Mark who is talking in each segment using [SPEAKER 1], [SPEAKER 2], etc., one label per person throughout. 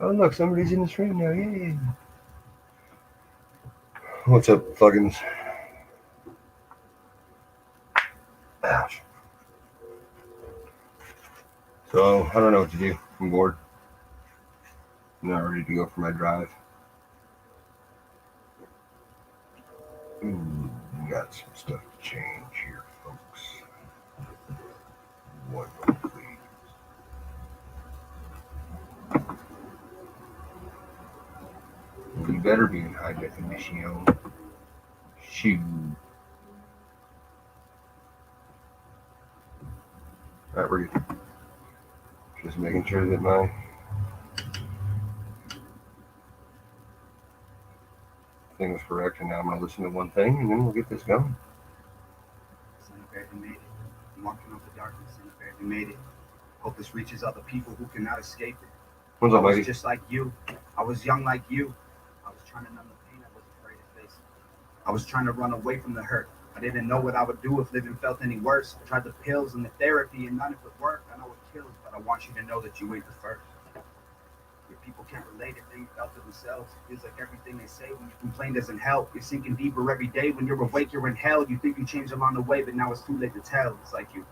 [SPEAKER 1] Oh, look, somebody's in the stream now. Yay. What's up, Fuggins? Ouch. So, I don't know what to do. I'm bored. I'm not ready to go for my drive. Ooh, we got some stuff to change here, folks. One moment, please. You better be in high definition. Shoot. Alright, we're good. Just making sure that my thing was correct, and now I'm going to listen to one thing, and then we'll get this going.
[SPEAKER 2] Son of Barely made it. I'm walking off the darkness, son of Barely made it. Hope this reaches other people who cannot escape it.
[SPEAKER 1] What's up,
[SPEAKER 2] I was
[SPEAKER 1] lady?
[SPEAKER 2] just like you. I was young like you. I was trying to numb the pain I was afraid to face. I was trying to run away from the hurt. I didn't know what I would do if living felt any worse. I tried the pills and the therapy and none of it worked. I know it kills, but I want you to know that you ain't the first. Your people can't relate if they felt it themselves. It feels like everything they say when you complain doesn't help. You're sinking deeper every day. When you're awake, you're in hell. You think you changed along the way, but now it's too late to tell. It's like you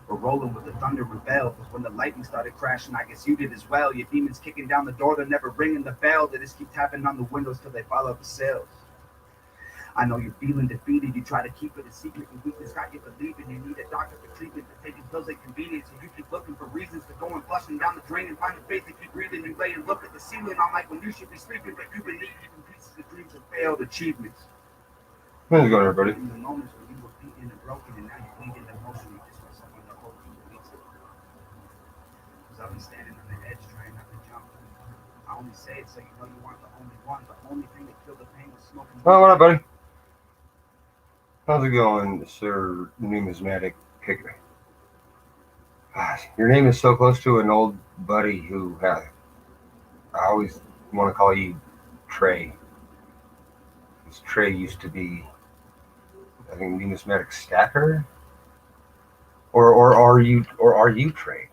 [SPEAKER 2] were rolling with the thunder and bells. When the lightning started crashing, I guess you did as well. Your demons kicking down the door, they're never ringing the bell. They just keep tapping on the windows till they fall out the cells. I know you're feeling defeated. You try to keep it a secret. Your weakness got you believing you need a doctor for treatment. But taking pills ain't convenient, so you keep looking for reasons to go and flushing down the drain and find the faith to keep breathing. You lay and look at the ceiling. I'm like when you should be sleeping, but you believe even pieces of dreams and failed achievements.
[SPEAKER 1] How's it going, everybody?
[SPEAKER 2] In the moments when you were beaten and broken, and now you're bleeding emotionally just for someone to hold you and to. Because I've been standing on the edge trying not to jump. I only say it so you know you aren't the only one. The only thing that killed the pain was smoking.
[SPEAKER 1] Oh, what up, buddy? How's it going, Sir Numismatic Picker? Your name is so close to an old buddy who I always want to call you Trey. Because Trey used to be, I think, Numismatic Stacker, or are you Trey?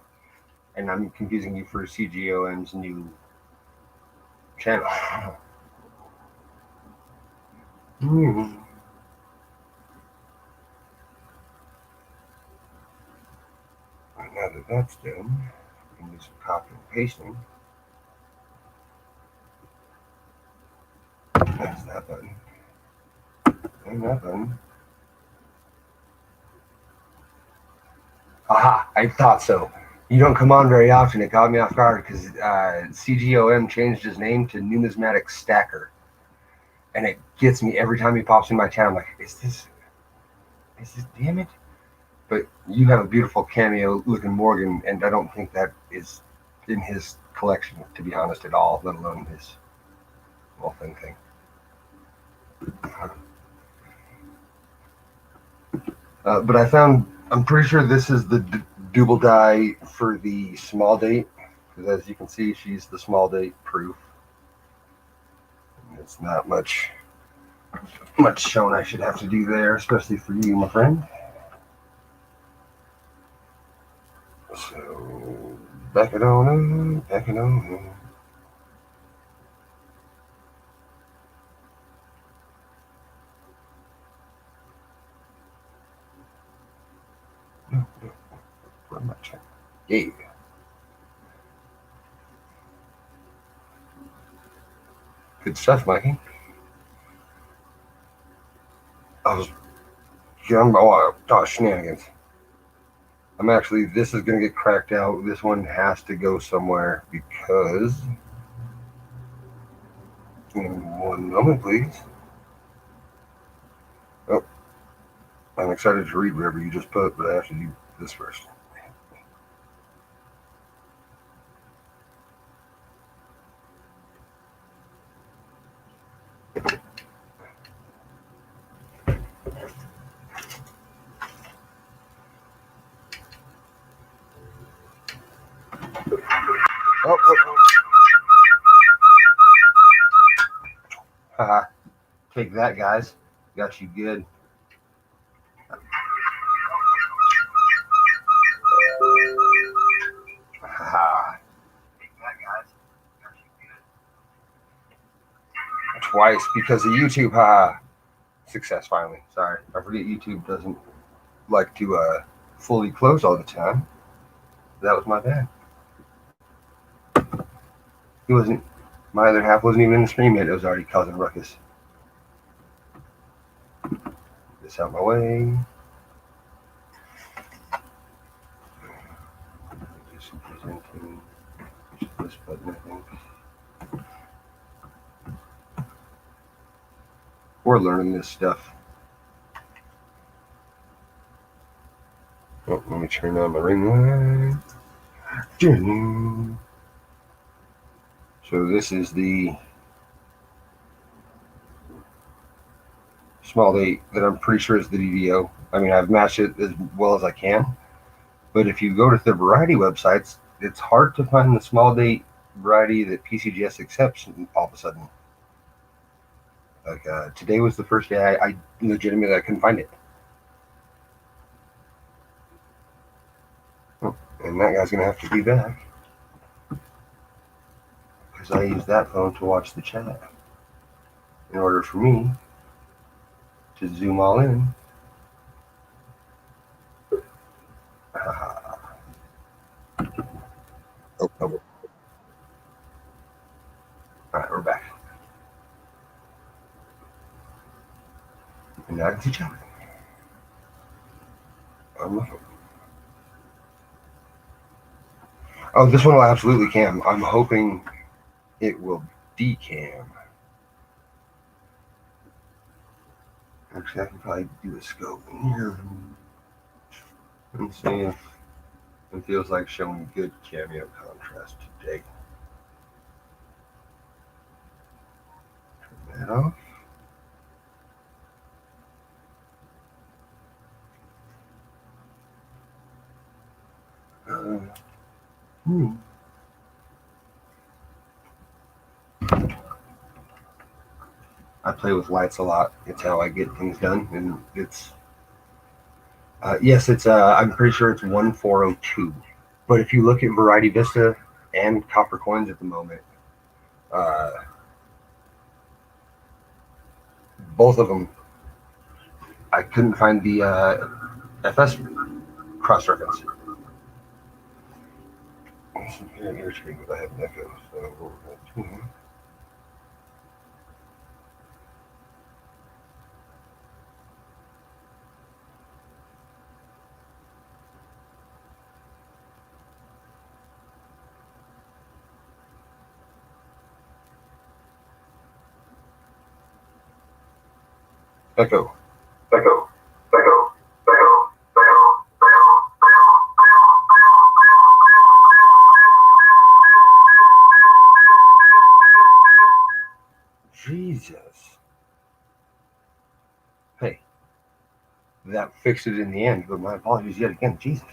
[SPEAKER 1] And I'm confusing you for CGOM's new channel. Mm. Now that that's done, we can do some copy and pasting. That's that button. And that button. Aha, I thought so. You don't come on very often. It caught me off guard because CGOM changed his name to Numismatic Stacker. And it gets me every time he pops in my channel. I'm like, is this, damn it? But you have a beautiful cameo looking Morgan, and I don't think that is in his collection, to be honest, at all, let alone his thing. But I'm pretty sure this is the double die for the small date, because as you can see, she's the small date proof. It's not much shown I should have to do there, especially for you, my friend. So, back it on. No, where am I checking? Yeah. Good stuff, Mikey. Shenanigans. This is going to get cracked out. This one has to go somewhere because, in 1 moment, please. Oh, I'm excited to read whatever you just put, but I have to do this first. Oh. Haha. Take that, guys. Got you good. Haha. Take that, guys. Got you good. twice because of YouTube. Success finally. Sorry, I forget YouTube doesn't like to fully close all the time. That was my bad. He wasn't. My other half wasn't even in the stream yet. It was already causing ruckus. This out my way. Just presenting this button, I think. We're learning this stuff. Oh, let me turn on my ring light. So this is the small date that I'm pretty sure is the DDO. I mean, I've matched it as well as I can. But if you go to the variety websites, it's hard to find the small date variety that PCGS accepts all of a sudden. Like today was the first day I legitimately I couldn't find it. Oh, and that guy's gonna have to be back because I use that phone to watch the chat in order for me to zoom all in. Oh. All right, we're back. And now I can see chat. Oh, this one will absolutely cam. I'm hoping it will decam. Actually, I can probably do a scope in here and see if it feels like showing good cameo contrast today. Turn that off. I play with lights a lot. It's how I get things done, and it's yes, it's I'm pretty sure it's 1402. But if you look at Variety Vista and Copper Coins at the moment, both of them, I couldn't find the FS cross reference. Your screen, but I have an echo, so echo. Jesus. Hey, that fixed it in the end, but my apologies yet again. Jesus.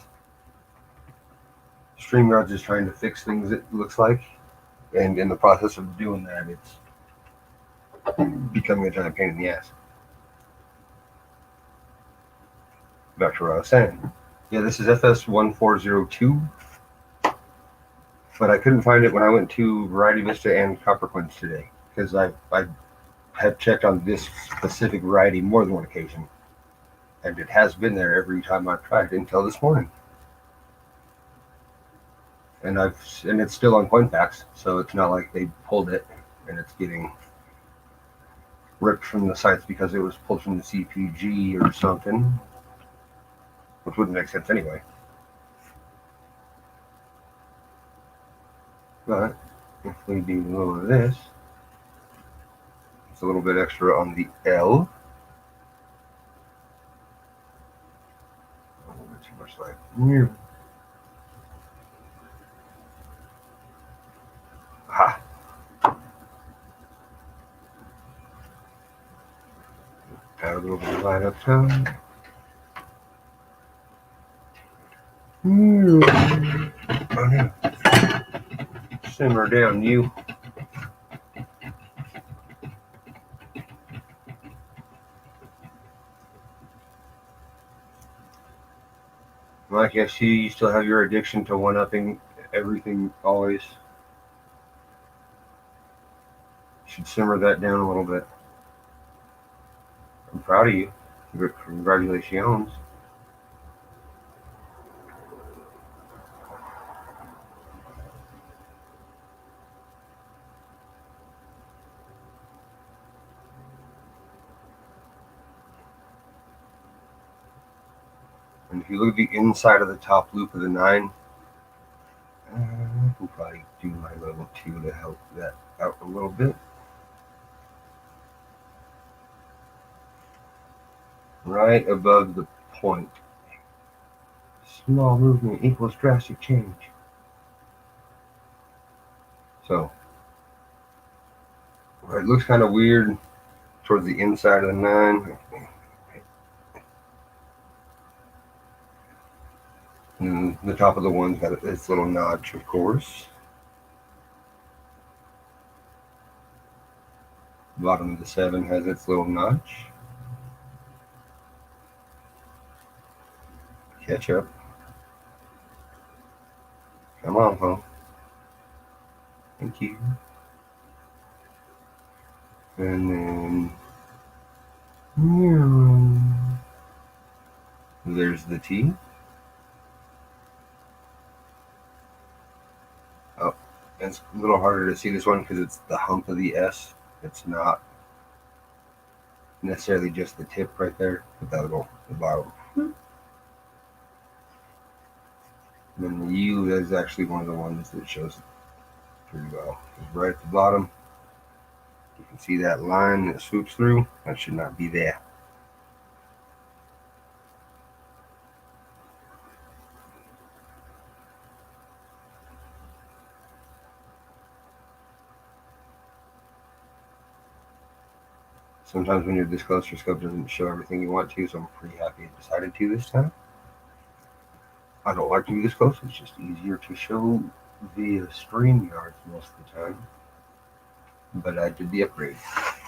[SPEAKER 1] StreamYard's just trying to fix things, it looks like, and in the process of doing that, it's becoming a giant pain in the ass. Back to what I was saying. Yeah, this is FS1402, but I couldn't find it when I went to Variety Vista and Copper Coins today, because I have checked on this specific variety more than one occasion, and it has been there every time I've tried until this morning. And it's still on CoinFacts, so it's not like they pulled it and it's getting ripped from the sites because it was pulled from the CPG or something, which wouldn't make sense anyway. But if we do a little of this, it's a little bit extra on the L. A little bit too much light. Ha. Add a little bit of light up top. Oh no. Simmer down, you. Mike, I see you still have your addiction to one-upping everything always. Should simmer that down a little bit. I'm proud of you. Congratulations. And if you look at the inside of the top loop of the 9, we'll probably do my level 2 to help that out a little bit. Right above the point. Small movement equals drastic change. So, it looks kind of weird towards the inside of the 9. And the top of the 1's got its little notch, of course. Bottom of the 7 has its little notch. Catch up. Come on, huh? Thank you. And then there's the T. Oh, it's a little harder to see this one because it's the hump of the S. It's not necessarily just the tip right there, but that little the bottom. And then the U is actually one of the ones that shows pretty well. Right at the bottom, you can see that line that swoops through. That should not be there. Sometimes when your disclosure scope doesn't show everything you want to, so I'm pretty happy I decided to this time. I don't like to be this close, it's just easier to show via StreamYard most of the time. But I did the upgrade.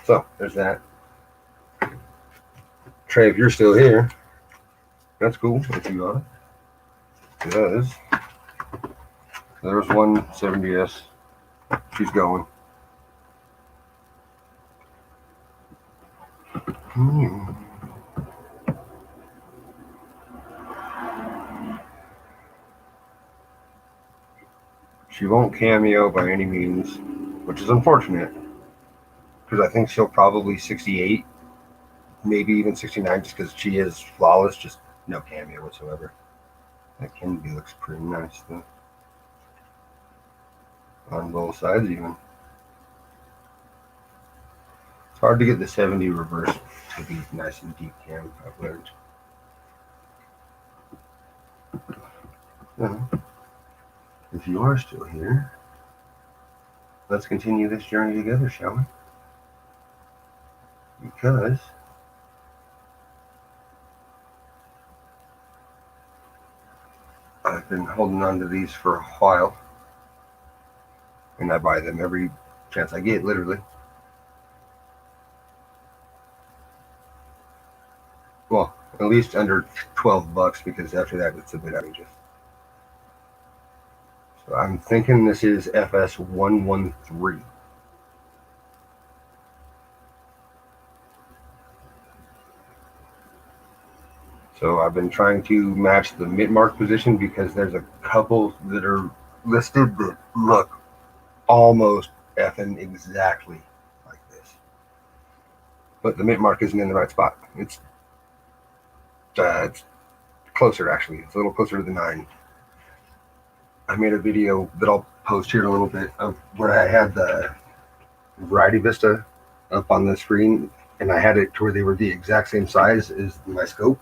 [SPEAKER 1] So, there's that. Trey, if you're still here, that's cool if you are. Because there's 170S. She's going. She won't cameo by any means, which is unfortunate, because I think she'll probably 68, maybe even 69, just because she is flawless, just no cameo whatsoever. That Kennedy looks pretty nice, though. On both sides, even. It's hard to get the 70 reverse to be nice and deep cam, I've learned. If you are still here, let's continue this journey together, shall we? Because I've been holding on to these for a while, and I buy them every chance I get, literally. Well, at least under $12, because after that it's a bit outrageous. So I'm thinking this is FS113. So I've been trying to match the mid-mark position because there's a couple that are listed that look almost effing exactly like this. But the mid-mark isn't in the right spot. It's closer, actually. It's a little closer to the 9. I made a video that I'll post here in a little bit of where I had the Variety Vista up on the screen, and I had it to where they were the exact same size as my scope,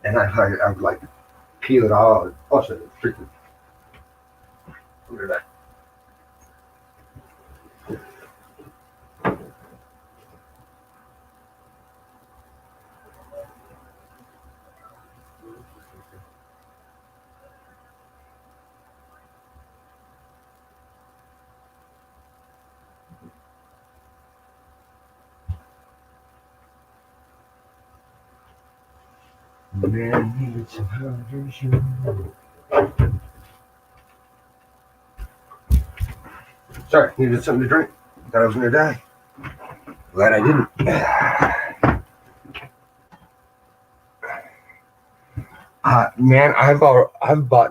[SPEAKER 1] and I would like peel it off. Oh shit, it's freaking. Look at that. Man needs some hydration. Sorry, needed something to drink. Thought I was gonna die. Glad I didn't. Man, I've bought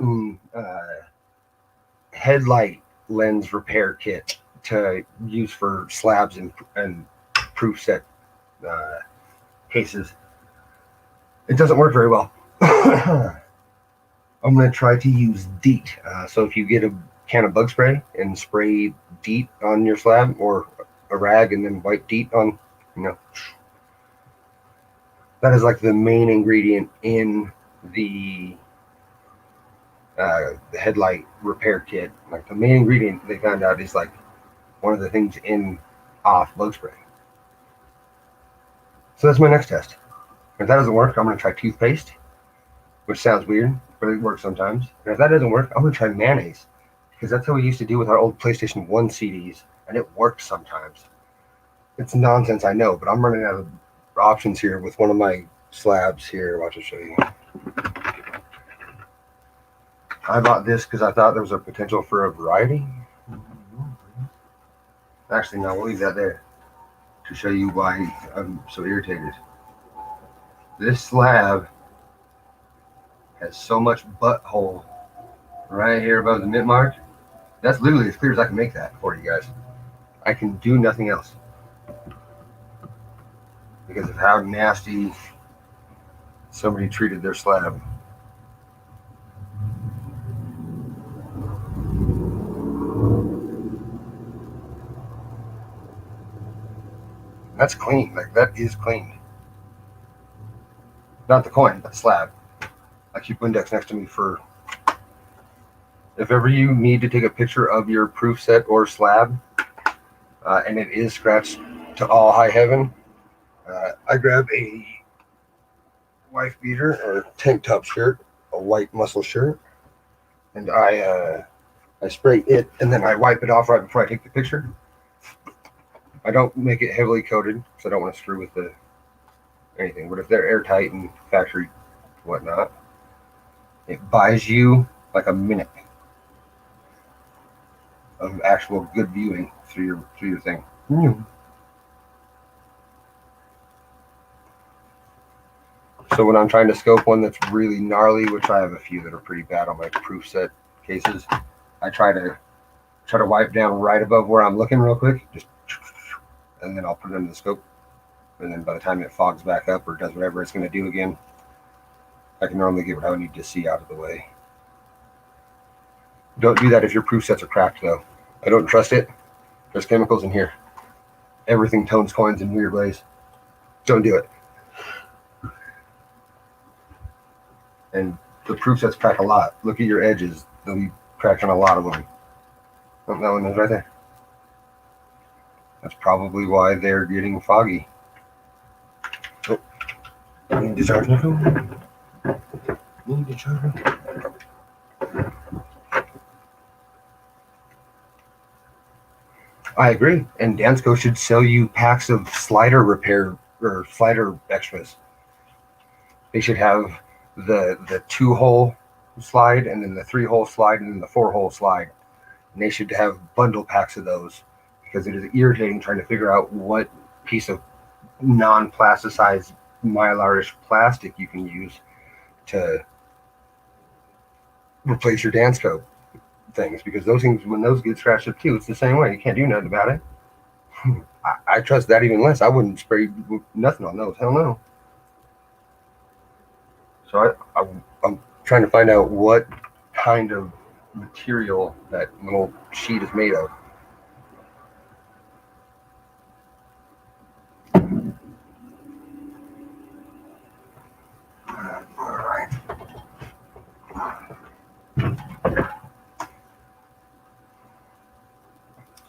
[SPEAKER 1] headlight lens repair kit to use for slabs and proof set cases. It doesn't work very well. I'm going to try to use DEET. So if you get a can of bug spray and spray DEET on your slab, or a rag and then wipe DEET on, that is like the main ingredient in the headlight repair kit. Like the main ingredient they found out is like one of the things in off bug spray. So that's my next test. If that doesn't work, I'm going to try toothpaste, which sounds weird, but it works sometimes. And if that doesn't work, I'm going to try mayonnaise, because that's how we used to do with our old PlayStation 1 CDs, and it works sometimes. It's nonsense, I know, but I'm running out of options here with one of my slabs here. Watch, I'll show you. I bought this because I thought there was a potential for a variety. Actually, no, we'll leave that there to show you why I'm so irritated. This slab has so much butthole right here above the mint mark. That's literally as clear as I can make that for you guys. I can do nothing else because of how nasty somebody treated their slab. That's clean. Like, that is clean. Not the coin, but the slab. I keep Windex next to me for if ever you need to take a picture of your proof set or slab, and it is scratched to all high heaven. I grab a wife beater or tank top shirt, a white muscle shirt, and I spray it, and then I wipe it off right before I take the picture. I don't make it heavily coated because I don't want to screw with anything. But if they're airtight and factory whatnot, it buys you like a minute of actual good viewing through your thing. So when I'm trying to scope one that's really gnarly, which I have a few that are pretty bad on my proof set cases, I try to wipe down right above where I'm looking real quick, and then I'll put it into the scope. And then by the time it fogs back up or does whatever it's going to do again, I can normally get what I need to see out of the way. Don't do that if your proof sets are cracked, though. I don't trust it. There's chemicals in here. Everything tones coins in weird ways. Don't do it. And the proof sets crack a lot. Look at your edges. They'll be cracked on a lot of them. Oh, that one is right there. That's probably why they're getting foggy. Oh, I need to charge my phone. Need to charge my phone. I agree. And Dansko should sell you packs of slider repair or slider extras. They should have the 2-hole slide, and then the 3-hole slide, and then the 4-hole slide. And they should have bundle packs of those, because it is irritating trying to figure out what piece of non-plasticized mylar-ish plastic you can use to replace your Dansko things, because those things, when those get scratched up too, it's the same way. You can't do nothing about it. I trust that even less. I wouldn't spray nothing on those. Hell no. So I'm trying to find out what kind of material that little sheet is made of. All right.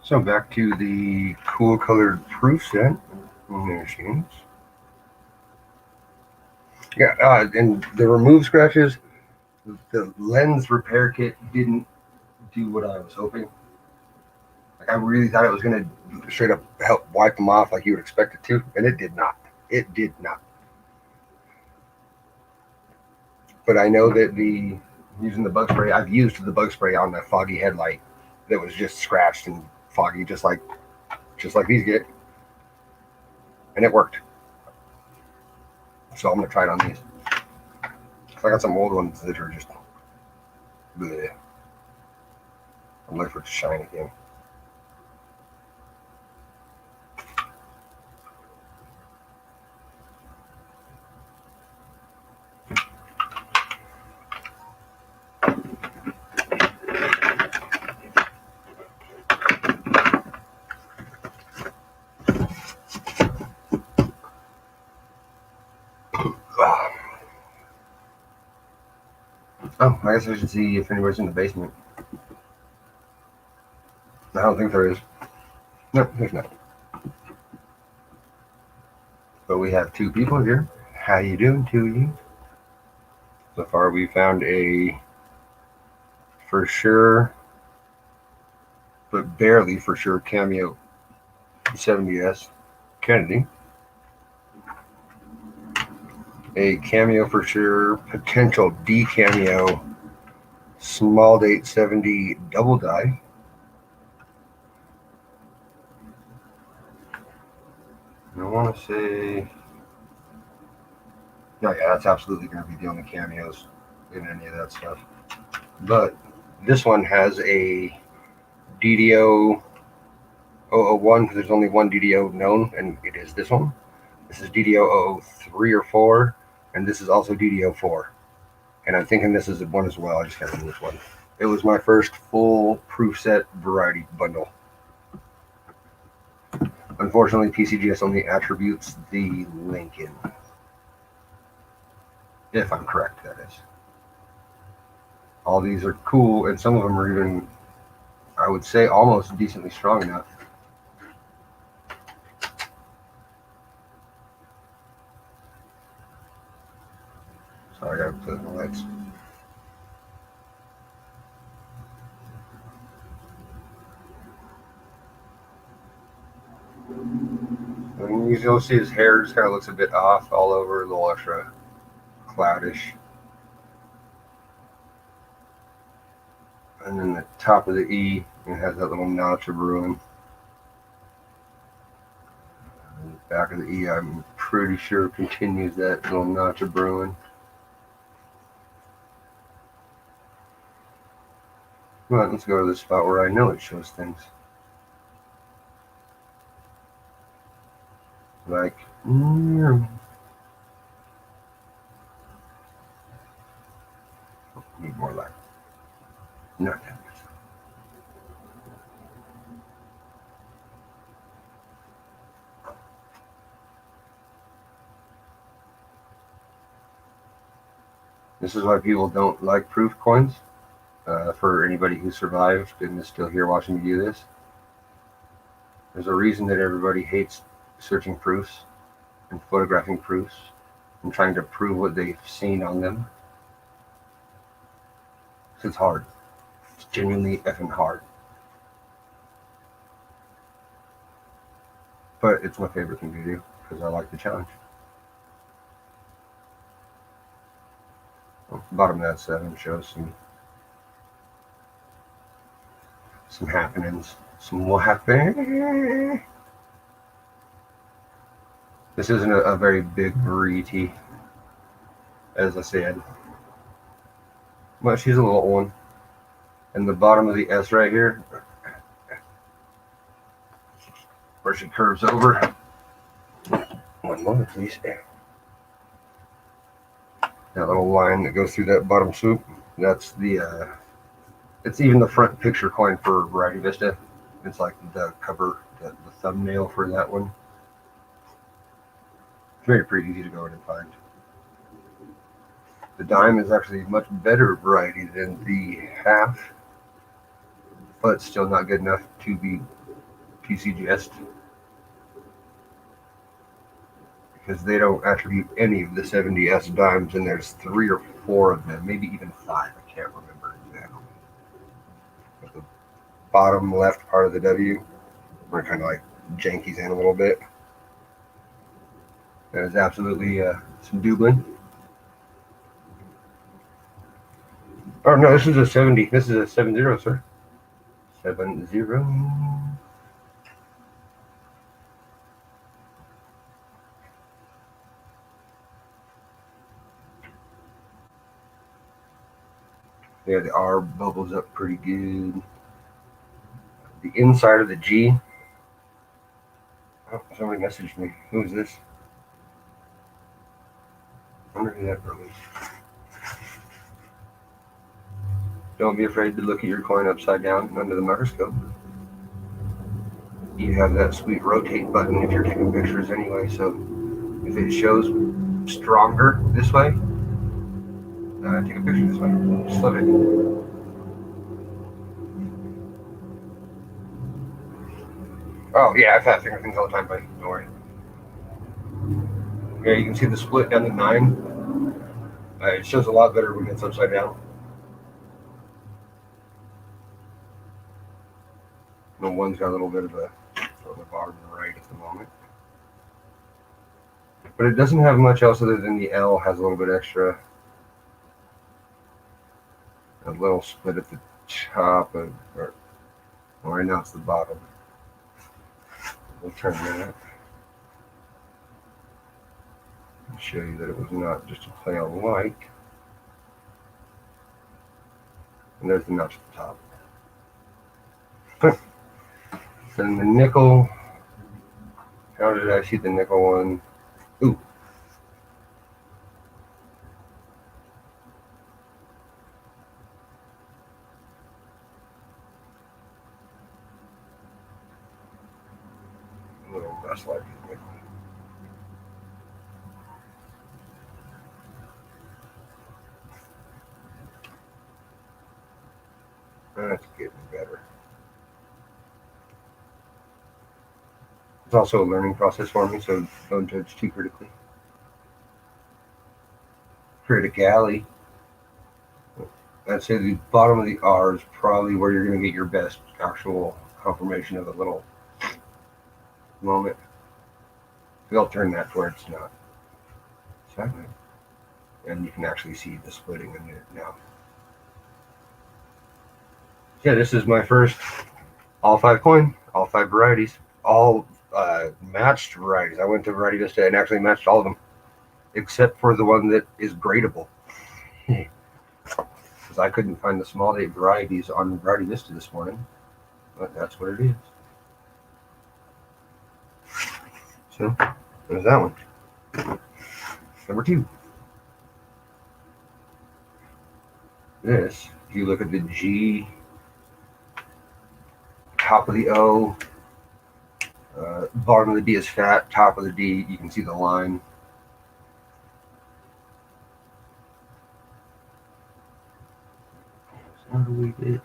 [SPEAKER 1] So back to the cool colored proof set machines. Yeah, and the remove scratches, the lens repair kit didn't do what I was hoping. Like, I really thought it was going to straight up help wipe them off like you would expect it to, and it did not. It did not. But I know that using the bug spray, I've used the bug spray on the foggy headlight that was just scratched and foggy, just like these get. and it worked. So I'm gonna try it on these. I got some old ones that are just bleh. I'm looking for it to shine again. Oh, I guess I should see if anybody's in the basement. I don't think there is. No, there's not. But we have two people here. How you doing, two of you? So far, we found a for sure, but barely for sure cameo 70S Kennedy. A cameo for sure, potential D cameo small date 70 double die. I want to say, yeah, that's absolutely going to be the only cameos in any of that stuff. But this one has a DDO 001 because there's only one DDO known, and it is this one. This is DDO 003 or 4, and this is also DDO 4. And I'm thinking this is one as well. I just can't remember which one. It was my first full proof set variety bundle. Unfortunately, PCGS only attributes the Lincoln. If I'm correct, that is. All these are cool, and some of them are even, I would say, almost decently strong enough. Sorry, I gotta put the lights. And you'll see his hair just kind of looks a bit off all over, a little extra cloudish. And then the top of the E, it has that little notch of ruin. And the back of the E, I'm pretty sure continues that little notch of ruin. But let's go to the spot where I know it shows things. Like, need more light. Not that much. This is why people don't like proof coins. For anybody who survived and is still here watching me do this, there's a reason that everybody hates searching proofs and photographing proofs and trying to prove what they've seen on them. It's hard. It's genuinely effing hard. But it's my favorite thing to do because I like the challenge. Well, the bottom of that 7 shows some happenings. Some will happen. This isn't a very big variety, as I said. But she's a little one. And the bottom of the S right here, where she curves over. One more, please. That little line that goes through that bottom swoop, that's the, it's even the front picture coin for Variety Vista. It's like the cover, the thumbnail for that one. It's pretty easy to go in and find. The dime is actually much better variety than the half, but still not good enough to be PCGS because they don't attribute any of the 70S dimes, and there's 3 or 4 of them, maybe even 5. I can't remember exactly. But the bottom left part of the W, we're kind of like jankies in a little bit. That is absolutely some Dublin. Oh no, this is a 70. This is a 70, sir. 70. Yeah, the R bubbles up pretty good. The inside of the G. Oh, somebody messaged me. Who is this? I wonder who that from is. Don't be afraid to look at your coin upside down under the microscope. You have that sweet rotate button if you're taking pictures anyway, so if it shows stronger this way, take a picture this way. Just flip it. Oh, yeah, I've had finger things all the time, buddy. Don't worry. Yeah, you can see the split down to 9. It shows a lot better when it's upside down. The one's got a little bit of a on the bottom right at the moment. But it doesn't have much else other than the L has a little bit extra. A little split at the top of, or right now it's the bottom. We'll turn that. I'll show you that it was not just a play on white. And there's the notch at the top. Then the nickel. How did I see the nickel one? Ooh. A little less like nickel. That's getting better. It's also a learning process for me, so don't judge too critically. Criticality. I'd say the bottom of the R is probably where you're going to get your best actual confirmation of the little moment. They'll turn that to where it's not stagnant. And you can actually see the splitting in it now. Yeah, this is my first all 5 coin, all 5 varieties, all matched varieties. I went to Variety Vista and actually matched all of them, except for the one that is gradable. Because I couldn't find the small date varieties on Variety Vista this morning, but that's what it is. So there's that one. Number 2. This, if you look at the G, top of the O, bottom of the D is fat, top of the D, you can see the line. How do we get?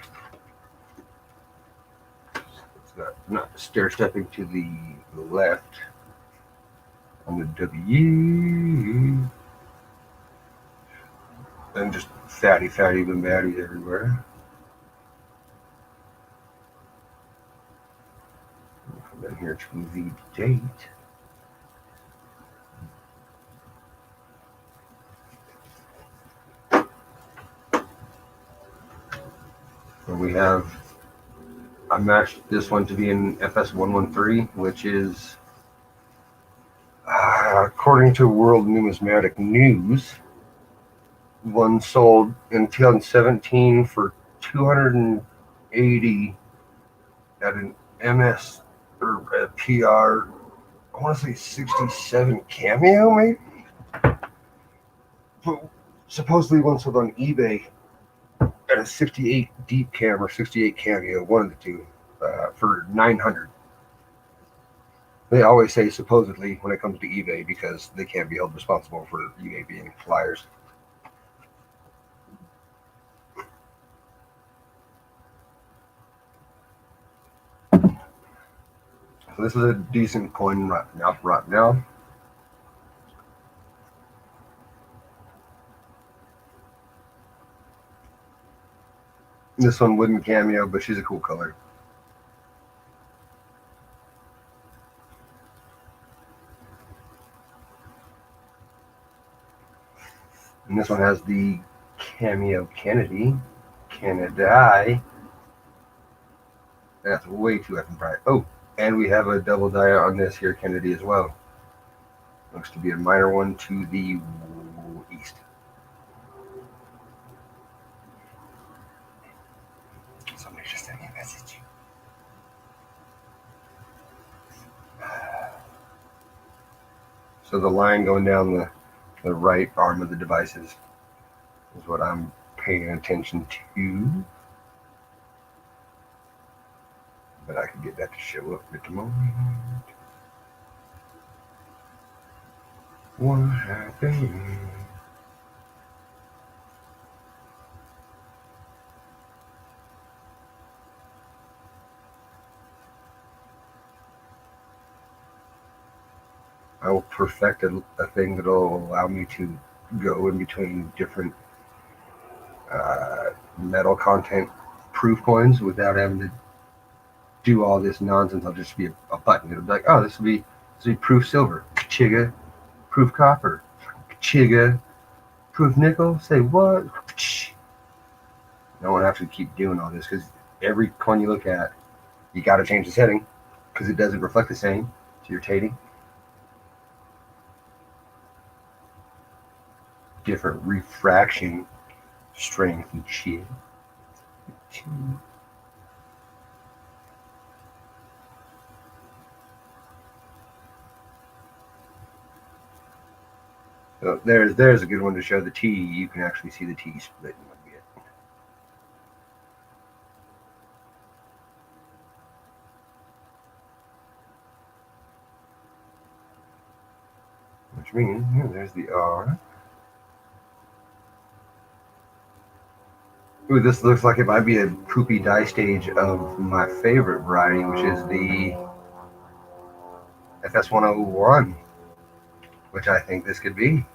[SPEAKER 1] It's not stair stepping to the left on the W. And just fatty baddies everywhere. Come down here to the date. And we have, I matched this one to be in FS113, which is, according to World Numismatic News, one sold in 2017 for $280 at an MS or a PR. I want to say 67 Cameo, maybe. But supposedly one sold on eBay at a 68 Deep Cam or 68 Cameo, one of the two, for $900. They always say supposedly when it comes to eBay because they can't be held responsible for eBay being flyers. So this is a decent coin right now. This one wouldn't cameo, but she's a cool color. And this one has the cameo Kennedy. That's way too effing bright. Oh, and we have a double die on this here Kennedy as well. Looks to be a minor one to the east. So the line going down the right arm of the devices is what I'm paying attention to. But I can get that to show up at the moment. What happened? I will perfect a thing that will allow me to go in between different metal content proof coins without having to do all this nonsense. I'll just be a button. It'll be like, oh, this will be proof silver, Chiga, proof copper, Chiga, proof nickel. Say what? No one have to keep doing all this because every coin you look at, you got to change the setting because it doesn't reflect the same. It's irritating. Different refraction strength and shit. So there's a good one to show the T. You can actually see the T splitting a bit. Which means, there's the R. Ooh, this looks like it might be a poopy die stage of my favorite variety, which is the FS101, which I think this could be.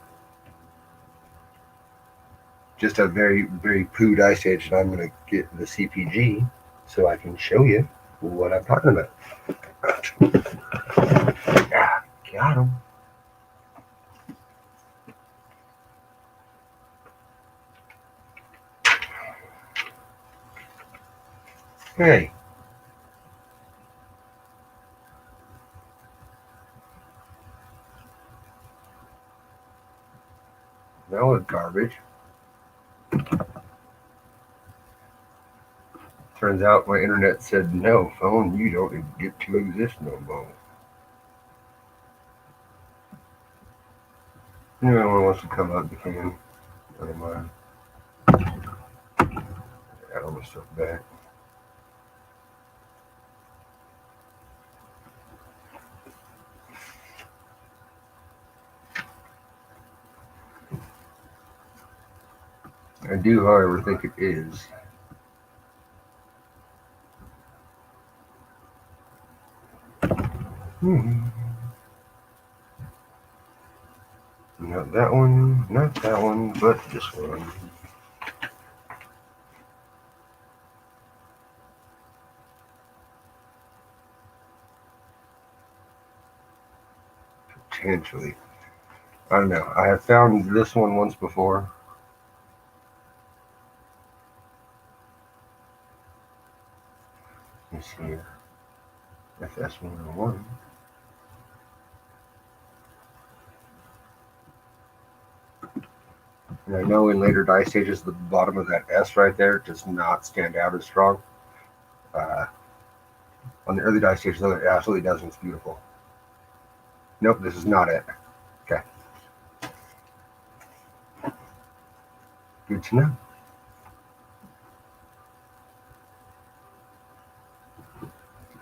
[SPEAKER 1] Just a very, very poo die stage, and I'm going to get the CPG so I can show you what I'm talking about. Got him. Hey. That was garbage. Turns out my internet said, no, phone, you don't get to exist no more. If anyone wants to come up, you can. I don't mind. Got all my stuff back. I do, however, think it is. Not that one, but this one. Potentially. I don't know. I have found this one once before. Let's see here. FS101. And I know in later die stages, the bottom of that S right there does not stand out as strong. On the early die stages, though, it absolutely does, and it's beautiful. Nope, this is not it. Okay. Good to know.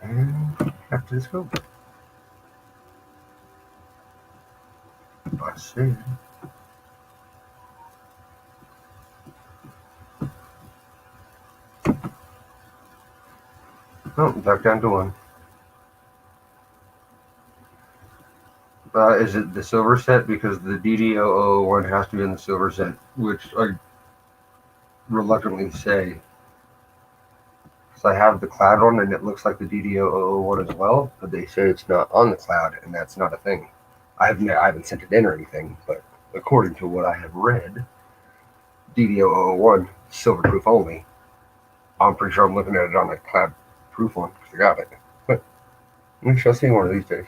[SPEAKER 1] And after this go. I see. Oh, back down to one. Is it the silver set? Because the DD001 has to be in the silver set, which I reluctantly say. So I have the cloud one, and it looks like the DD001 as well, but they say it's not on the cloud, and that's not a thing. I haven't sent it in or anything, but according to what I have read, DD001 silver proof only. I'm pretty sure I'm looking at it on the cloud proof one because I got it. But we shall see one of these days.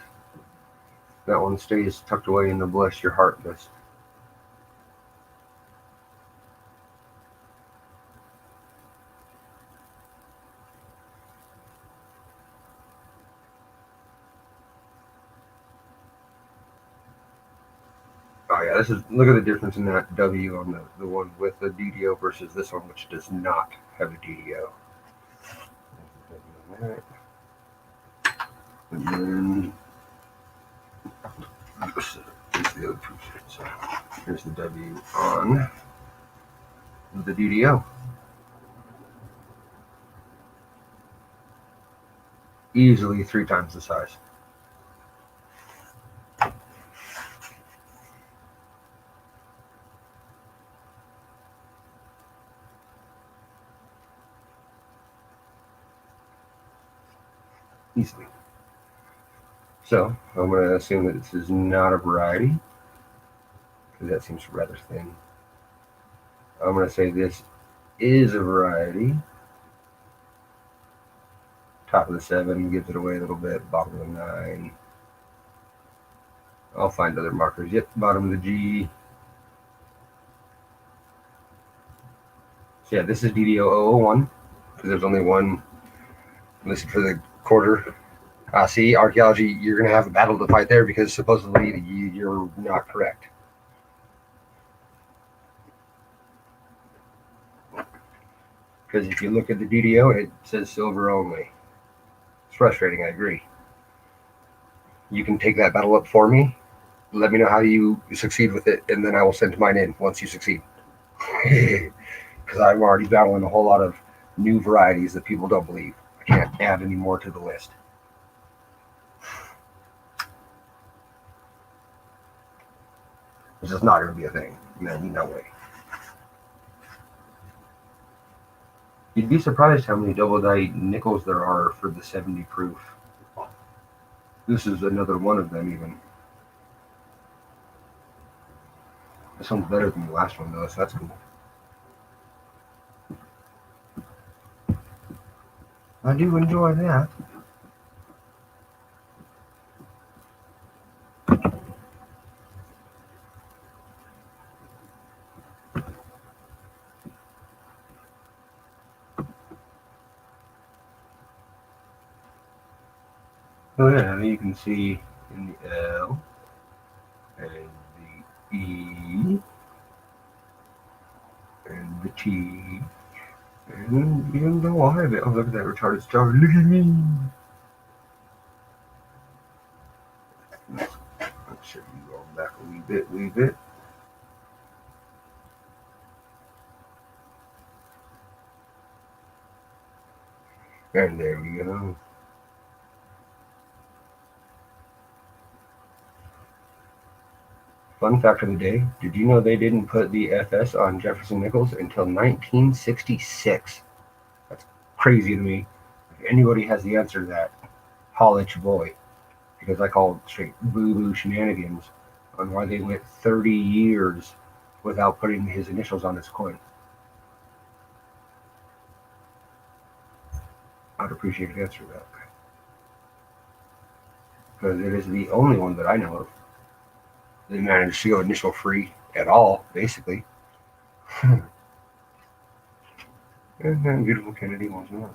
[SPEAKER 1] That one stays tucked away in the bless your heart list. Yeah, this is, look at the difference in that W on the one with the DDO versus this one, which does not have a DDO. And then here's the other two. So here's the W on the DDO. Easily 3 times the size. Easily. So I'm going to assume that this is not a variety, because that seems rather thin. I'm going to say this is a variety. Top of the 7 gives it away a little bit. Bottom of the 9. I'll find other markers. Yep, bottom of the G. So yeah, this is DDO 001, because there's only one listed for the quarter. See, archaeology, you're going to have a battle to fight there, because supposedly you're not correct. Because if you look at the DDO, it says silver only. It's frustrating, I agree. You can take that battle up for me. Let me know how you succeed with it, and then I will send mine in once you succeed. Because I'm already battling a whole lot of new varieties that people don't believe. I can't add any more to the list. It's just not going to be a thing. No way. You'd be surprised how many double die nickels there are for the 70 proof. This is another one of them even. This one's better than the last one though, so that's cool. I do enjoy that. Oh yeah, you can see in the L and the E and the T and even the Y bit. Oh, look at that retarded star. Look at me. Let's show you all back a wee bit. And there we go. Fun fact of the day, did you know they didn't put the FS on Jefferson Nichols until 1966? That's crazy to me. If anybody has the answer to that, holla at your boy. Because I call it straight boo-boo shenanigans on why they went 30 years without putting his initials on his coin. I'd appreciate an answer to that. Because it is the only one that I know of. They managed to go initial free at all, basically. And then beautiful Kennedy once more.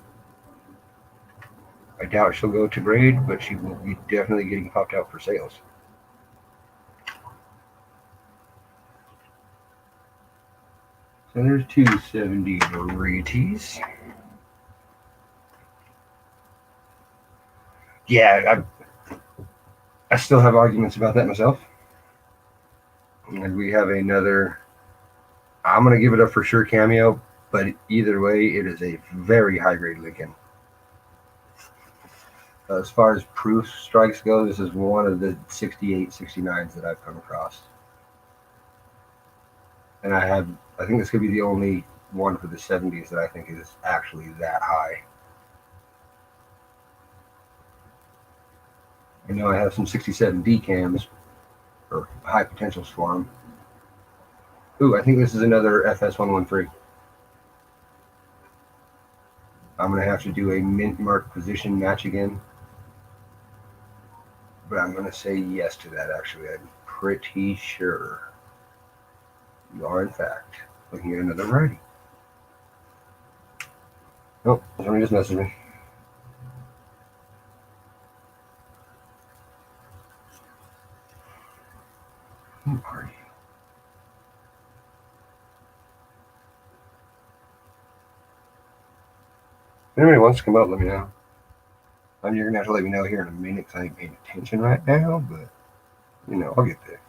[SPEAKER 1] I doubt she'll go to grade, but she will be definitely getting popped out for sales. So there's 270 varieties. Yeah, I still have arguments about that myself. And we have another, I'm going to give it a for sure cameo, but either way, it is a very high grade Lincoln. As far as proof strikes go, this is one of the 68, 69s that I've come across. And I think this could be the only one for the 70s that I think is actually that high. I know I have some 67 decams, or high potentials for them. Ooh, I think this is another FS113. I'm going to have to do a mint mark position match again. But I'm going to say yes to that, actually. I'm pretty sure you are, in fact, looking at another variety. Oh, somebody just messaged me. Who are you? If anybody wants to come out, let me know. I mean, you're gonna have to let me know here in a minute because I ain't paying attention right now, but I'll get there.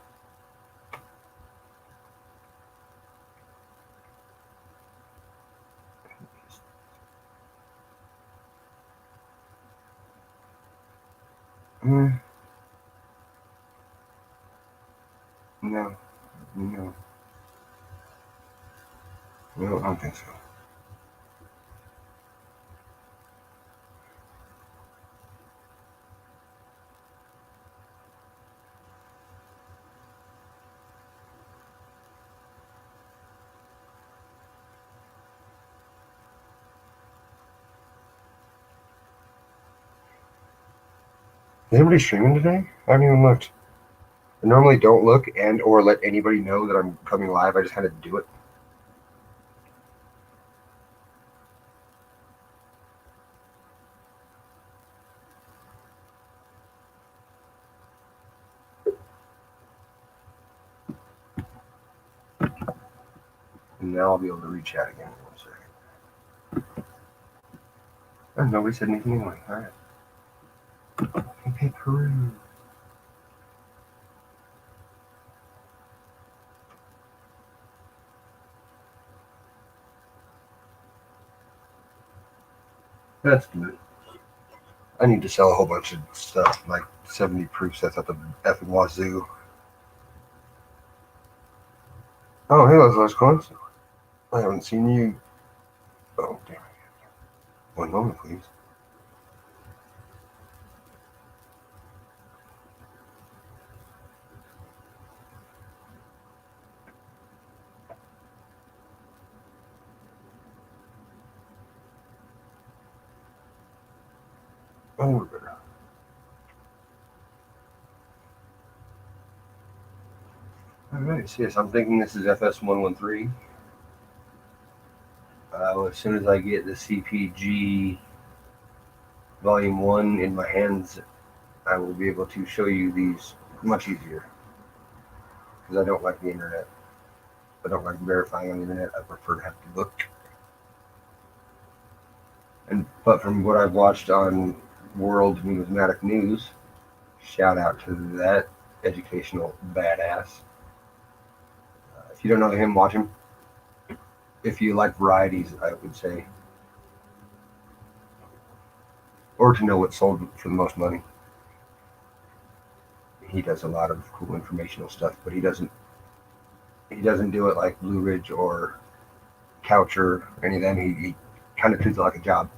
[SPEAKER 1] Mm, no, no, no, I don't think so. Is anybody streaming today? I haven't even looked. I normally don't look and or let anybody know that I'm coming live. I just kind of do it. And now I'll be able to reach out again in 1 second. Oh, nobody said anything anyway. All right. Okay, Peru. That's good. I need to sell a whole bunch of stuff, like 70 proof sets at the effing wazoo. Oh, hey, Los Coins. I haven't seen you. Oh, damn it. 1 moment, please. Oh, we're better. All right, so yes, I'm thinking this is FS113. As soon as I get the CPG Volume 1 in my hands, I will be able to show you these much easier. Because I don't like the internet. I don't like verifying on the internet. I prefer to have to look. But from what I've watched on World Numismatic News, shout out to that educational badass. If you don't know him, watch him. If you like varieties, I would say. Or to know what's sold for the most money. He does a lot of cool informational stuff, but he doesn't do it like Blue Ridge or Coucher or any of them. He kind of treats it like a job.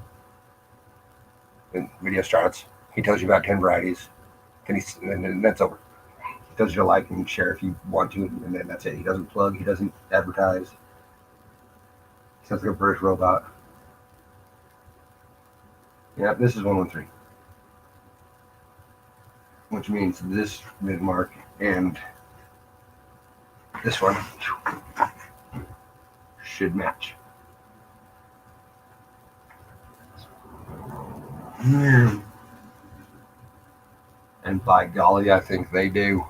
[SPEAKER 1] And video starts. He tells you about 10 varieties. And then that's over. He tells you to like and share if you want to, and then that's it. He doesn't plug. He doesn't advertise. He sounds like a British robot. Yeah, this is 113. Which means this mid-mark and this one should match. And by golly, I think they do.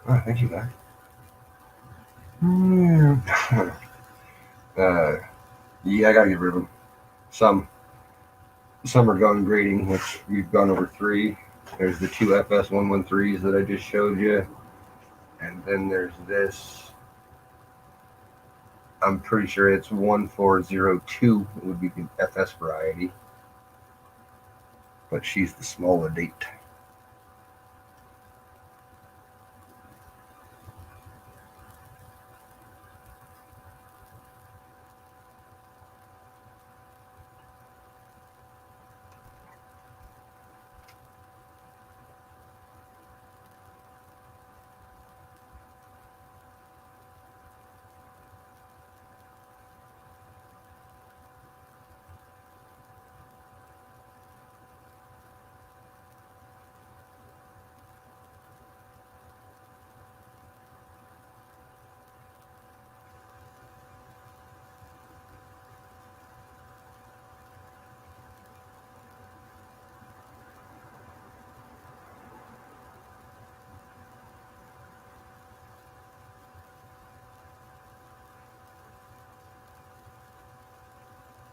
[SPEAKER 1] Oh, thank you, guys. Yeah, I gotta get rid of them. Some are going grading, which we've gone over 3. There's the 2 FS113s that I just showed you. And then there's this. I'm pretty sure it's 1402 would be the FS variety. But she's the smaller date.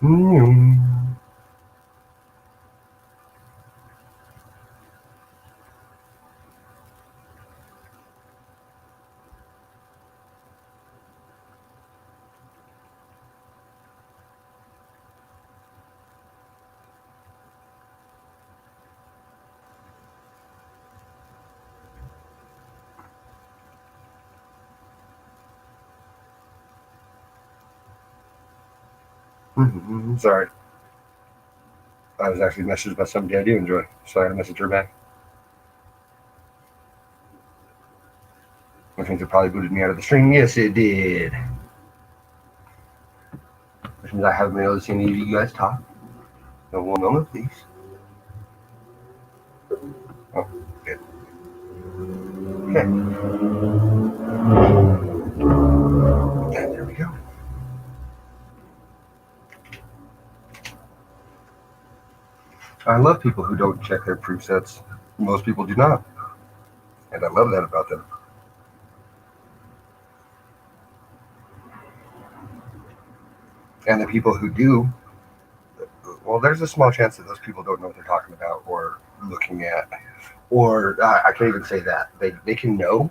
[SPEAKER 1] Mm. Sorry. I was actually messaged by somebody I do enjoy, so I had to message her back. Which means it probably booted me out of the stream. Yes, it did. Which means I haven't been able to see any of you guys talk. No, one moment, please. Oh, good. Okay. And there we go. I love people who don't check their proof sets. Most people do not. And I love that about them. And the people who do, well, there's a small chance that those people don't know what they're talking about or looking at. Or I can't even say that. They can know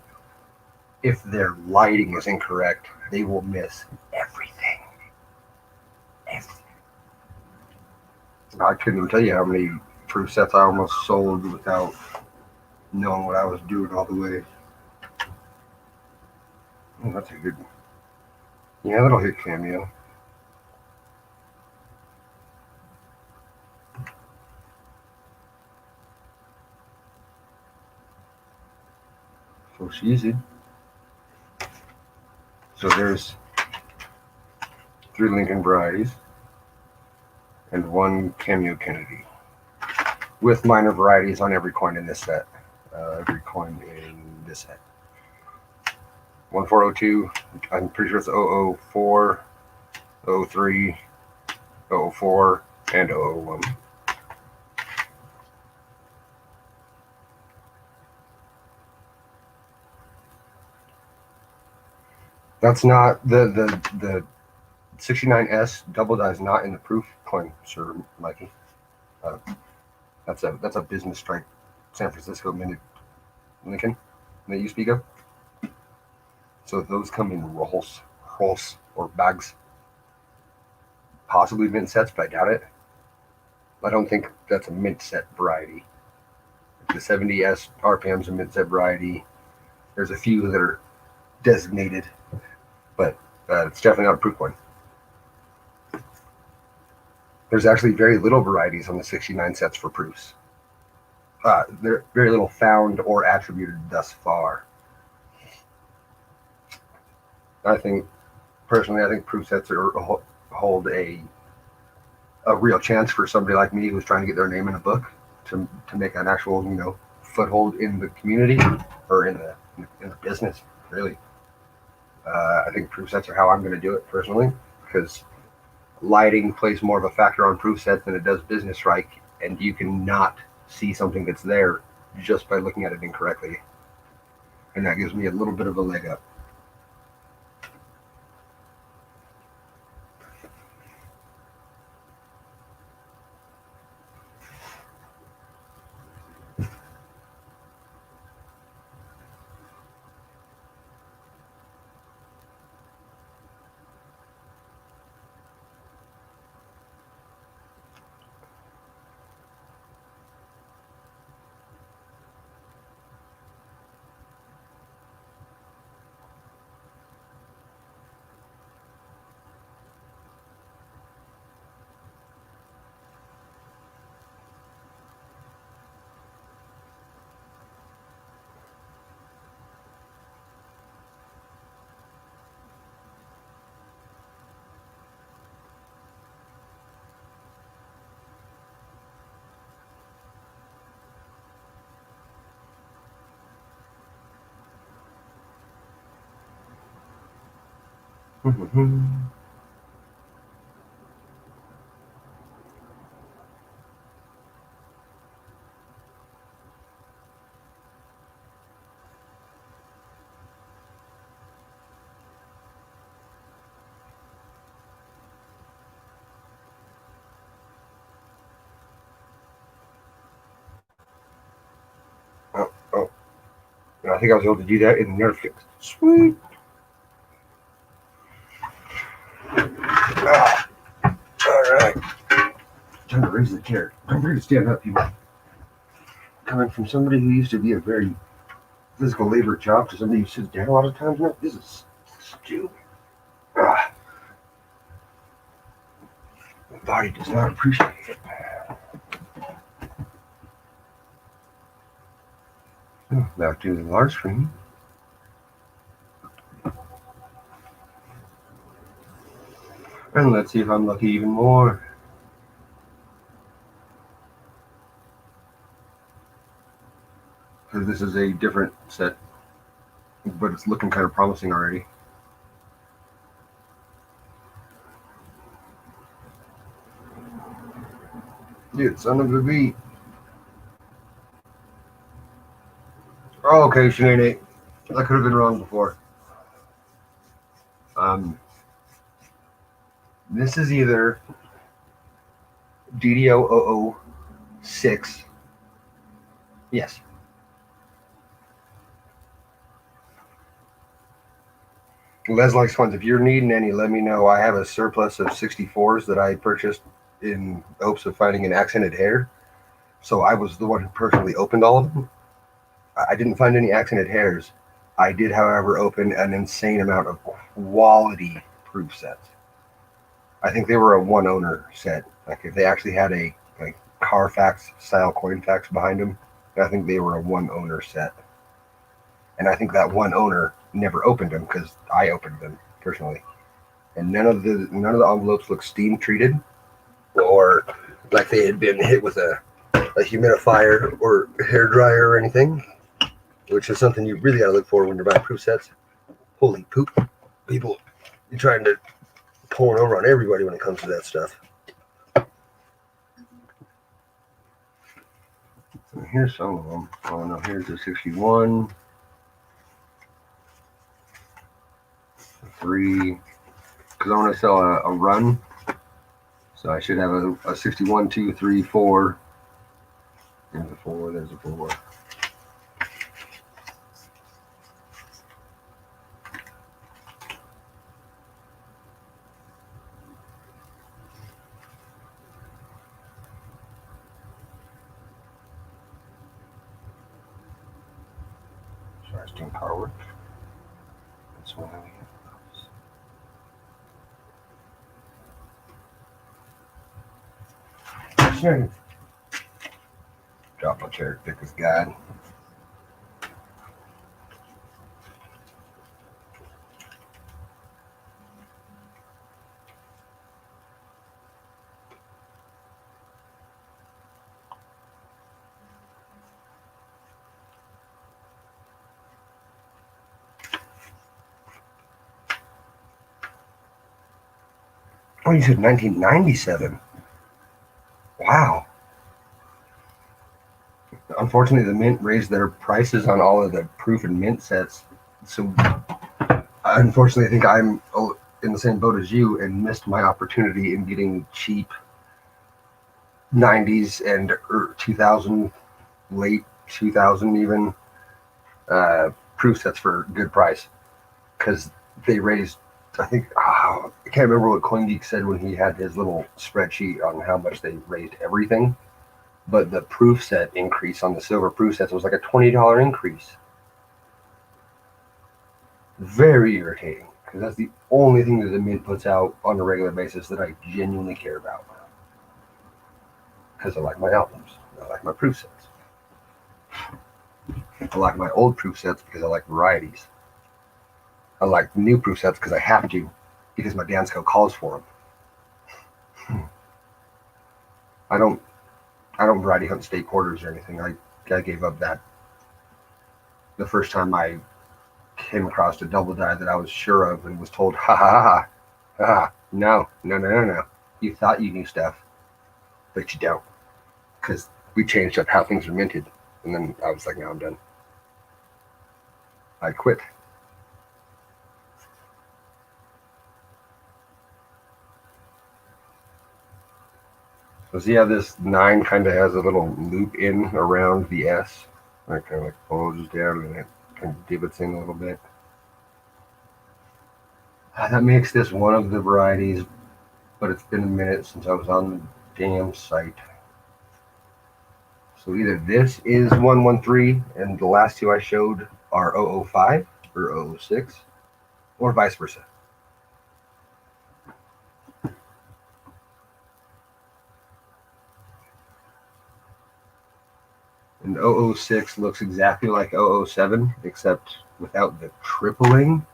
[SPEAKER 1] if their lighting is incorrect, they will miss everything. Everything. I couldn't even tell you how many proof sets I almost sold without knowing what I was doing all the way. Oh, that's a good one. Yeah, that'll hit Cameo. So she's in. So there's 3 Lincoln varieties and 1 Cameo Kennedy, with minor varieties on every coin in this set. Every coin in this set. 1402, I'm pretty sure it's 004, 003, 004, and 001. That's not the 69S double die is not in the proof coin, Sir Mikey. That's a business strike San Francisco minute Lincoln that you speak of. So those come in rolls or bags, possibly mint sets, but I doubt it. I don't think that's a mint set variety. The 70S RPM's a mint set variety. There's a few that are designated, but it's definitely not a proof coin. There's actually very little varieties on the 69 sets for proofs. There are very little found or attributed thus far. I think proof sets hold a real chance for somebody like me who's trying to get their name in a book to make an actual foothold in the community or in the business. Really, I think proof sets are how I'm going to do it personally, because lighting plays more of a factor on proof sets than it does business strike, and you cannot see something that's there just by looking at it incorrectly, and that gives me a little bit of a leg up. And I think I was able to do that in the Nerf kit. Sweet. Ah, all right. Time to raise the chair. Don't forget to stand up, people. Coming from somebody who used to be a very physical labor job to somebody who sits down a lot of times now, this is stupid. Ah, my body does not appreciate it. Back to the large screen. And let's see if I'm lucky even more. Because this is a different set, but it's looking kind of promising already. Dude, son of a beat. Oh, okay, Sinead. I could have been wrong before. This is either DDO006. Yes. Les likes ones. If you're needing any, let me know. I have a surplus of 64s that I purchased in hopes of finding an accented hair. So I was the one who personally opened all of them. I didn't find any accented hairs. I did, however, open an insane amount of quality proof sets. I think they were a one owner set. Like if they actually had a like Carfax style coin fax behind them, I think they were a one owner set. And I think that one owner never opened them because I opened them personally. And none of the envelopes looked steam treated or like they had been hit with a humidifier or hair dryer or anything, which is something you really got to look for when you're buying proof sets. Holy poop, people! You're trying to pour it over on everybody when it comes to that stuff. And here's some of them. Oh no, here's the 61. 3, because I want to sell a run, so I should have a 61, 2, 3, 4. There's a 4. There's a 4. Sorry, it's doing power work. That's why we have those. Drop my chair thick as God. Oh, you said 1997. Wow. Unfortunately, the Mint raised their prices on all of the proof and mint sets. So, unfortunately, I think I'm in the same boat as you and missed my opportunity in getting cheap 90s and 2000, late 2000 even, proof sets for a good price. Because they raised, I think, I can't remember what CoinGeek said when he had his little spreadsheet on how much they raised everything. But the proof set increase on the silver proof sets was like a $20 increase. Very irritating, because that's the only thing that the Mint puts out on a regular basis that I genuinely care about. Because I like my albums. I like my proof sets. I like my old proof sets because I like varieties. I like new proof sets because I have to, because my dance code calls for them. I don't variety hunt state quarters or anything. I gave up that the first time I came across a double die that I was sure of and was told, ha ha ha ha, no. You thought you knew stuff, but you don't, because we changed up how things are minted. And then I was like, no, I'm done. I quit. So see how this 9 kind of has a little loop in around the S? I kind of like follows down and it Kind of do its thing a little bit. That makes this one of the varieties, but it's been a minute since I was on the damn site. So either this is 113 and the last two I showed are 005 or 006, or vice versa. And 006 looks exactly like 007, except without the tripling,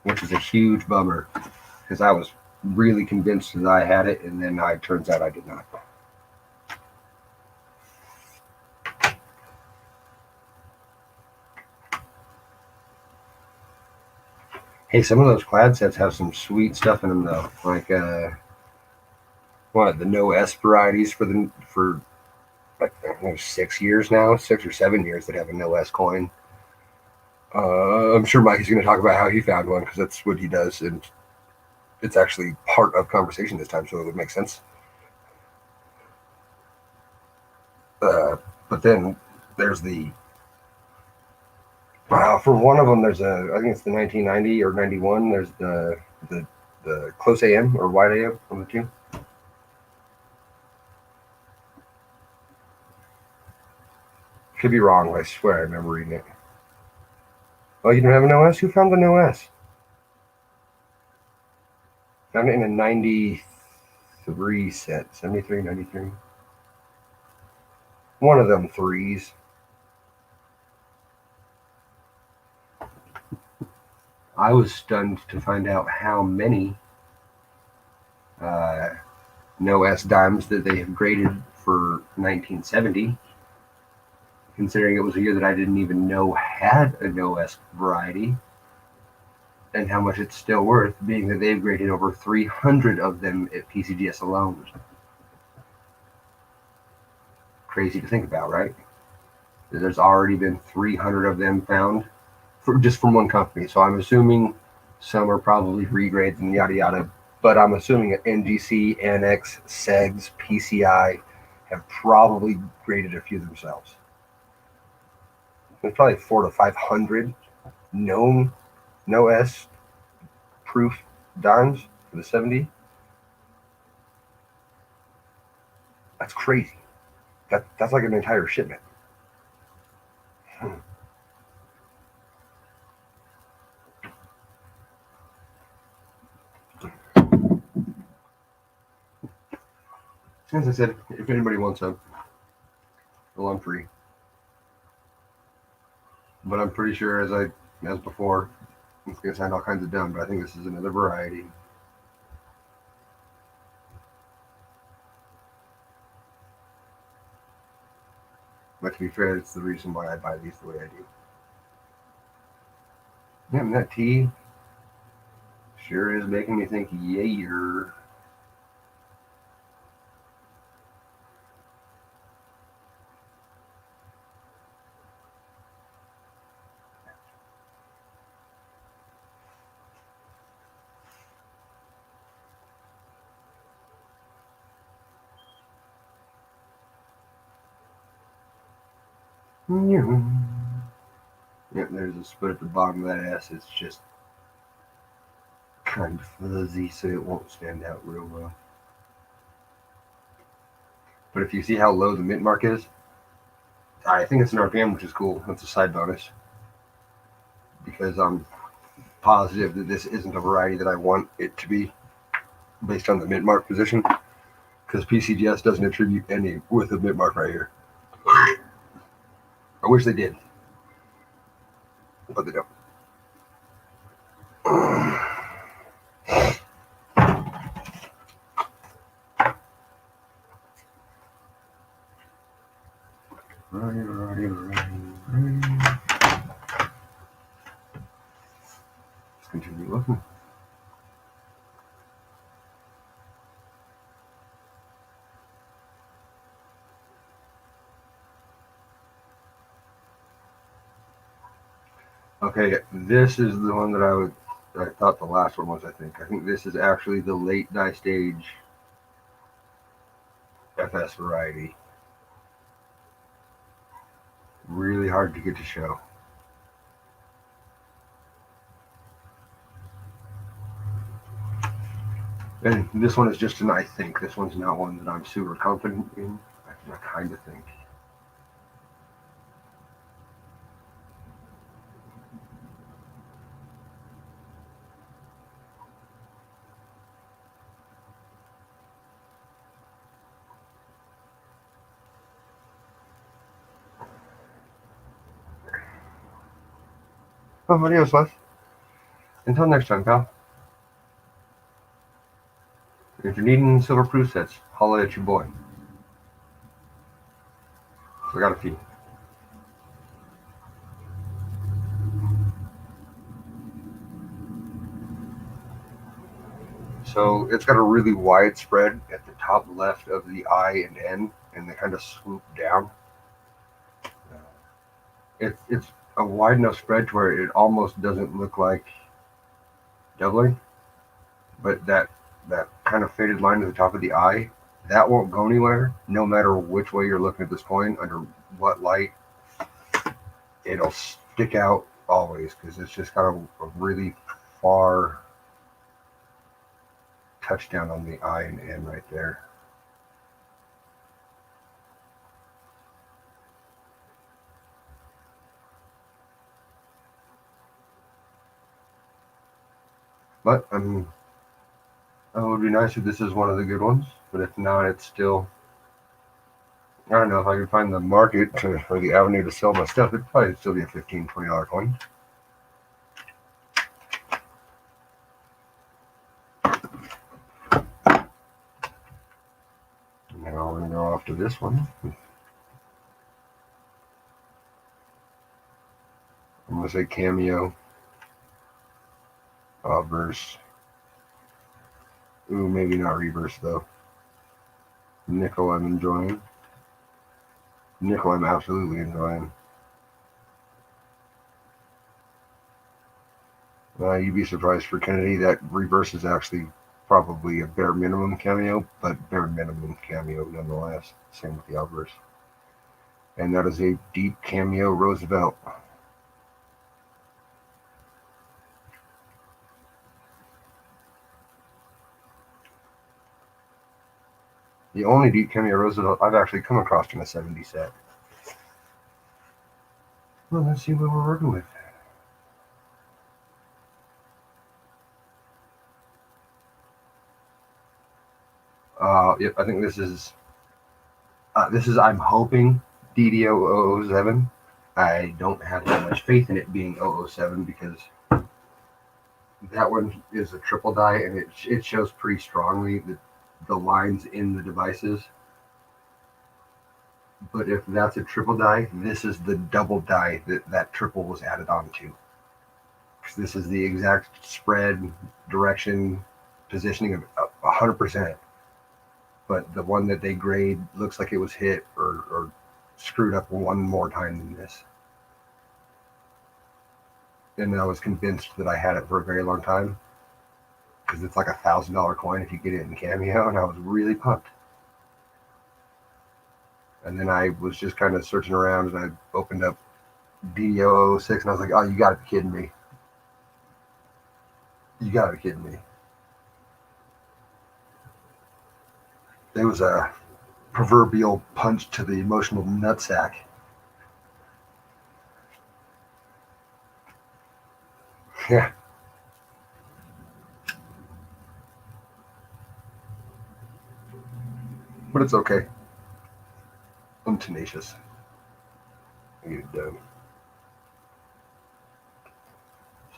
[SPEAKER 1] which is a huge bummer because I was really convinced that I had it, and then it turns out I did not. Hey, some of those clad sets have some sweet stuff in them though, like the no S varieties for like 6 years now, 6 or 7 years that have a no S coin. I'm sure Mike is going to talk about how he found one because that's what he does, and it's actually part of conversation this time, so it would make sense. But then there's for one of them, there's I think it's the 1990 or 91. There's the close AM or wide AM on the two. Could be wrong. I swear I remember reading it. Oh, you don't have an OS? Who found the no S? Found it in a 93 set. 73, 93. One of them threes. I was stunned to find out how many no S dimes that they have graded for 1970, considering it was a year that I didn't even know had a no S variety, and how much it's still worth, being that they've graded over 300 of them at PCGS alone. Crazy to think about, right? There's already been 300 of them found just from one company. So I'm assuming some are probably regrades and yada yada, but I'm assuming that NGC, NX, SEGS, PCI have probably graded a few themselves. There's probably 400 to 500 known no S proof dimes for the 70. That's crazy. That's like an entire shipment. As I said, if anybody wants them, well, I'm free. But I'm pretty sure, as before, it's going to sound all kinds of dumb, but I think this is another variety. But to be fair, it's the reason why I buy these the way I do. Yeah, and that tea sure is making me think, yayer. Yep, there's a split at the bottom of that S. It's just kind of fuzzy, so it won't stand out real well. But if you see how low the mint mark is, I think it's an RPM, which is cool. That's a side bonus. Because I'm positive that this isn't a variety that I want it to be based on the mint mark position. Because PCGS doesn't attribute any with a mint mark right here. I wish they did. But they don't. Let's continue looking. Okay, this is the one that I thought the last one was, I think this is actually the late die stage FS variety. Really hard to get to show. And this one is just an I think. This one's not one that I'm super confident in. I kind of think. Well, adios, Les. Until next time, pal. If you're needing silver proof sets, holla at your boy. I got a few. So it's got a really wide spread at the top left of the I and N, and they kind of swoop down. It's a wide enough spread to where it almost doesn't look like doubling, but that kind of faded line at the top of the eye, that won't go anywhere, no matter which way you're looking at this coin, under what light. It'll stick out always because it's just got a really far touchdown on the I and N right there. But it would be nice if this is one of the good ones. But if not, it's still. I don't know if I could find the market or the avenue to sell my stuff. It'd probably still be a $15, $20 coin. Now we're going to go off to this one. I'm going to say Cameo. Verse. Ooh, maybe not reverse though. Nickel I'm enjoying. Nickel I'm absolutely enjoying. You'd be surprised for Kennedy that reverse is actually probably a bare minimum cameo, but bare minimum cameo nonetheless. Same with the obverse. And that is a deep cameo Roosevelt. The only deep cameo Roosevelt I've actually come across in a 70 set. Well, let's see what we're working with. Yep, I think this is I'm hoping DDO 007. I don't have that much faith in it being 007 because that one is a triple die and it shows pretty strongly the lines in the devices. But if that's a triple die, this is the double die that triple was added onto. Because this is the exact spread, direction, positioning of 100%. But the one that they grade looks like it was hit or screwed up one more time than this. And I was convinced that I had it for a very long time because it's like $1,000 coin if you get it in Cameo, and I was really pumped. And then I was just kind of searching around, and I opened up DDO 06, and I was like, "Oh, you got to be kidding me! You got to be kidding me!" It was a proverbial punch to the emotional nutsack. Yeah. But it's okay. I'm tenacious. I get it done.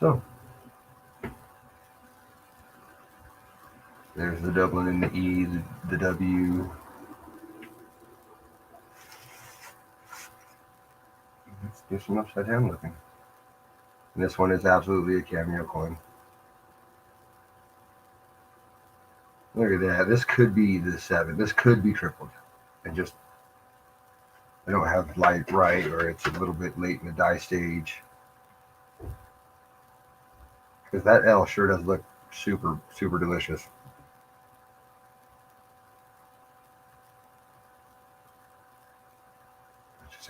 [SPEAKER 1] So, there's the Dublin and the E, the W. Let's do some upside down looking. And this one is absolutely a cameo coin. Look at that. This could be the 7. This could be tripled. And just, I don't have light right, or it's a little bit late in the die stage. Because that L sure does look super, super delicious.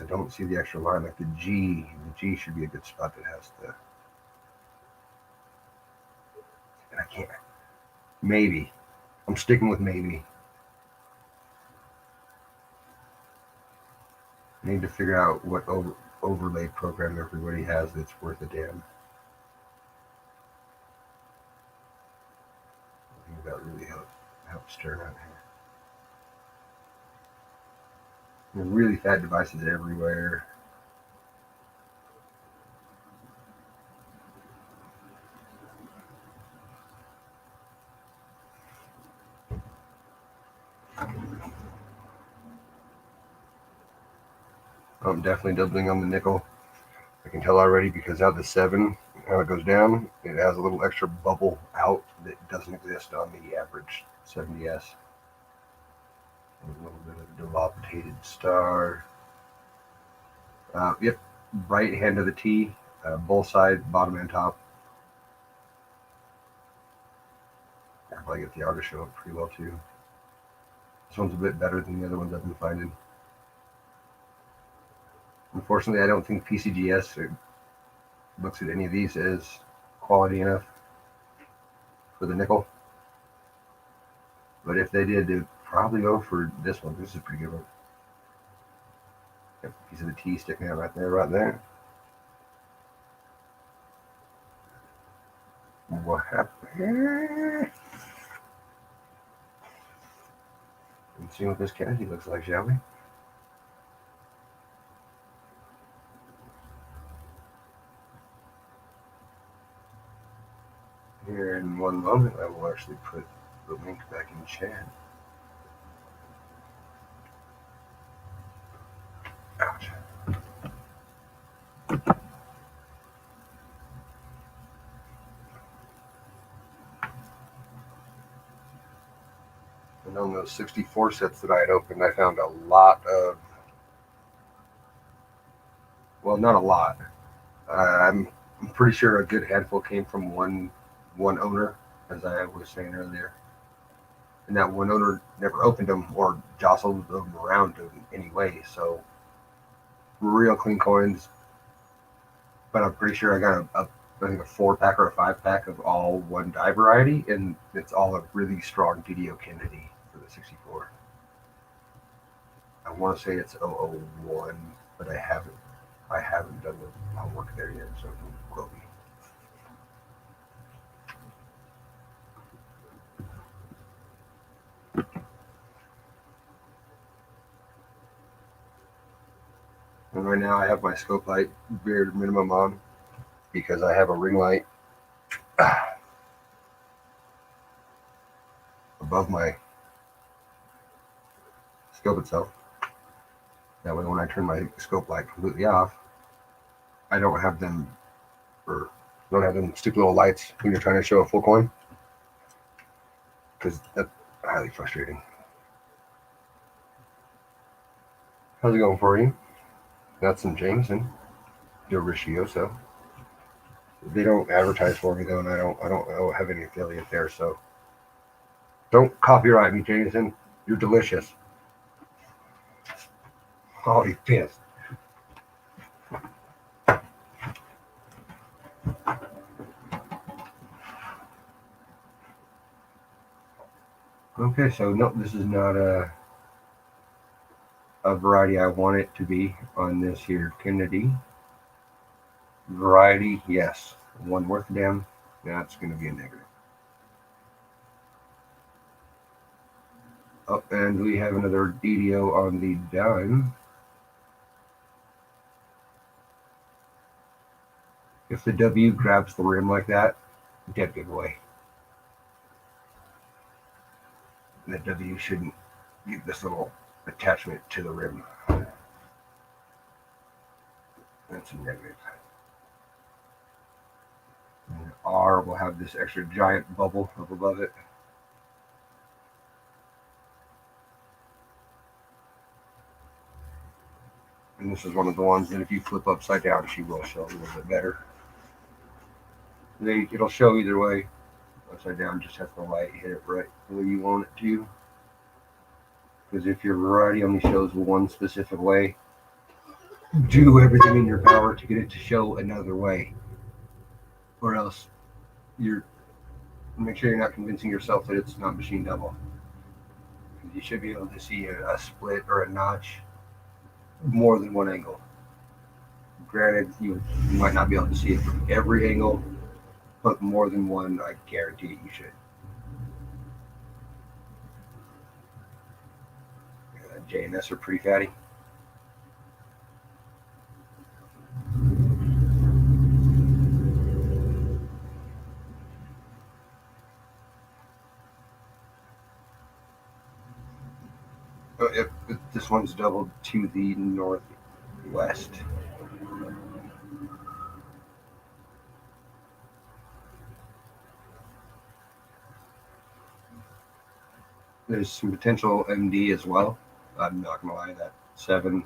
[SPEAKER 1] I don't see the extra line like the G. The G should be a good spot that has the. And I can't. Maybe. I'm sticking with maybe. I need to figure out what overlay program everybody has that's worth a damn. I think that really helps turn out here. There's really fat devices everywhere. I'm definitely doubling on the nickel. I can tell already because out the 7, how it goes down, it has a little extra bubble out that doesn't exist on the average 70S. A little bit of dilapidated star. Yep, right hand of the T, both sides, bottom and top. I probably get the R to show up pretty well too. This one's a bit better than the other ones I've been finding. Unfortunately, I don't think PCGS looks at any of these as quality enough for the nickel. But if they did, they'd probably go for this one. This is a pretty good one. Got a piece of the T sticking out right there, right there. What happened? Let's see what this Kennedy looks like, shall we? Here in one moment, I will actually put the link back in chat. Ouch. And on those 64 sets that I had opened, I found a lot of, well, not a lot. I'm pretty sure a good handful came from one owner, as I was saying earlier. And that one owner never opened them or jostled them around in any way. So real clean coins. But I'm pretty sure I got I think a 4-pack or a 5-pack of all one die variety, and it's all a really strong DDO Kennedy for the 64. I want to say it's 001, but I haven't done the homework there yet, so don't quote me. And right now I have my scope light bare minimum on because I have a ring light above my scope itself. That way when I turn my scope light completely off, I don't have them stupid little lights when you're trying to show a full coin, because that's highly frustrating. How's it going for you? Got some Jameson, Delicioso. They don't advertise for me though, and I don't have any affiliate there, so don't copyright me, Jameson. You're delicious. Oh, he's pissed. Okay, so no, this is not a variety I want it to be on this here Kennedy. Variety, yes. One worth a damn, that's going to be a negative. Oh, and we have another DDO on the dime. If the W grabs the rim like that, dead giveaway. The W shouldn't get this little attachment to the rim. That's a negative. And R will have this extra giant bubble up above it. And this is one of the ones that if you flip upside down, she will show a little bit better. It'll show either way. Upside down, just have the light hit it right where you want it to. Because if your variety only shows one specific way, do everything in your power to get it to show another way. Or else you're Make sure you're not convincing yourself that it's not machine double. You should be able to see a split or a notch more than one angle. Granted, you might not be able to see it from every angle, but more than one, I guarantee you should. J and S are pretty fatty. This one's doubled to the northwest. There's some potential MD as well. I'm not gonna lie, that 7,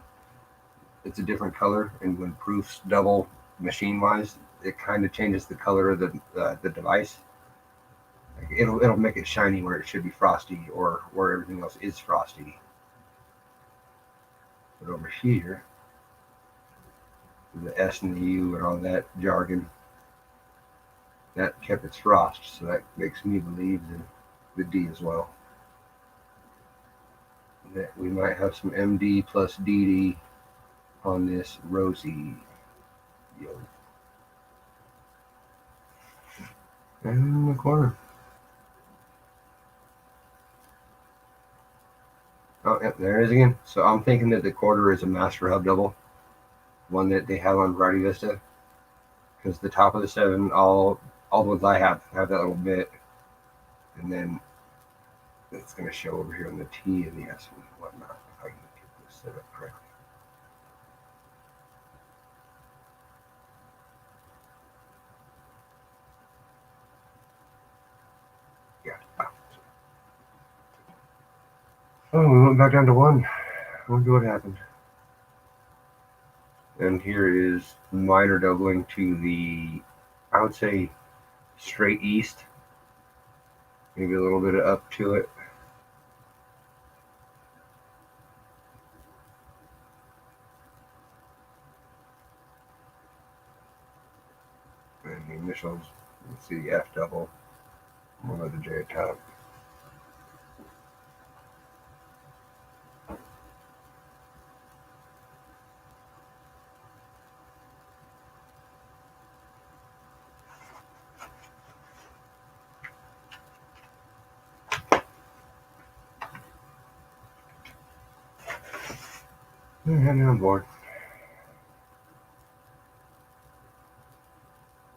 [SPEAKER 1] it's a different color, and when proofs double machine-wise, it kind of changes the color of the device. Like it'll make it shiny where it should be frosty, or where everything else is frosty. But over here, the S and the U and all that jargon, that kept its frost, so that makes me believe the D as well. That we might have some MD plus DD on this rosy yolk. And in the corner. Oh, yep, there it is again. So I'm thinking that the quarter is a master hub double, one that they have on Variety Vista, because the top of the 7, all the ones I have that little bit, and then it's going to show over here on the T and the S and whatnot if I can get this set up correctly. Yeah. Oh, we went back down to 1. I wonder what happened. And here is minor doubling to the, I would say, straight east. Maybe a little bit of up to it. And the initials, let's see, F double, one of the J at top. Have me on board.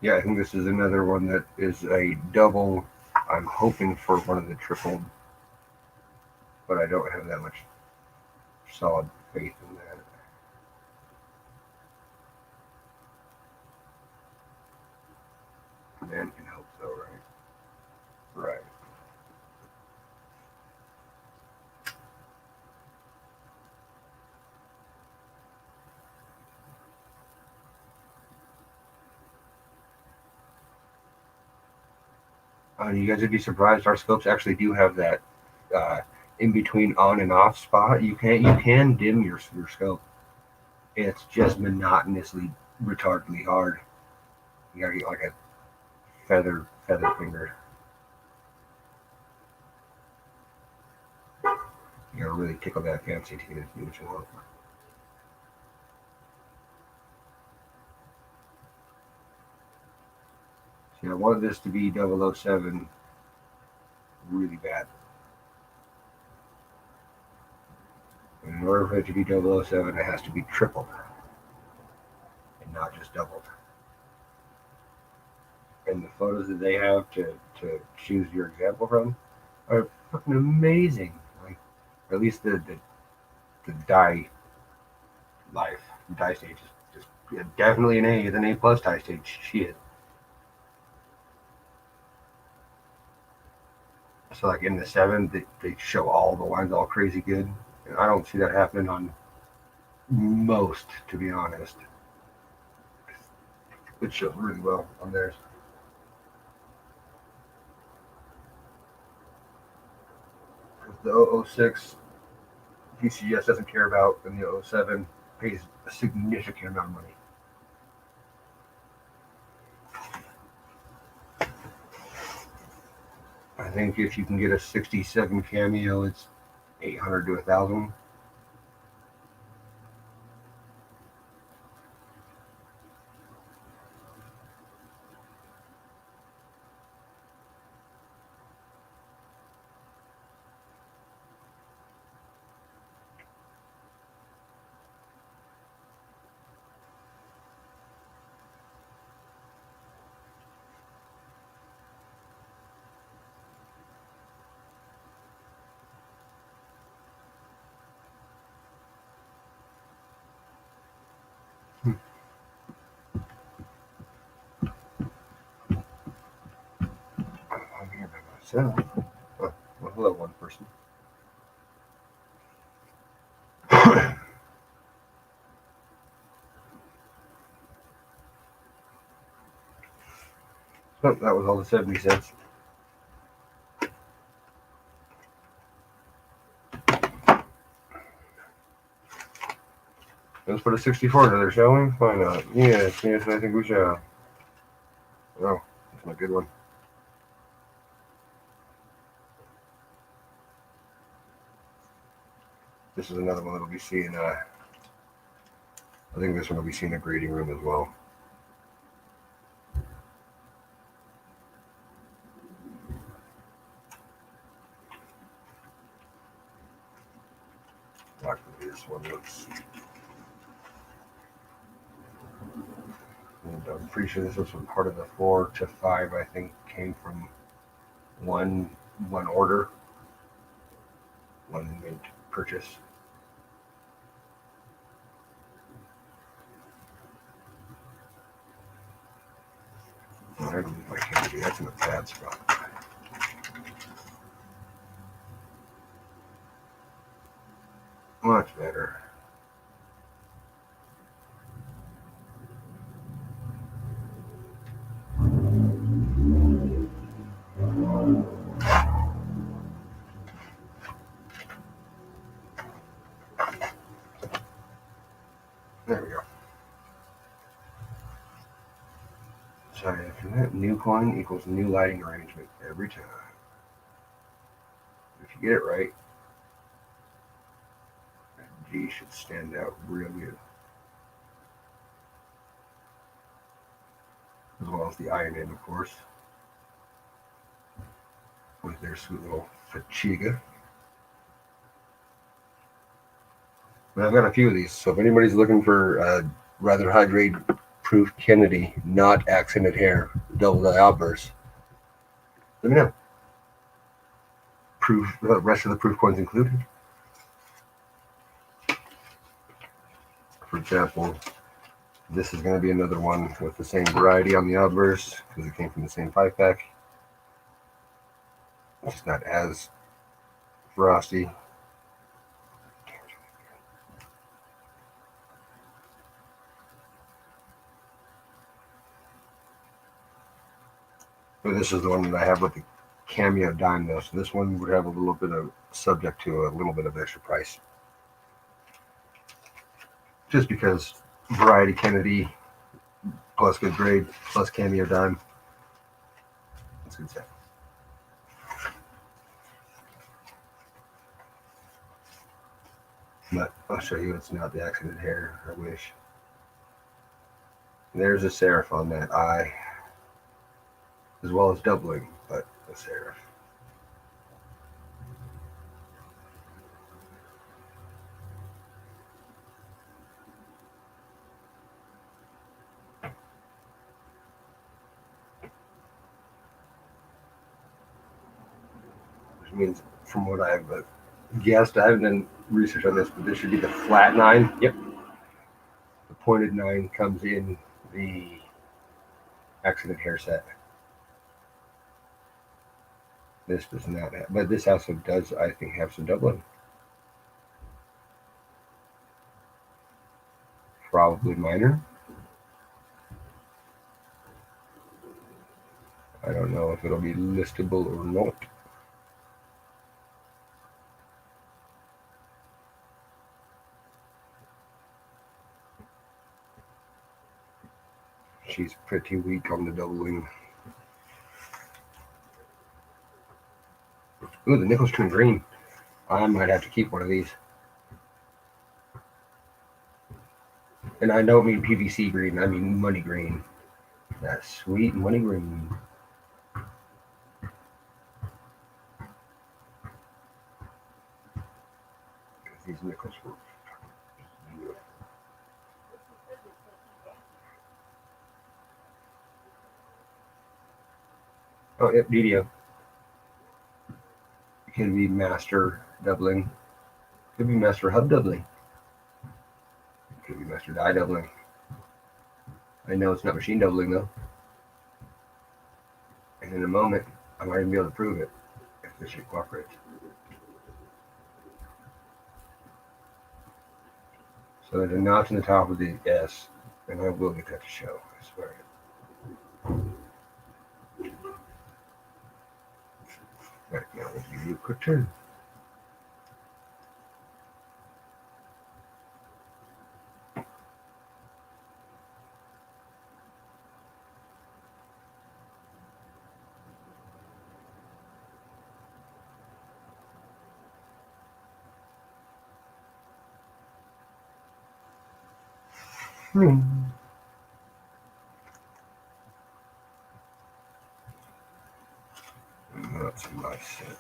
[SPEAKER 1] Yeah, I think this is another one that is a double. I'm hoping for one of the triple, but I don't have that much solid faith in that. Man can hope so, right? Right. You guys would be surprised. Our scopes actually do have that in between on and off spot. You can dim your scope. It's just monotonously, retardedly hard. You gotta get like a feather finger. You gotta really tickle that fancy to get it to do what you want. See, I wanted this to be 007 really bad. And in order for it to be 007, it has to be tripled and not just doubled. And the photos that they have to choose your example from are fucking amazing. Like, or at least the die stage is just, yeah, definitely an A. It's an A plus die stage. Shit. So like in the 7, they show all the lines all crazy good, and I don't see that happening on most, to be honest. It shows really well on theirs. The 006 DCS doesn't care about, and the 07 pays a significant amount of money. think if you can get a 67 cameo, it's 800 to 1,000. I'm here by myself. Oh, well, hello, one person. Oh, that was all the 70 cents. Let's put a 64 together, shall we? Why not? Yes, I think we shall. Oh, that's my good one. This is another one that'll be seen. I think this one will be seen in a grading room as well. Actually, this one looks. And I'm pretty sure this was part of the 4 to 5. I think came from one order, one mint purchase. I don't know if I can do that's in a bad spot. Much better. There we go. Sorry, after that, new coin equals new lighting arrangement every time. If you get it right, G should stand out real good. As well as the iron end, of course. With their sweet little Fachiga. But I've got a few of these, so if anybody's looking for rather high grade proof Kennedy, not accented hair, double die outburst, let me know. Proof, the rest of the proof coins included. For example, this is going to be another one with the same variety on the outburst because it came from the same 5-pack. It's not as frosty. But this is the one that I have with the cameo dime though, so this one would have a little bit of subject to a little bit of extra price. Just because variety Kennedy plus good grade plus cameo dime. That's good stuff. But I'll show you it's not the accented hair, I wish. There's a serif on that eye, as well as doubling, but a serif. Which means, from what I've guessed, I haven't done research on this, but this should be the flat 9. Yep. The pointed 9 comes in the accented hair set. This does not have, but this also does, I think, have some doubling. Probably minor. I don't know if it'll be listable or not. She's pretty weak on the doubling. Ooh, the nickel's turned green. I might have to keep one of these. And I don't mean PVC green, I mean money green. That sweet money green. These nickels were beautiful. Oh, yep, DDO. It could be master doubling. It could be master hub doubling. It could be master die doubling. I know it's not machine doubling though. And in a moment, I might even be able to prove it if this shit cooperates. So there's a notch in the top of the S, and I will get that to show, I swear. Right, now let's give you a quick turn. That's a nice set.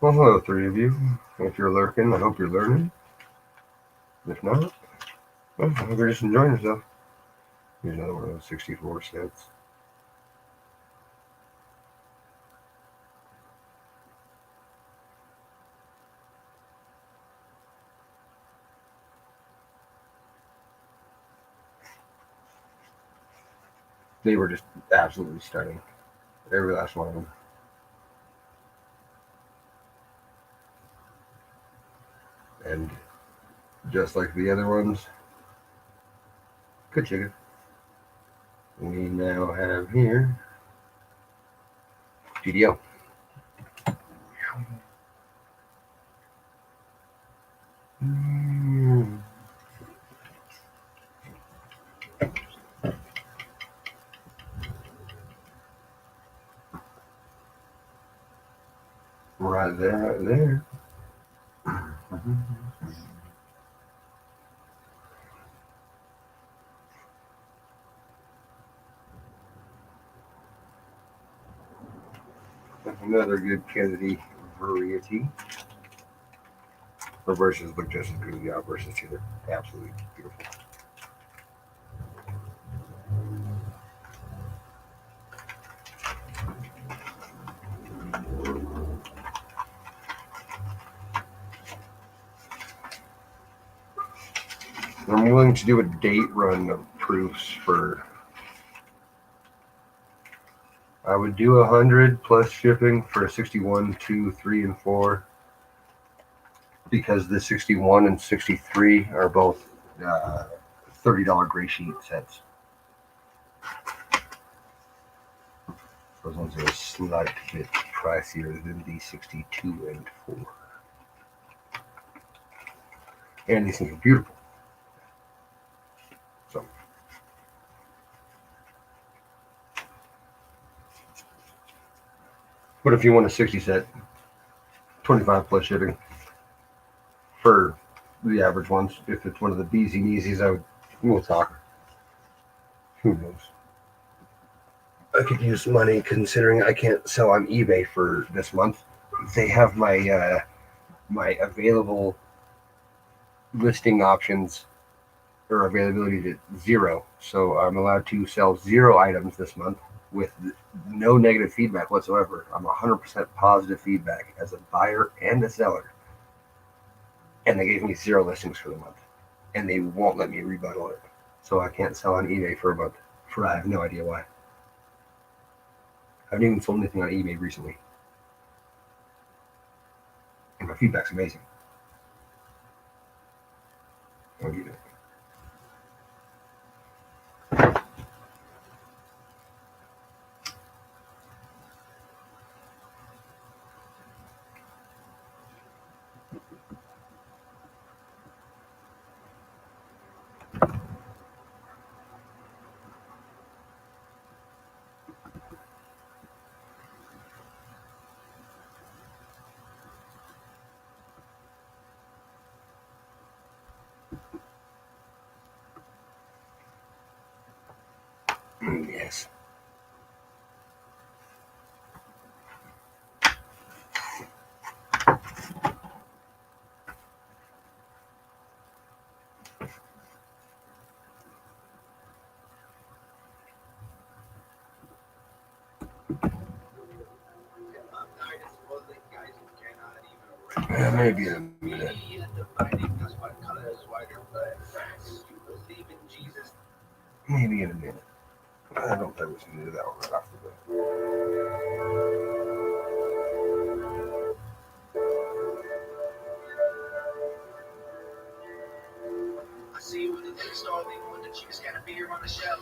[SPEAKER 1] Well, hello, three of you. If you're lurking, I hope you're learning. If not, well, I hope you're just enjoying yourself. Here's another one of those 64 sets. They were just absolutely stunning. Every last one of them. And just like the other ones, good chicken. We now have here GDO. Right there, right there. Another good Kennedy variety. Reverses look just as good as the outbursts too. They're absolutely beautiful. I'm willing to do a date run of proofs for. I would do 100 plus shipping for a 61, 2, 3, and 4 because the 61 and 63 are both $30 gray sheet sets. Those ones are a slight bit pricier than the 62 and 4. And these things are beautiful. So, but if you want a 60 set, 25 plus shipping for the average ones. If it's one of the beezy kneesies, we'll talk. Who knows? I could use money considering I can't sell on eBay for this month. They have my my available listing options or availability to 0. So I'm allowed to sell 0 items this month with no negative feedback whatsoever. I'm 100% positive feedback as a buyer and a seller. And they gave me 0 listings for the month. And they won't let me rebuttal it. So I can't sell on eBay for a month. I have no idea why. I haven't even sold anything on eBay recently. And my feedback's amazing. Yes. Maybe in a minute. Maybe in a minute. I don't think we can do that one right off the bat.
[SPEAKER 2] I see you in the liquor store, leaving with the cheapest can of beer on the shelf.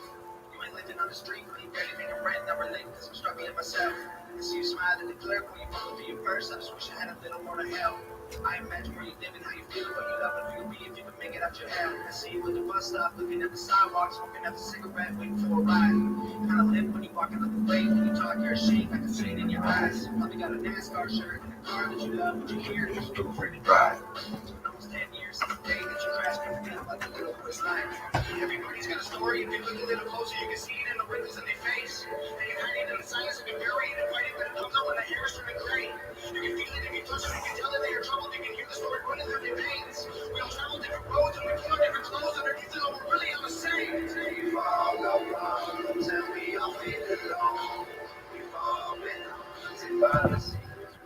[SPEAKER 2] You ain't living on the street, but you barely paying rent. I'm related because I'm struggling myself. I see you smile at the clerk when you follow for your purse. I just wish I had a little more to help. I imagine where you live and how you feel, what you love and who you be if you can make it out your hell. I see you at the bus stop, looking at the sidewalk, smoking up a cigarette, waiting for a ride. Kinda limp when you walk out of the way, when you talk, you're ashamed, I can see it in your eyes. Probably got a NASCAR shirt and a car that you love, but you hear it, you're still afraid to drive. Almost 10 years since the day that you crashed into me, like a little Chris line. Everybody's got a story. If you look a little closer, you can see it in the wrinkles in their face. And you're hiding in the silence of your buried and fighting, but it comes up when the hair is turning gray. You can feel it if you touch it. You can tell that they are troubled. You can hear the story running through their veins. We all travel different roads and we put on different clothes. Underneath it all, we're really on the same. You fall no problems and we all feel alone. We've all been haunted by the sea.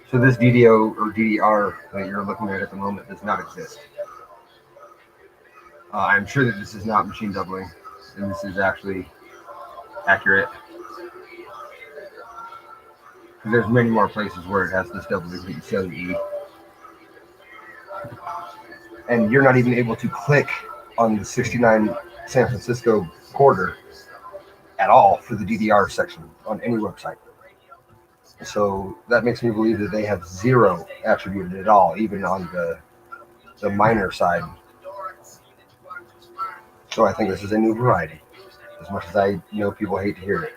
[SPEAKER 1] So this DDO or DDR that you're looking at the moment does not exist. I'm sure that this is not machine doubling, and this is actually accurate. There's many more places where it has this W instead of E, and you're not even able to click on the 69 San Francisco quarter at all for the DDR section on any website. So that makes me believe that they have zero attributed at all, even on the minor side. So I think this is a new variety, as much as I know people hate to hear it.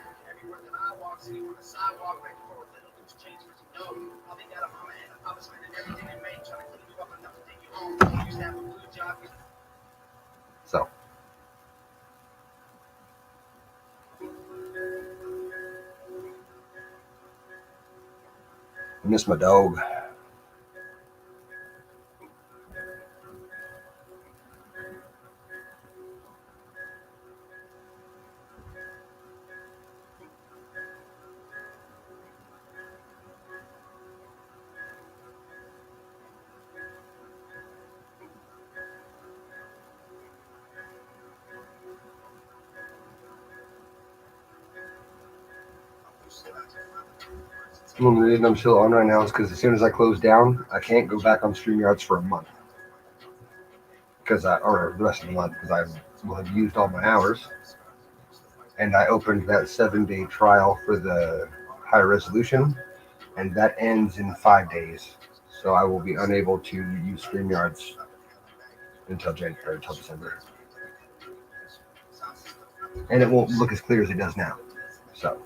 [SPEAKER 1] So I miss my dog. Well, the reason I'm still on right now is because as soon as I close down, I can't go back on StreamYards for a month. Or the rest of the month, because I will have used all my hours. And I opened that 7-day trial for the higher resolution, and that ends in 5 days. So I will be unable to use StreamYards until December. And it won't look as clear as it does now. So.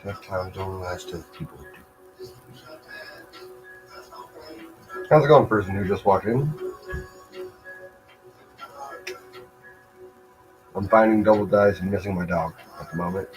[SPEAKER 1] Tough times don't last till people do. How's it going, person who just walked in? I'm finding double dice and missing my dog at the moment.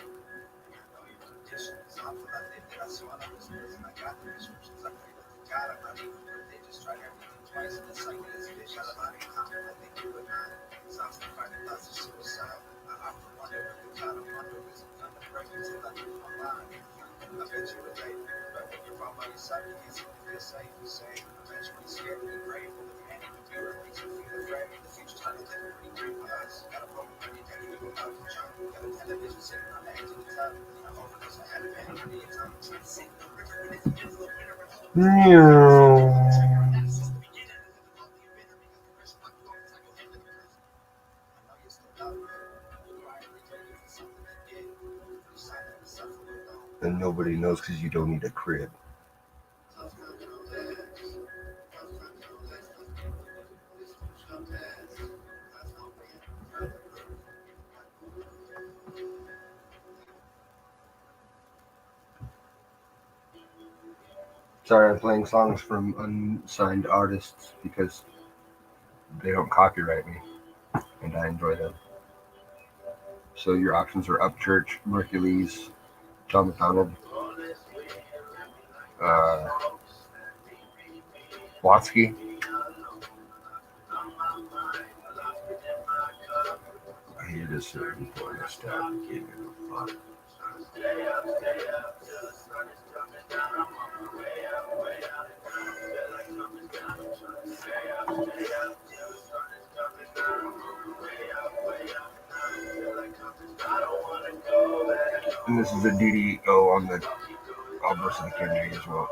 [SPEAKER 1] And nobody knows because you don't need a crib. Sorry, I'm playing songs from unsigned artists because they don't copyright me, and I enjoy them. So your options are Upchurch, Mercules, John McDonald, uh, Watsky. He just certain point of stuff. Give a fuck. And this is a DDO on the Alberta the Kennedy as well.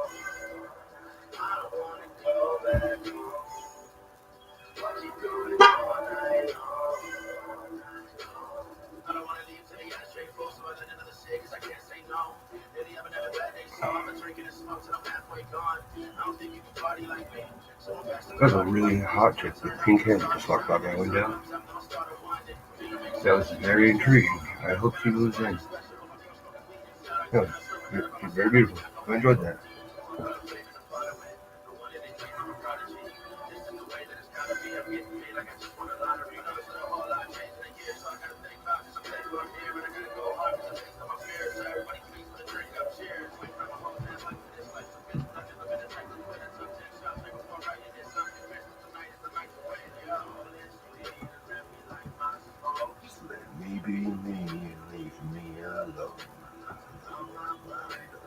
[SPEAKER 1] That's a really hot chick with pink hair that just walked by my window. That was very intriguing. I hope she moves in. Yeah, she's very beautiful. I enjoyed that. Maybe me, leave me alone.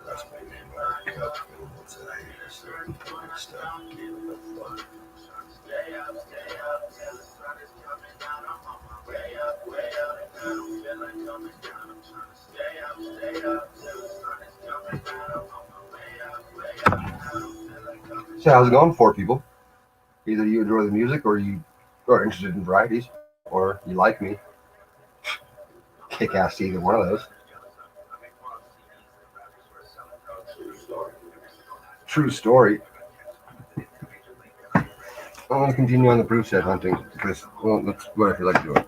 [SPEAKER 1] That's my name, our cup, and what's I hear, certain point of stuff. Give a fuck. So how's it going for people? Either you enjoy the music or you are interested in varieties or you like me. Kick ass to either one of those. True story. I'm going to continue on the proof set hunting because, well, that's what I feel like doing.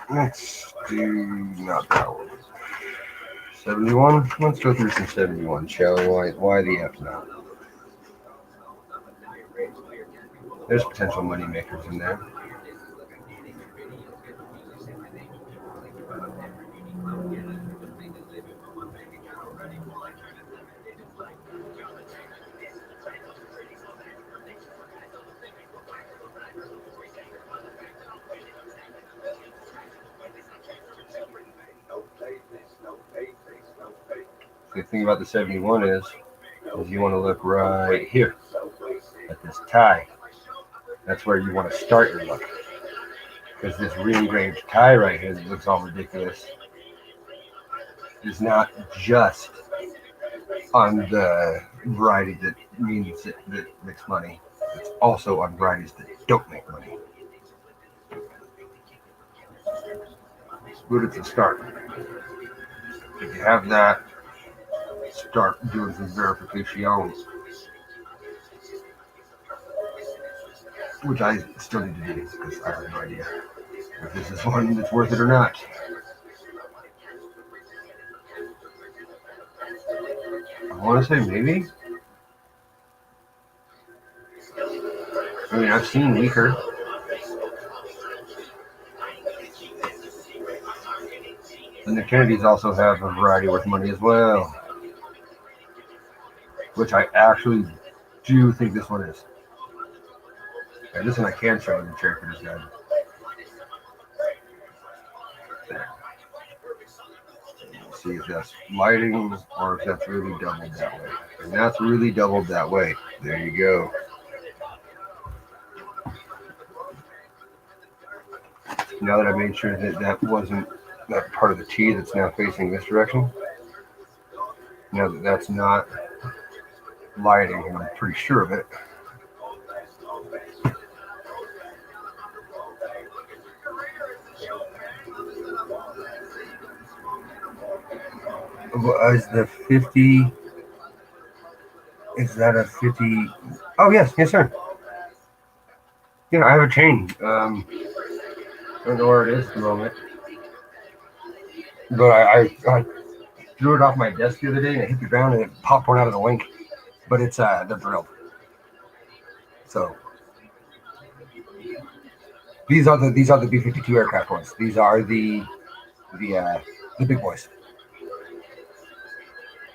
[SPEAKER 1] Let's do not that one. 71. Let's go through some 71, shall we? Why the F not? There's potential money makers in there. The thing about the 71 is you want to look right here at this tie. That's where you want to start your look. Because this re-engraved tie right here that looks all ridiculous is not just on the variety that means that makes money. It's also on varieties that don't make money. But it's a start. If you have that, start doing some verification, which I still need to do because I have no idea if this is one that's worth it or not. I want to say maybe. I mean, I've seen weaker. And the Kennedys also have a variety worth money as well, which I actually do think this one is. And this one I can show in the Cherry Critters guide. See if that's lighting or if that's really doubled that way. And that's really doubled that way. There you go. Now that I made sure that that wasn't that part of the T that's now facing this direction. Now that that's not lighting, and I'm pretty sure of it. Is the 50? Is that a 50? Oh yes, sir. Yeah, I have a chain. I don't know where it is at the moment. But I threw it off my desk the other day and it hit the ground and it popped one out of the link. But it's they're drilled. So these are the B-52 aircraft ones. These are the big boys.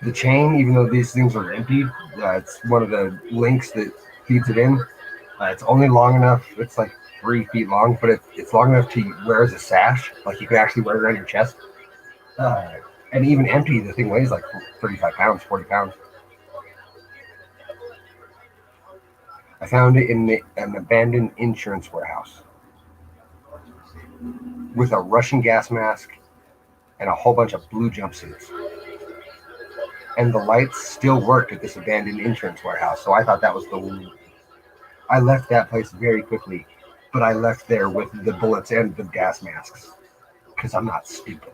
[SPEAKER 1] The chain, even though these things are empty, it's one of the links that feeds it in. It's only long enough. It's like 3 feet long, but it's long enough to wear as a sash. Like you can actually wear it around your chest. Uh, and even empty, the thing weighs like 35 pounds, 40 pounds. I found it in an abandoned insurance warehouse with a Russian gas mask and a whole bunch of blue jumpsuits. And the lights still worked at this abandoned insurance warehouse. So I thought that was the. I left that place very quickly, but I left there with the bullets and the gas masks because I'm not stupid.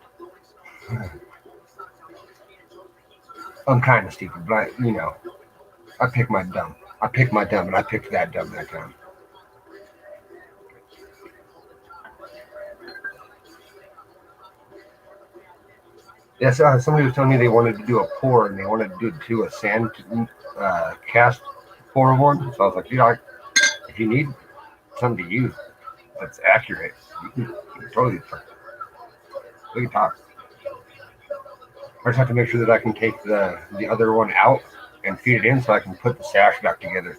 [SPEAKER 1] I'm kind of stupid, but I picked my dumb. I picked my dumb, and I picked that dumb that time. Yeah, so somebody was telling me they wanted to do a pour and they wanted to do a sand cast pour one. So I was like, if you need something to use that's accurate, you can totally we can talk. I just have to make sure that I can take the other one out and feed it in so I can put the sash back together.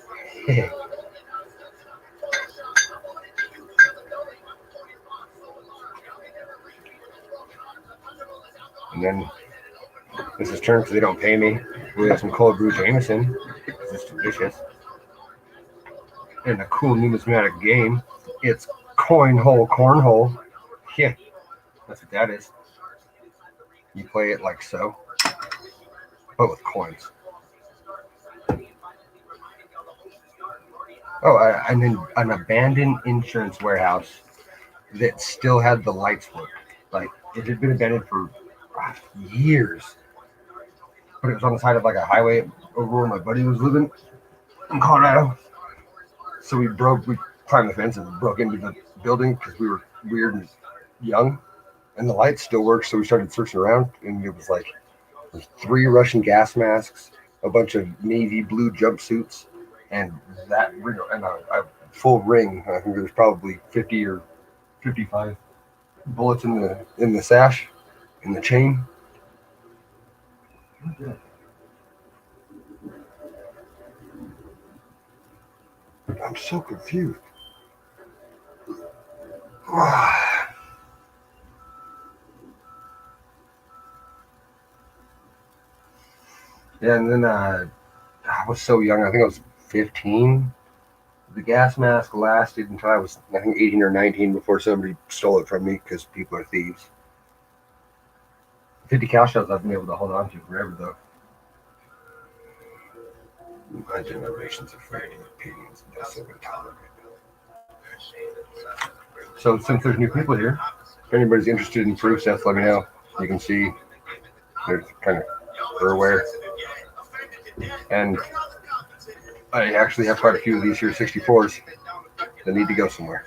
[SPEAKER 1] And then this is turned because they don't pay me. We have some cold brew Jameson because it's delicious. And a cool numismatic game. It's coin hole cornhole. Yeah, that's what that is. You play it like so, but with coins. Oh, and then an abandoned insurance warehouse that still had the lights work. Like it had been abandoned for years, but it was on the side of like a highway over where my buddy was living in Colorado. So we climbed the fence and broke into the building because we were weird and young, and the lights still worked. So we started searching around, and it was like there's 3 Russian gas masks, a bunch of navy blue jumpsuits, and that and a full ring. I think there's probably 50 or 55 bullets in the sash, in the chain. I'm so confused. Yeah, and then I was so young. I think I was 15. The gas mask lasted until I was, I think, 18 or 19 before somebody stole it from me because people are thieves. 50 cal shells I've been able to hold on to forever, though. My generation's afraid of opinions and that's so intolerant. So, since there's new people here, if anybody's interested in proof sets, let me know. You can see there's kind of aware. And I actually have quite a few of these here 64s that need to go somewhere.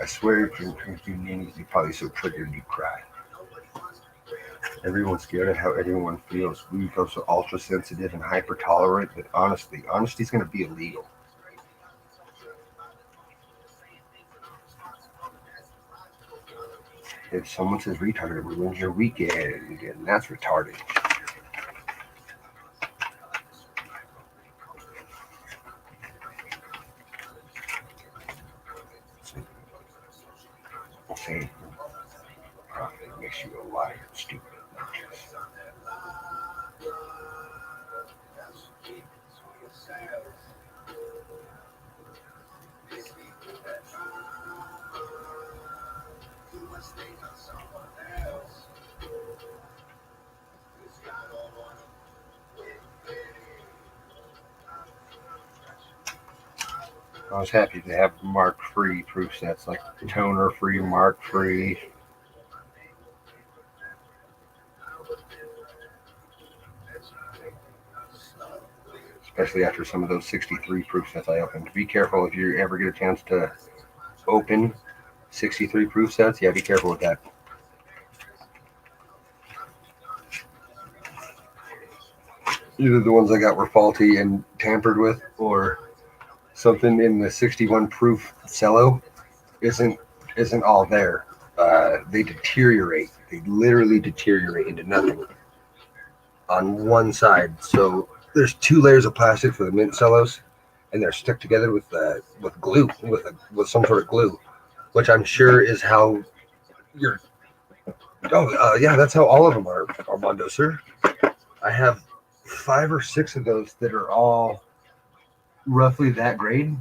[SPEAKER 1] I swear if you do nannies, you're probably so triggered you cry. Everyone's scared of how everyone feels. We go so ultra sensitive and hyper tolerant that honesty's going to be illegal. If someone says retarded, it ruins your weekend, and that's retarded. Saying profit makes you a liar, stupid. I was happy to have mark-free proof sets, like toner-free, mark-free. especially after some of those 63 proof sets I opened. Be careful if you ever get a chance to open 63 proof sets. Yeah, be careful with that. Either the ones I got were faulty and tampered with, or something in the 61 proof cello isn't all there. They deteriorate. They literally deteriorate into nothing on one side. So there's 2 layers of plastic for the mint cellos, and they're stuck together with glue, with some sort of glue, which I'm sure is how you're. Oh, yeah, that's how all of them are, Armando, sir. I have 5 or 6 of those that are all roughly that grade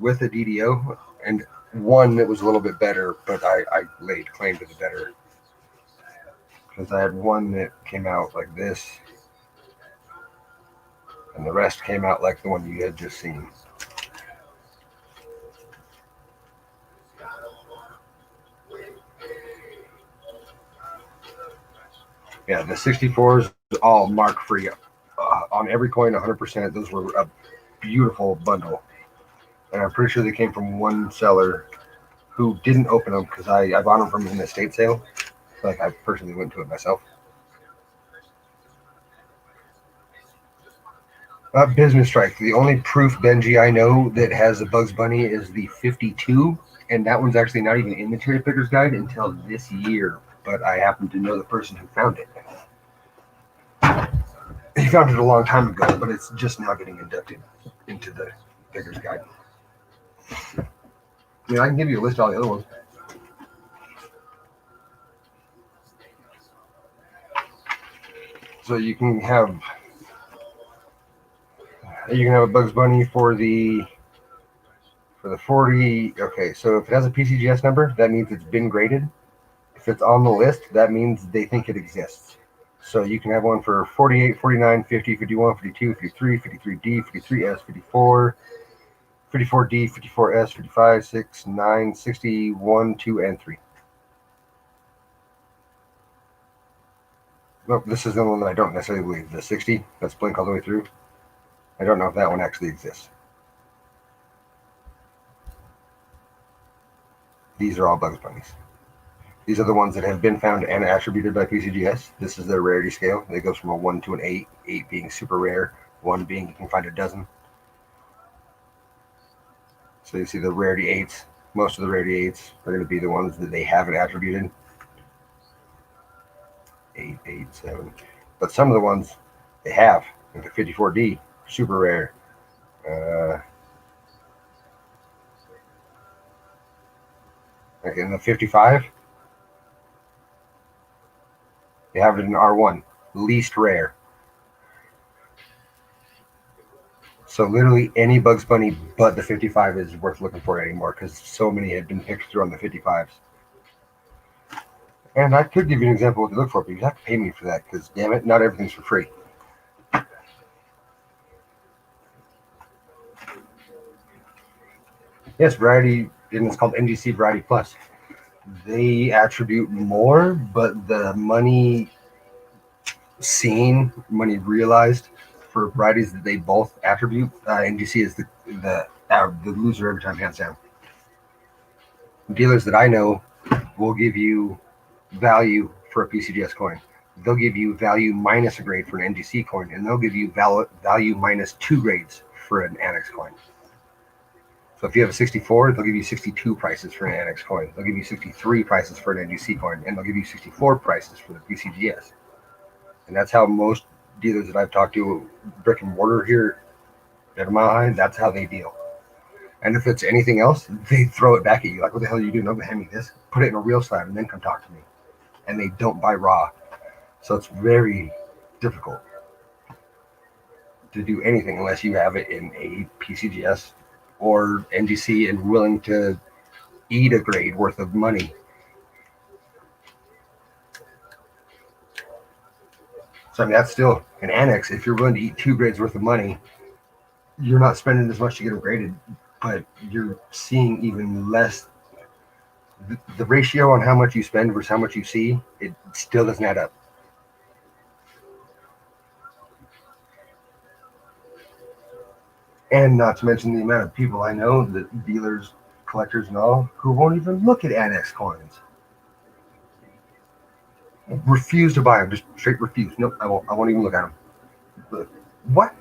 [SPEAKER 1] with a DDO, and one that was a little bit better, but I laid claim to the better because I had one that came out like this, and the rest came out like the one you had just seen. Yeah, the 64s all mark free on every coin, 100%. Those were a beautiful bundle, and I'm pretty sure they came from one seller who didn't open them because I bought them from an estate sale. Like, I personally went to it myself. Business Strike. The only proof Benji I know that has a Bugs Bunny is the 52, and that one's actually not even in the Cherry Picker's Guide until this year. But I happen to know the person who found it. He found it a long time ago, but it's just now getting inducted into the Picker's Guide. I mean, I can give you a list of all the other ones. So you can have a Bugs Bunny for the 40. Okay, so if it has a PCGS number, that means it's been graded. If it's on the list, that means they think it exists. So you can have one for 48, 49, 50, 51, 52, 53, 53D, 53S, 54, 54D, 54S, 55, 6, 9, 60, 1, 2, and 3. Nope, this is the one that I don't necessarily believe. The 60, that's blink all the way through. I don't know if that one actually exists. These are all Bugs Bunnies. These are the ones that have been found and attributed by PCGS. This is their rarity scale. It goes from a 1 to an 8, 8 being super rare, 1 being you can find a dozen. So you see the rarity 8s. Most of the rarity 8s are going to be the ones that they haven't attributed. 8, 8, 7. But some of the ones they have, like the 54D, super rare. Like in the 55, they have it in R1, least rare. So literally any Bugs Bunny but the 55 is worth looking for anymore because so many had been picked through on the 55s. And I could give you an example of what to look for, but you have to pay me for that because, damn it, not everything's for free. Yes, Variety, and it's called NGC Variety Plus. They attribute more, but the money seen, money realized for varieties that they both attribute, NGC is the loser every time, hands down. Dealers that I know will give you value for a PCGS coin. They'll give you value minus a grade for an NGC coin, and they'll give you value minus 2 grades for an Annex coin. So if you have a 64, they'll give you 62 prices for an Annex coin. They'll give you 63 prices for an NGC coin, and they'll give you 64 prices for the PCGS. And that's how most dealers that I've talked to, brick and mortar here at Mile High, that's how they deal. And if it's anything else, they throw it back at you. Like, what the hell are you doing? Don't hand me this. Put it in a real slab and then come talk to me. And they don't buy raw. So it's very difficult to do anything unless you have it in a PCGS or NGC and willing to eat a grade worth of money. So I mean, that's still an Annex. If you're willing to eat 2 grades worth of money, you're not spending as much to get them graded, but you're seeing even less. The ratio on how much you spend versus how much you see, it still doesn't add up. And not to mention the amount of people I know, the dealers, collectors, and all, who won't even look at annex coins. Refuse to buy them. Just straight refuse. Nope, I won't. I won't even look at them. But what?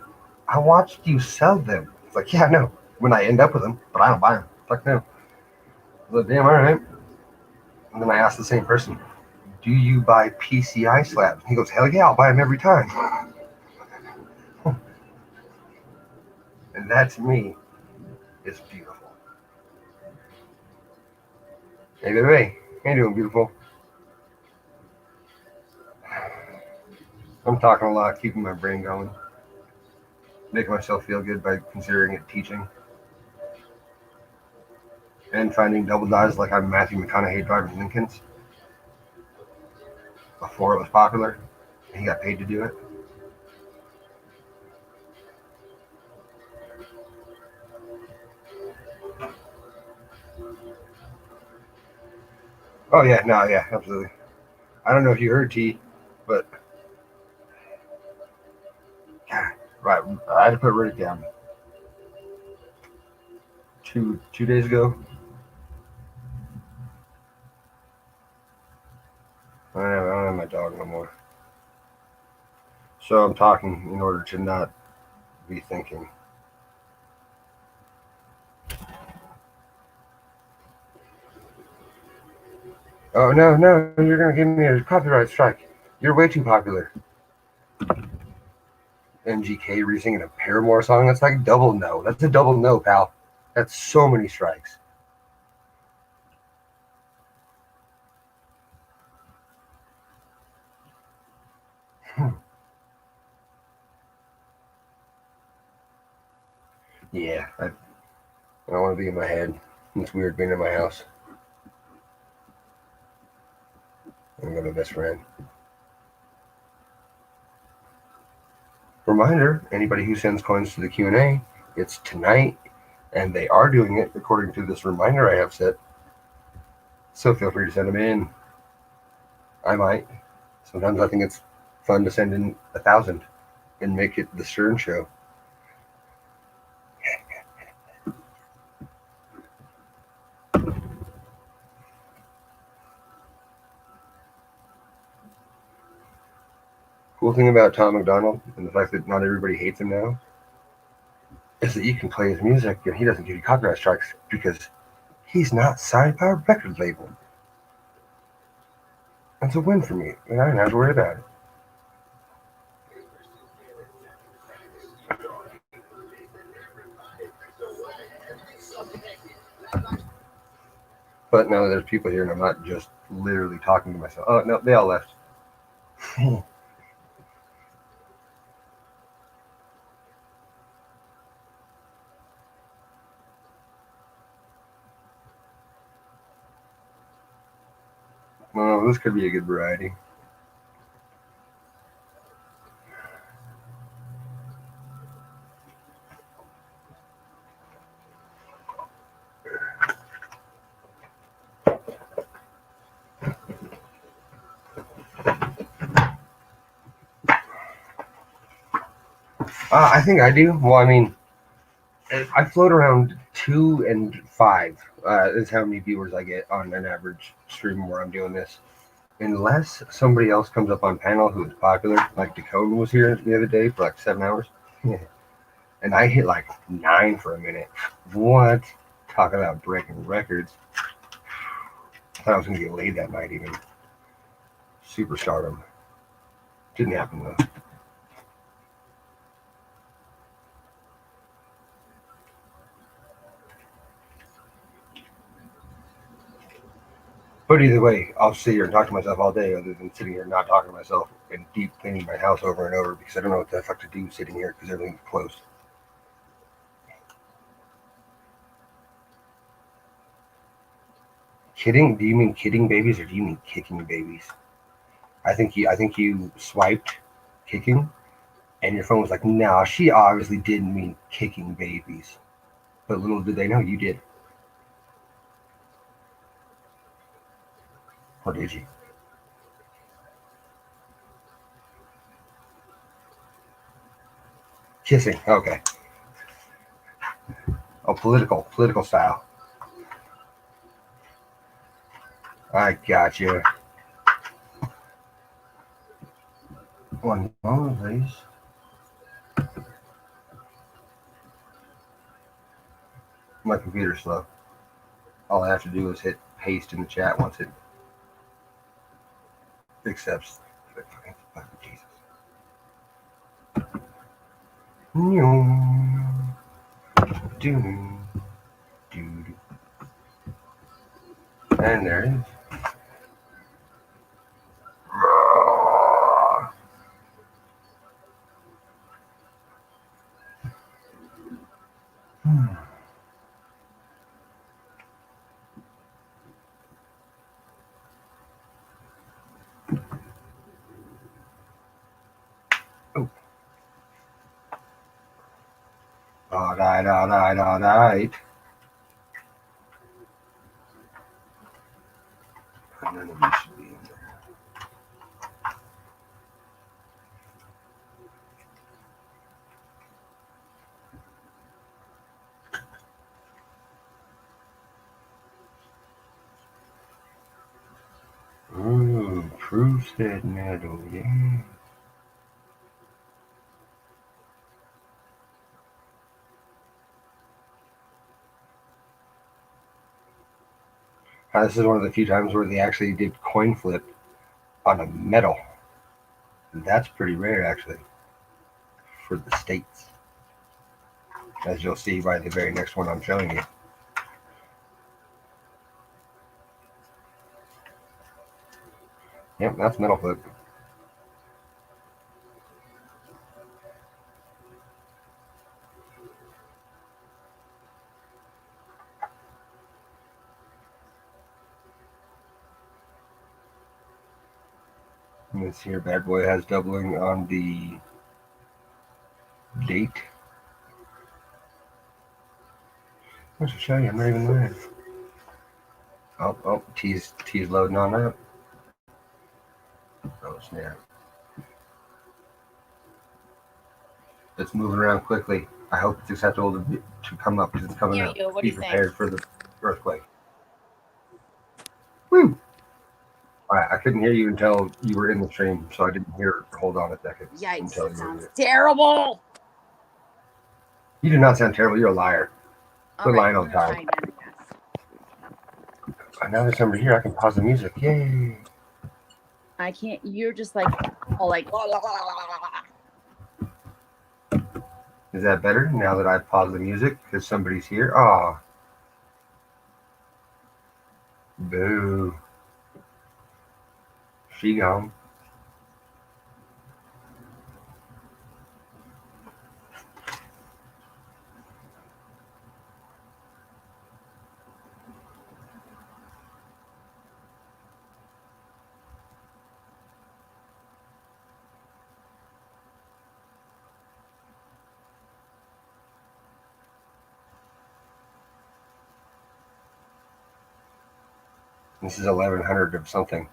[SPEAKER 1] I watched you sell them. It's like, yeah, no. When I end up with them, but I don't buy them. It's like, no. I was like, damn, all right. And then I asked the same person, do you buy PCI slabs? He goes, hell yeah, I'll buy them every time. And that to me is beautiful. Hey, baby, how you doing, beautiful? I'm talking a lot, keeping my brain going, making myself feel good by considering it teaching, and finding double dies like I'm Matthew McConaughey driving Lincolns before it was popular, and he got paid to do it. Oh yeah, no, yeah, absolutely. I don't know if you heard T, but God, right, I had to put Riddick down two days ago. I don't have my dog no more, so I'm talking in order to not be thinking. Oh no, no, you're gonna give me a copyright strike. You're way too popular. MGK re-singing a Paramore song. That's like double no. That's a double no, pal. That's so many strikes. Yeah, I don't want to be in my head. It's weird being in my house. I'm my best friend. Reminder: anybody who sends coins to the Q&A, it's tonight, and they are doing it according to this reminder I have set. So feel free to send them in. I might. Sometimes I think it's fun to send in 1,000 and make it the Stern Show. Cool thing about Tom McDonald and the fact that not everybody hates him now is that you can play his music and he doesn't give you copyright strikes because he's not signed by a record label. That's a win for me, and I don't have to worry about it. But no, there's people here, and I'm not just literally talking to myself. Oh no, they all left. Well, this could be a good variety. I think I do. Well, I mean, I float around 2 and 5. Is how many viewers I get on an average stream where I'm doing this. Unless somebody else comes up on panel who is popular, like Dakota was here the other day for like 7 hours. Yeah. And I hit like 9 for a minute. What? Talk about breaking records. I thought I was going to get laid that night, even. Superstardom. Didn't happen though. But either way, I'll sit here and talk to myself all day other than sitting here not talking to myself and deep cleaning my house over and over because I don't know what the fuck to do sitting here because everything's closed. Kidding? Do you mean kidding babies or do you mean kicking babies? I think you swiped kicking and your phone was like, no, she obviously didn't mean kicking babies. But little did they know you did. Or did you? Kissing. Okay. political style. I got you. One moment, please. My computer's slow. All I have to do is hit paste in the chat once it accepts. Jesus. And there it is. All right. And then we should be in there. Ooh, proof said metal, yeah. This is one of the few times where they actually did coin flip on a metal. That's pretty rare, actually, for the States. As you'll see by the very next one I'm showing you. Yep, that's metal flip. And this here bad boy has doubling on the date. I should show you, I'm not even there. Oh, T's loading on that. Oh, snap. It's moving around quickly. I hope it's acceptable to come up because it's coming up. Be prepared for the earthquake. Woo! All right, I couldn't hear you until you were in the stream, so I didn't hear. Hold on a second.
[SPEAKER 3] Yikes! That sounds terrible.
[SPEAKER 1] You do not sound terrible. You're a liar. Quit lying all the time. Now there's somebody here. I can pause the music. Yay!
[SPEAKER 3] I can't. You're just like, all like.
[SPEAKER 1] Is that better now that I pause the music because somebody's here? Ah. Boo. She gone. This is 1100 of something.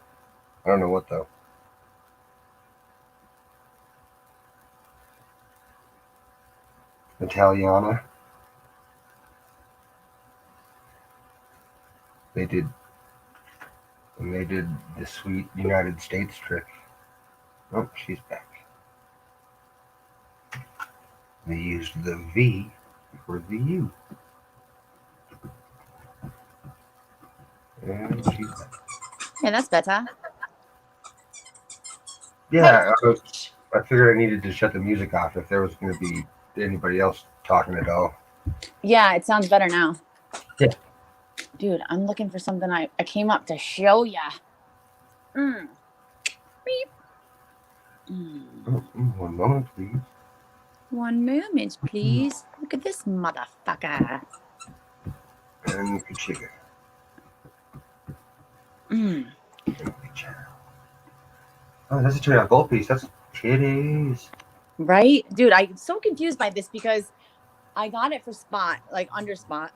[SPEAKER 1] I don't know what though. Italiana. They did the sweet United States trick. Oh, she's back. They used the V for the U. And she's back.
[SPEAKER 3] Yeah, that's better.
[SPEAKER 1] Yeah, I figured I needed to shut the music off if there was going to be anybody else talking at all.
[SPEAKER 3] Yeah, it sounds better now.
[SPEAKER 1] Yeah.
[SPEAKER 3] Dude, I'm looking for something I came up to show ya. Beep.
[SPEAKER 1] One moment, please.
[SPEAKER 3] One moment, please. Look at this motherfucker.
[SPEAKER 1] And chicken. Oh, that's a turn out gold piece. That's titties.
[SPEAKER 3] Right? Dude, I'm so confused by this because I got it for spot, like under spot.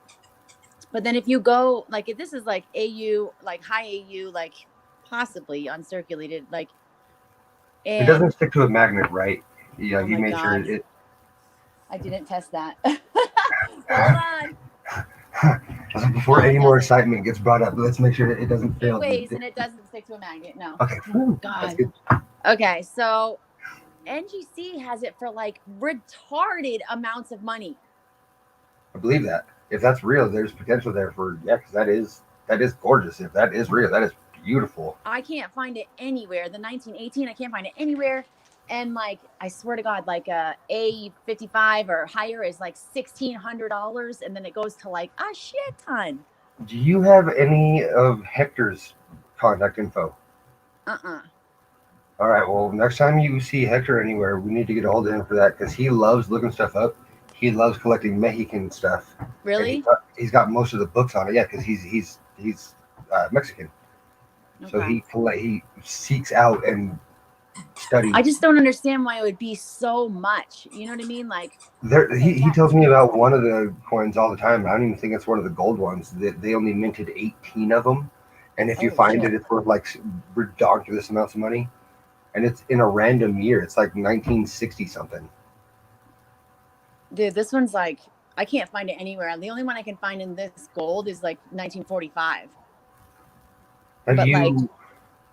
[SPEAKER 3] But then if you go, like, if this is like AU, like high AU, like possibly uncirculated, like.
[SPEAKER 1] It doesn't stick to a magnet, right? Yeah,
[SPEAKER 3] Oh
[SPEAKER 1] you made sure it.
[SPEAKER 3] I didn't test that. Hold on.
[SPEAKER 1] before
[SPEAKER 3] No, it
[SPEAKER 1] any more
[SPEAKER 3] doesn't.
[SPEAKER 1] excitement gets brought up, let's make sure that it doesn't
[SPEAKER 3] It
[SPEAKER 1] fail.
[SPEAKER 3] weighs and it doesn't stick to a magnet. No.
[SPEAKER 1] Okay.
[SPEAKER 3] Oh,
[SPEAKER 1] That's
[SPEAKER 3] God.
[SPEAKER 1] good.
[SPEAKER 3] Okay, so NGC has it for like retarded amounts of money.
[SPEAKER 1] I believe that. If that's real, there's potential there for because that is gorgeous. If that is real, that is beautiful.
[SPEAKER 3] I can't find it anywhere. The 1918, I can't find it anywhere. And like, I swear to God, like a A55 or higher is like $1,600, and then it goes to like a shit ton.
[SPEAKER 1] Do you have any of Hector's contact info? All right. Well, next time you see Hector anywhere, we need to get a hold of him for that because he loves looking stuff up. He loves collecting Mexican stuff.
[SPEAKER 3] Really?
[SPEAKER 1] He's got most of the books on it. Yeah, because he's Mexican.
[SPEAKER 3] Okay.
[SPEAKER 1] So he seeks out and studies.
[SPEAKER 3] I just don't understand why it would be so much. You know what I mean? Like
[SPEAKER 1] he tells me about one of the coins all the time. I don't even think it's one of the gold ones. They only minted 18 of them, and if you find it, it's worth like ridiculous amounts of money. And it's in a random year. It's like 1960 something.
[SPEAKER 3] Dude, this one's like, I can't find it anywhere. The only one I can find in this gold is like 1945. Like,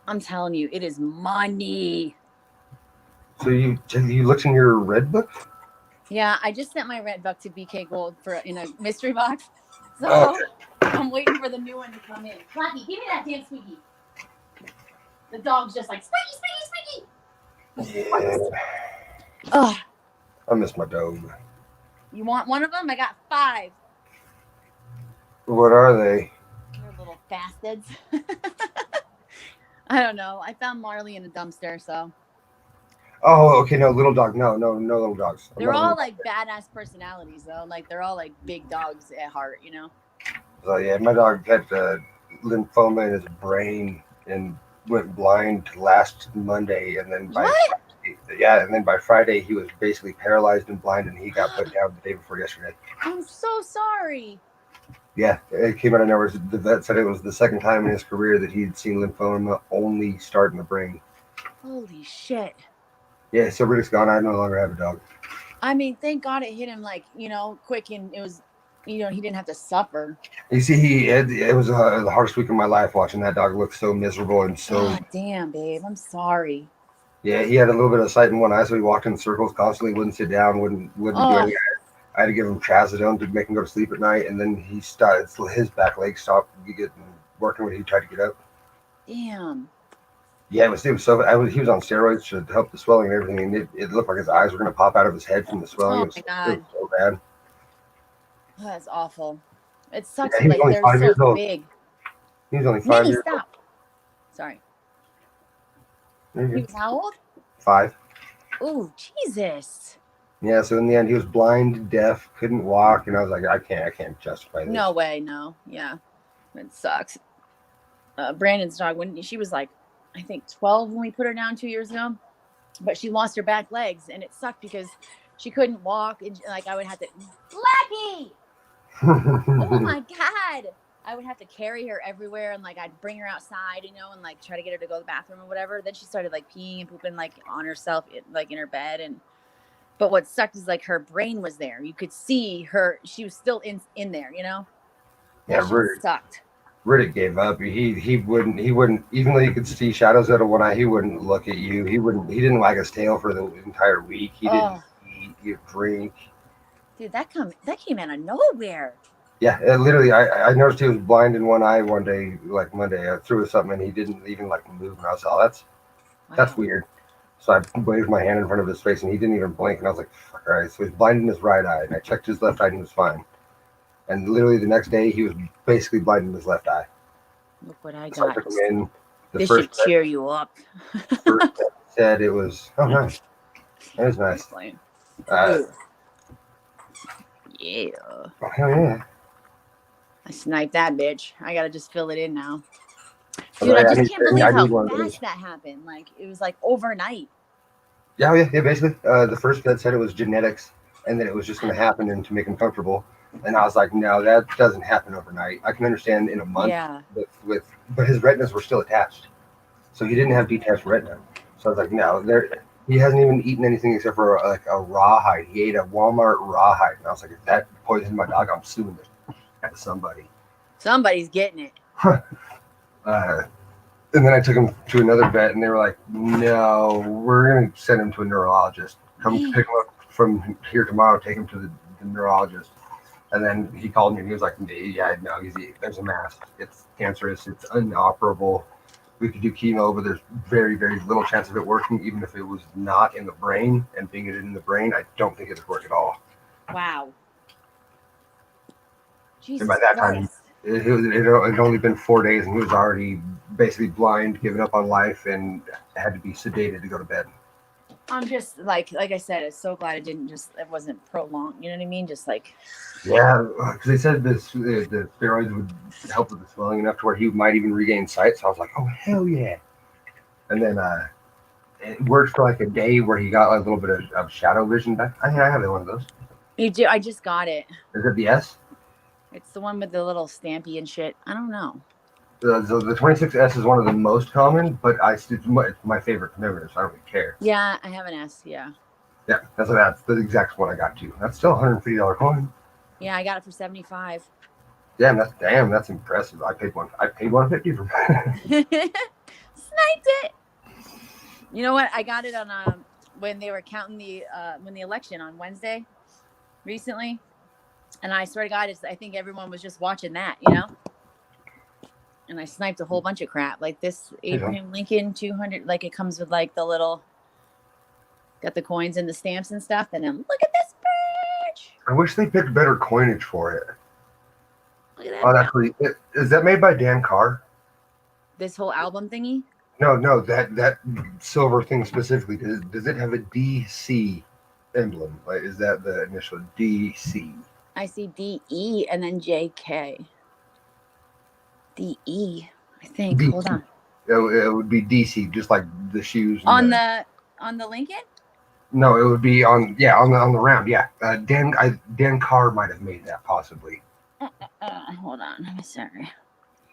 [SPEAKER 3] I'm telling you, it is money.
[SPEAKER 1] So you looked in your red book?
[SPEAKER 3] Yeah, I just sent my red book to BK Gold in a mystery box. So I'm waiting for the new one to come in. Blackie, give me that damn squeaky. The dog's just like, squeaky.
[SPEAKER 1] Yeah.
[SPEAKER 3] Oh,
[SPEAKER 1] I miss my dog.
[SPEAKER 3] you want one of them? I got 5.
[SPEAKER 1] What are they?
[SPEAKER 3] They're little bastards. I don't know. I found Marley in a dumpster, so.
[SPEAKER 1] Oh, okay. No, little dog. No little dogs.
[SPEAKER 3] They're all like badass personalities, though. Like, they're all like big dogs at heart, you know?
[SPEAKER 1] So, yeah, my dog had lymphoma in his brain and went blind last Monday. And then by Friday, he was basically paralyzed and blind, and he got put down the day before yesterday.
[SPEAKER 3] I'm so sorry.
[SPEAKER 1] Yeah, it came out of nowhere. The vet said it was the second time in his career that he'd seen lymphoma only start in the brain.
[SPEAKER 3] Holy shit.
[SPEAKER 1] Yeah, so Riddick's gone. I no longer have a dog.
[SPEAKER 3] I mean, thank God it hit him like, quick, and it was, he didn't have to suffer.
[SPEAKER 1] You see, it was the hardest week of my life watching that dog look so miserable and so.
[SPEAKER 3] Oh, damn, babe. I'm sorry.
[SPEAKER 1] Yeah, he had a little bit of sight in one eye, so he walked in circles constantly, wouldn't sit down, wouldn't do anything. I had to give him trazodone to make him go to sleep at night, and then he started, his back leg stopped working when he tried to get up.
[SPEAKER 3] Damn.
[SPEAKER 1] Yeah, it was so. He was on steroids to help the swelling and everything, and it looked like his eyes were going to pop out of his head from the swelling.
[SPEAKER 3] Oh, my God.
[SPEAKER 1] It was so bad.
[SPEAKER 3] Oh, that's awful. It sucks.
[SPEAKER 1] Yeah,
[SPEAKER 3] Like, they're so big.
[SPEAKER 1] He was only 5 years old.
[SPEAKER 3] Stop. Sorry. He was how old?
[SPEAKER 1] 5.
[SPEAKER 3] Oh, Jesus.
[SPEAKER 1] Yeah, so in the end, he was blind, deaf, couldn't walk, and I was like, I can't justify this.
[SPEAKER 3] No way, no. Yeah, it sucks. Brandon's dog, when she was like, I think 12 when we put her down 2 years ago, but she lost her back legs, and it sucked because she couldn't walk, and like I would have to, Blackie! Oh my God! I would have to carry her everywhere, and like I'd bring her outside, and like try to get her to go to the bathroom or whatever. Then she started like peeing and pooping like on herself, like in her bed, but what sucked is like her brain was there. You could see her; she was still in there,
[SPEAKER 1] Yeah,
[SPEAKER 3] Riddick sucked.
[SPEAKER 1] Riddick gave up. He wouldn't even though you could see shadows out of one eye. He wouldn't look at you. He didn't wag his tail for the entire week. He didn't eat, drink.
[SPEAKER 3] Dude, that came out of nowhere.
[SPEAKER 1] Yeah, literally. I noticed he was blind in one eye one day, like Monday. I threw something and he didn't even like move, and I was like, that's weird. So I waved my hand in front of his face, and he didn't even blink. And I was like, fuck, all right. So he's blind in his right eye. And I checked his left eye, and he was fine. And literally the next day, he was basically blind in his left eye.
[SPEAKER 3] Look what I
[SPEAKER 1] So
[SPEAKER 3] got.
[SPEAKER 1] I took him in.
[SPEAKER 3] This should cheer you up.
[SPEAKER 1] First said it was, nice. It was nice.
[SPEAKER 3] Yeah.
[SPEAKER 1] Oh, hell yeah.
[SPEAKER 3] I sniped that bitch. I gotta just fill it in now. Dude, I just can't believe how fast that happened. Like, it was like overnight.
[SPEAKER 1] Yeah, basically. The first vet said it was genetics and that it was just going to happen and to make him comfortable. And I was like, no, that doesn't happen overnight. I can understand in a month.
[SPEAKER 3] Yeah.
[SPEAKER 1] But his retinas were still attached. So he didn't have detached retina. So I was like, no, he hasn't even eaten anything except for like a rawhide. He ate a Walmart rawhide. And I was like, if that poisoned my dog, I'm suing somebody.
[SPEAKER 3] Somebody's getting it.
[SPEAKER 1] And then I took him to another vet, and they were like, "No, we're gonna send him to a neurologist. Come pick him up from here tomorrow. Take him to the neurologist." And then he called me, and he was like, "Yeah, no, there's a mass. It's cancerous. It's inoperable. We could do chemo, but there's very, very little chance of it working. Even if it was not in the brain, and being it in the brain, I don't think it would work at all."
[SPEAKER 3] Wow. Jesus
[SPEAKER 1] And by that time,
[SPEAKER 3] Christ.
[SPEAKER 1] it had only been 4 days, and he was already basically blind, giving up on life, and had to be sedated to go to bed.
[SPEAKER 3] I'm just like I said, I'm so glad it wasn't prolonged. You know what I mean? Just like,
[SPEAKER 1] Yeah, because they said the steroids would help with the swelling enough to where he might even regain sight. So I was like, oh, hell yeah. And then it worked for like a day where he got like a little bit of shadow vision back. I have one of those.
[SPEAKER 3] you do. I just got it.
[SPEAKER 1] Is it the S?
[SPEAKER 3] It's the one with the little stampy and shit. I don't know.
[SPEAKER 1] The 26S is one of the most common, but it's my favorite commemorative, so I don't really care.
[SPEAKER 3] Yeah, I have an S. Yeah.
[SPEAKER 1] Yeah, that's the exact one I got too. That's still a $150 coin.
[SPEAKER 3] Yeah, I got it for $75.
[SPEAKER 1] That's impressive. I paid $150 for
[SPEAKER 3] Sniped it. You know what? I got it on when they were counting the election on Wednesday recently, and I swear to God, I think everyone was just watching that, you know. And I sniped a whole bunch of crap like this Abraham Lincoln 200. Like it comes with like the little, got the coins and the stamps and stuff. And then look at this bitch.
[SPEAKER 1] I wish they picked better coinage for it.
[SPEAKER 3] Look at that.
[SPEAKER 1] Oh, actually, is that made by Dan Carr?
[SPEAKER 3] This whole album thingy?
[SPEAKER 1] No, that silver thing specifically. Does it have a DC emblem? Like, is that the initial DC?
[SPEAKER 3] I see DE and then JK. DE, I think.
[SPEAKER 1] DC.
[SPEAKER 3] Hold on.
[SPEAKER 1] It would be DC, just like the shoes.
[SPEAKER 3] On the Lincoln?
[SPEAKER 1] No, it would be on the round. Yeah, Dan Carr might have made that possibly.
[SPEAKER 3] Hold on. I'm sorry.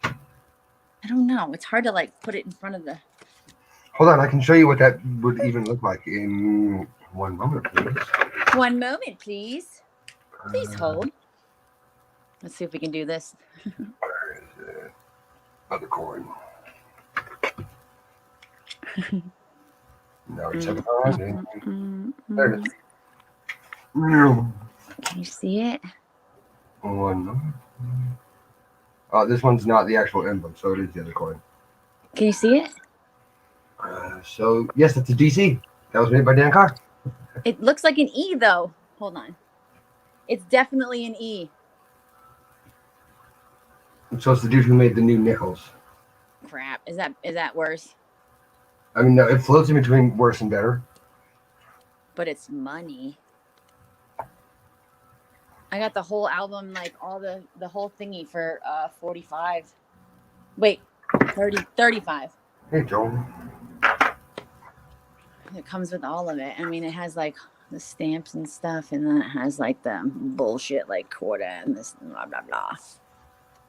[SPEAKER 3] I don't know. It's hard to like put it in front of the.
[SPEAKER 1] Hold on, I can show you what that would even look like in one moment, please.
[SPEAKER 3] One moment, please. Please hold. Let's see if we can do this.
[SPEAKER 1] Where is it? Other coin. No, it's a there it is.
[SPEAKER 3] Can you see it?
[SPEAKER 1] One moment. This one's not the actual emblem, so it is the other coin.
[SPEAKER 3] Can you see it?
[SPEAKER 1] So yes, that's a DC. That was made by Dan Carr.
[SPEAKER 3] It looks like an E though. Hold on. It's definitely an E.
[SPEAKER 1] So it's the dude who made the new nickels.
[SPEAKER 3] Crap. Is that worse?
[SPEAKER 1] I mean, no, it floats in between worse and better.
[SPEAKER 3] But it's money. I got the whole album, like all the whole thingy for 45. Wait, 35.
[SPEAKER 1] Hey, Joel.
[SPEAKER 3] It comes with all of it. I mean, it has like the stamps and stuff, and then it has like the bullshit like quarter and this blah blah blah.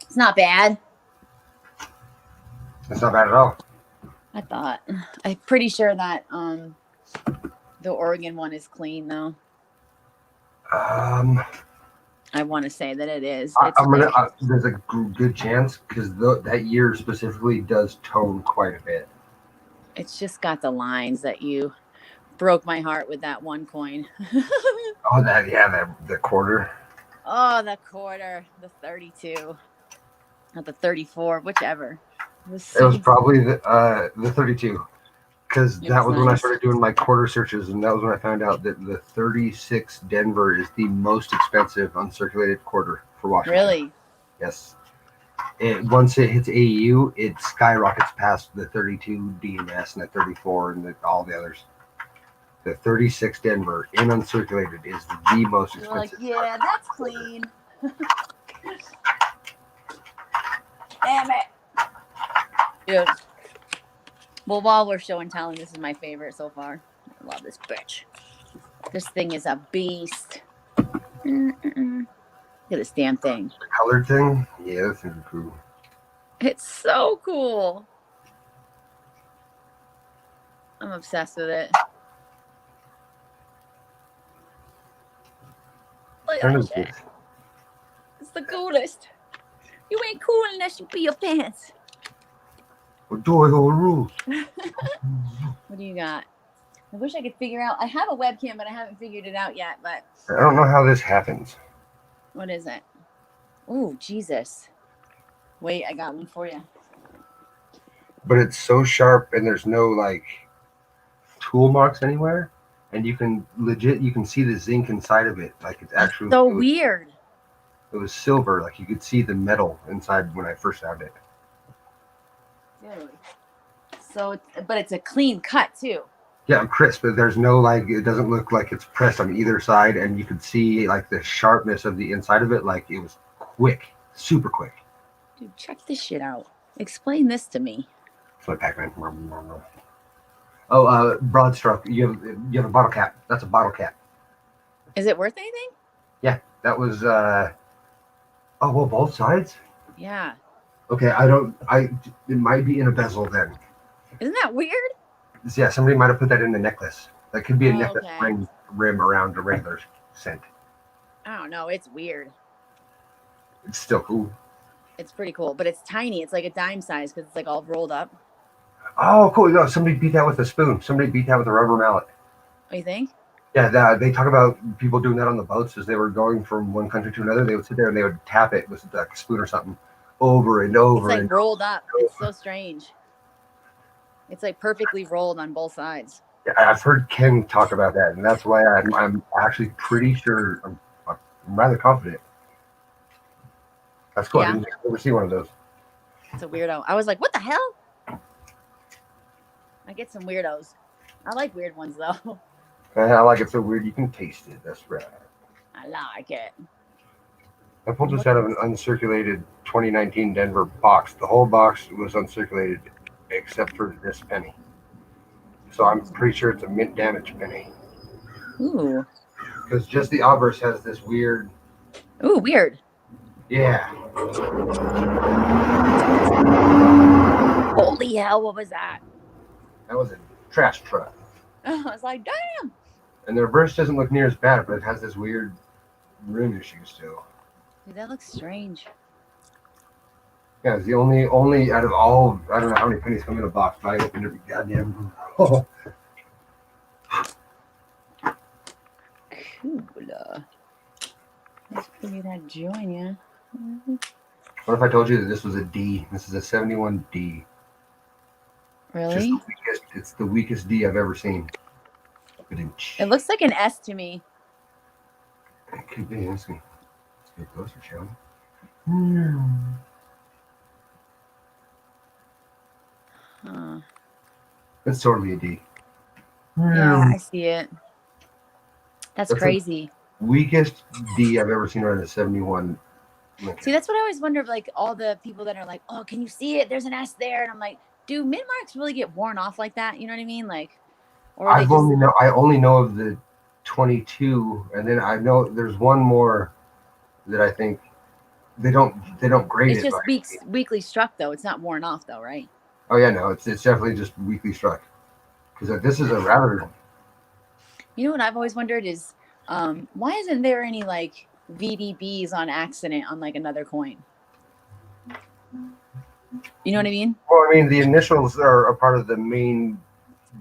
[SPEAKER 3] It's not bad.
[SPEAKER 1] It's not bad at all.
[SPEAKER 3] I thought. I'm pretty sure that the Oregon one is clean though. I want to say that it is.
[SPEAKER 1] There's a good chance because that year specifically does tone quite a bit.
[SPEAKER 3] It's just got the lines that you broke my heart with that one coin.
[SPEAKER 1] Oh, the quarter.
[SPEAKER 3] Oh, the quarter, the 32, not the 34, whichever.
[SPEAKER 1] It was probably the 32, because that was nice. When I started doing my quarter searches, and that was when I found out that the 36 Denver is the most expensive uncirculated quarter for Washington.
[SPEAKER 3] Really?
[SPEAKER 1] Yes. Once it hits AU, it skyrockets past the 32 DMS and the 34 and all the others. The 36 Denver in uncirculated is the most expensive.
[SPEAKER 3] You're like, yeah, that's clean. Damn it. Dude. Well, while we're show and telling, this is my favorite so far. I love this bitch. This thing is a beast. Look at this damn thing.
[SPEAKER 1] The colored thing? Yeah, that thing's cool.
[SPEAKER 3] It's so cool. I'm obsessed with it. Look at that shit. It's the coolest. You ain't cool unless you pee your pants.
[SPEAKER 1] Do the rules.
[SPEAKER 3] What do you got? I wish I could figure out. I have a webcam, but I haven't figured it out yet. But
[SPEAKER 1] I don't know how this happens.
[SPEAKER 3] what is it? Oh, Jesus. Wait, I got one for you.
[SPEAKER 1] But it's so sharp, and there's no like tool marks anywhere, and you can see the zinc inside of it. Like it's actually
[SPEAKER 3] So weird.
[SPEAKER 1] It was silver. Like you could see the metal inside when I first found it.
[SPEAKER 3] Dude. So, but it's a clean cut too.
[SPEAKER 1] Yeah, crisp. But there's no like. It doesn't look like it's pressed on either side, and you could see like the sharpness of the inside of it. Like it was quick, super quick.
[SPEAKER 3] Dude, check this shit out. Explain this to me.
[SPEAKER 1] It's my Pac-Man. Oh, broad stroke. You have a bottle cap. That's a bottle cap.
[SPEAKER 3] Is it worth anything?
[SPEAKER 1] Yeah, that was. Oh well, both sides.
[SPEAKER 3] Yeah.
[SPEAKER 1] Okay, it might be in a bezel then.
[SPEAKER 3] Isn't that weird?
[SPEAKER 1] Yeah, somebody might have put that in the necklace. That could be a
[SPEAKER 3] Oh,
[SPEAKER 1] necklace
[SPEAKER 3] okay.
[SPEAKER 1] rim around a regular scent.
[SPEAKER 3] I don't know. It's weird.
[SPEAKER 1] It's still cool.
[SPEAKER 3] It's pretty cool, but it's tiny. It's like a dime size because it's like all rolled up.
[SPEAKER 1] Oh, cool. No, somebody beat that with a spoon. Somebody beat that with a rubber mallet.
[SPEAKER 3] Oh, you think?
[SPEAKER 1] Yeah, they talk about people doing that on the boats as they were going from one country to another. They would sit there and they would tap it with like a spoon or something over and over.
[SPEAKER 3] It's like
[SPEAKER 1] and
[SPEAKER 3] rolled up. It's so strange. It's like perfectly rolled on both sides.
[SPEAKER 1] Yeah, I've heard Ken talk about that, and that's why I'm actually pretty sure. I'm rather confident. That's cool.
[SPEAKER 3] Yeah.
[SPEAKER 1] I didn't ever see one of those.
[SPEAKER 3] It's a weirdo. I was like, what the hell? I get some weirdos. I like weird ones though.
[SPEAKER 1] I like it so weird you can taste it. That's right.
[SPEAKER 3] I like it.
[SPEAKER 1] I pulled this out of an uncirculated 2019 Denver box. The whole box was uncirculated except for this penny. So I'm pretty sure it's a mint damage penny.
[SPEAKER 3] Ooh.
[SPEAKER 1] Because just the obverse has this weird.
[SPEAKER 3] Ooh, weird.
[SPEAKER 1] Yeah.
[SPEAKER 3] Holy hell, what was that?
[SPEAKER 1] That was a trash truck.
[SPEAKER 3] I was like, damn.
[SPEAKER 1] And the reverse doesn't look near as bad, but it has this weird rim issue still.
[SPEAKER 3] Dude, that looks strange.
[SPEAKER 1] Yeah, it's the only out of all, I don't know how many pennies come in a box, but I opened every goddamn.
[SPEAKER 3] Cool. Let's figure that join, yeah.
[SPEAKER 1] What if I told you that this was a D? This is a 71D.
[SPEAKER 3] Really?
[SPEAKER 1] It's the weakest D I've ever seen.
[SPEAKER 3] It looks like an S to me.
[SPEAKER 1] It could be. Let's get closer, shall we?
[SPEAKER 3] Huh.
[SPEAKER 1] It's totally a D.
[SPEAKER 3] Yeah, I see it. That's
[SPEAKER 1] That's
[SPEAKER 3] crazy.
[SPEAKER 1] Weakest D I've ever seen around a 71.
[SPEAKER 3] See, that's what I always wonder. Like all the people that are like, "Oh, can you see it? There's an S there," and I'm like, "Do mid marks really get worn off like that?" You know what I mean? Like, or
[SPEAKER 1] I only know of the 22, and then I know there's one more that I think they don't grade
[SPEAKER 3] it's
[SPEAKER 1] it.
[SPEAKER 3] just weakly struck though. It's not worn off though, right?
[SPEAKER 1] Oh yeah, no, it's definitely just weakly struck. Because this is a rather.
[SPEAKER 3] You know what I've always wondered is, why isn't there any like VDBs on accident on like another coin? You know what I mean?
[SPEAKER 1] Well, I mean the initials are a part of the main,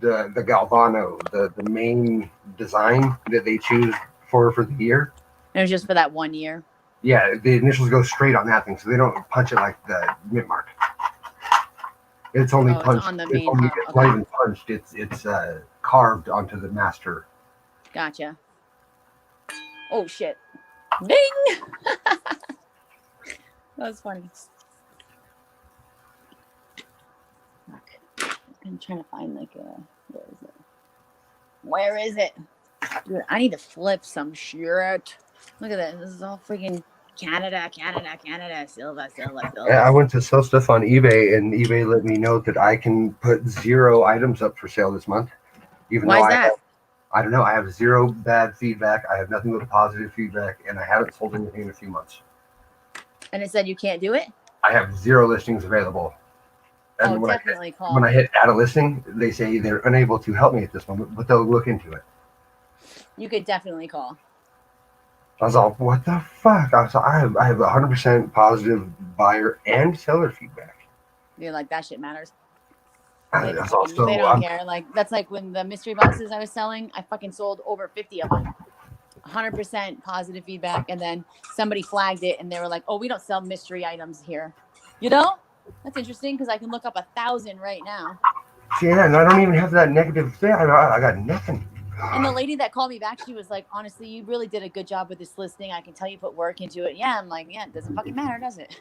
[SPEAKER 1] the Galvano, the main design that they choose for the year.
[SPEAKER 3] And it was just for that 1 year.
[SPEAKER 1] Yeah, the initials go straight on that thing, so they don't punch it like the mint mark. It's only punched.
[SPEAKER 3] It's on the main.
[SPEAKER 1] It's not even punched. It's carved onto the master.
[SPEAKER 3] Gotcha. Oh shit! Ding! That was funny. Fuck. I'm trying to find like a. Where is it? Dude, I need to flip some shit. Look at this. This is all freaking Canada, silver.
[SPEAKER 1] I went to sell stuff on eBay, and eBay let me know that I can put 0 items up for sale this month.
[SPEAKER 3] Why is that?
[SPEAKER 1] I don't know. I have 0 bad feedback. I have nothing but positive feedback, and I haven't sold anything in a few months.
[SPEAKER 3] And it said you can't do it?
[SPEAKER 1] I have 0 listings available. And when
[SPEAKER 3] definitely call.
[SPEAKER 1] When I hit add a listing, they say they're unable to help me at this moment, but they'll look into it.
[SPEAKER 3] You could definitely call.
[SPEAKER 1] I was all, what the fuck? I have 100% positive buyer and seller feedback.
[SPEAKER 3] You're like, that shit matters.
[SPEAKER 1] That's also
[SPEAKER 3] They don't care. Like, that's like when the mystery boxes I was selling, I fucking sold over 50 of them. 100% positive feedback. And then somebody flagged it and they were like, oh, we don't sell mystery items here. You know? That's interesting because I can look up 1,000 right now.
[SPEAKER 1] Yeah, and I don't even have that negative thing. I got nothing.
[SPEAKER 3] And the lady that called me back, she was like, honestly, you really did a good job with this listing. I can tell you put work into it. Yeah, I'm like, yeah, it doesn't fucking matter, does it?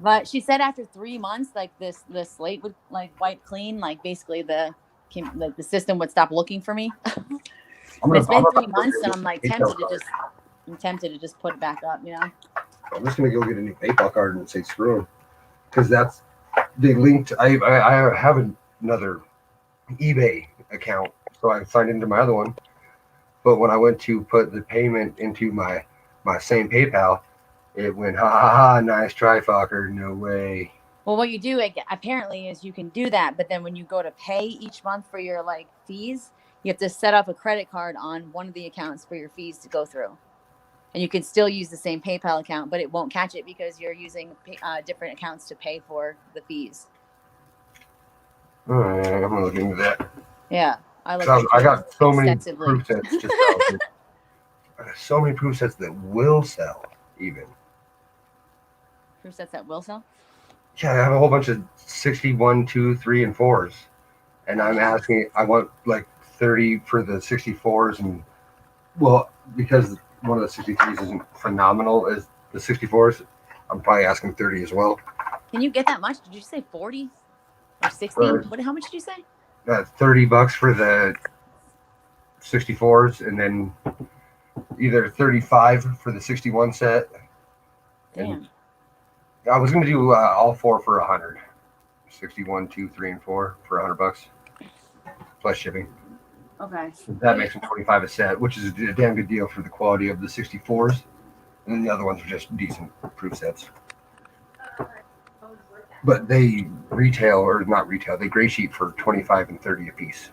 [SPEAKER 3] But she said after 3 months, like the slate would like wipe clean, like basically the system would stop looking for me. But it's been 3 months, and I'm like tempted to just put it back up, you know.
[SPEAKER 1] I'm just gonna go get a new PayPal card and say screw them, because that's they linked. I have another eBay account, so I signed into my other one. But when I went to put the payment into my same PayPal, it went ha ha ha, nice try, fucker, no way.
[SPEAKER 3] Well, what you do apparently is you can do that, but then when you go to pay each month for your like fees, you have to set up a credit card on one of the accounts for your fees to go through. And you can still use the same PayPal account, but it won't catch it because you're using different accounts to pay for the fees.
[SPEAKER 1] All right, I'm gonna look into that.
[SPEAKER 3] Yeah,
[SPEAKER 1] I got so many proof sets to sell. I got so many proof sets that will sell, even.
[SPEAKER 3] Proof sets that will sell?
[SPEAKER 1] Yeah, I have a whole bunch of 61, 2, 3, and 4s. And I'm asking, I want like 30 for the 64s. And, well, because one of the 63s isn't phenomenal as the 64s, I'm probably asking 30 as well.
[SPEAKER 3] Can you get that much? Did you say 40 or 60? How much did you say?
[SPEAKER 1] $30 for the 64s, and then either 35 for the 61 set.
[SPEAKER 3] Damn.
[SPEAKER 1] And I was going to do all 4 for 100. 61, 2, 3, and 4 for $100 plus shipping.
[SPEAKER 3] Okay.
[SPEAKER 1] That makes them 25 a set, which is a damn good deal for the quality of the 64s. And then the other ones are just decent proof sets. But they retail, or not retail, they gray sheet for 25 and 30 a piece.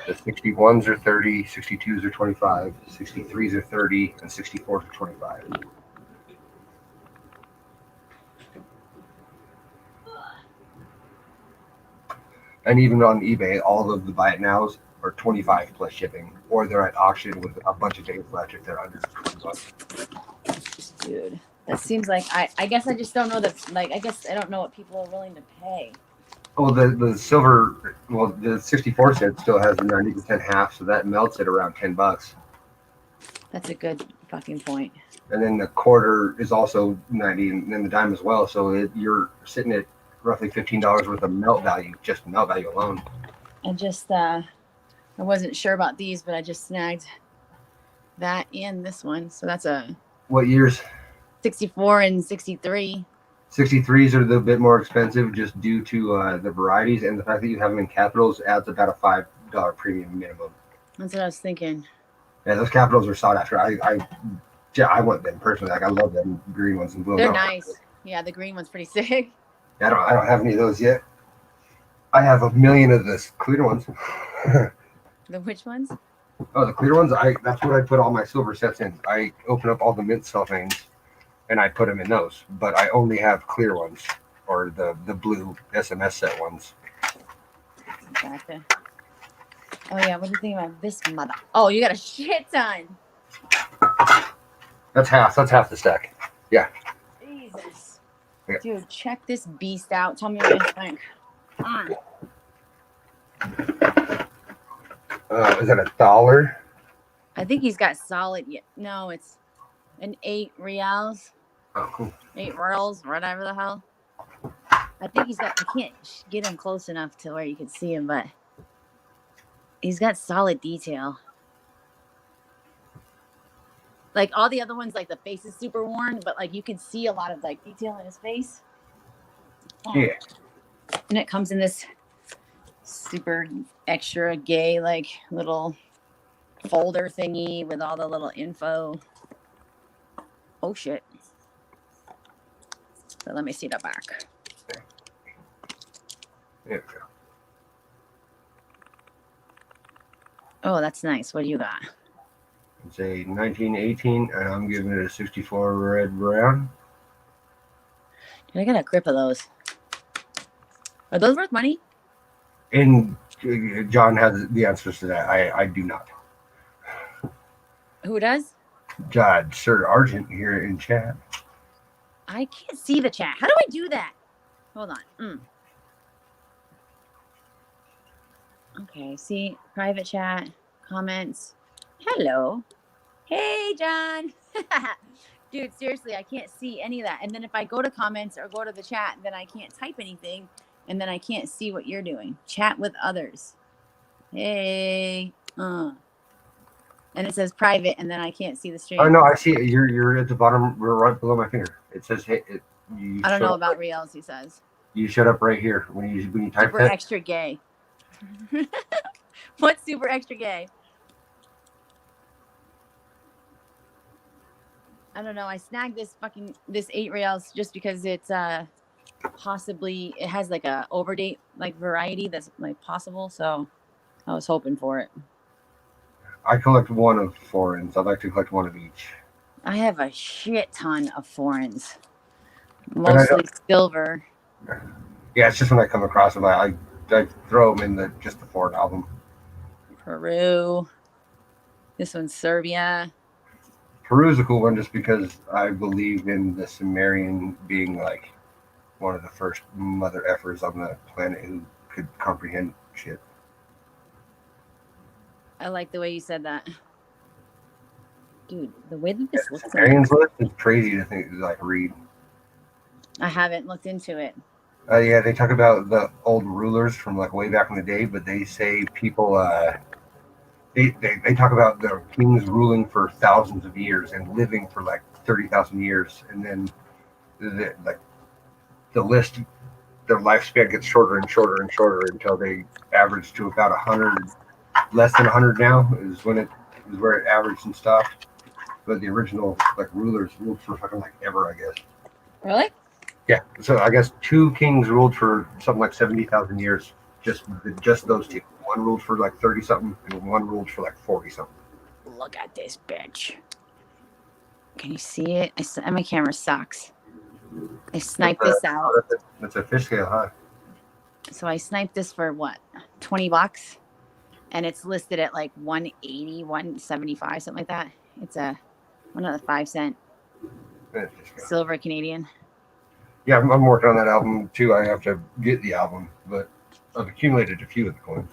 [SPEAKER 1] The 61s are 30, 62s are 25, 63s are 30, and 64s are 25. And even on eBay, all of the buy it nows are 25 plus shipping, or they're at auction with a bunch of days left if they're under $20.
[SPEAKER 3] Dude, that seems like I guess I just don't know that. Like, I guess I don't know what people are willing to pay.
[SPEAKER 1] Well, the silver, well, the 64 set still has the 90% half, so that melts at around $10.
[SPEAKER 3] That's a good fucking point.
[SPEAKER 1] And then the quarter is also 90, and then the dime as well. So you're sitting at roughly $15 worth of melt value, just melt value alone.
[SPEAKER 3] I just I wasn't sure about these, but I just snagged that and this one. So that's
[SPEAKER 1] what years?
[SPEAKER 3] 64 and 63.
[SPEAKER 1] 63s are a bit more expensive just due to the varieties, and the fact that you have them in capitals adds about a $5 premium minimum.
[SPEAKER 3] That's what I was thinking.
[SPEAKER 1] Yeah, those capitals are sought after. I want them personally. Like, I love them green ones and blue.
[SPEAKER 3] They're nice. Yeah, the green one's pretty sick.
[SPEAKER 1] I don't have any of those yet. I have a million of the clear ones.
[SPEAKER 3] The which ones?
[SPEAKER 1] Oh, the clear ones. That's what I put all my silver sets in. I open up all the mint cellophane and I put them in those. But I only have clear ones, or the blue SMS set ones.
[SPEAKER 3] Gotcha. Oh yeah, what do you think about this mother? Oh, you got a shit ton.
[SPEAKER 1] That's half the stack. Yeah.
[SPEAKER 3] Jesus.
[SPEAKER 1] Yeah.
[SPEAKER 3] Dude, check this beast out. Tell me what you think.
[SPEAKER 1] Is that $1?
[SPEAKER 3] I think he's got solid. No, it's an 8 reals.
[SPEAKER 1] Oh, cool.
[SPEAKER 3] 8 reals, whatever the hell. I think he's got. I can't get him close enough to where you can see him, but he's got solid detail. Like all the other ones, like the face is super worn, but like you can see a lot of like detail in his face.
[SPEAKER 1] Yeah.
[SPEAKER 3] And it comes in this super extra gay like little folder thingy with all the little info. Oh shit. So let me see the back.
[SPEAKER 1] There we go.
[SPEAKER 3] Oh, that's nice. What do you got?
[SPEAKER 1] It's a 1918, and I'm giving it a 64 red brown.
[SPEAKER 3] I got a grip of those. Are those worth money?
[SPEAKER 1] And John has the answers to that. I do not.
[SPEAKER 3] Who does?
[SPEAKER 1] Sir Argent here in chat.
[SPEAKER 3] I can't see the chat. How do I do that? Hold on. Okay, see, private chat, comments. Hello. Hey, John. Dude, seriously, I can't see any of that. And then if I go to comments or go to the chat, then I can't type anything. And then I can't see what you're doing. Chat with others. Hey. And it says private, and then I can't see the stream.
[SPEAKER 1] Oh no, I see it. You're at the bottom, right below my finger. It says, "Hey."
[SPEAKER 3] I don't know about reels. He says.
[SPEAKER 1] You shut up right here when you type
[SPEAKER 3] super
[SPEAKER 1] that.
[SPEAKER 3] Extra gay. What's super extra gay? I don't know. I snagged this 8 reals just because it's possibly it has like a overdate like variety that's like possible. So I was hoping for it.
[SPEAKER 1] I collect one of foreigns. I'd like to collect one of each.
[SPEAKER 3] I have a shit ton of foreigns, mostly silver.
[SPEAKER 1] Yeah, it's just when I come across them, I throw them in just the foreign album.
[SPEAKER 3] Peru. This one's Serbia.
[SPEAKER 1] Peru's a cool one just because I believe in the Sumerian being like one of the first mother effers on the planet who could comprehend shit.
[SPEAKER 3] I like the way you said that. Dude, the way that this looks like...
[SPEAKER 1] Sumerian's list is crazy to think, like, read.
[SPEAKER 3] I haven't looked into it.
[SPEAKER 1] Yeah, they talk about the old rulers from like way back in the day, but they say people, they talk about the kings ruling for thousands of years and living for like 30,000 years, and then the list, their lifespan gets shorter and shorter and shorter until they average to about 100, less than 100 now is where it averaged and stopped. But the original like rulers ruled for fucking like ever, I guess.
[SPEAKER 3] Really?
[SPEAKER 1] Yeah. So I guess 2 kings ruled for something like 70,000 years. Just those 2. One ruled for like 30 something, and one ruled for like 40 something.
[SPEAKER 3] Look at this bitch. Can you see it? My camera sucks. I sniped this out.
[SPEAKER 1] That's a fish scale, huh?
[SPEAKER 3] So I sniped this for what? $20, and it's listed at like 180, 175, something like that. It's another 5-cent silver Canadian.
[SPEAKER 1] Yeah, I'm working on that album too. I have to get the album, but I've accumulated a few of the coins.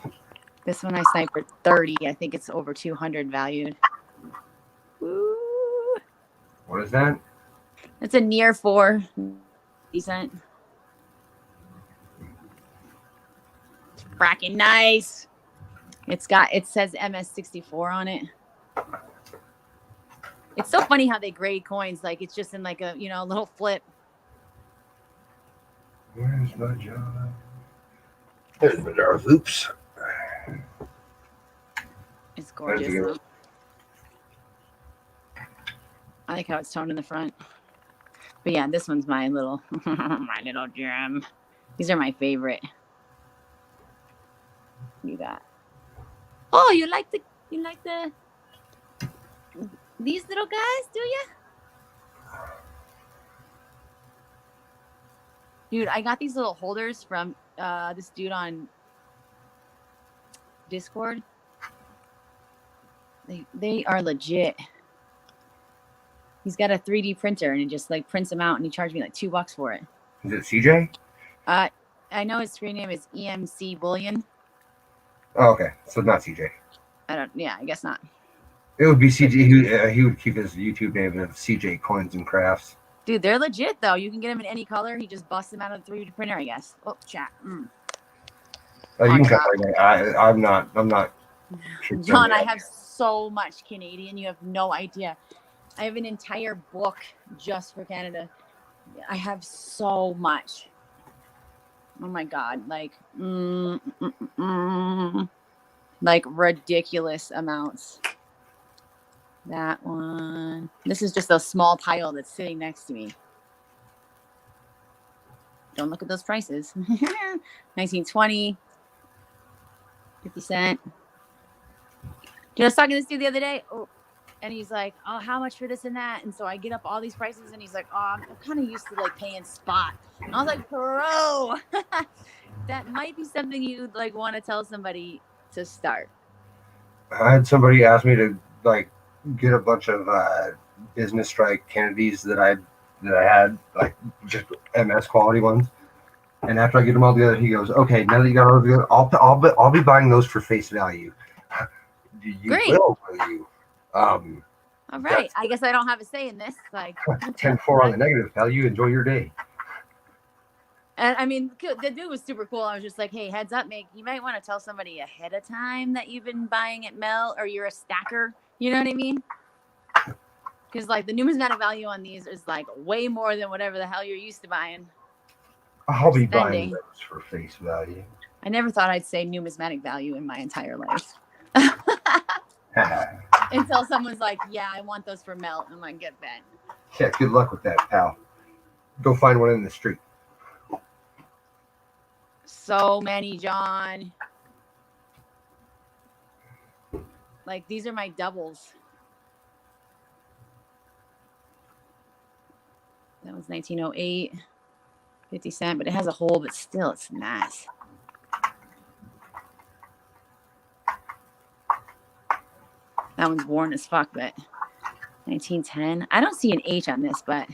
[SPEAKER 1] This
[SPEAKER 3] one I sniped for 30. I think it's over 200 valued. Woo.
[SPEAKER 1] What is that?
[SPEAKER 3] It's a near 4. Decent. It's fracking nice. It says MS64 on it. It's so funny how they grade coins. Like it's just in like a, little flip.
[SPEAKER 1] Where's my job? There's my jar. Oops.
[SPEAKER 3] It's gorgeous. I like how it's toned in the front. But yeah, this one's my little gem. These are my favorite. You got. Oh, you like these little guys, do you? Dude, I got these little holders from this dude on Discord. They are legit. He's got a 3D printer and he just like prints them out, and he charged me like $2 for it.
[SPEAKER 1] Is it CJ?
[SPEAKER 3] I know his screen name is EMC Bullion.
[SPEAKER 1] Oh, okay. So not CJ.
[SPEAKER 3] I guess not.
[SPEAKER 1] It would be CJ. He would keep his YouTube name of CJ Coins and Crafts.
[SPEAKER 3] Dude, they're legit though. You can get them in any color. He just busts them out of the 3D printer, I guess. Oh, chat.
[SPEAKER 1] Oh, you can cut that. I'm not.
[SPEAKER 3] John, I have so much Canadian. You have no idea. I have an entire book just for Canada. I have so much. Oh my God. Like ridiculous amounts. That one. This is just a small pile that's sitting next to me. Don't look at those prices. 1920. 50 cent. Dude, I was talking to this dude the other day. Oh, And he's like, oh, how much for this and that? And so I get up all these prices, and he's like, oh, I'm kind of used to like paying spot. And I was like, bro, that might be something you'd like want to tell somebody to start.
[SPEAKER 1] I had somebody ask me to like get a bunch of business strike Kennedys that I had, like just MS quality ones. And after I get them all together, he goes, "Okay, now that you got all together, I'll be buying those for face value." You
[SPEAKER 3] Great.
[SPEAKER 1] will you?
[SPEAKER 3] All right. I guess I don't have a say in this. Like
[SPEAKER 1] 10-4 on the negative, pal. You enjoy your day.
[SPEAKER 3] And I mean, the dude was super cool. I was just like, hey, heads up, you might want to tell somebody ahead of time that you've been buying at Mel or you're a stacker. You know what I mean? Because like the numismatic value on these is like way more than whatever the hell you're used to buying.
[SPEAKER 1] I'll be buying those for face value.
[SPEAKER 3] I never thought I'd say numismatic value in my entire life. Until someone's like, yeah, I want those for Mel. I'm like, get that.
[SPEAKER 1] Yeah, good luck with that, pal. Go find one in the street.
[SPEAKER 3] So many, John. Like, these are my doubles. That was 1908. 50 cents, but it has a hole, but still, it's nice. That one's worn as fuck, but 1910. I don't see an H on this, but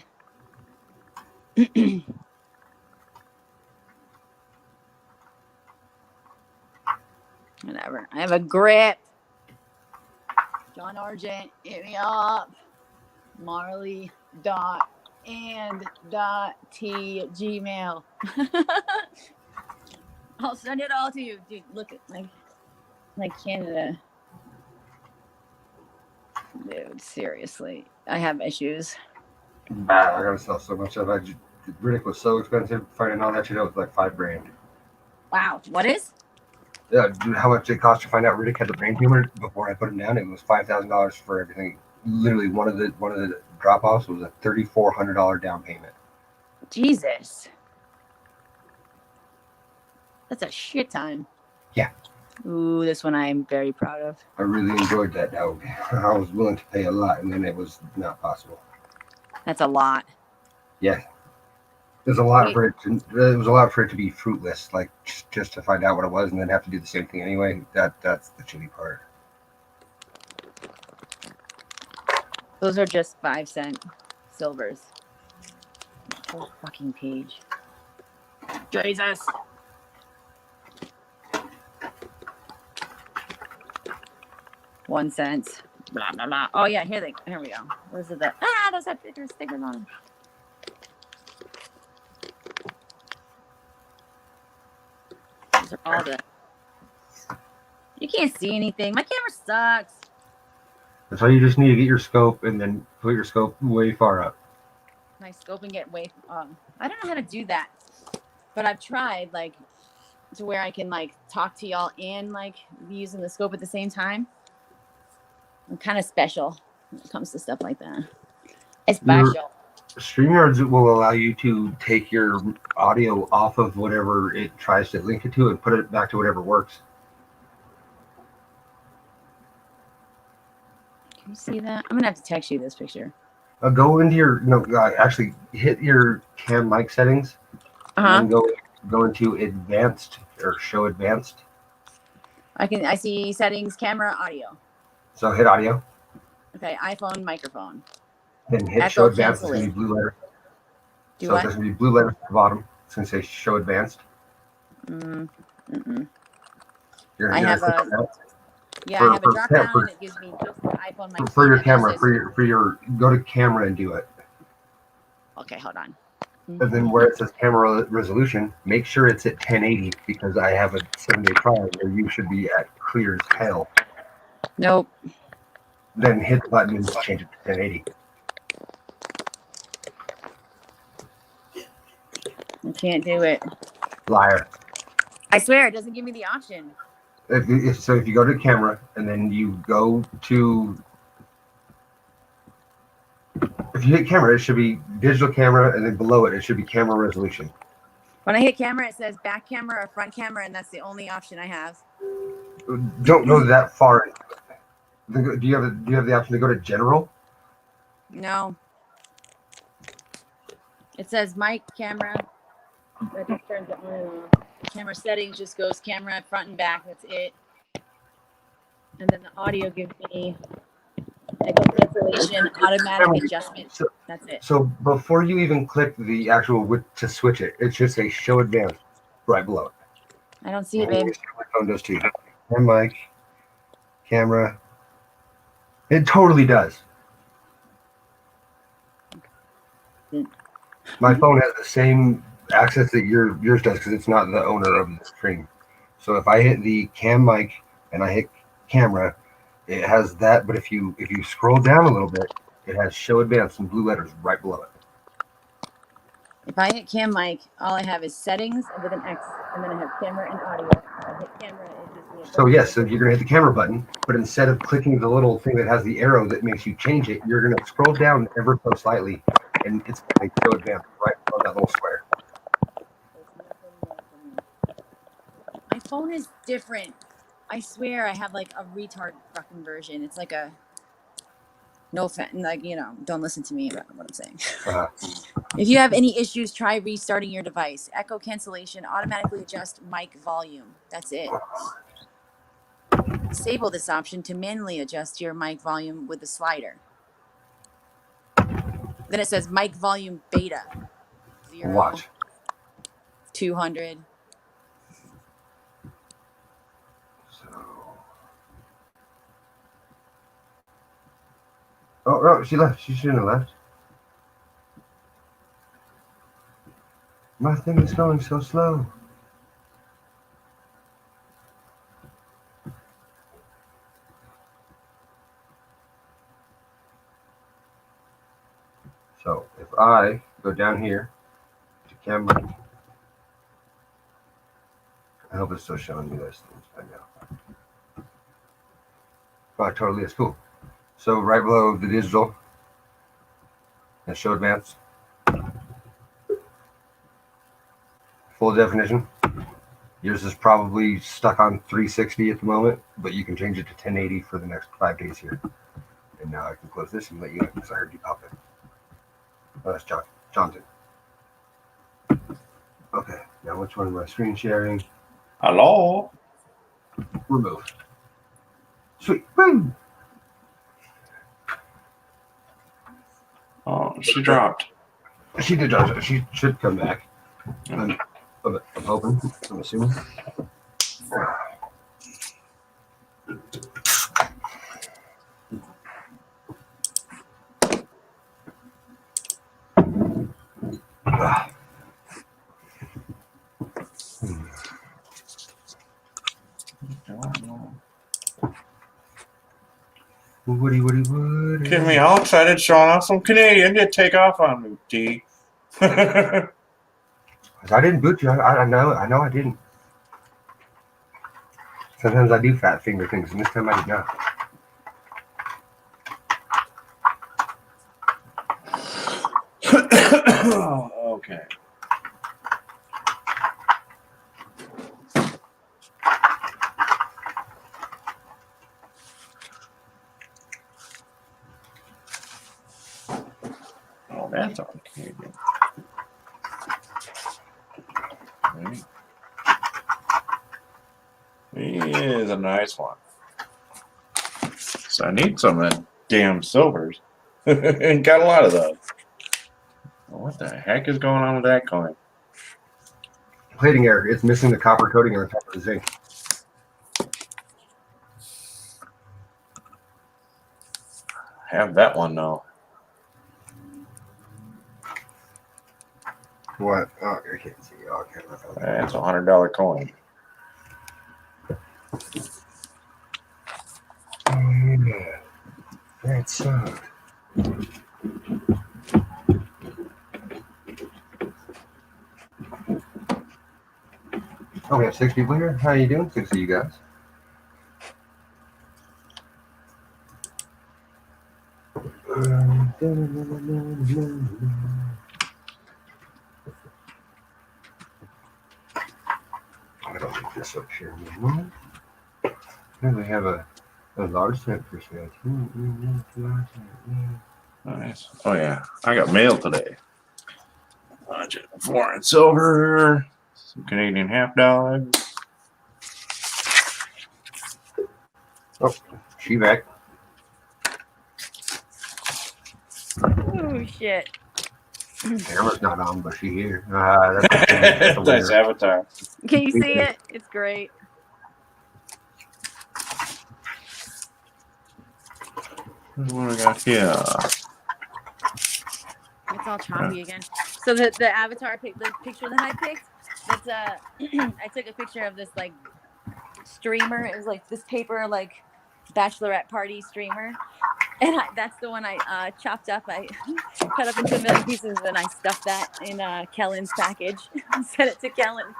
[SPEAKER 3] whatever. I have a grip. John Argent, hit me up. Marley dot and dot t gmail. I'll send it all to you, dude. Look at like Canada. Dude, seriously, I have issues.
[SPEAKER 1] I gotta sell so much of it. Riddick was so expensive. Finding all that shit out was like $5,000.
[SPEAKER 3] Wow, what is?
[SPEAKER 1] Yeah, dude, how much it cost to find out Riddick had the brain tumor before I put him down? It was $5,000 for everything. Literally, one of the drop offs was a $3,400 down payment.
[SPEAKER 3] Jesus, that's a shit ton.
[SPEAKER 1] Yeah.
[SPEAKER 3] Ooh, this one I'm very proud of.
[SPEAKER 1] I really enjoyed that dog. I was willing to pay a lot, and then it was not possible.
[SPEAKER 3] That's a lot.
[SPEAKER 1] Yeah. It was a lot for it to be fruitless, like just to find out what it was and then have to do the same thing anyway. That's the shitty part.
[SPEAKER 3] Those are just 5-cent silvers. Whole fucking page. Jesus. $0.01. Blah blah blah. Oh yeah, here we go. Those are the those have stickers on them. Those are all the. You can't see anything. My camera sucks.
[SPEAKER 1] So you just need to get your scope and then put your scope way far up.
[SPEAKER 3] My scope and get way. I don't know how to do that, but I've tried like to where I can like talk to y'all and like be using the scope at the same time. I'm kind of special when it comes to stuff like that. It's special.
[SPEAKER 1] StreamYards will allow you to take your audio off of whatever it tries to link it to and put it back to whatever works.
[SPEAKER 3] Can you see that? I'm gonna have to text you this picture.
[SPEAKER 1] Go into your actually hit your cam mic settings and go into advanced or show advanced.
[SPEAKER 3] I see settings, camera, audio.
[SPEAKER 1] So hit audio.
[SPEAKER 3] Okay, iPhone, microphone.
[SPEAKER 1] Then hit
[SPEAKER 3] Echo
[SPEAKER 1] show advanced. It's
[SPEAKER 3] canceling.
[SPEAKER 1] going to be blue letter.
[SPEAKER 3] Do
[SPEAKER 1] so
[SPEAKER 3] what?
[SPEAKER 1] There's going to be blue letters at the bottom. It's going to say show advanced.
[SPEAKER 3] I have a drop down and it gives me just the iPhone microphone.
[SPEAKER 1] For your camera, for your go to camera and do it.
[SPEAKER 3] Okay, hold on.
[SPEAKER 1] And then where it says camera resolution, make sure it's at 1080 because I have a 7-day trial where you should be at clear as hell.
[SPEAKER 3] Nope.
[SPEAKER 1] Then hit the button and change it to 1080.
[SPEAKER 3] I can't do it.
[SPEAKER 1] Liar.
[SPEAKER 3] I swear it doesn't give me the option.
[SPEAKER 1] If you go to camera and then you go to, if you hit camera, it should be digital camera, and then below it should be camera resolution.
[SPEAKER 3] When I hit camera, it says back camera or front camera, and that's the only option I have.
[SPEAKER 1] Don't go that far into it. Do you have the option to go to general?
[SPEAKER 3] No. It says mic, camera. That just turns it on and off. Camera settings just goes camera front and back. That's it. And then the audio gives me echo cancellation, automatic adjustment.
[SPEAKER 1] So,
[SPEAKER 3] That's it.
[SPEAKER 1] so before you even click the actual to switch it, it should say show advanced right below it.
[SPEAKER 3] I don't see it, babe.
[SPEAKER 1] My phone does too. And mic, camera. It totally does. My phone has the same access that yours does because it's not the owner of the stream. So if I hit the cam mic and I hit camera, it has that. But if you scroll down a little bit, it has show advanced in blue letters right below it.
[SPEAKER 3] If I hit cam mic, all I have is settings with an X, and then I have camera and audio. If I hit camera, it gives me a
[SPEAKER 1] So yes, so you're gonna hit the camera button, but instead of clicking the little thing that has the arrow that makes you change it, you're gonna scroll down ever so slightly, and it's gonna show advanced right below that little square.
[SPEAKER 3] My phone is different. I swear I have like a retard fucking version. It's like a no offense, like don't listen to me about what I'm saying. If you have any issues, try restarting your device. Echo cancellation, automatically adjust mic volume. That's it. Disable this option to manually adjust your mic volume with the slider. Then it says mic volume beta. 0,
[SPEAKER 1] Watch.
[SPEAKER 3] 200.
[SPEAKER 1] Oh no, she left. She shouldn't have left. My thing is going so slow. So if I go down here to camera, I hope it's still showing me those things by now. Oh, it totally is cool. So right below the digital, and show advanced, full definition. Yours is probably stuck on 360 at the moment, but you can change it to 1080 for the next 5 days here. And now I can close this and let you in because I heard you pop in. Oh, that's Jonathan. Okay, now which one am I screen sharing?
[SPEAKER 4] Hello?
[SPEAKER 1] Remove. Sweet. Woo!
[SPEAKER 4] Oh, she dropped.
[SPEAKER 1] She did. She should come back. I'm hoping. I'm assuming. Woody.
[SPEAKER 4] Get me all excited showing off some Canadian to take off on me, D.
[SPEAKER 1] I didn't boot you. I know I didn't. Sometimes I do fat finger things, and this time I did not.
[SPEAKER 4] Okay. Oh, that's on Canadian. Right. He is a nice one. So I need some of that damn silvers. And got a lot of those. What the heck is going on with that coin?
[SPEAKER 1] Plating error. It's missing the copper coating on top of the zinc.
[SPEAKER 4] Have that one though.
[SPEAKER 1] What? Oh, I can't see. Oh, I can't.
[SPEAKER 4] That's $100 coin.
[SPEAKER 1] Yeah, that sucked. Oh, we have 6 people here. How you doing? Good to see you guys. I don't think this up here anymore. Then we have a A large set for sale.
[SPEAKER 4] Nice. Oh yeah, I got mail today. Foreign silver, some Canadian $50.
[SPEAKER 1] Oh, she back.
[SPEAKER 3] Oh shit.
[SPEAKER 1] Camera's not on, but she here. That's a
[SPEAKER 4] Nice
[SPEAKER 1] winner.
[SPEAKER 4] avatar.
[SPEAKER 3] Can you see it? It's great.
[SPEAKER 4] What do I got here?
[SPEAKER 3] It's all choppy again. So the avatar the picture that I picked, that's I took a picture of this like streamer. It was like this paper like bachelorette party streamer. And that's the one I chopped up. I cut up into a million pieces, and I stuffed that in Kellen's package. Sent it to Kellen.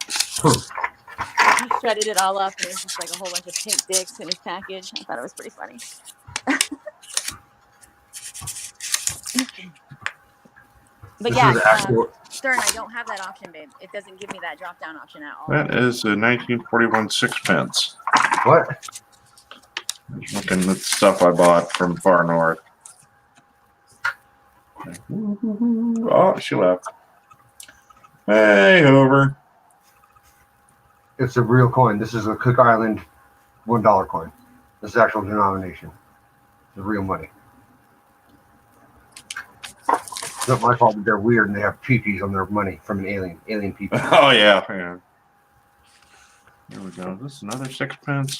[SPEAKER 3] He shredded it all up, and it was just like a whole bunch of pink dicks in his package. I thought it was pretty funny. But
[SPEAKER 1] This
[SPEAKER 3] yeah,
[SPEAKER 1] is actual.
[SPEAKER 3] Stern, I don't have that option, babe. It doesn't give me that drop down option at all.
[SPEAKER 4] That is a 1941 sixpence.
[SPEAKER 1] What?
[SPEAKER 4] Looking at stuff I bought from far north. Oh, she left. Hey, Hoover.
[SPEAKER 1] It's a real coin. This is a Cook Island $1 coin. This is actual denomination. It's real money. It's not my fault that they're weird and they have peepees on their money from an alien people.
[SPEAKER 4] Oh, yeah. Here we go. This is another sixpence.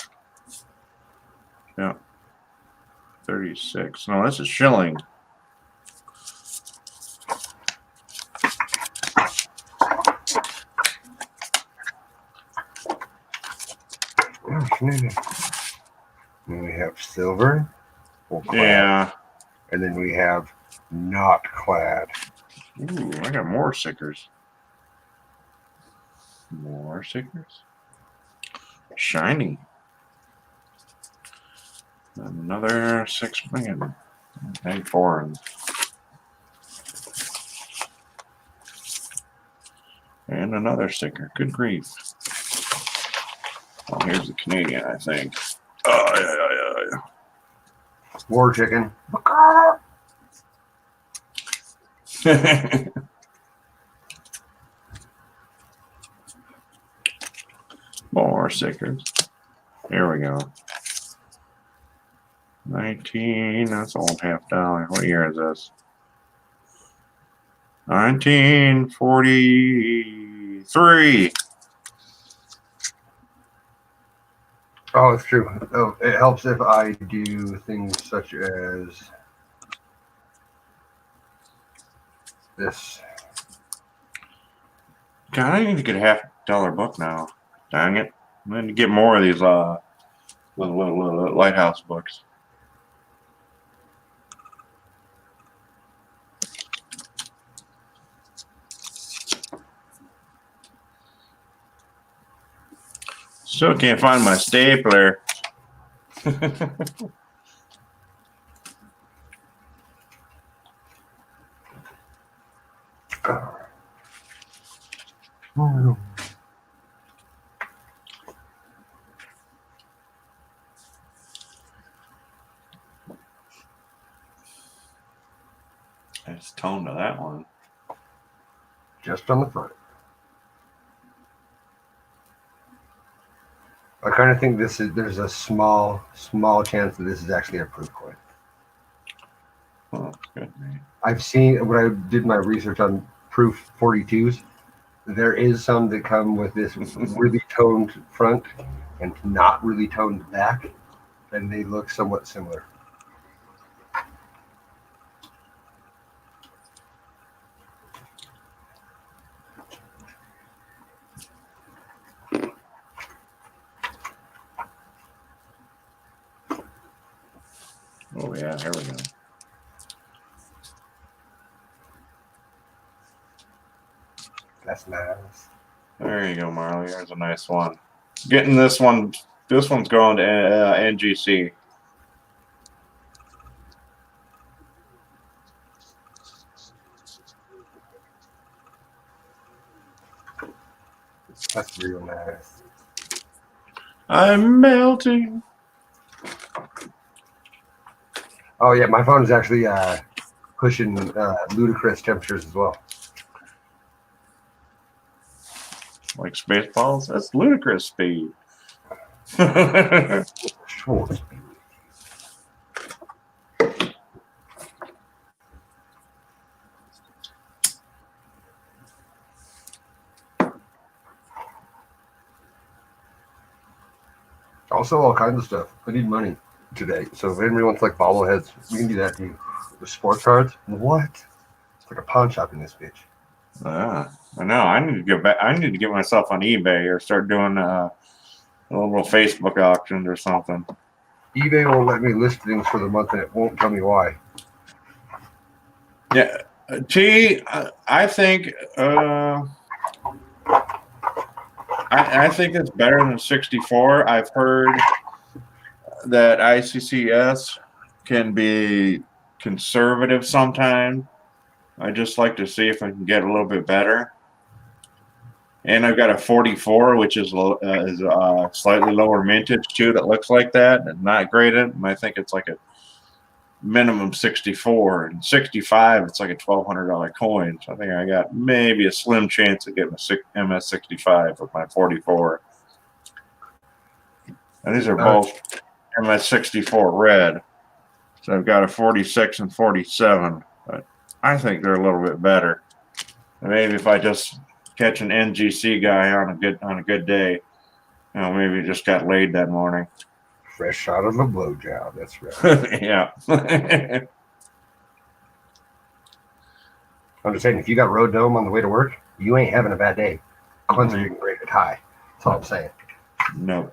[SPEAKER 4] Yeah. 36. No, this is shilling.
[SPEAKER 1] Then we have silver.
[SPEAKER 4] Yeah.
[SPEAKER 1] And then we have not clad.
[SPEAKER 4] Ooh, I got more stickers. More stickers. Shiny. Another 6 million. Okay, foreign. And another sticker. Good grief. Oh, here's the Canadian, I think. Oh, yeah.
[SPEAKER 1] War chicken.
[SPEAKER 4] More stickers. Here we go. 19. That's old $50. What year is this? 1943.
[SPEAKER 1] Oh, it's true. Oh, it helps if I do things such as this.
[SPEAKER 4] God, I need to get a $50 book now. Dang it. I need to get more of these little lighthouse books. Still can't find my stapler. Nice tone to that one.
[SPEAKER 1] Just on the front. I kind of think there's a small chance that this is actually a proof coin.
[SPEAKER 4] Oh, that's good, man.
[SPEAKER 1] I've seen when I did my research on proof 42s, there is some that come with this really toned front and not really toned back, and they look somewhat similar.
[SPEAKER 4] Oh, yeah, here we go.
[SPEAKER 1] That's nice.
[SPEAKER 4] There you go, Marley. There's a nice one. Getting this one. This one's going to NGC.
[SPEAKER 1] That's real nice.
[SPEAKER 4] I'm melting.
[SPEAKER 1] Oh yeah, my phone is actually pushing ludicrous temperatures as well.
[SPEAKER 4] Like Spaceballs? That's ludicrous speed.
[SPEAKER 1] Schwartz. Also, all kinds of stuff. I need money today, so if anybody wants like bobbleheads, we can do that too. The sports cards? What? It's like a pawn shop in this bitch.
[SPEAKER 4] I know. I need to get back. I need to get myself on eBay or start doing a little Facebook auctions or something.
[SPEAKER 1] eBay won't let me list things for the month, and it won't tell me why.
[SPEAKER 4] Yeah, I think I think it's better than 64. I've heard that ICCS can be conservative sometimes. I just like to see if I can get a little bit better. And I've got a 44, which is slightly lower mintage too. That looks like that, and not graded. And I think it's like a minimum 64 and 65. It's like a $1,200 coin. So I think I got maybe a slim chance of getting a MS65 with my 44. And these are both MS64 red. So I've got a 46 and 47, but I think they're a little bit better. And maybe if I just catch an NGC guy on a good day, maybe just got laid that morning.
[SPEAKER 1] Fresh out of a blowjob. That's right.
[SPEAKER 4] Yeah.
[SPEAKER 1] I'm just saying, if you got road dome on the way to work, you ain't having a bad day. Cleanse are getting rated high. That's all I'm saying.
[SPEAKER 4] No.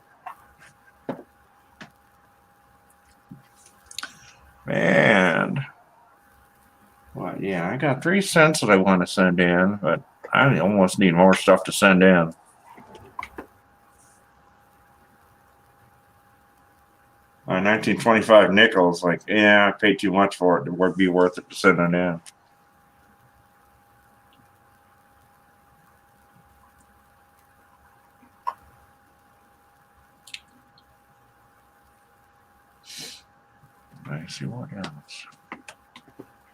[SPEAKER 4] And well, yeah, I got 3 cents that I want to send in, but I almost need more stuff to send in. My 1925 nickels, like, yeah, I paid too much for it. It would be worth it to send it in. I see what else.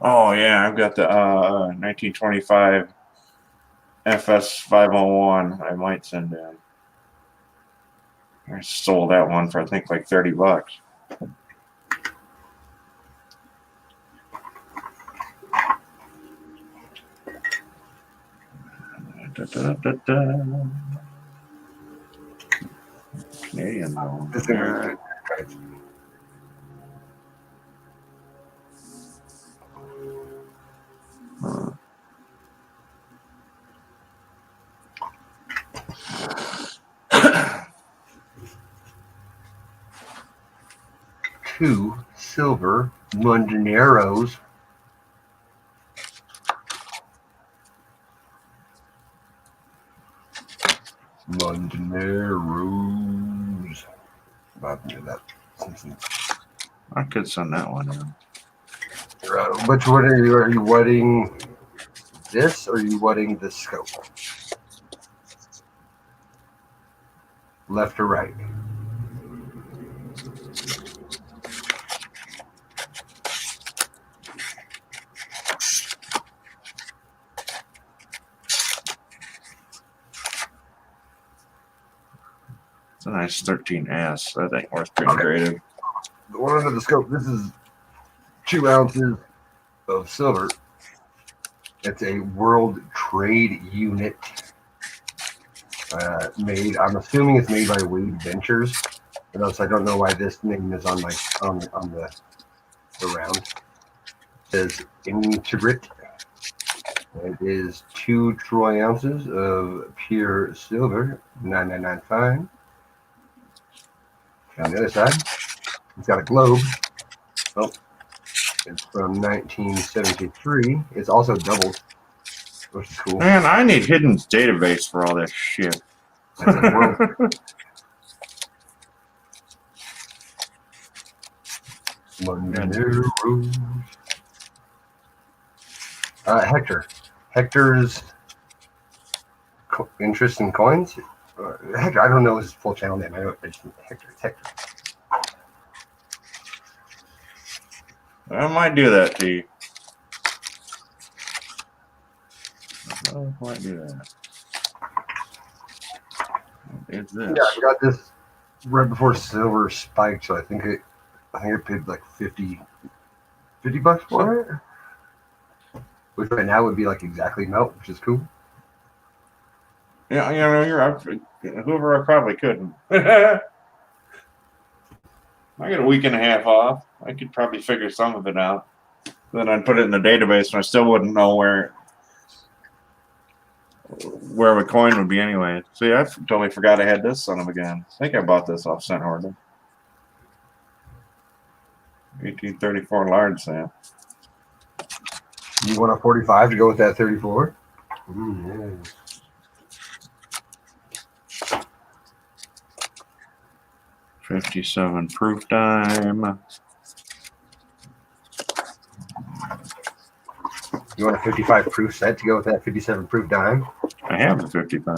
[SPEAKER 4] Oh yeah, I've got the 1925 FS 501. I might send in. I sold that one for I think like $30. Canadian though.
[SPEAKER 1] This thing is two silver Mondineros. Mondineros. About to do that.
[SPEAKER 4] I could send that one in.
[SPEAKER 1] Which one are you? Are you wedding this or are you wedding the scope? Left or right?
[SPEAKER 4] It's a nice 13S. I think worth being graded.
[SPEAKER 1] The one under the scope. This is 2 ounces of silver. It's a World Trade Unit made. I'm assuming it's made by Wade Ventures. But else I don't know why this name is on my on the round. It says Integrate. It is 2 troy ounces of pure silver, 9995. On the other side, it's got a globe. Oh, it's from 1973. It's also doubled, which is cool.
[SPEAKER 4] Man, I need hidden database for all that shit.
[SPEAKER 1] That's a world. Mondineros. Hector's interest in coins. Hector, I don't know his full channel name. I know it's Hector. It's Hector.
[SPEAKER 4] I might do that to you. I might do that. What is this?
[SPEAKER 1] Yeah, I got this right before silver spiked, so I think I paid like 50 bucks for it. Which right now would be like exactly melt, which is cool.
[SPEAKER 4] Yeah, whoever I probably couldn't. I got a week and a half off. I could probably figure some of it out. Then I'd put it in the database, and I still wouldn't know where a coin would be anyway. See, I totally forgot I had this son of a gun. I think I bought this off Cent Horton. 1834 large sale.
[SPEAKER 1] You want a 45 to go with that 34? Yeah.
[SPEAKER 4] 57 proof dime.
[SPEAKER 1] You want a 55 proof set to go with that 57 proof dime?
[SPEAKER 4] I have the 55.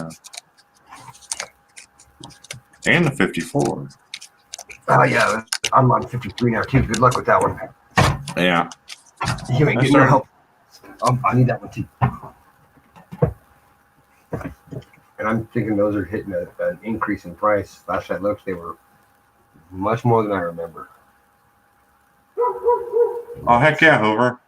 [SPEAKER 4] And the 54.
[SPEAKER 1] Oh, yeah. I'm on 53 now, too. Good luck with that one.
[SPEAKER 4] Yeah.
[SPEAKER 1] You ain't getting no help. I need that one, too. And I'm thinking those are hitting an increase in price. Last I looked, they were much more than I remember.
[SPEAKER 4] Oh, heck yeah, Hoover.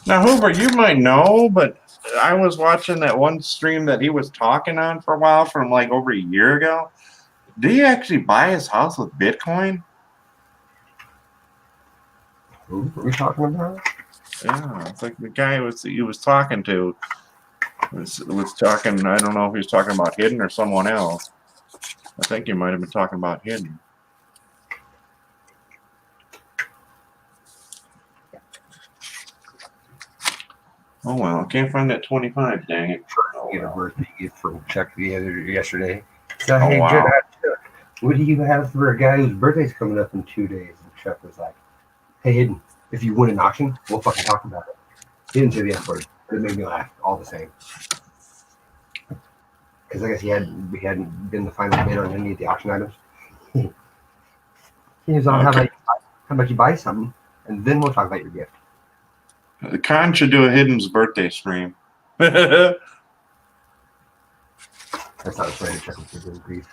[SPEAKER 4] Now, Hoover, you might know, but I was watching that one stream that he was talking on for a while from like over a year ago. Did he actually buy his house with Bitcoin?
[SPEAKER 1] Who are we talking about?
[SPEAKER 4] Yeah, it's like the guy he was talking to was talking. I don't know if he was talking about Hidden or someone else. I think he might have been talking about Hidden. Oh well, I can't find that 25. Dang it!
[SPEAKER 1] Get a birthday gift from Chuck yesterday. So,
[SPEAKER 4] Oh,
[SPEAKER 1] hey,
[SPEAKER 4] wow.
[SPEAKER 1] Chuck, what do you have for a guy whose birthday's coming up in 2 days? And Chuck was like, hey, Hidden, if you win an auction, we'll fucking talk about it. He didn't say the F word, but it made me laugh all the same. Because I guess we hadn't been the final bid on any of the auction items. He was on,
[SPEAKER 4] Okay.
[SPEAKER 1] how about you buy something, and then we'll talk about your gift.
[SPEAKER 4] The Con should do a Hidden's birthday stream. Oh,
[SPEAKER 1] That's how it's trying to check with the grief.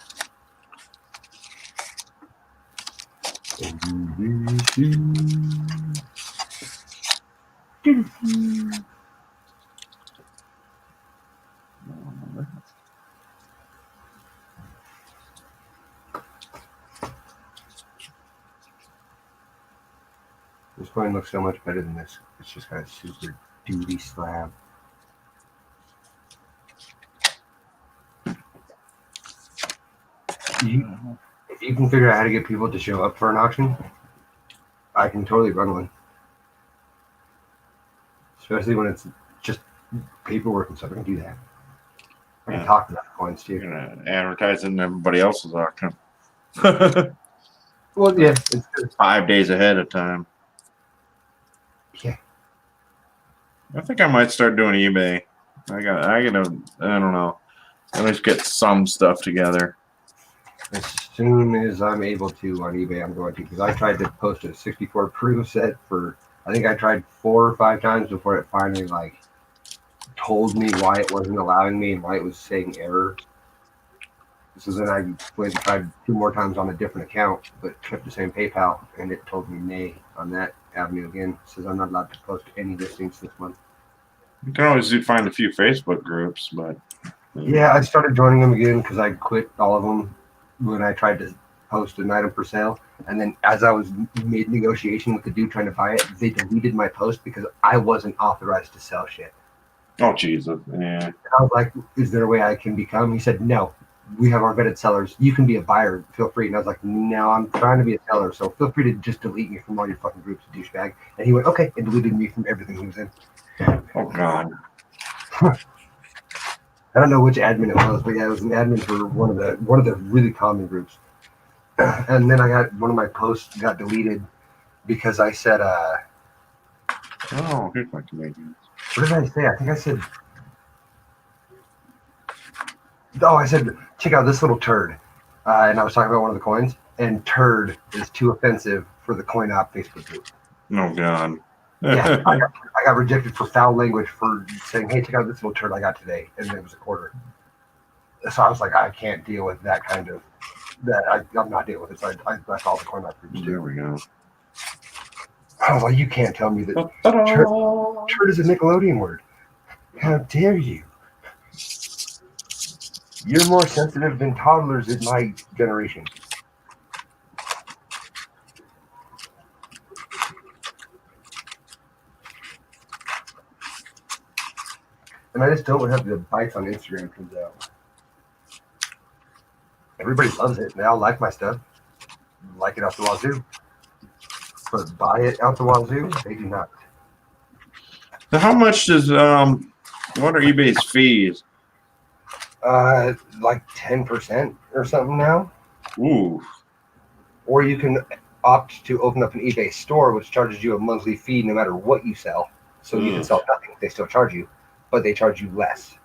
[SPEAKER 1] This coin looks so much better than this. It's just got a super duty slab. If you can figure out how to get people to show up for an auction, I can totally run one. Especially when it's just paperwork and stuff. I can do that. I can talk about coins
[SPEAKER 4] you're
[SPEAKER 1] too.
[SPEAKER 4] gonna advertise in everybody else's auction.
[SPEAKER 1] Well, yeah, it's good.
[SPEAKER 4] 5 days ahead of time.
[SPEAKER 1] Yeah.
[SPEAKER 4] I think I might start doing eBay. I don't know. At least get some stuff together.
[SPEAKER 1] As soon as I'm able to on eBay, I'm going to, because I tried to post a 64 proof set for, I think I tried 4 or 5 times before it finally like told me why it wasn't allowing me and why it was saying error. So then I went and tried 2 more times on a different account, but kept the same PayPal, and it told me nay on that avenue again. It says I'm not allowed to post any listings this month.
[SPEAKER 4] You can always find a few Facebook groups, but
[SPEAKER 1] Yeah, I started joining them again because I quit all of them when I tried to post an item for sale. And then as I was mid negotiation with the dude trying to buy it, they deleted my post because I wasn't authorized to sell shit.
[SPEAKER 4] oh Jesus, yeah.
[SPEAKER 1] And I was like, is there a way I can become? He said, no, we have our vetted sellers. You can be a buyer. Feel free. And I was like, no, I'm trying to be a seller. So feel free to just delete me from all your fucking groups, douchebag. And he went, okay, and deleted me from everything he was in.
[SPEAKER 4] Oh God.
[SPEAKER 1] I don't know which admin it was, but yeah, it was an admin for one of the really common groups. And then I got one of my posts got deleted, because I said,
[SPEAKER 4] Oh, here's my Canadians.
[SPEAKER 1] what did I say? I think I said, oh, I said, check out this little turd. And I was talking about one of the coins, and turd is too offensive for the coin op Facebook group.
[SPEAKER 4] Oh, God.
[SPEAKER 1] Yeah, I got rejected for foul language for saying, hey, check out this little turd I got today. And it was a quarter. So I was like, I can't deal with that kind of, I'm not dealing with it. So that's all the coin op groups
[SPEAKER 4] There
[SPEAKER 1] do.
[SPEAKER 4] we go.
[SPEAKER 1] I was like, you can't tell me that turd is a Nickelodeon word. How dare you? You're more sensitive than toddlers in my generation. And I just don't have the bites on Instagram comes out. Everybody loves it. They all like my stuff. Like it out the wazoo. But buy it out the wazoo, they do not.
[SPEAKER 4] So how much does what are eBay's fees?
[SPEAKER 1] Like 10% or something now.
[SPEAKER 4] Ooh.
[SPEAKER 1] Or you can opt to open up an eBay store, which charges you a monthly fee no matter what you sell. So you can sell nothing. They still charge you, but they charge you less.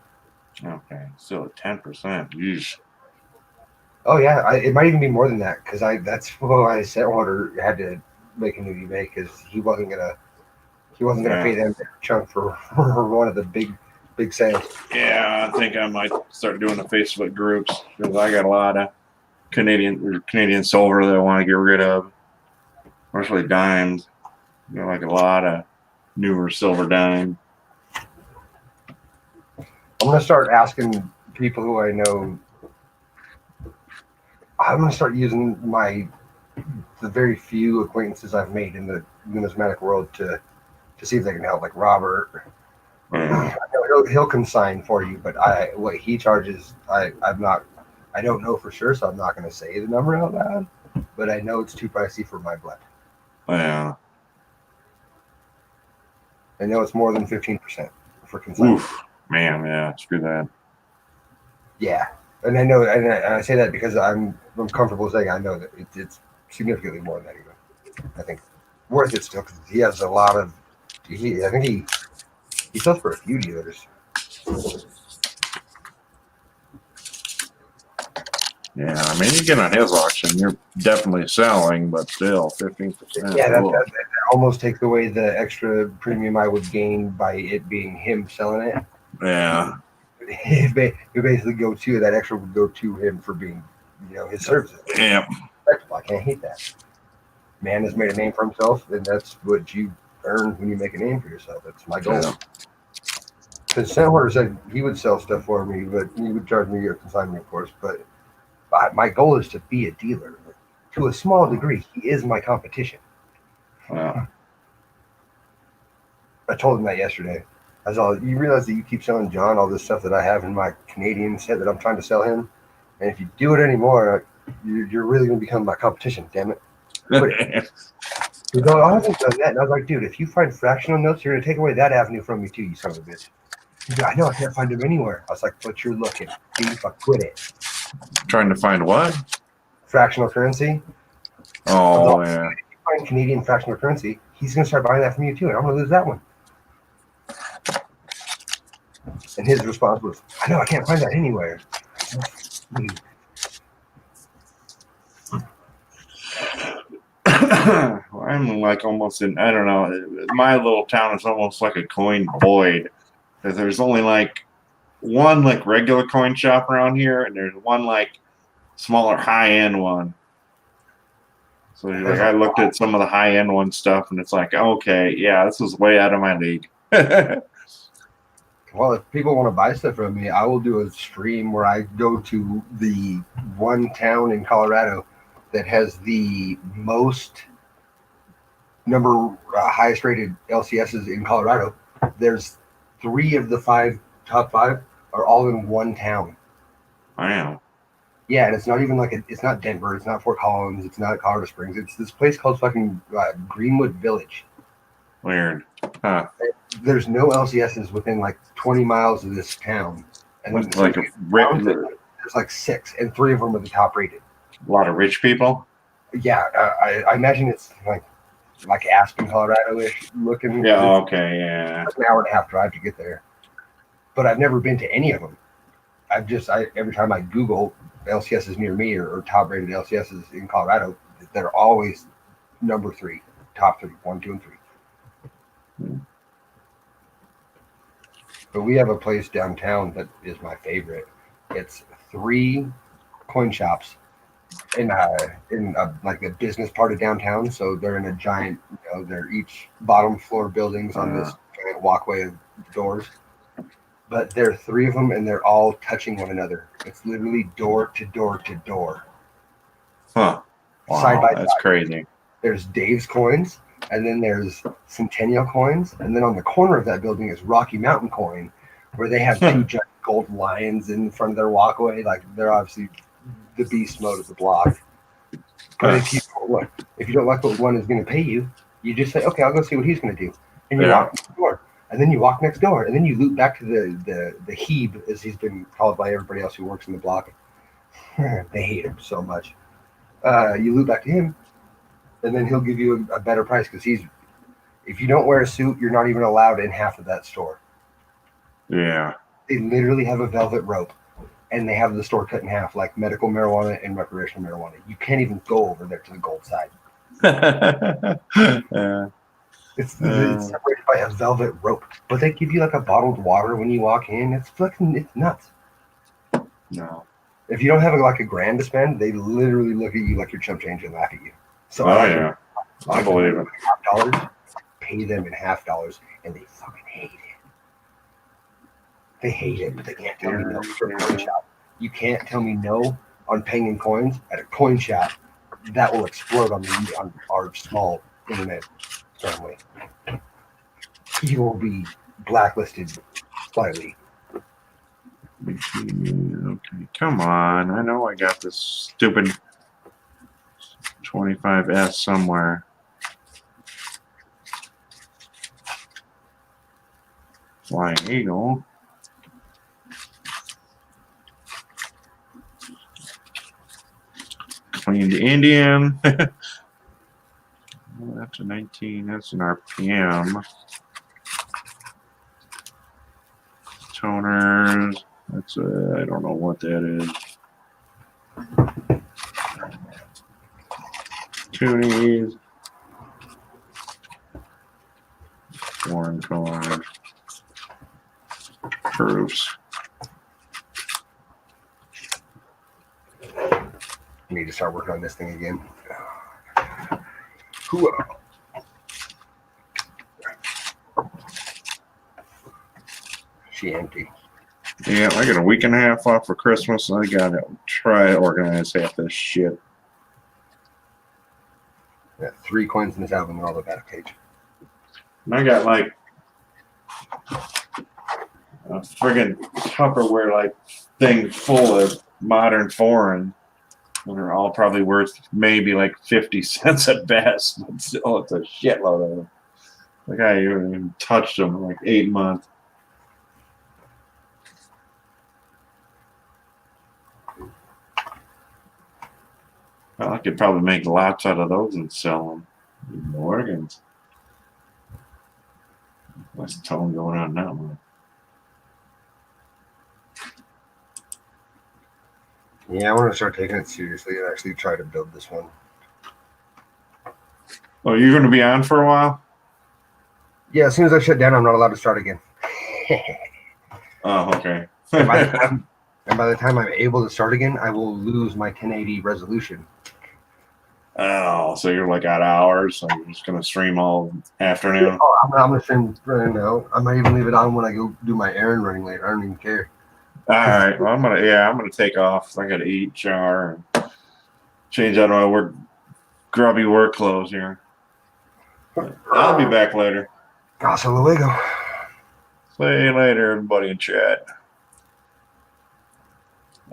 [SPEAKER 4] Okay, still at 10%.
[SPEAKER 1] Oh yeah, it might even be more than that because that's why I sent order had to make a new eBay because he wasn't gonna pay them a chunk for one of the big sales.
[SPEAKER 4] Yeah, I think I might start doing the Facebook groups because I got a lot of Canadian silver that I want to get rid of, especially dimes. You know, like a lot of newer silver dime.
[SPEAKER 1] I'm gonna start asking people who I know. I'm gonna start using the very few acquaintances I've made in the numismatic world to see if they can help. Like Robert, he'll consign for you, but what he charges, I'm not. I don't know for sure, so I'm not gonna say the number out loud. But I know it's too pricey for my blood.
[SPEAKER 4] Yeah.
[SPEAKER 1] I know it's more than 15% for consignment.
[SPEAKER 4] Oof, man, yeah, screw that.
[SPEAKER 1] Yeah, and I know, and I say that because I'm comfortable saying I know that it's significantly more than that. Even I think worth it still because he has a lot of. I think he sells for a few dealers.
[SPEAKER 4] Yeah, I mean, you get on his auction, you're definitely selling, but still, 15%.
[SPEAKER 1] Yeah, that almost takes away the extra premium I would gain by it being him selling it.
[SPEAKER 4] Yeah.
[SPEAKER 1] You basically go to that extra would go to him for being, his services.
[SPEAKER 4] Yeah.
[SPEAKER 1] I can't hate that. Man has made a name for himself, and that's what you earn when you make a name for yourself. That's my goal. Because Sandwater said he would sell stuff for me, but he would charge me a consignment, of course. But my goal is to be a dealer. To a small degree, he is my competition.
[SPEAKER 4] Wow.
[SPEAKER 1] I told him that yesterday. I said, you realize that you keep selling John all this stuff that I have in my Canadian set that I'm trying to sell him? And if you do it anymore, you're really going to become my competition, damn it. He's going, I haven't done that. And I was like, dude, if you find fractional notes, you're going to take away that avenue from me too, you son of a bitch. He's like, I know I can't find them anywhere. I was like, but you're looking. Beef, I quit it.
[SPEAKER 4] Trying to find what?
[SPEAKER 1] Fractional currency.
[SPEAKER 4] Oh, yeah.
[SPEAKER 1] If you find Canadian fractional currency, he's going to start buying that from you too, and I'm going to lose that one. And his response was, I know I can't find that anywhere.
[SPEAKER 4] I'm like almost in, I don't know, my little town is almost like a coin void. Because there's only like one like regular coin shop around here, and there's one like smaller high-end one. So like I looked at some of the high-end one stuff, and it's like, okay, yeah, this is way out of my league.
[SPEAKER 1] Well, if people want to buy stuff from me, I will do a stream where I go to the one town in Colorado that has the most highest rated LCSs in Colorado. There's 3 of the top 5 are all in one town.
[SPEAKER 4] Wow.
[SPEAKER 1] Yeah, and it's not even it's not Denver, it's not Fort Collins, it's not Colorado Springs. It's this place called fucking Greenwood Village.
[SPEAKER 4] Weird. Huh.
[SPEAKER 1] There's no LCSs within like 20 miles of this town. And
[SPEAKER 4] like
[SPEAKER 1] there's like 6, and 3 of them are the top rated.
[SPEAKER 4] A lot of rich people.
[SPEAKER 1] Yeah, I imagine it's like like Aspen, Colorado-ish looking.
[SPEAKER 4] Yeah.
[SPEAKER 1] It's
[SPEAKER 4] Okay. Yeah.
[SPEAKER 1] like an hour and a half drive to get there. But I've never been to any of them. Every time I Google LCSs near me or top rated LCSs in Colorado, they're always number 3, top 3, 1, 2, and 3. But we have a place downtown that is my favorite. It's 3 coin shops in like the business part of downtown. So they're in a giant, they're each bottom floor buildings on this giant walkway of doors. But there are 3 of them, and they're all touching one another. It's literally door to door to door.
[SPEAKER 4] Huh. Wow,
[SPEAKER 1] Side by
[SPEAKER 4] that's
[SPEAKER 1] side.
[SPEAKER 4] crazy.
[SPEAKER 1] There's Dave's coins, and then there's Centennial coins, and then on the corner of that building is Rocky Mountain coin, where they have 2 giant gold lions in front of their walkway. Like, they're obviously the beast mode of the block. But if you don't like what one is going to pay you, you just say, okay, I'll go see what he's going to do, and you walk next door, and then you walk next door, and then you loop back to the Hebe, as he's been called by everybody else who works in the block. They hate him so much. You loop back to him, and then he'll give you a better price because if you don't wear a suit, you're not even allowed in half of that store.
[SPEAKER 4] Yeah.
[SPEAKER 1] They literally have a velvet rope, and they have the store cut in half, like medical marijuana and recreational marijuana. You can't even go over there to the gold side.
[SPEAKER 4] Yeah.
[SPEAKER 1] It's separated by a velvet rope, but they give you like a bottled water when you walk in. It's nuts.
[SPEAKER 4] No.
[SPEAKER 1] If you don't have like a grand to spend, they literally look at you like you're chump change and laugh at you. So
[SPEAKER 4] Yeah. I believe it.
[SPEAKER 1] $half, pay them in $half, and they fucking hate it. They hate it, but they can't tell me no for a coin shop. You can't tell me no on paying in coins at a coin shop. That will explode on our small internet family. You will be blacklisted slightly.
[SPEAKER 4] Okay, come on. I know I got this stupid 25S somewhere. Flying Eagle. Cleaned Indian. Well, that's a 19. That's an RPM. Toners. That's I don't know what that is. Tunies. Foreign colors. Proofs.
[SPEAKER 1] I need to start working on this thing again. Cool. She empty.
[SPEAKER 4] Yeah, I got a week and a half off for Christmas. I gotta try to organize half this shit.
[SPEAKER 1] Yeah, 3 coins in this album and all the back page.
[SPEAKER 4] And I got like a friggin' Tupperware like thing full of modern foreign. And they're all probably worth maybe like 50 cents at best. But still, it's a shitload of them. Like I haven't even touched them in like 8 months. Well, I could probably make lots out of those and sell them in Morgans. What's the tone going on now, man?
[SPEAKER 1] Yeah, I want to start taking it seriously and actually try to build this one.
[SPEAKER 4] Oh, you're going to be on for a while?
[SPEAKER 1] Yeah, as soon as I shut down, I'm not allowed to start again.
[SPEAKER 4] Oh, okay.
[SPEAKER 1] And by the time I'm able to start again, I will lose my 1080 resolution.
[SPEAKER 4] Oh, so you're like out of hours, so you're just going to stream all afternoon?
[SPEAKER 1] Oh, I'm going to stream right now. I might even leave it on when I go do my errand running later. I don't even care.
[SPEAKER 4] All right. Well, I'm gonna take off. I gotta eat, shower, and change out my grubby work clothes here. I'll be back later.
[SPEAKER 1] Hasta luego.
[SPEAKER 4] See you later, everybody in chat.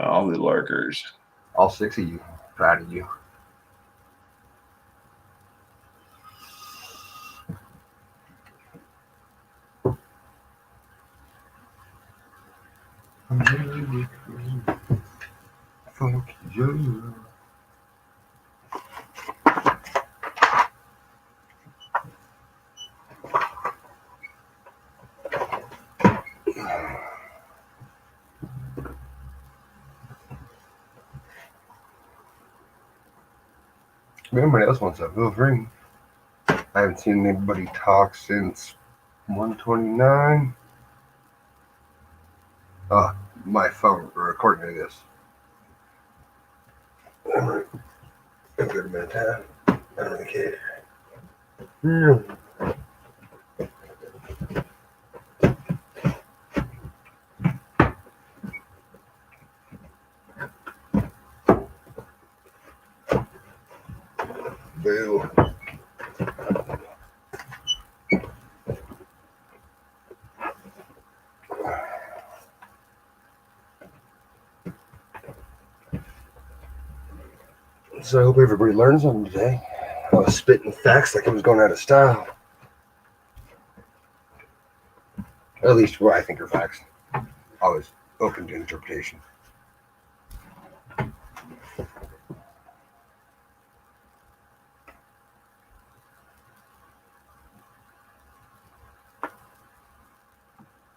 [SPEAKER 4] All the lurkers.
[SPEAKER 1] All 6 of you. Proud of you. Fuck you. If anybody else wants that, feel free. I haven't seen anybody talk since 129. Oh, my phone recording to this. A good amount of time. I don't really care. Boo. So I hope everybody learned something today. I was spitting facts like I was going out of style. At least what I think are facts. Always open to interpretation.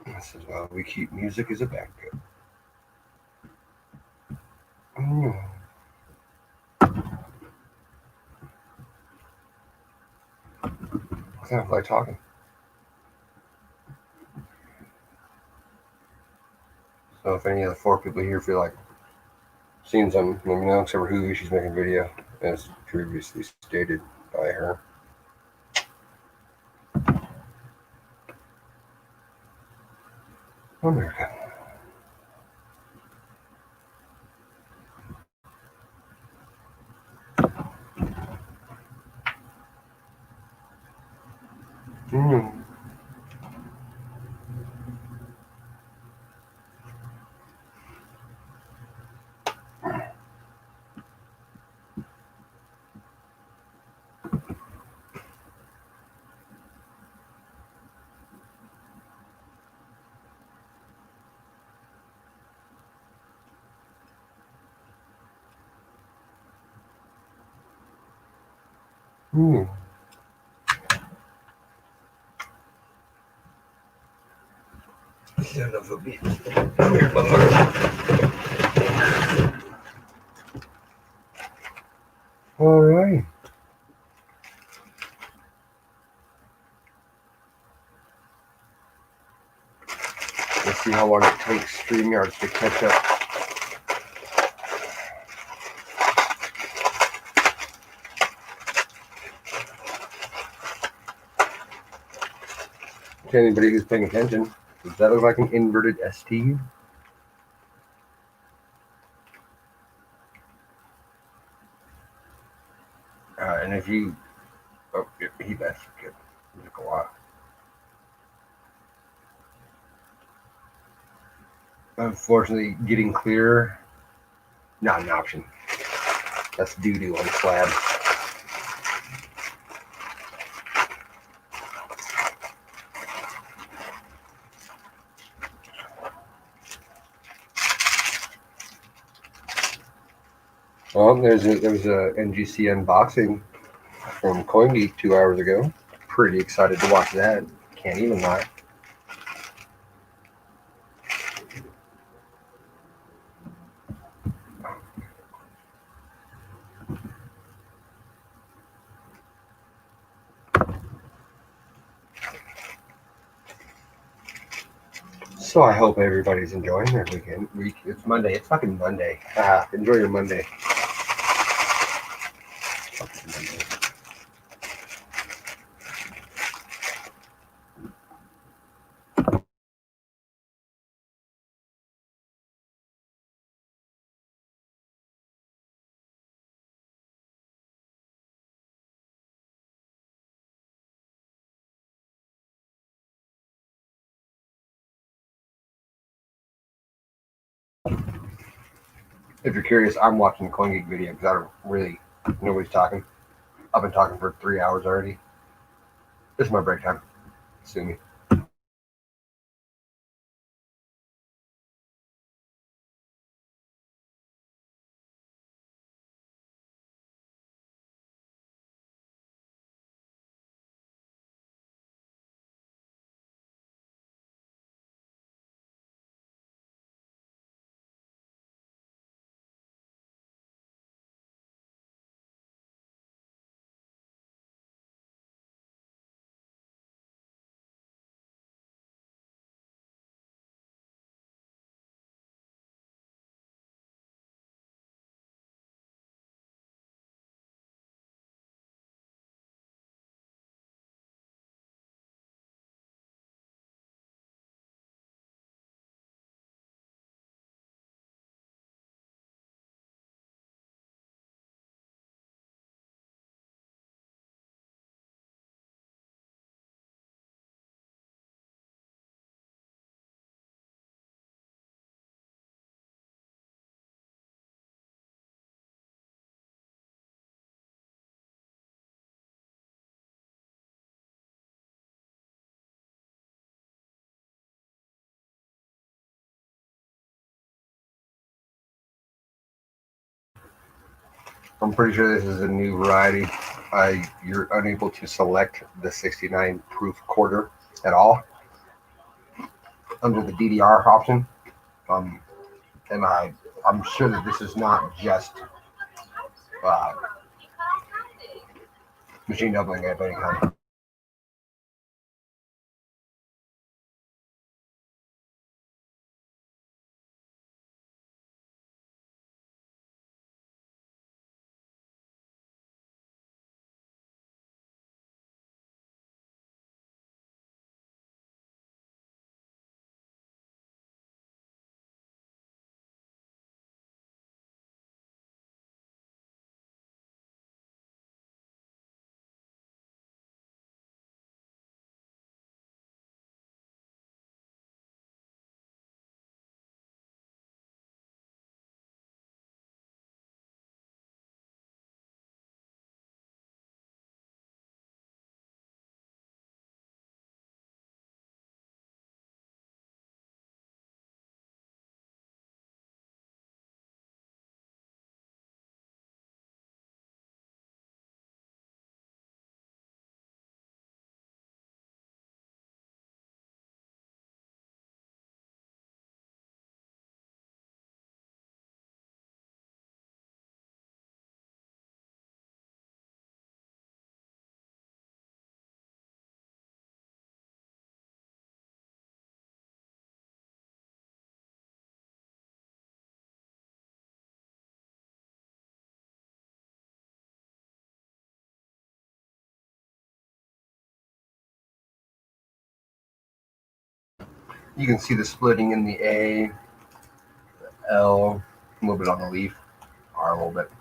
[SPEAKER 1] This is why we keep music as a backup. I don't like talking. So if any of the 4 people here feel like seeing something, let me know, except for who she's making a video, as previously stated by her. America. Son of a bitch. Come here, motherfucker. All right. Let's see how long it takes StreamYard to catch up. To anybody who's paying attention, does that look like an inverted ST? And if you, oh, he left. Good. It took a while. Unfortunately, getting clearer, not an option. That's doo-doo on the slab. Well, there was a NGC unboxing from CoinGeek 2 hours ago. Pretty excited to watch that. Can't even lie. So I hope everybody's enjoying their weekend. It's Monday. It's fucking Monday. Enjoy your Monday. If you're curious, I'm watching the CoinGeek video because I don't really, nobody's talking. I've been talking for 3 hours already. This is my break time. Sue me. I'm pretty sure this is a new variety. You're unable to select the 69 proof quarter at all under the DDR option. Um, and I'm sure that this is not just uh, machine doubling of any kind. You can see the splitting in the A, L, a little bit on the leaf, R a little bit.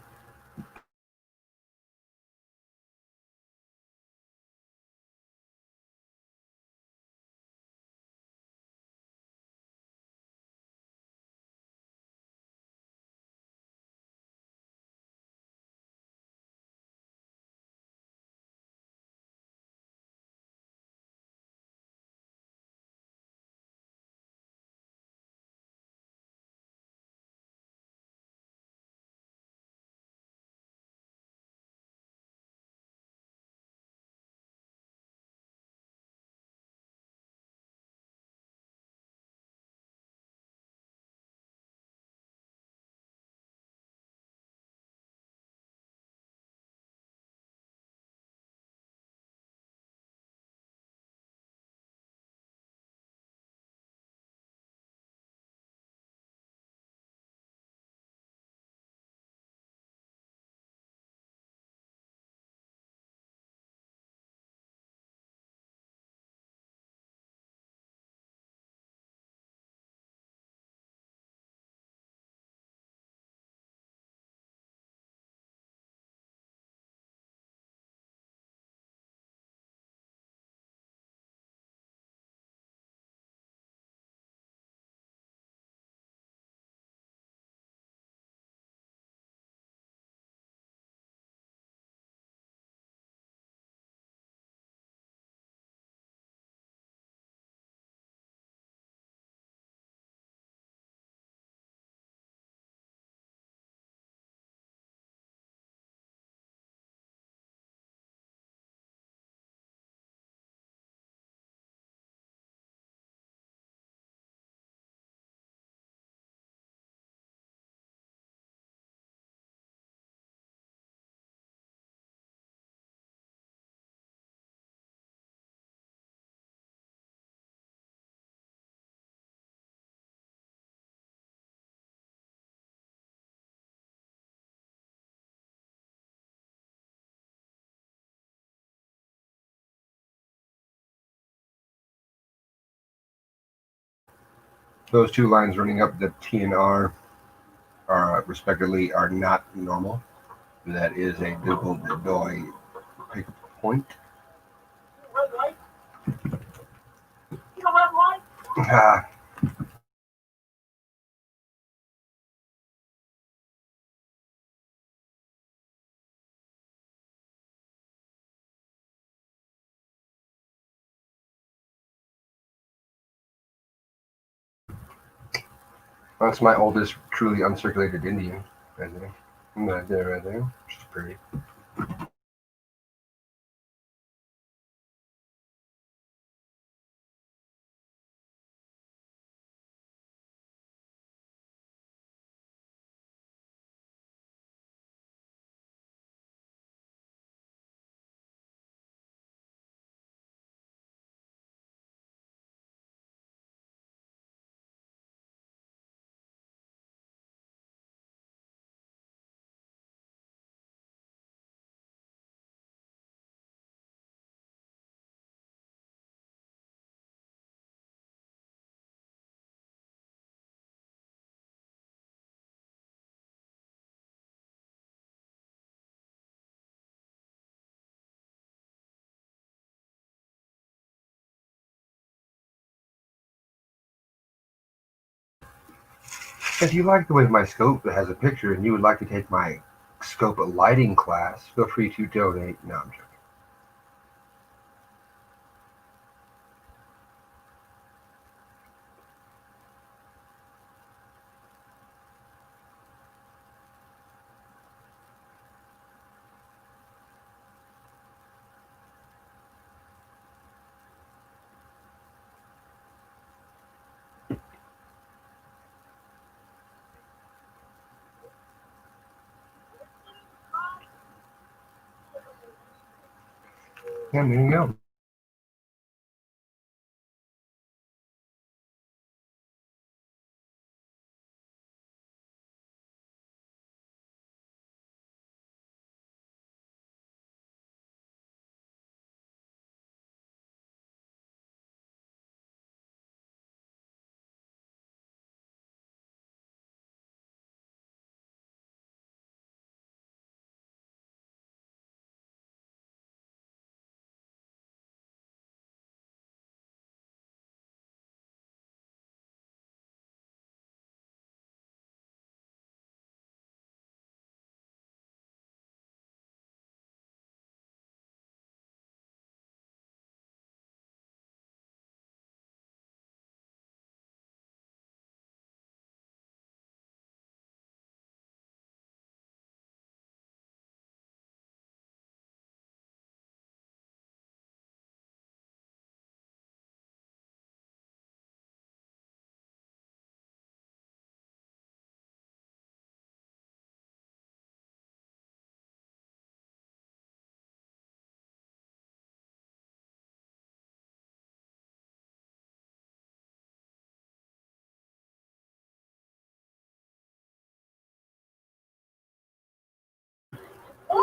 [SPEAKER 1] Those two lines running up the T and R are respectively are not normal. That is a difficult to pick point. Ah, that's my oldest truly uncirculated Indian resident. Right there, right there. She's pretty. If you like the way my scope has a picture and you would like to take my scope lighting class, feel free to donate. No, I'm joking. Yeah, there you go.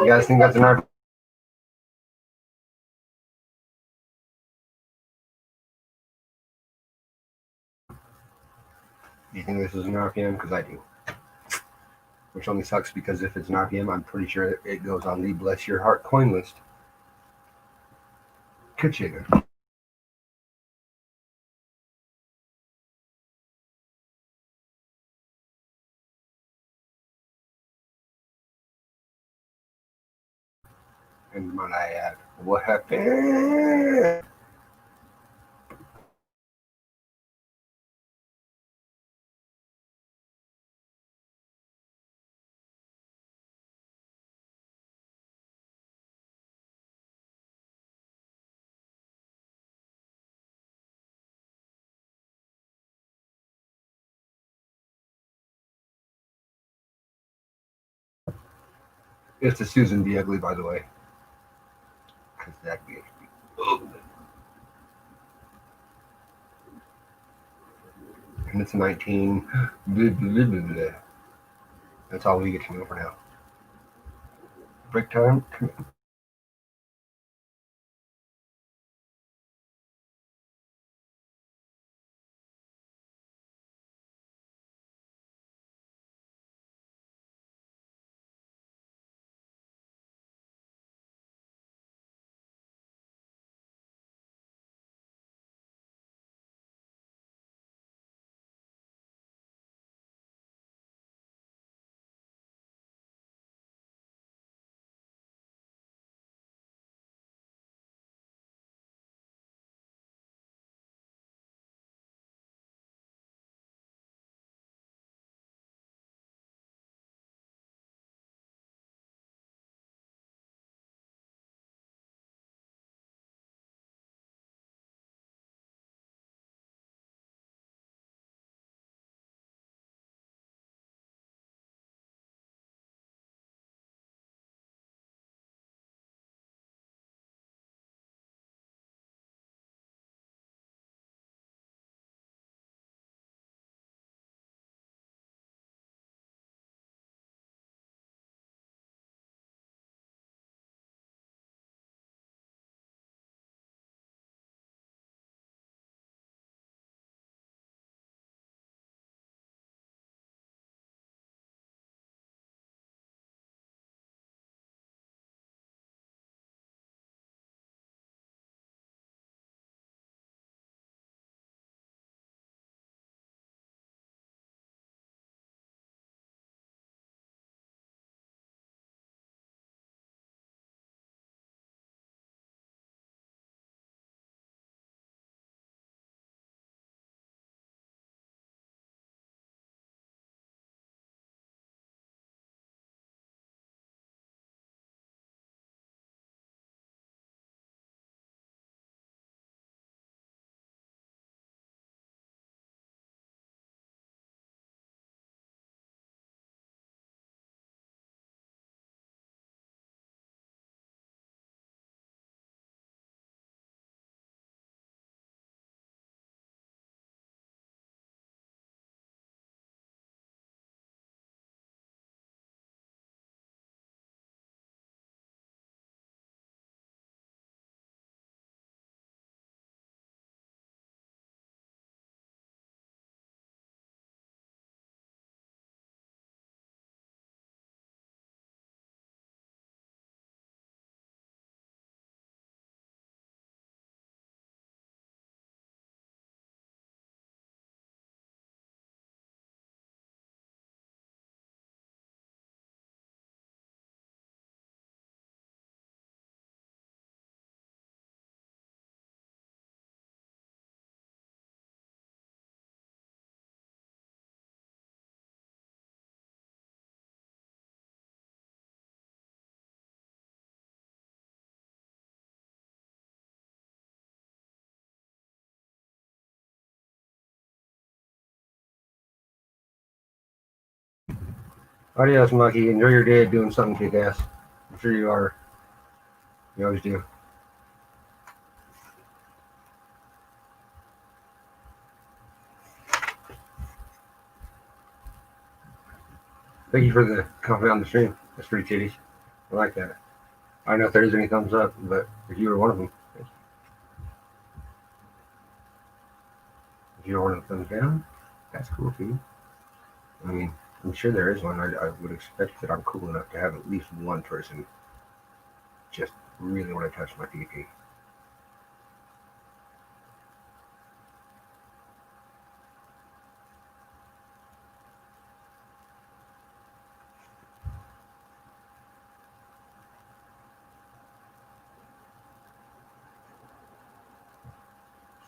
[SPEAKER 1] You guys think that's an RPM? Do you think this is an RPM? Because I do. Which only sucks because if it's an RPM, I'm pretty sure it goes on the Bless Your Heart coin list. Kachiga. And might I add, what happened? It's a Susan B. Ugly, by the way. Because that bitch be ugly. And it's a 19. Blah, blah, blah, blah. That's all we get to know for now. Break time. Adios, monkey. Enjoy your day doing something kick-ass. I'm sure you are. You always do. Thank you for the comment on the stream. That's pretty titties. I like that. I don't know if there is any thumbs up, but if you were one of them, thank you. If you were one of the thumbs down, that's cool too. I mean, I'm sure there is one. I would expect that I'm cool enough to have at least one person just really want to touch my PP.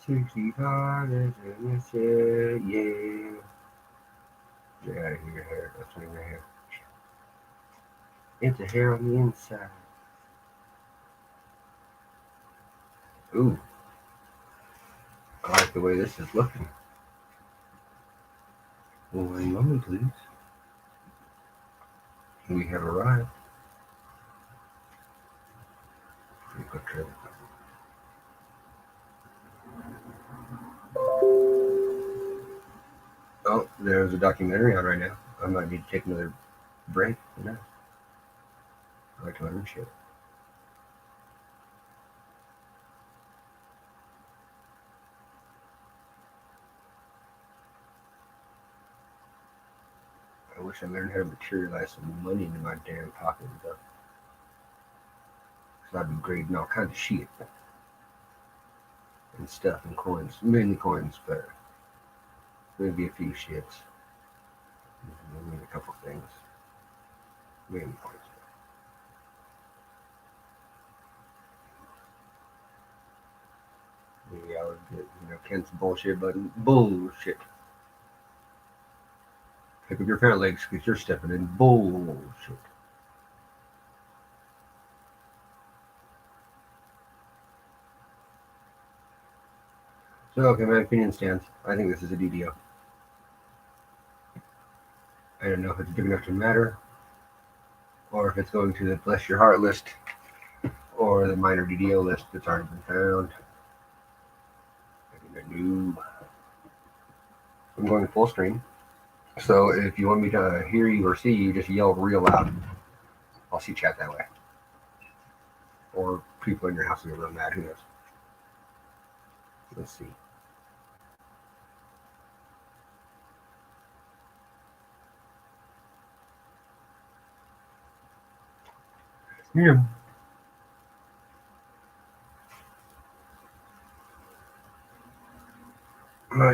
[SPEAKER 1] $65 yeah. Get out of here, hair. That's not your hair. It's a hair on the inside. Ooh, I like the way this is looking. One moment, please. We have arrived. Pretty quick trip. Oh, there's a documentary on right now. I might need to take another break. Who knows? I like to learn shit. I wish I learned how to materialize some money into my damn pocket and stuff. Because I'd be grading all kinds of shit. And stuff and coins. Mainly coins, but maybe a few shits. Maybe a couple things. Mainly coins. Maybe I would get, Kent's bullshit button. Bullshit. Pick up your pant legs because you're stepping in bullshit. So, okay, my opinion stands. I think this is a DDO. I don't know if it's big enough to matter, or if it's going to the bless your heart list, or the minor DDO list that's already been found. I think a noob. I'm going full screen. So if you want me to hear you or see you, just yell real loud. I'll see chat that way. Or people in your house will get real mad. Who knows? Let's see. Yeah.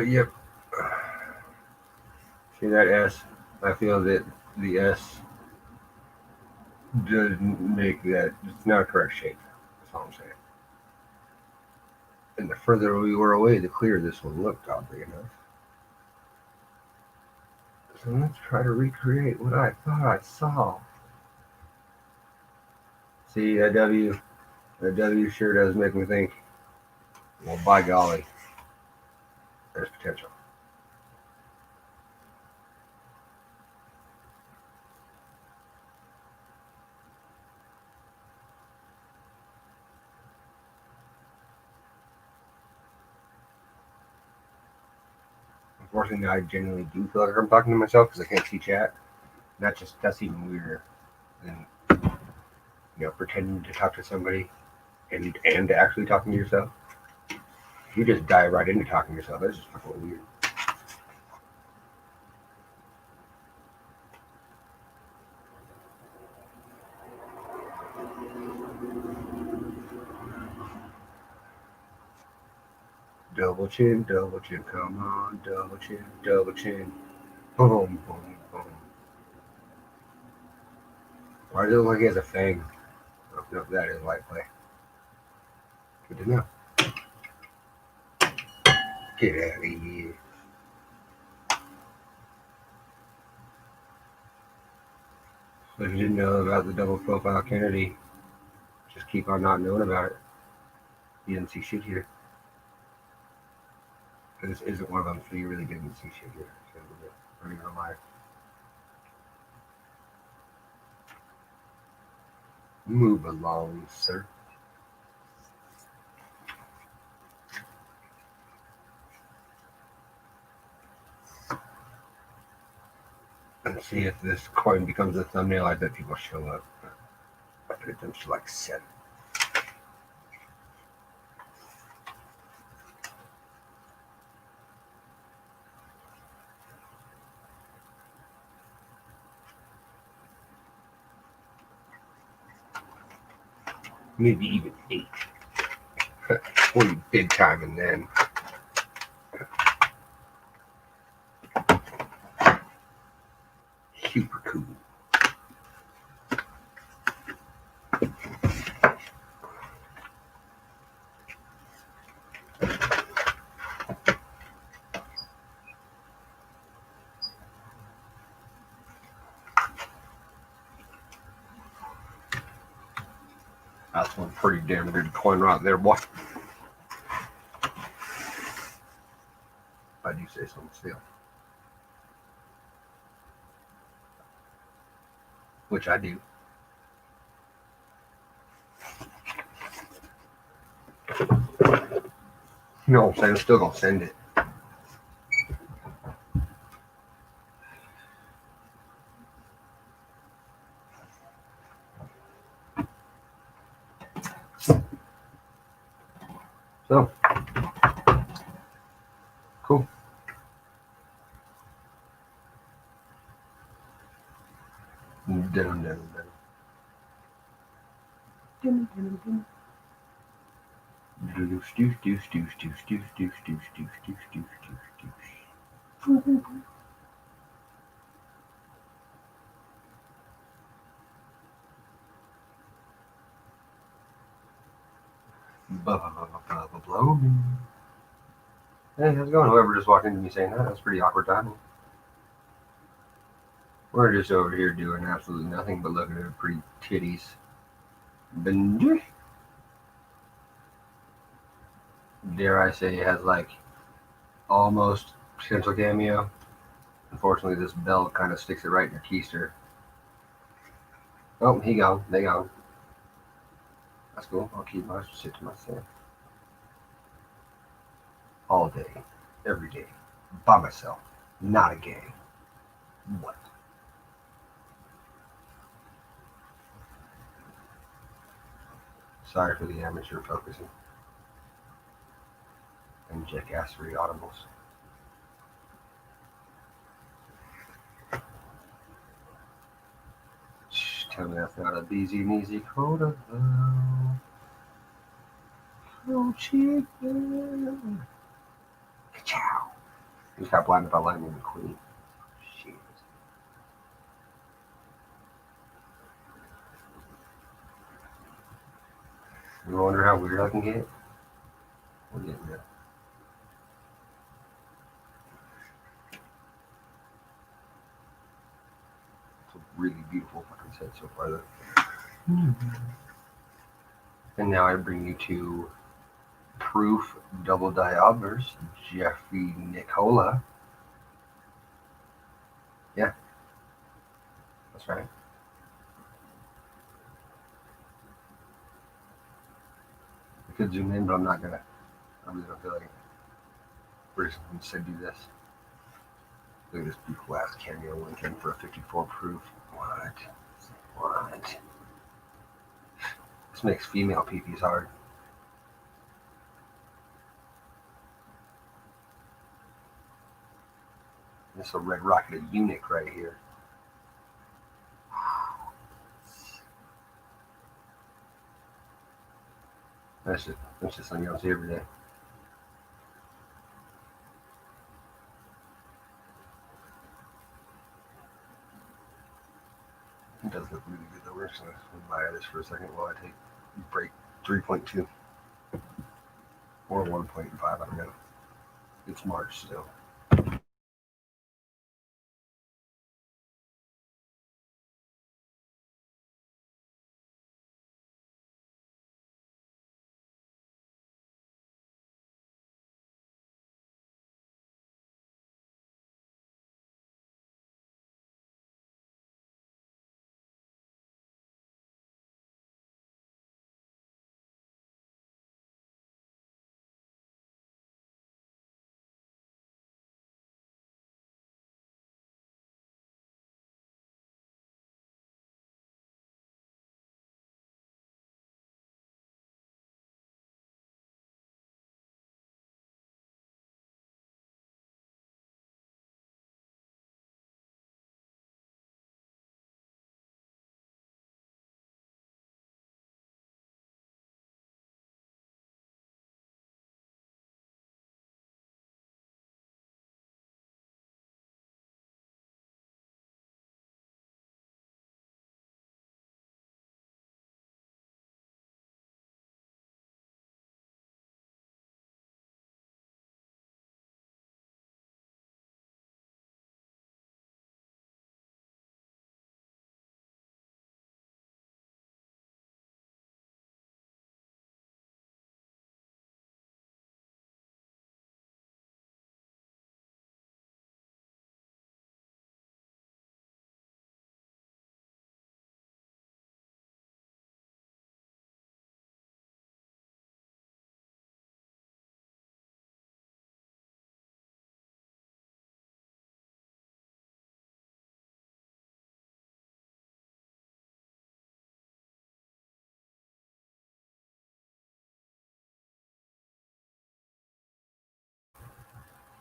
[SPEAKER 1] Yep. See that S? I feel that the S doesn't make that. It's not a correct shape. That's all I'm saying. And the further we were away, the clearer this one looked, oddly enough. So let's try to recreate what I thought I saw. See, that W sure does make me think, well, by golly, there's potential. Unfortunately, I genuinely do feel like I'm talking to myself because I can't see chat. That's even weirder than pretending to talk to somebody and actually talking to yourself. You just dive right into talking to yourself. That's just fucking weird. Double chin, come on, double chin. Boom, boom, boom. Why does it look like he has a fang? I don't know if that is light play. Good to know. Get out of here. So if you didn't know about the double profile Kennedy, just keep on not knowing about it. You didn't see shit here. This isn't one of them, so you really didn't see shit here. So, not even alive. Move along, sir. And see if this coin becomes a thumbnail. I bet people show up. I put them to like 7. Maybe even 8. We'll be big time and then. Super cool. That's one pretty damn good coin right there, boy. I do say something still. Which I do. You know what I'm saying? I'm still gonna send it. So cool. Dun. Blow me. Hey, how's it going? Whoever just walked into me saying that, that's pretty awkward timing. We're just over here doing absolutely nothing but looking at pretty titties. Bender. Dare I say it has like almost potential cameo. Unfortunately, this belt kind of sticks it right in your keister. Oh, he gone. They gone. That's cool. I'll keep my shit to myself. All day, every day, by myself, not a gang. What? Sorry for the amateur focusing and jackassery audibles. Shh, tell me that's not a beezy measy quota though. Oh, chicken. Ka-chow. Just got blinded by lightning McQueen. Shit. You wonder how weird I can get? We're getting there. It's a really beautiful fucking set so far, though. And now I bring you to Proof Double Diobers, Jeffrey Nicola. Yeah, that's right. I could zoom in, but I'm not gonna. I really don't feel like it. We're just gonna instead do this. Look at this beautiful ass cameo Lincoln for a 54 proof. What? What? This makes female peepees hard. This is a red rocket eunuch right here. That's just something you don't see every day. It does look really good though. We're just gonna buy this for a second while I take break 3.2 or 1.5. I don't know. It's March still.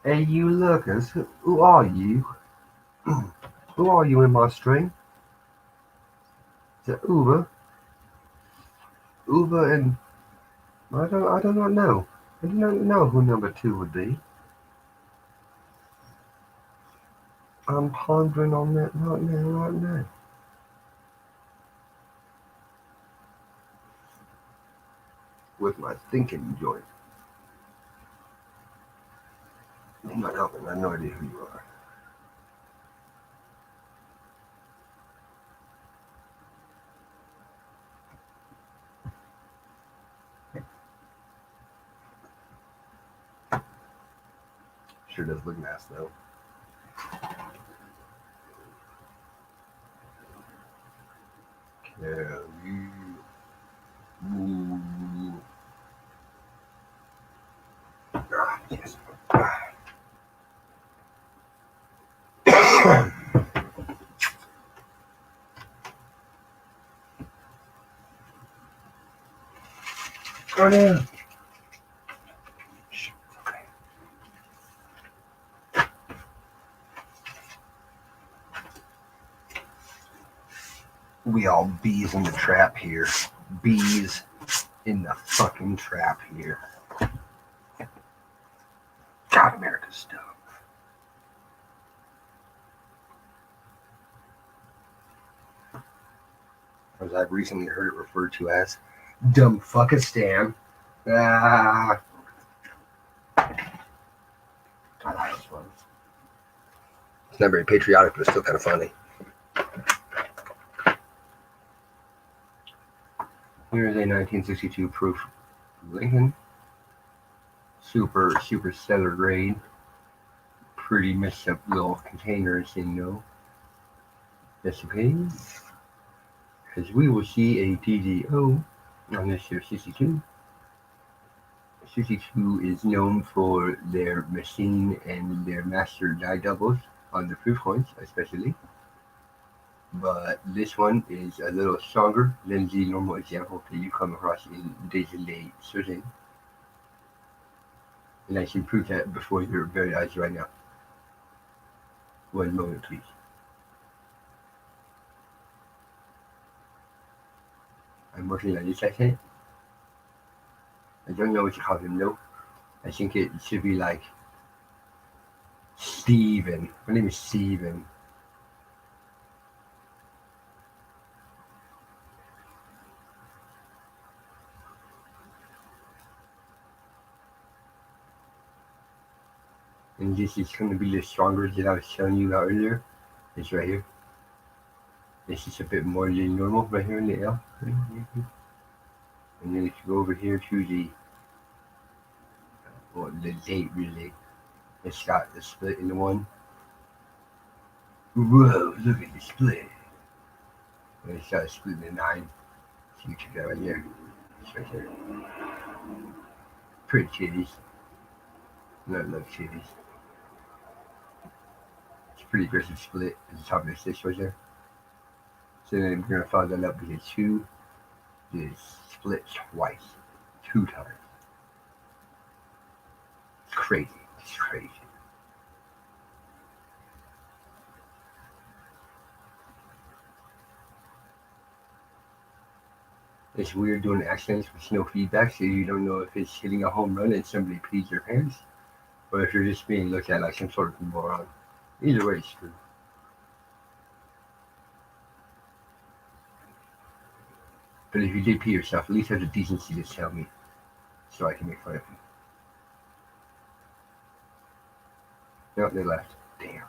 [SPEAKER 1] Hey, you lookers, who are you? Who are you in my stream? Is it Uber? Uber and I do not know. I do not know who number 2 would be. I'm pondering on that right now. With my thinking joint. I'm not helping. I have no idea who you are. Sure does look nice though. Can you move? Ah, yes. Go down. We all bees in the trap here. Bees in the fucking trap here. God, America's stuff. As I've recently heard it referred to as dumb fuckistan. Ah. I thought it was fun. It's not very patriotic, but it's still kind of funny. Here's a 1962 proof Lincoln. Super stellar grade. Pretty messed up little containers, you know. That's okay. Because we will see a TDO on this here 62. 62 is known for their machine and their master die doubles on the proof coins, especially. But this one is a little stronger than the normal example that you come across in day-to-day searching. And I should prove that before your very eyes right now. One moment, please. I'm working on this accent. I don't know what you call him, though. I think it should be like Steven. My name is Steven. And this is going to be the stronger that I was telling you about earlier. It's right here. This is a bit more than normal right here in the L. And then if you go over here to the date really, it's got the split into one. Whoa, look at the split. And it's got a split into 9. So you check that right there. It's right there. Pretty titties. Not love titties. It's a pretty aggressive split at the top of the stitch right there. So then we're going to follow that up with a 2. It's split twice. 2 times. It's crazy. It's crazy. It's weird doing accents with no feedback, so you don't know if it's hitting a home run and somebody pees their pants, or if you're just being looked at like some sort of moron. Either way, it's true. But if you did pee yourself, at least have the decency to tell me, so I can make fun of you. No, they left. Damn.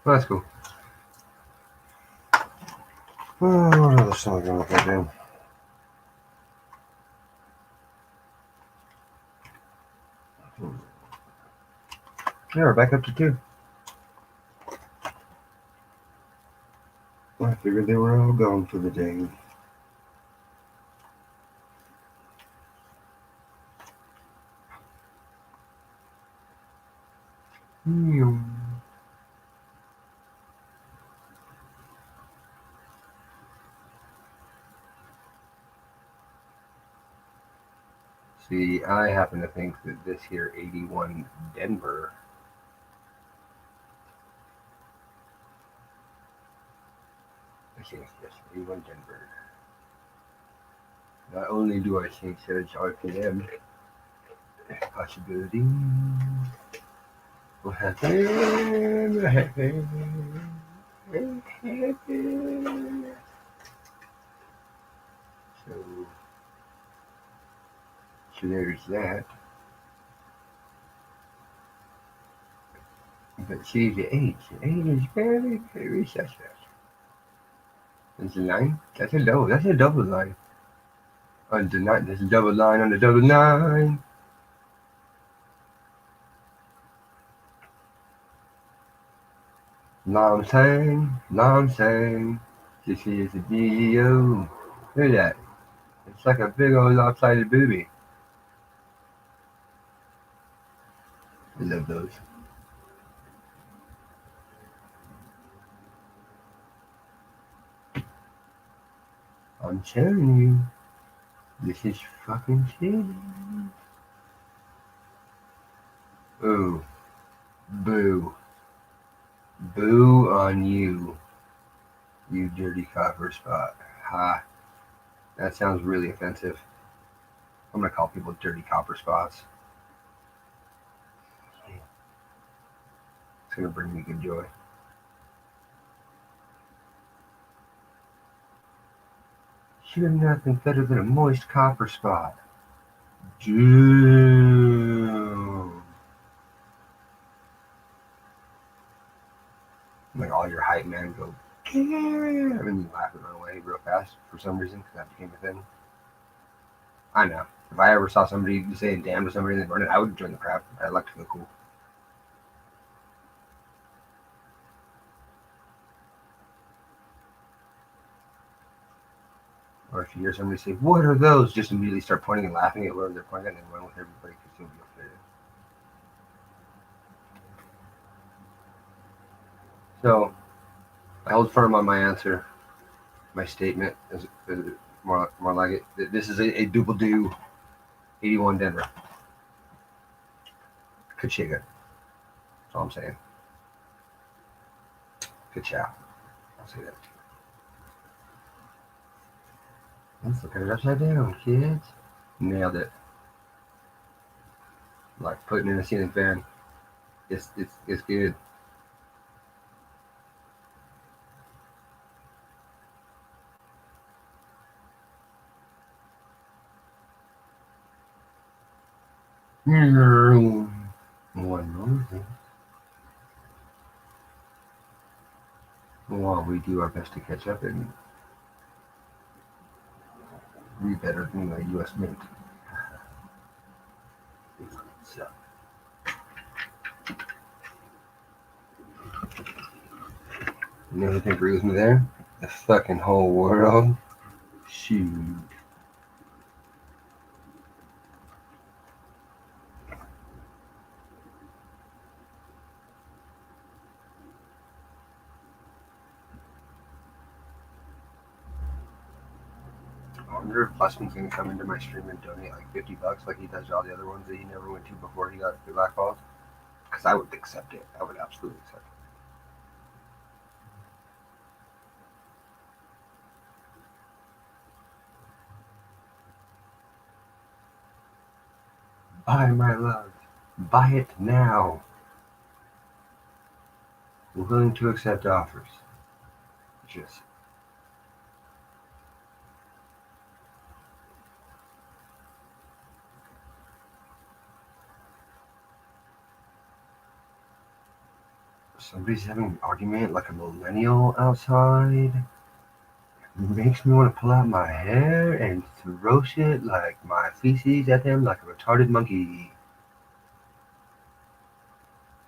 [SPEAKER 1] Well, that's cool. What other song can I look at then? Yeah, we're back up to 2. I figured they were all gone for the day. See, I happen to think that this here 81 Denver. I think yes, 81 Denver. Not only do I think that it's RPM possibility. What happened? What happened? What happened? So there's that. But see, the 8 is very, very suspect. There's a line. That's a double line. On the 9, there's a double line on the double 9. Know what I'm saying? This is a deal. Look at that. It's like a big old lopsided booby. I love those. I'm telling you, this is fucking shit. Ooh. Boo. Boo on you, you dirty copper spot. Ha. That sounds really offensive. I'm gonna call people dirty copper spots. It's gonna bring me good joy. Sure nothing better than a moist copper spot. Damn. Like all your hype men go, yeah, and then you laugh and run away real fast for some reason because that became a thing. I know. If I ever saw somebody saying damn to somebody and they burn it, I would join the crowd. I like to feel cool. Or if you hear somebody say, what are those? Just immediately start pointing and laughing at where they're pointing and then run with everybody because you'll be offended. So I hold firm on my answer. My statement is more like it. This is a double do 81 Denver. Kachiga. That's all I'm saying. Good chow. I'll say that. Let's look at it upside down, kids. Nailed it. Like putting in a ceiling fan. It's good. One more thing. While we do our best to catch up and be better than the U.S. Mint. So. You know who can agree with me there? The fucking whole world. Shoot. I wonder if Busman's gonna come into my stream and donate like $50 like he does all the other ones that he never went to before he got blackballed. Because I would accept it. I would absolutely accept it. Buy my love. Buy it now. We're willing to accept offers. Just. Somebody's having an argument like a millennial outside. It makes me want to pull out my hair and throw shit like my feces at them like a retarded monkey.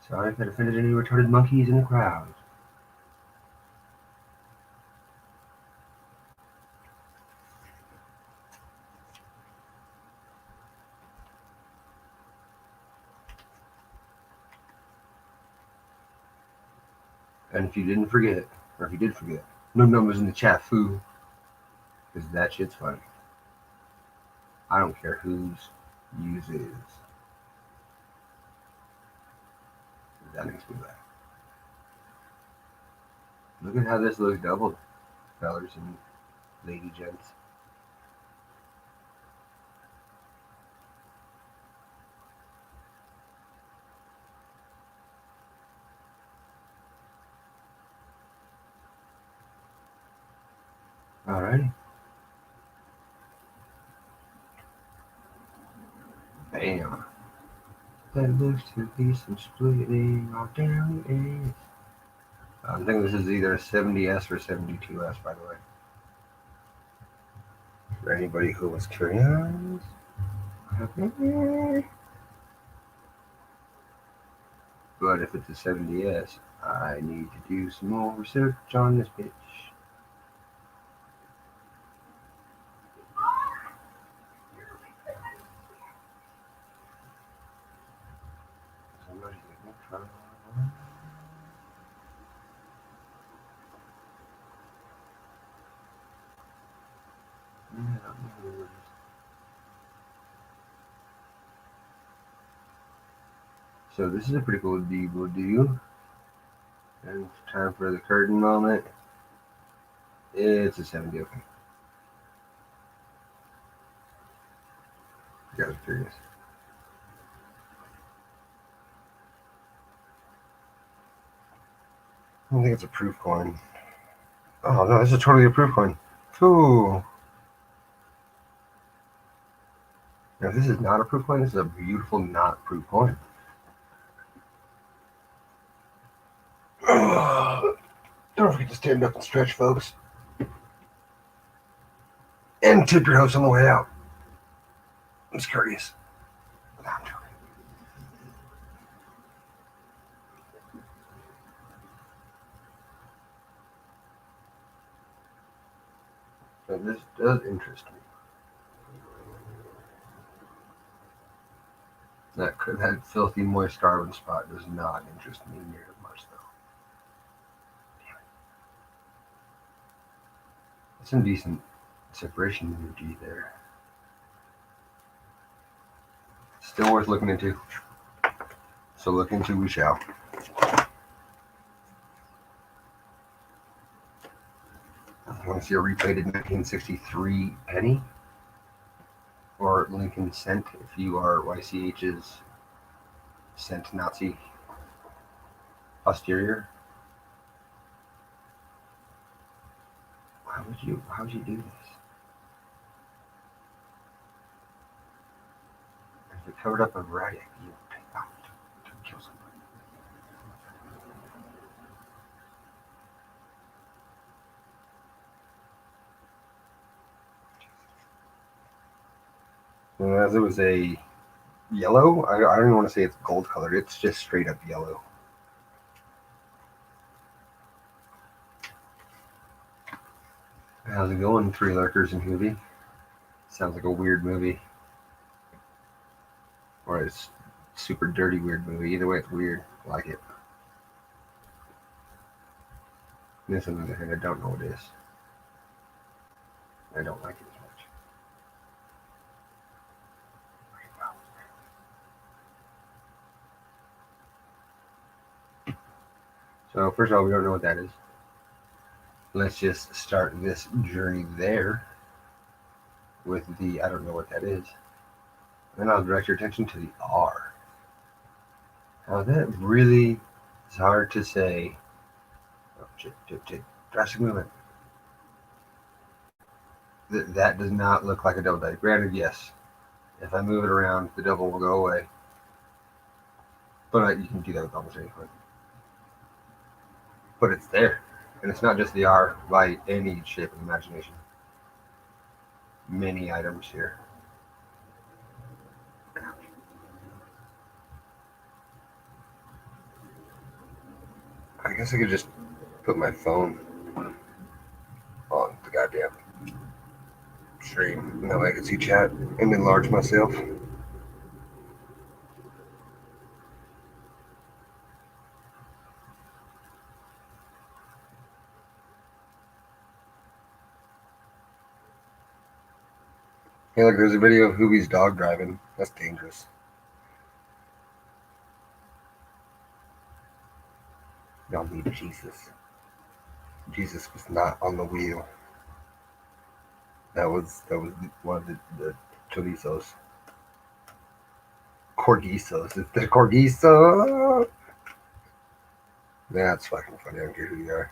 [SPEAKER 1] Sorry if that offended any retarded monkeys in the crowd. And if you didn't forget, or if you did forget, no numbers in the chat, fool. Because that shit's funny. I don't care who's uses. That makes me laugh. Look at how this looks doubled, fellas and lady gents. Alrighty. Bam. That looks to be some splitting all down the edge. I think this is either a 70S or 72S, by the way. For anybody who was curious. But if it's a 70S, I need to do some more research on this bitch. Somebody give me a try. So this is a pretty cool deal. And time for the curtain moment. It's a 70, okay. You guys are curious. I don't think it's a proof coin. Oh no, this is totally a proof coin. Ooh. Now if this is not a proof coin, this is a beautiful not proof coin. Don't forget to stand up and stretch, folks. And tip your host on the way out. I'm just curious. No, I'm joking. So this does interest me. That filthy moist carbon spot does not interest me near as much though. Damn it. That's some decent separation energy there. Still worth looking into. So look into we shall. I want to see a replated 1963 penny or Lincoln cent if you are YCH's cent Nazi posterior. How would you do this? If it covered up a riot, you would take out to kill somebody. And as it was a yellow, I don't even want to say it's gold colored, it's just straight up yellow. How's it going, Three Lurkers and Hoovy? Sounds like a weird movie. Or it's super dirty weird movie. Either way, it's weird. I like it. This, on the other hand, I don't know what it is. I don't like it as much. So first of all, we don't know what that is. Let's just start this journey there with the I don't know what that is. Then I'll direct your attention to the R. Now that really is hard to say. Oh, drastic movement. That does not look like a double die. Granted, yes. If I move it around, the double will go away. But you can do that with almost any coin. But it's there. And it's not just the R by any shape of imagination. Many items here. I guess I could just put my phone on the goddamn stream. And that way I can see chat and enlarge myself. Hey, look, there's a video of Hoobie's dog driving. That's dangerous. Y'all need Jesus. Jesus was not on the wheel. That was one of the chorizos. Corguisos. It's the Corguiso. That's fucking funny. I don't care who you are.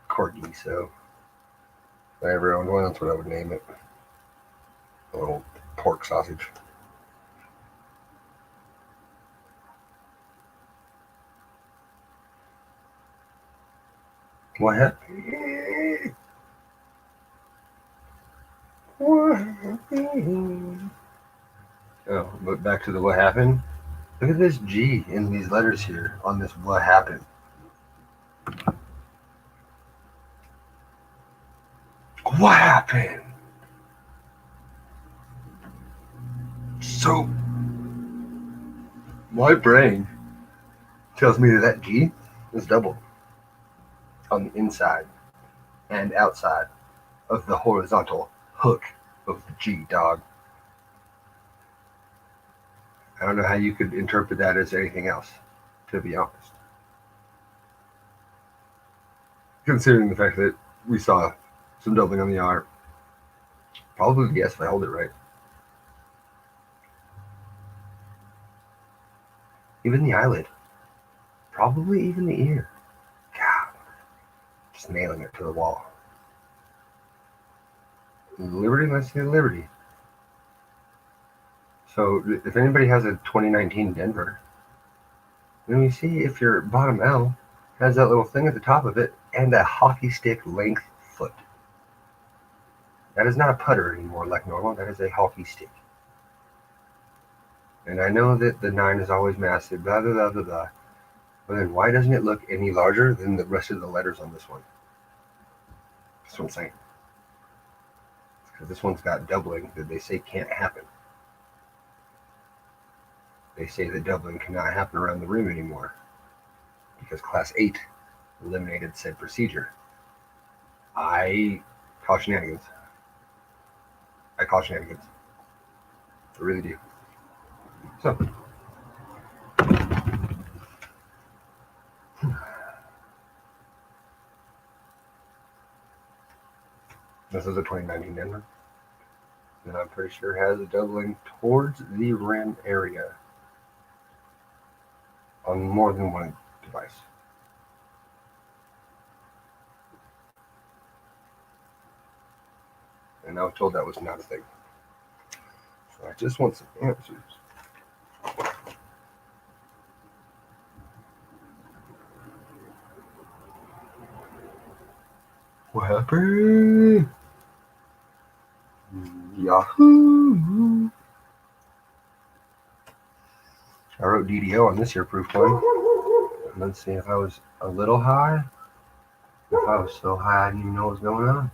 [SPEAKER 1] Corguiso. If I ever owned one, that's what I would name it. A little pork sausage. What happened? What happened? Oh, but back to the what happened. Look at this G in these letters here on this what happened. What happened? So, my brain tells me that G is doubled on the inside and outside of the horizontal hook of the G, dog. I don't know how you could interpret that as anything else, to be honest. Considering the fact that we saw some doubling on the R. Probably yes if I hold it right. Even the eyelid. Probably even the ear. God. Just nailing it to the wall. Liberty, let's say Liberty. So if anybody has a 2019 Denver, then you see if your bottom L has that little thing at the top of it and a hockey stick length foot. That is not a putter anymore like normal. That is a hockey stick. And I know that the 9 is always massive, blah, blah, blah, blah, blah. But then why doesn't it look any larger than the rest of the letters on this one? That's what I'm saying. Because this one's got doubling that they say can't happen. They say that doubling cannot happen around the rim anymore because Class 8 eliminated said procedure. I call shenanigans. I really do. So, this is a 2019 Denver. And I'm pretty sure has a doubling towards the rim area on more than one device. And I was told that was not a thing. So I just want some answers. What happened? Yahoo! I wrote DDO on this here proof point. Let's see if I was a little high. If I was so high I didn't even know what was going on.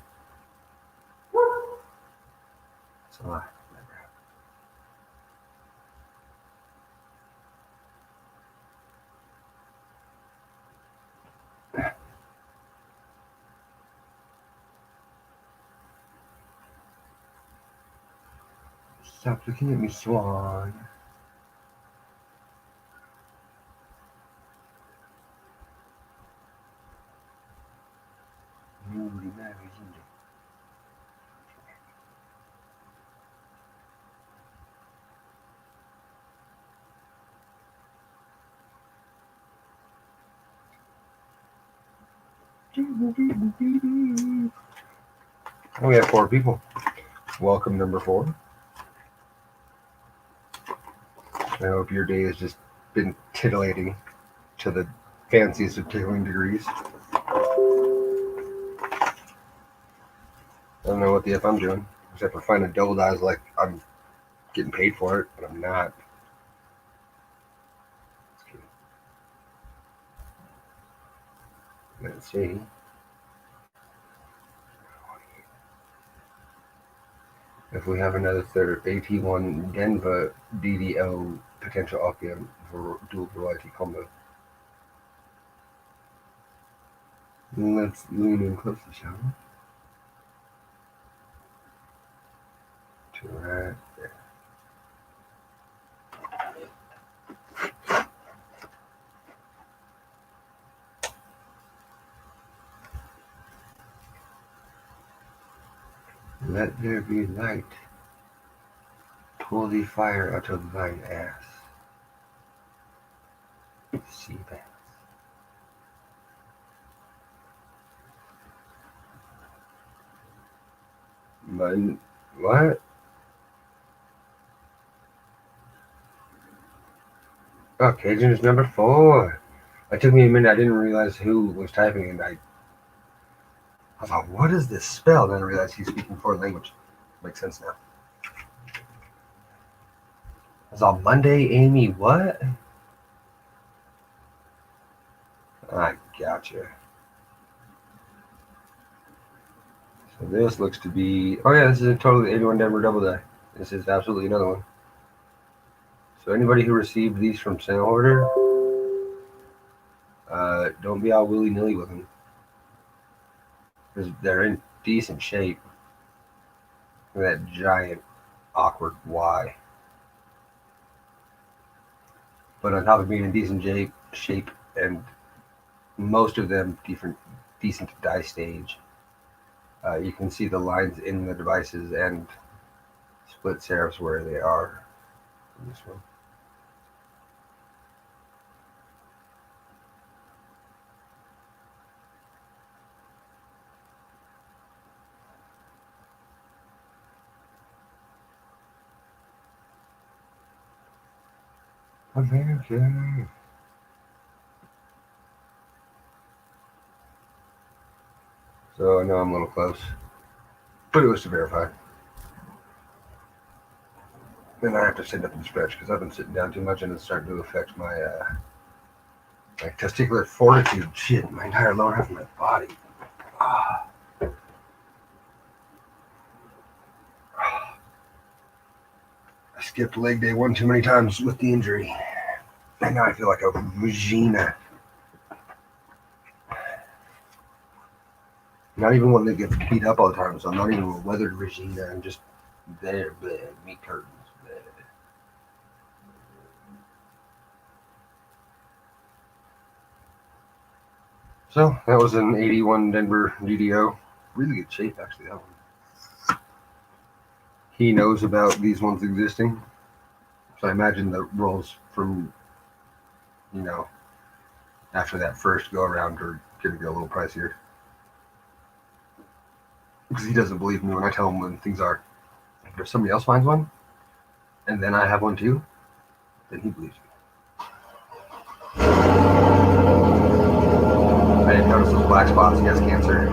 [SPEAKER 1] It's a lie. Stop looking at me, Swan. Newly married, isn't it? We have 4 people. Welcome, number 4. I hope your day has just been titillating to the fanciest of tickling degrees. I don't know what the F I'm doing, except for finding double dies like I'm getting paid for it, but I'm not. Let's see. If we have another third AT1 Denver DDO potential opium for dual variety combo. Let's lean in closer, shall we? to right there. Let there be light. Pull the fire out of thine ass. Sea bass. What? Oh, Cajun is number 4. It took me a minute. I didn't realize who was typing, and I was like, what does this spell? Then I realized he's speaking foreign language. Makes sense now. I was all Monday, Amy, what? I gotcha. So this looks to be, oh yeah, this is a totally 81 Denver double die. This is absolutely another one. So anybody who received these from sale order, don't be all willy-nilly with them. Because they're in decent shape. Look at that giant, awkward Y. But on top of being in decent shape and most of them decent die stage, you can see the lines in the devices and split serifs where they are in this one. America. So I know I'm a little close, but it was to verify. Then I have to sit up and stretch because I've been sitting down too much and it's starting to affect my my testicular fortitude. Shit, my entire lower half of my body. Ah. I skipped leg day one too many times with the injury. And now I feel like a vagina. Not even one that gets beat up all the time, so I'm not even a weathered Regina. I'm just there, bleh, meat curtains. Bleh. So that was an 81 Denver DDO. Really good shape, actually, that one. He knows about these ones existing. So I imagine the rolls from, after that first go around are going to be a little pricier. Because he doesn't believe me when I tell him when things are. If somebody else finds one, and then I have one too, then he believes me. I didn't notice those black spots. He has cancer.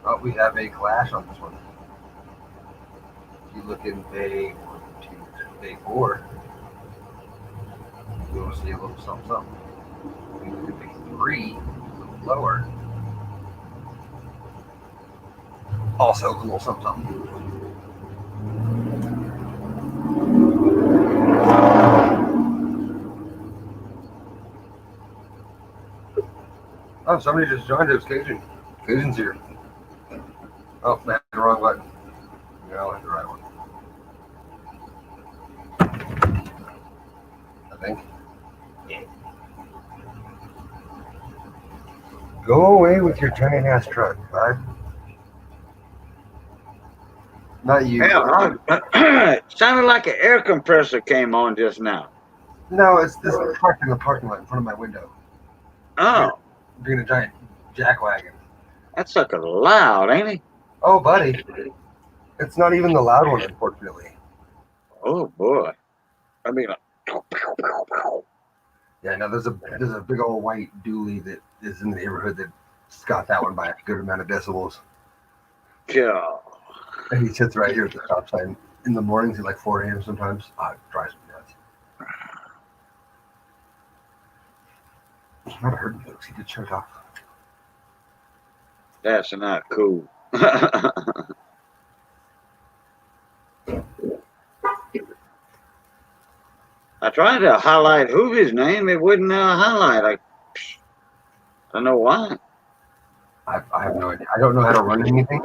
[SPEAKER 1] Oh, we have a clash on this one. If you look in bay 1, 2, bay 4, you'll see a little something, something. If you look at bay 3, a little lower, also a little something, something. Oh, somebody just joined us, Cajun. Cajun's here. Oh, I hit the wrong button. No, I hit the right one. I think. Yeah. Go away with your giant ass truck, bud. Not you.
[SPEAKER 5] Hell, it sounded like an air compressor came on just now.
[SPEAKER 1] No, it's this truck in the parking lot in front of my window.
[SPEAKER 5] Oh,
[SPEAKER 1] Being a giant jackwagon.
[SPEAKER 5] that's sucker loud, ain't it?
[SPEAKER 1] Oh, buddy. It's not even the loud one, unfortunately.
[SPEAKER 5] Oh boy. I mean,
[SPEAKER 1] Yeah, no, there's a big old white dually that is in the neighborhood that's got that one by a good amount of decibels.
[SPEAKER 5] yeah.
[SPEAKER 1] And he sits right here at the stop sign in the mornings at like 4 a.m. sometimes. It drives me nuts. He's not hurting folks. He did shirt off.
[SPEAKER 5] That's not cool. I tried to highlight Hoovie's name. It wouldn't highlight. don't know why.
[SPEAKER 1] I have no idea. I don't know how to run anything.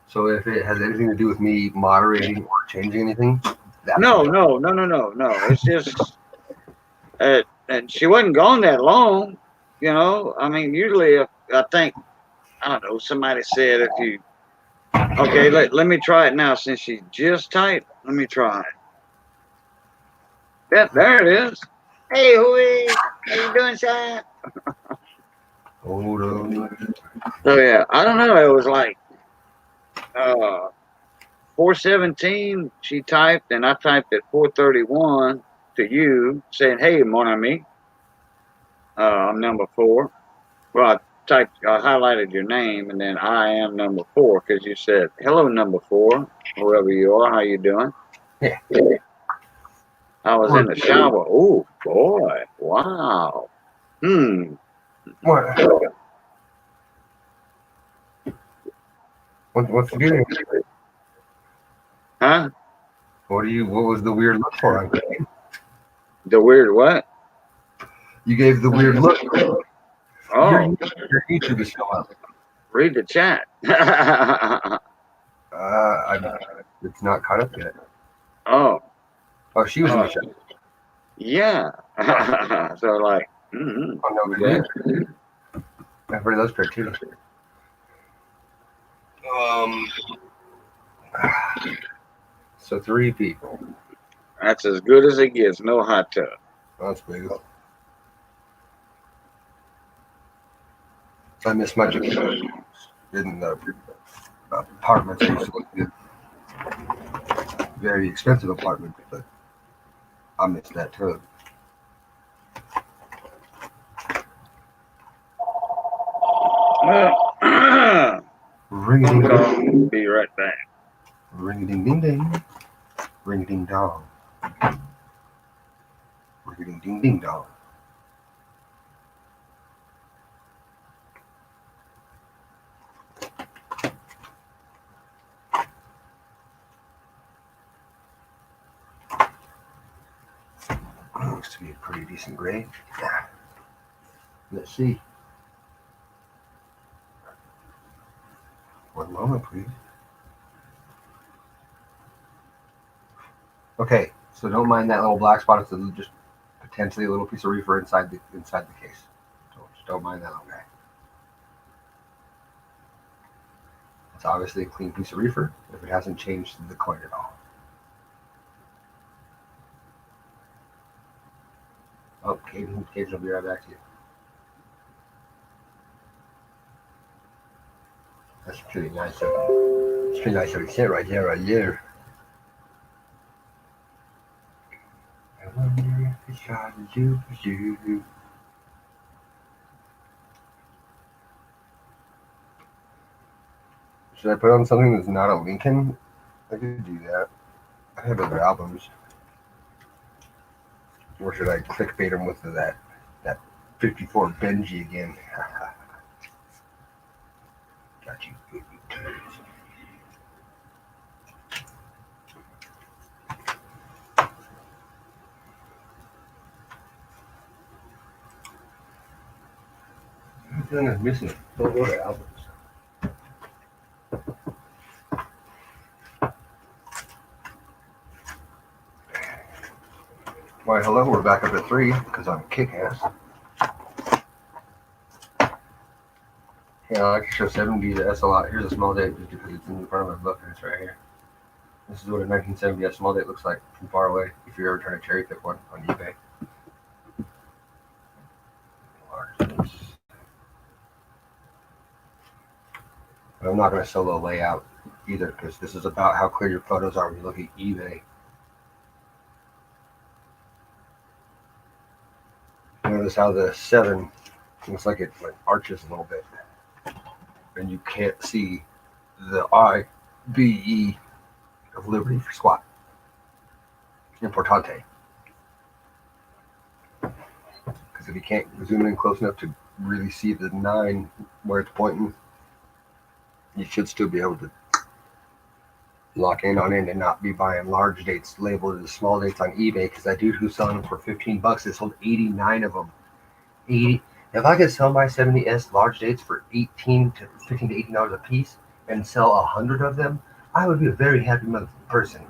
[SPEAKER 1] So if it has anything to do with me moderating or changing anything, that's
[SPEAKER 5] No. It's just, and she wasn't gone that long. You know, I mean, usually if, I think, I don't know, somebody said if you, okay, let me try it now since she just typed. Let me try it. Yep, there it is. Hey, Hui, how you doing, son?
[SPEAKER 1] Hold on.
[SPEAKER 5] So yeah, I don't know. It was like 4:17. She typed, and I typed at 4:31 to you, saying, "Hey, mon ami, I'm number 4." Well, I highlighted your name, and then I am number 4 because you said, "Hello, number 4, whoever you are. How you doing?"
[SPEAKER 1] Yeah.
[SPEAKER 5] I was in the shower. Oh boy! Wow.
[SPEAKER 1] What? What's the deal?
[SPEAKER 5] Huh?
[SPEAKER 1] What was the weird look for?
[SPEAKER 5] The weird what?
[SPEAKER 1] You gave the weird look.
[SPEAKER 5] Oh,
[SPEAKER 1] Your YouTube is still up.
[SPEAKER 5] read the chat.
[SPEAKER 1] It's not caught up yet.
[SPEAKER 5] Oh,
[SPEAKER 1] Oh, she was in the chat.
[SPEAKER 5] yeah. So like, mm-hmm.
[SPEAKER 1] Oh no,
[SPEAKER 5] Yeah.
[SPEAKER 1] I've heard of those pair too. So 3 people.
[SPEAKER 5] That's as good as it gets. No hot tub.
[SPEAKER 1] That's big. I miss my in the apartments. I used to live in very expensive apartment, but I miss that too. Ring a ding dong.
[SPEAKER 5] Be right back.
[SPEAKER 1] Ring a ding ding ding. Ring a ding dong. Ring a ding ding ding dong. Looks to be a pretty decent grade. Yeah. Let's see. One moment, please. Okay, so don't mind that little black spot. It's just potentially a little piece of reefer inside the case. So just don't mind that. Okay. It's obviously a clean piece of reefer if it hasn't changed the coin at all. Oh, Cajun will be right back to you. That's pretty nice. It's pretty nice of you sit right there. I wonder if it's trying to do for you. Should I put on something that's not a Lincoln? I could do that. I have other albums. Or should I clickbait them with that 54 Benji again? Got you, baby turds. I'm feeling I'm missing a boatload of albums. Why, hello, we're back up at 3 because I'm kick-ass. Yeah, I like to show 7D the S a lot. Here's a small date just because it's in front of my book and it's right here. This is what a 1970 S small date looks like from far away if you're ever trying to cherry pick one on eBay. But I'm not going to solo layout either because this is about how clear your photos are when you look at eBay. Notice how the 7 looks like it arches a little bit. And you can't see the IBE of Liberty for squat. Importante. Because if you can't zoom in close enough to really see the 9 where it's pointing, you should still be able to lock in on it and not be buying large dates labeled as small dates on eBay. Because that dude who's selling them for $15 has sold 89 of them. If I could sell my 70S large dates for $15 to $18 a piece and sell 100 of them, I would be a very happy person.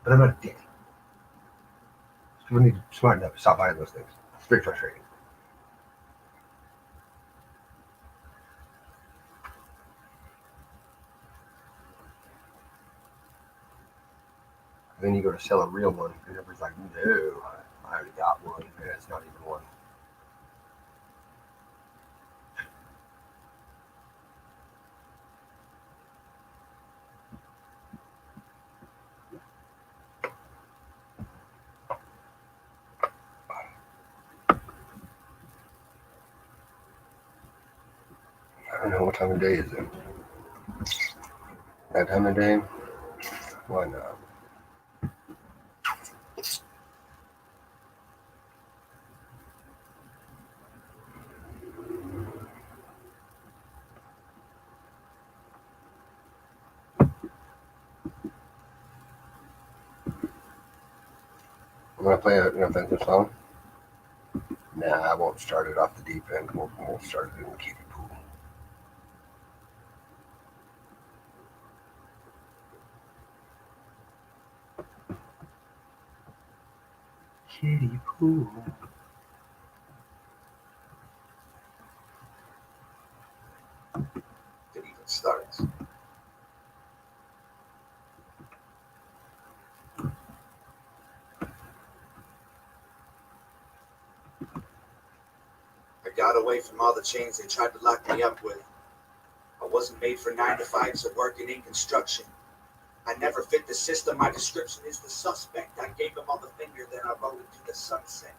[SPEAKER 1] But I'm not a dick. People need to smarten up, stop buying those things. It's very frustrating. Then you go to sell a real one, and everybody's like, no, I already got one, and it's not even one. I don't know what time of day is it. That time of day? Why not? I'm gonna play an offensive song. Nah, I won't start it off the deep end. We'll start it in the kiddie pool. Kiddie pool. It even starts.
[SPEAKER 2] I got away from all the chains they tried to lock me up with. I wasn't made for 9 to 5s or working in construction. I never fit the system. My description is the suspect. I gave him all the finger, then I rode into the sunset.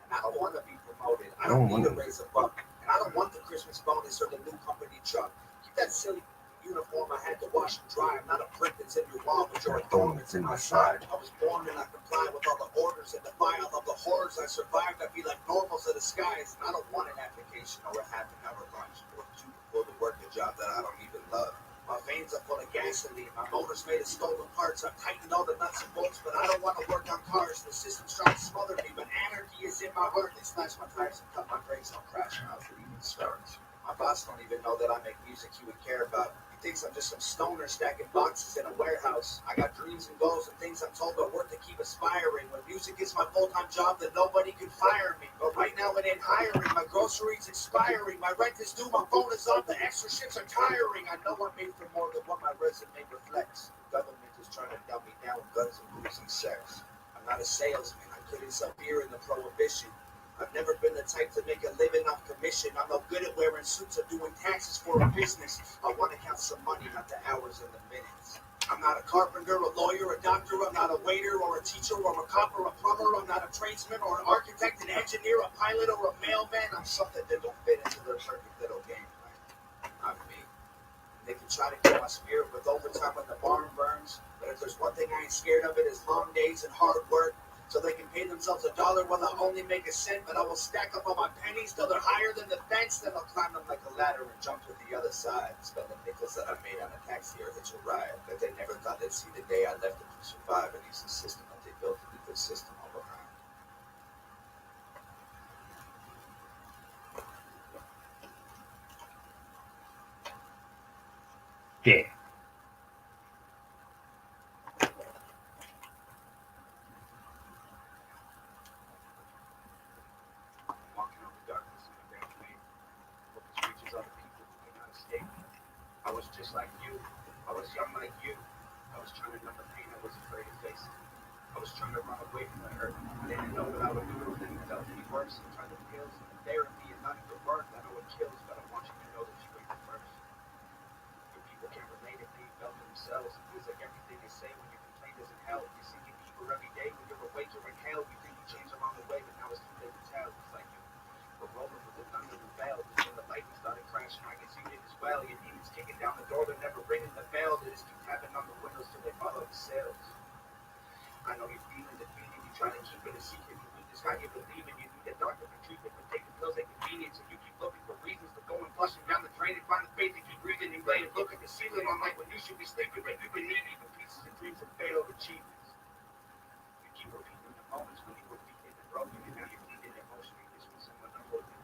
[SPEAKER 2] And I don't want to be promoted. I don't need to raise a buck. And I don't want the Christmas bonus or the new company truck. Keep that silly uniform I had to wash and dry. I'm not a prick that's in your wall, but you're a thorn that's in my side. I was born and I comply with all the orders and the file of the horrors I survived. I be like normals of the skies. And I don't want an application or a half-an-hour lunch or two before to work a job that I don't even love. My veins are full of gasoline. My motor's made of stolen parts. I've tightened all the nuts and bolts, but I don't want to work on cars. The system's trying to smother me, but anarchy is in my heart. They slash my tires and cut my brakes. I'll crash when I even starts. My boss don't even know that I make music he would care about. He thinks I'm just some stoner stacking boxes in a warehouse. I got dreams and goals and things I'm told are worth to keep aspiring. When music is my full-time job, then nobody can fire me. But right now it ain't hiring. My groceries expiring. My rent is due. My phone is up. The extra shifts are tiring. I know I'm made for more than what my resume reflects. The government is trying to dumb me down with guns and booze and sex. I'm not a salesman. I couldn't sell beer in the prohibition. I've never been the type to make a living off commission. I'm no good at wearing suits or doing taxes for a business. I want to count some money, not the hours and the minutes. I'm not a carpenter, a lawyer, a doctor. I'm not a waiter or a teacher or a cop or a plumber. I'm not a tradesman or an architect, an engineer, a pilot or a mailman. I'm something that don't fit into their perfect little game plan. Not me. They can try to kill my spirit with overtime when the barn burns. But if there's one thing I ain't scared of, it is long days and hard work. So they can pay themselves $1 while I only make a cent, but I will stack up all my pennies till they're higher than the fence. Then I'll climb them like a ladder and jump to the other side. Spend the nickels that I made on a taxi or hitch a ride. But they never thought they'd see the day I left them to survive and use the system that they built to leave the system all behind.
[SPEAKER 1] Yeah.
[SPEAKER 2] Walking out the darkness in the grand way. Focus reaches other people who may not escape. I was just like you. I was young like you. I was trying to numb the pain I was afraid to face. I was trying to run away from the hurt. I didn't know what I would do if it felt any worse. I tried the pills and the therapy and none of it worked. I know it kills, but I want you to know that you ain't the first. Your people can't relate if they felt it themselves. It feels like everything they say when you complain doesn't help. You see it deeper every day when you're awake, you're in hell. You think you changed along the way, but now it's too late to tell. It's like you were rolling with the thunder and bell. But when the lightning started crashing, I can see it as well. Your demons kicking down the door, they're never ringing the bell. They just keep tapping on the windows till they follow the sales. I know you're feeling defeated, you try to keep it a secret, you just got you believing you need a doctor for treatment, but taking pills ain't convenient, so you keep looking for reasons to go and flushing down the drain and find the faith to keep breathing and lay and look at the ceiling all night when you should be sleeping, but you've been needing the pieces and dreams and failed achievements. You keep repeating the moments when you were weak and broken, and now you're bleeding emotionally, wishing someone to hold you,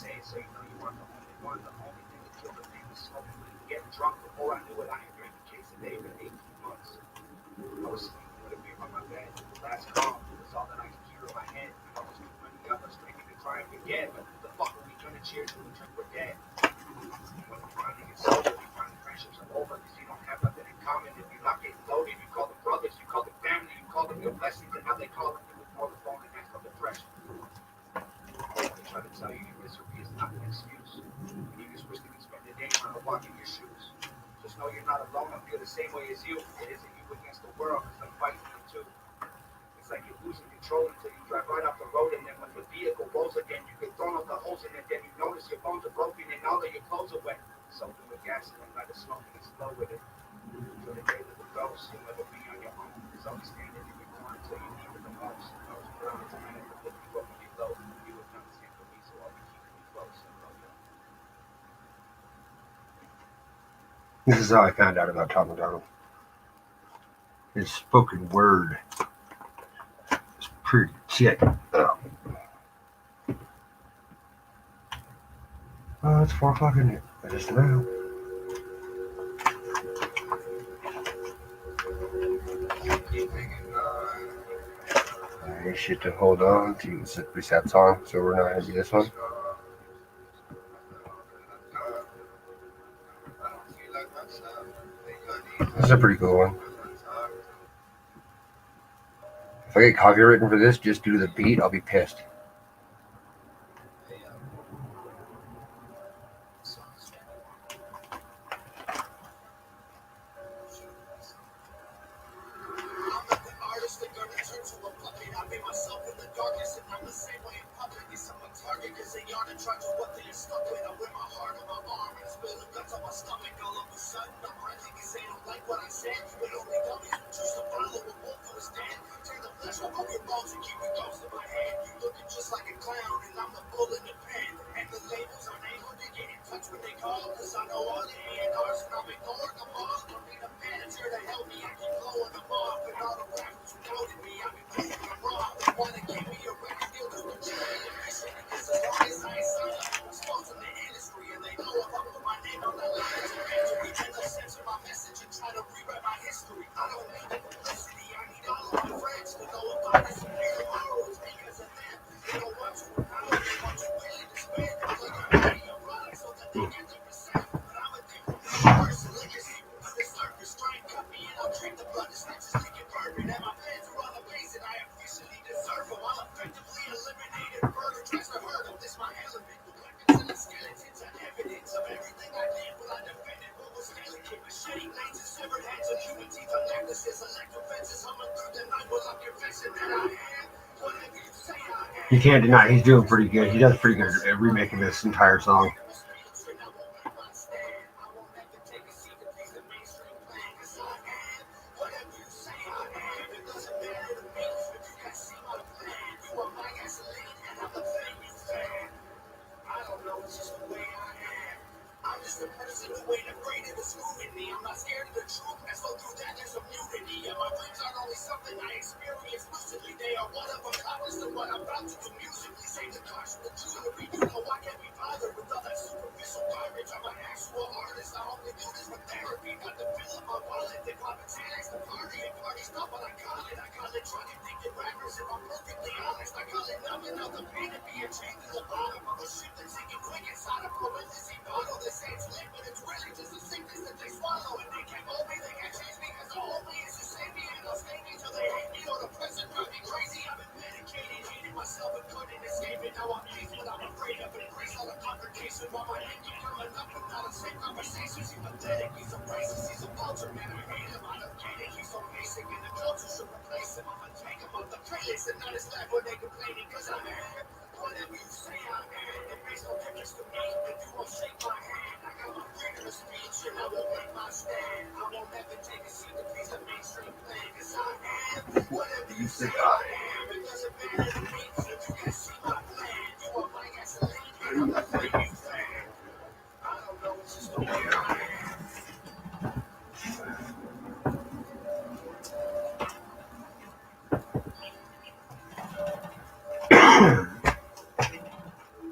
[SPEAKER 2] say it so you know you weren't the only one. The only thing that killed the thing was smoking weed. Getting drunk before I knew it, I had drank a case a day for 18 months. I was sleeping with a beer on my bed. Last call was all that I could hear in my head. I was too many of us drinking to try and forget, but the fuck are we gonna cheers when we drink we're dead? When we finally get sober, we find the friendships are over because you don't have nothing in common. If you're not getting loaded, you call them brothers, you call them family, you call them your blessings, and now they call them before the phone and ask for depression. They try to tell you your misery is not an excuse. You just wish they could spend the day trying to walk in your shoes. Just know you're not alone. I feel the same way as you. It isn't you against the world, because I'm fighting you too. It's like you're losing control until you drive right off the road, and then when the vehicle rolls again, you get thrown out the holes in it, then you notice your bones are broken and all of your clothes are wet. Soaked with gasoline by the smoke and it's low with it. So the day that the ghost, you'll never be on your own. It's always standing in your corner until you need it the most. I was born to man to lift you up when you're low. You have done the same for me, so I'll be keeping you close. I love you.
[SPEAKER 1] This is how I found out about Tom McDonald. His spoken word is pretty shit. Oh, it's 4 o'clock, isn't it? I just know. Any shit to hold on to. It's a pretty sad song, so we're not gonna do this one. This is a pretty cool one. If I get copywritten for this just due to the beat, I'll be pissed. You can't deny he's doing pretty good. He does pretty good at remaking this entire song.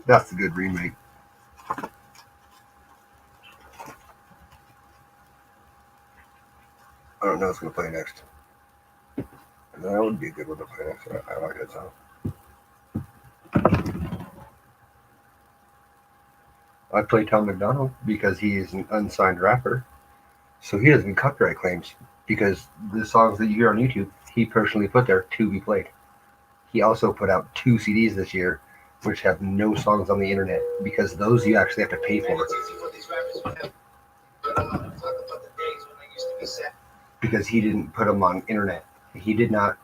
[SPEAKER 1] That's the good remake. I don't know what's going to play next. That would be a good one to play next. I like that song. I'd play Tom McDonald because he is an unsigned rapper. So he doesn't copyright claims because the songs that you hear on YouTube, he personally put there to be played. He also put out 2 CDs this year, which have no songs on the internet because those you actually have to pay for. Because he didn't put them on internet. He did not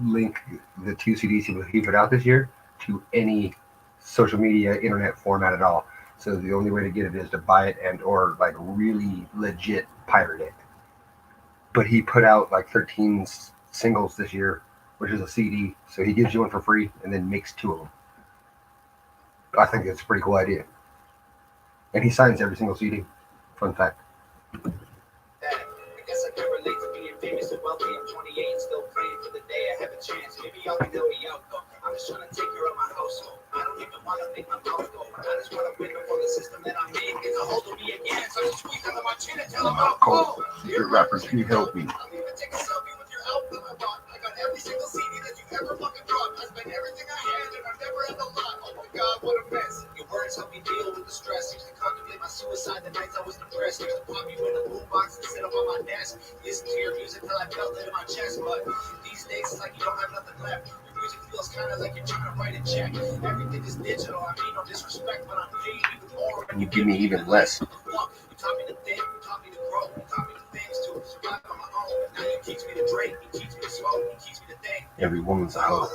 [SPEAKER 1] link the 2 CDs he put out this year to any social media internet format at all. So the only way to get it is to buy it and or like really legit pirate it. But he put out like 13 singles this year, which is a CD. So he gives you one for free and then makes 2 of them. I think it's a pretty cool idea. And he signs every single CD. Fun fact. Famous and wealthy, I'm 28, still praying for the day I have a chance. Maybe y'all can help me out though. I'm just trying to take care of my household. I don't even want to make my mouth go. I just want to win before the system that I'm in gets a hold of me again. So I just squeeze under my chin and tell them I'm cold. Your rappers, can you help me? I'll even take a selfie with your outfit I bought. I got every single CD that you ever fucking brought. I spent everything I had and I'm never at the lot. Oh my god, what a mess. Your words help me deal with the stress. Used to contemplate my suicide the nights I was depressed. Used to pop you in the boombox and sit up on my desk. Listen to your music till I felt it in my chest. But these days it's like you don't have nothing left. Your music feels kind of like you're trying to write a check. Everything is digital. I mean no disrespect, but I'm paying even more. And you give me even less. You taught me to think. You taught me to grow. You taught me the things to survive on my own. Now you teach me to drink. You teach me to smoke. You teach me to think. Every woman's a hoe.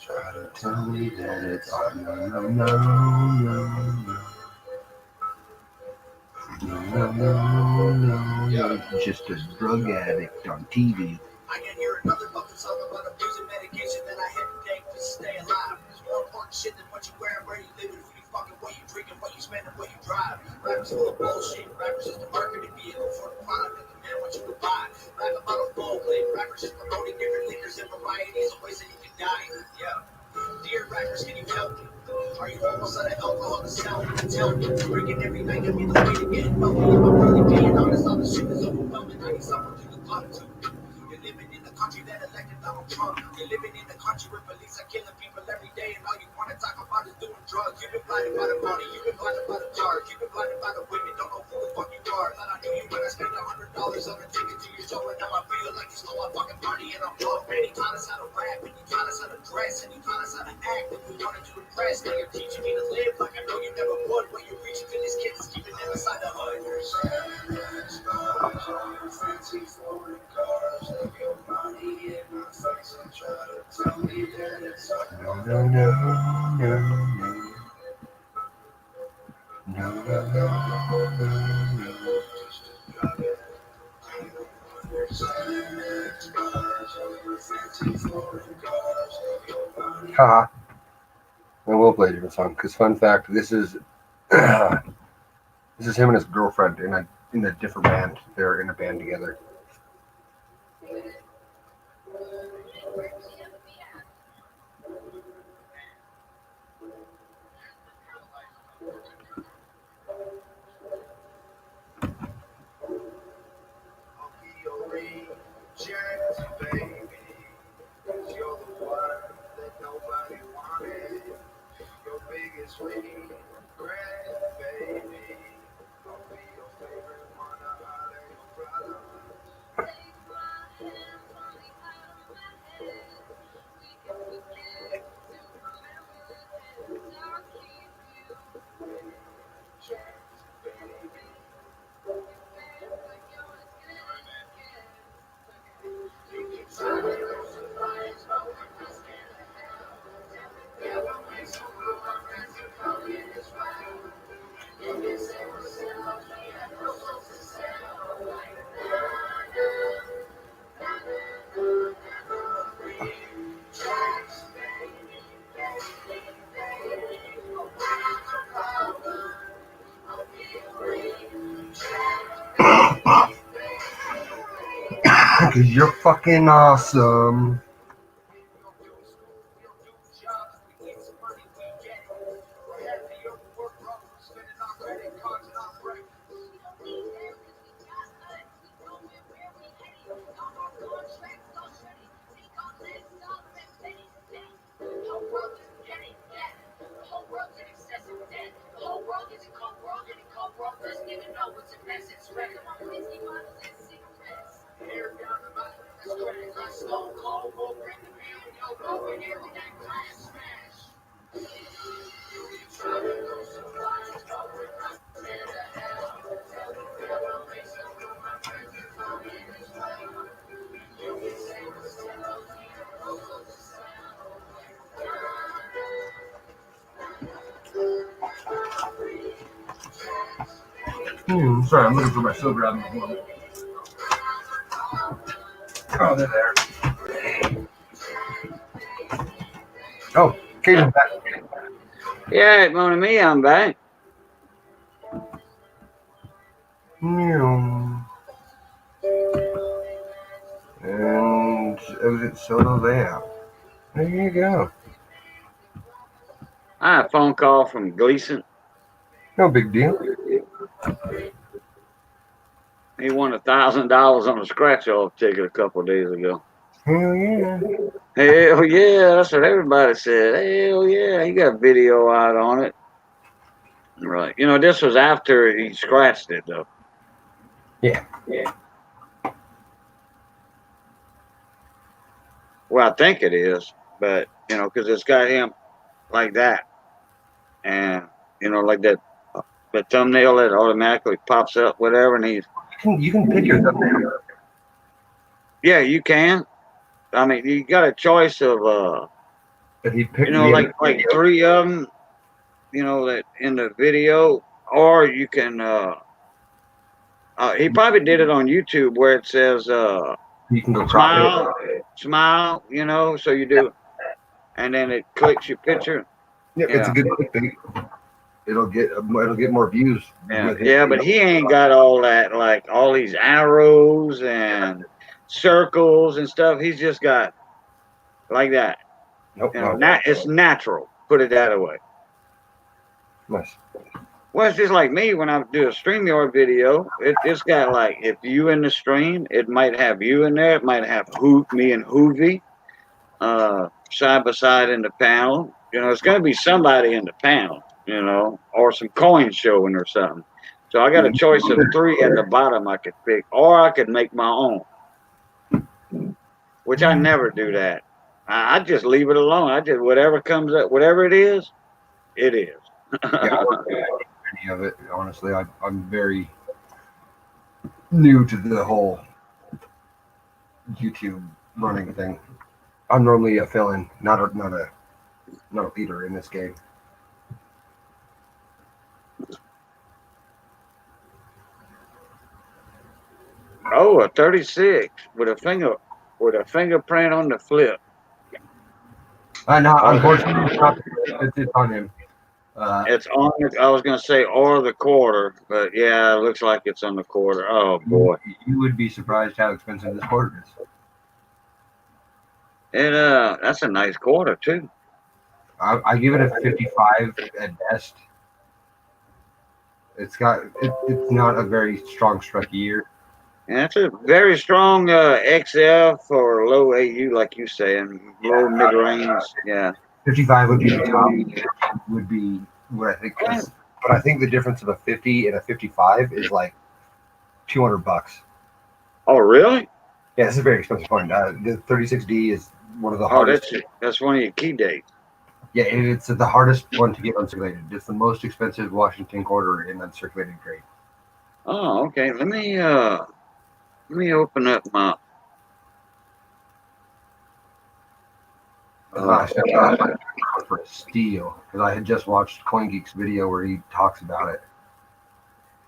[SPEAKER 1] Try to tell me that it's all no, just a drug addict on TV. I can hear another fucking song about abusing medication that I had to take to stay alive. There's more important shit than what you wear and where you live and who you fucking, what you drinking, what you spend and what you drive. Rappers full of bullshit. Rappers just a marketing vehicle for the product that the man wants you to buy. Rap about a full plate. Rappers just promoting different liquors and varieties of ways that you can die. Yeah. Dear rappers, can you help me? Are you almost out of alcohol to sell me? Tell me, drinking every night can be the way to get wealthy. If I'm really being honest, all the shit is overwhelming. I need someone to look up to. You're living in the country that elected Donald Trump. You're living in the country where police are killing people every day, and all you want to talk about is doing drugs. You've been blinded by the money, you've been blinded by the cars, you've been blinded by the women. Don't know who the fuck you are. Thought I knew you when I spent $100 on a ticket to your show, and now I feel like you stole my fucking money, and I'm broke. Man, you taught us how to rap, and you taught us how to dress, and you taught us how to act, and you wanted to impress. Now you're teaching me to live like I know you never would. What you're reaching to these kids is keeping them inside the hood. Fancy foreign cars, have your money in my face and try to tell me that it's no, no, no, no, no. No, no, no, no, no. Haha. I will play a different song because fun fact, this is this is him and his girlfriend in a different band. They're in a band together. Because you're fucking awesome. Sorry, I'm looking for my silver out of the moment. Oh, they're there. Oh, Katie's back.
[SPEAKER 5] Yeah, mon ami, I'm back.
[SPEAKER 1] And exit solo layout. There you go.
[SPEAKER 5] I had a phone call from Gleason.
[SPEAKER 1] No big deal.
[SPEAKER 5] He won $1,000 on a scratch-off ticket a couple of days ago.
[SPEAKER 1] Hell yeah.
[SPEAKER 5] Hell yeah, that's what everybody said. Hell yeah, he got video out on it. Right. You know, this was after he scratched it, though.
[SPEAKER 1] Yeah.
[SPEAKER 5] Well, I think it is, but, you know, because it's got him like that. And, you know, like that thumbnail that automatically pops up, whatever, and he's...
[SPEAKER 1] You can pick your thumbnail.
[SPEAKER 5] Yeah, you can. I mean, you got a choice of,
[SPEAKER 1] If he picked
[SPEAKER 5] you know, like 3 of them, you know, that in the video, or you can, he probably did it on YouTube where it says,
[SPEAKER 1] you can go crop
[SPEAKER 5] smile, you know, so you do, and then it clicks your picture.
[SPEAKER 1] it. It's a good thing. It'll get more views.
[SPEAKER 5] Yeah, but he ain't got all that, like all these arrows and circles and stuff. He's just got like that.
[SPEAKER 1] Nope.
[SPEAKER 5] You know, it's natural. Put it that way.
[SPEAKER 1] Nice.
[SPEAKER 5] Well, it's just like me when I do a StreamYard video. It's got like, if you in the stream, it might have you in there. It might have me and Hoovy side by side in the panel. You know, it's going to be somebody in the panel, you know, or some coins showing or something. So I got a choice of 3 at the bottom I could pick, or I could make my own, which I never do that. I just leave it alone. I just, whatever comes up, whatever it is, it is.
[SPEAKER 1] Yeah, I don't do any of it. Honestly, I'm very new to the whole YouTube running thing. I'm normally a fill-in, not a leader in this game.
[SPEAKER 5] Oh, a 36 with a fingerprint on the flip.
[SPEAKER 1] No, unfortunately, it's on him.
[SPEAKER 5] It's on. I was gonna say or the quarter, but yeah, it looks like it's on the quarter. Oh boy,
[SPEAKER 1] you would be surprised how expensive this quarter is.
[SPEAKER 5] That's a nice quarter too.
[SPEAKER 1] I give it a 55 at best. It's not a very strong strike year.
[SPEAKER 5] And it's a very strong XF or low AU, like you saying, low mid range. Yeah,
[SPEAKER 1] 55 would be the top. Would be what I think. But I think the difference of a 50 and a 55 is like $200.
[SPEAKER 5] Oh really?
[SPEAKER 1] Yeah, it's a very expensive coin. The 36D is one of the hardest.
[SPEAKER 5] That's one of your key dates.
[SPEAKER 1] Yeah, it's the hardest one to get uncirculated. It's the most expensive Washington quarter in uncirculated grade.
[SPEAKER 5] Oh, okay. Let me open up my.
[SPEAKER 1] I stepped for a steal because I had just watched CoinGeek's video where he talks about it.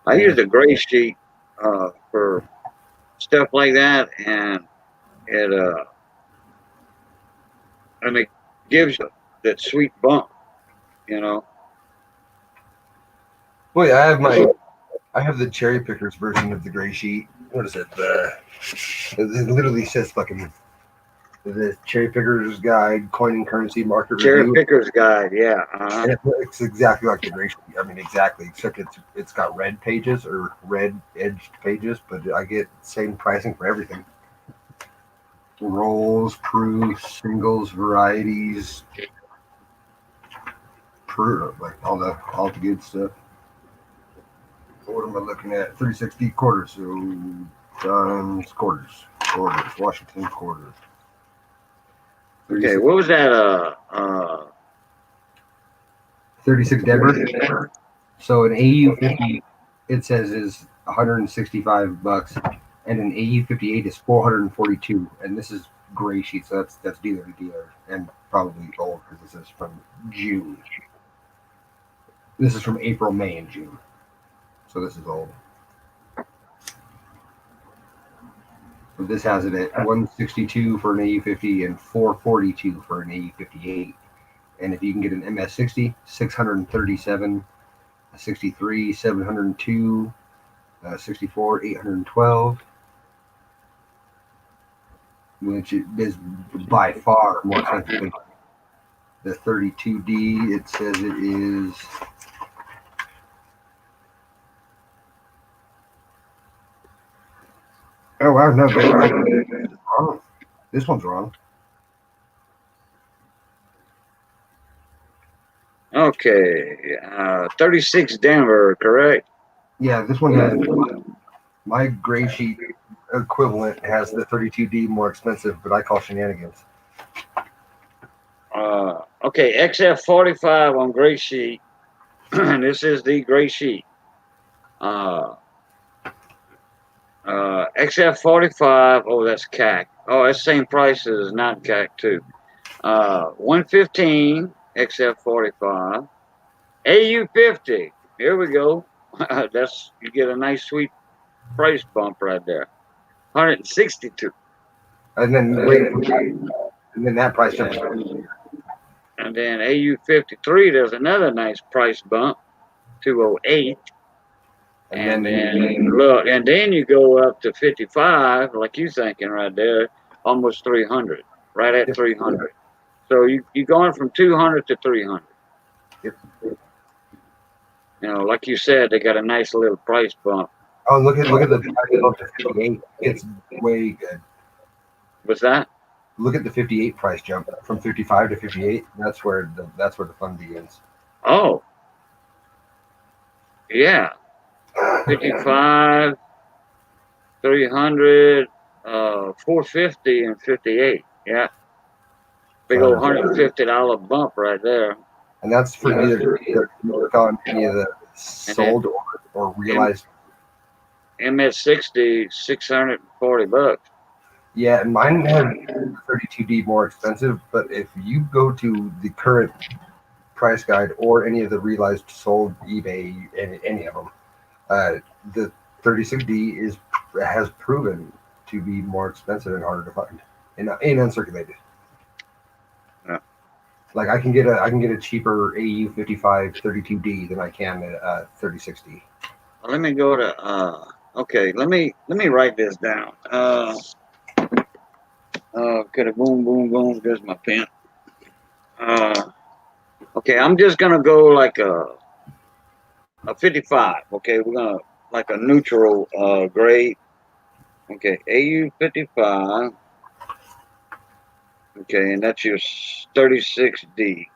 [SPEAKER 5] I use a gray sheet for stuff like that, and it gives you that sweet bump, you know.
[SPEAKER 1] Well, yeah, I have my I have the cherry pickers version of the gray sheet. What is it? It literally says fucking the cherry pickers guide, coin and currency market
[SPEAKER 5] Cherry
[SPEAKER 1] review.
[SPEAKER 5] Picker's Guide, yeah.
[SPEAKER 1] And it's exactly like the gray sheet. I mean, exactly, except it's got red pages or red edged pages, but I get same pricing for everything. Rolls, proofs, singles, varieties, like all the good stuff. What am I looking at? 360 quarters, so dimes, quarters, Washington quarters.
[SPEAKER 5] Okay, what was that?
[SPEAKER 1] 36 Denver. So an AU 50, it says is 165 bucks, and an AU 58 is 442. And this is gray sheet, so that's dealer to dealer, and probably old because this is from June. This is from April, May, and June. So this is old. So this has it at 162 for an AU50 and 442 for an AU58. And if you can get an MS60, 637, 63, 702, 64, 812, which is by far more expensive. The 32D, it says it is. Oh wow, no, wrong. This one's wrong.
[SPEAKER 5] Okay, 36 Denver, correct?
[SPEAKER 1] Yeah, this one has my gray sheet equivalent has the 32D more expensive, but I call shenanigans.
[SPEAKER 5] Okay, XF45 on gray sheet. This is the gray sheet. XF45. Oh, that's CAC. Oh, that's the same price as not CAC too. 115 XF45. AU50. Here we go. That's, you get a nice sweet price bump right there. 162.
[SPEAKER 1] And then that price jumps.
[SPEAKER 5] And then AU53, there's another nice price bump, 208. And then look, and then you go up to 55, like you thinking right there, almost 300, right at 300. So you're going from 200 to 300.
[SPEAKER 1] Yep.
[SPEAKER 5] You know, like you said, they got a nice little price bump.
[SPEAKER 1] Oh, look at the price bump to 58. It's way good.
[SPEAKER 5] What's that?
[SPEAKER 1] Look at the 58 price jump from 55 to 58. That's where the fun begins.
[SPEAKER 5] Oh, yeah. 55, 300, 450, and 58. Yeah. Big old $150 bump right there.
[SPEAKER 1] And that's for either work on any of the sold or realized.
[SPEAKER 5] MS60, 640 bucks.
[SPEAKER 1] Yeah, and mine has 32D more expensive, but if you go to the current price guide or any of the realized sold eBay, any of them, the 36D has proven to be more expensive and harder to find and uncirculated.
[SPEAKER 5] Yeah.
[SPEAKER 1] Like I can get a cheaper AU55 32D than I can a 36D.
[SPEAKER 5] Let me go to okay, let me write this down. Could have boom boom boom. There's my pen. Okay, I'm just gonna go like a 55. Okay, we're gonna like a neutral grade. Okay, AU55. Okay, and that's your 36D.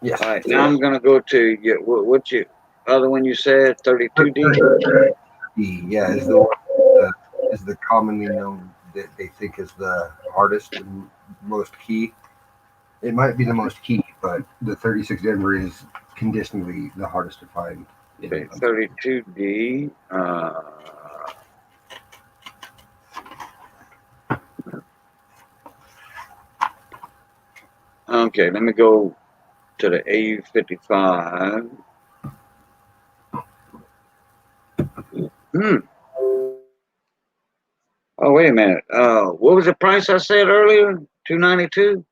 [SPEAKER 1] Yes.
[SPEAKER 5] All right, now I'm gonna go to your what you other one you said 32D.
[SPEAKER 1] Yeah, is the one is the commonly known that they think is the hardest and most key. It might be the most key, but the 36 Denver is conditionally the hardest to find.
[SPEAKER 5] Okay, 32D. Okay, let me go to the AU55. Oh, wait a minute. What was the price I said earlier? 292?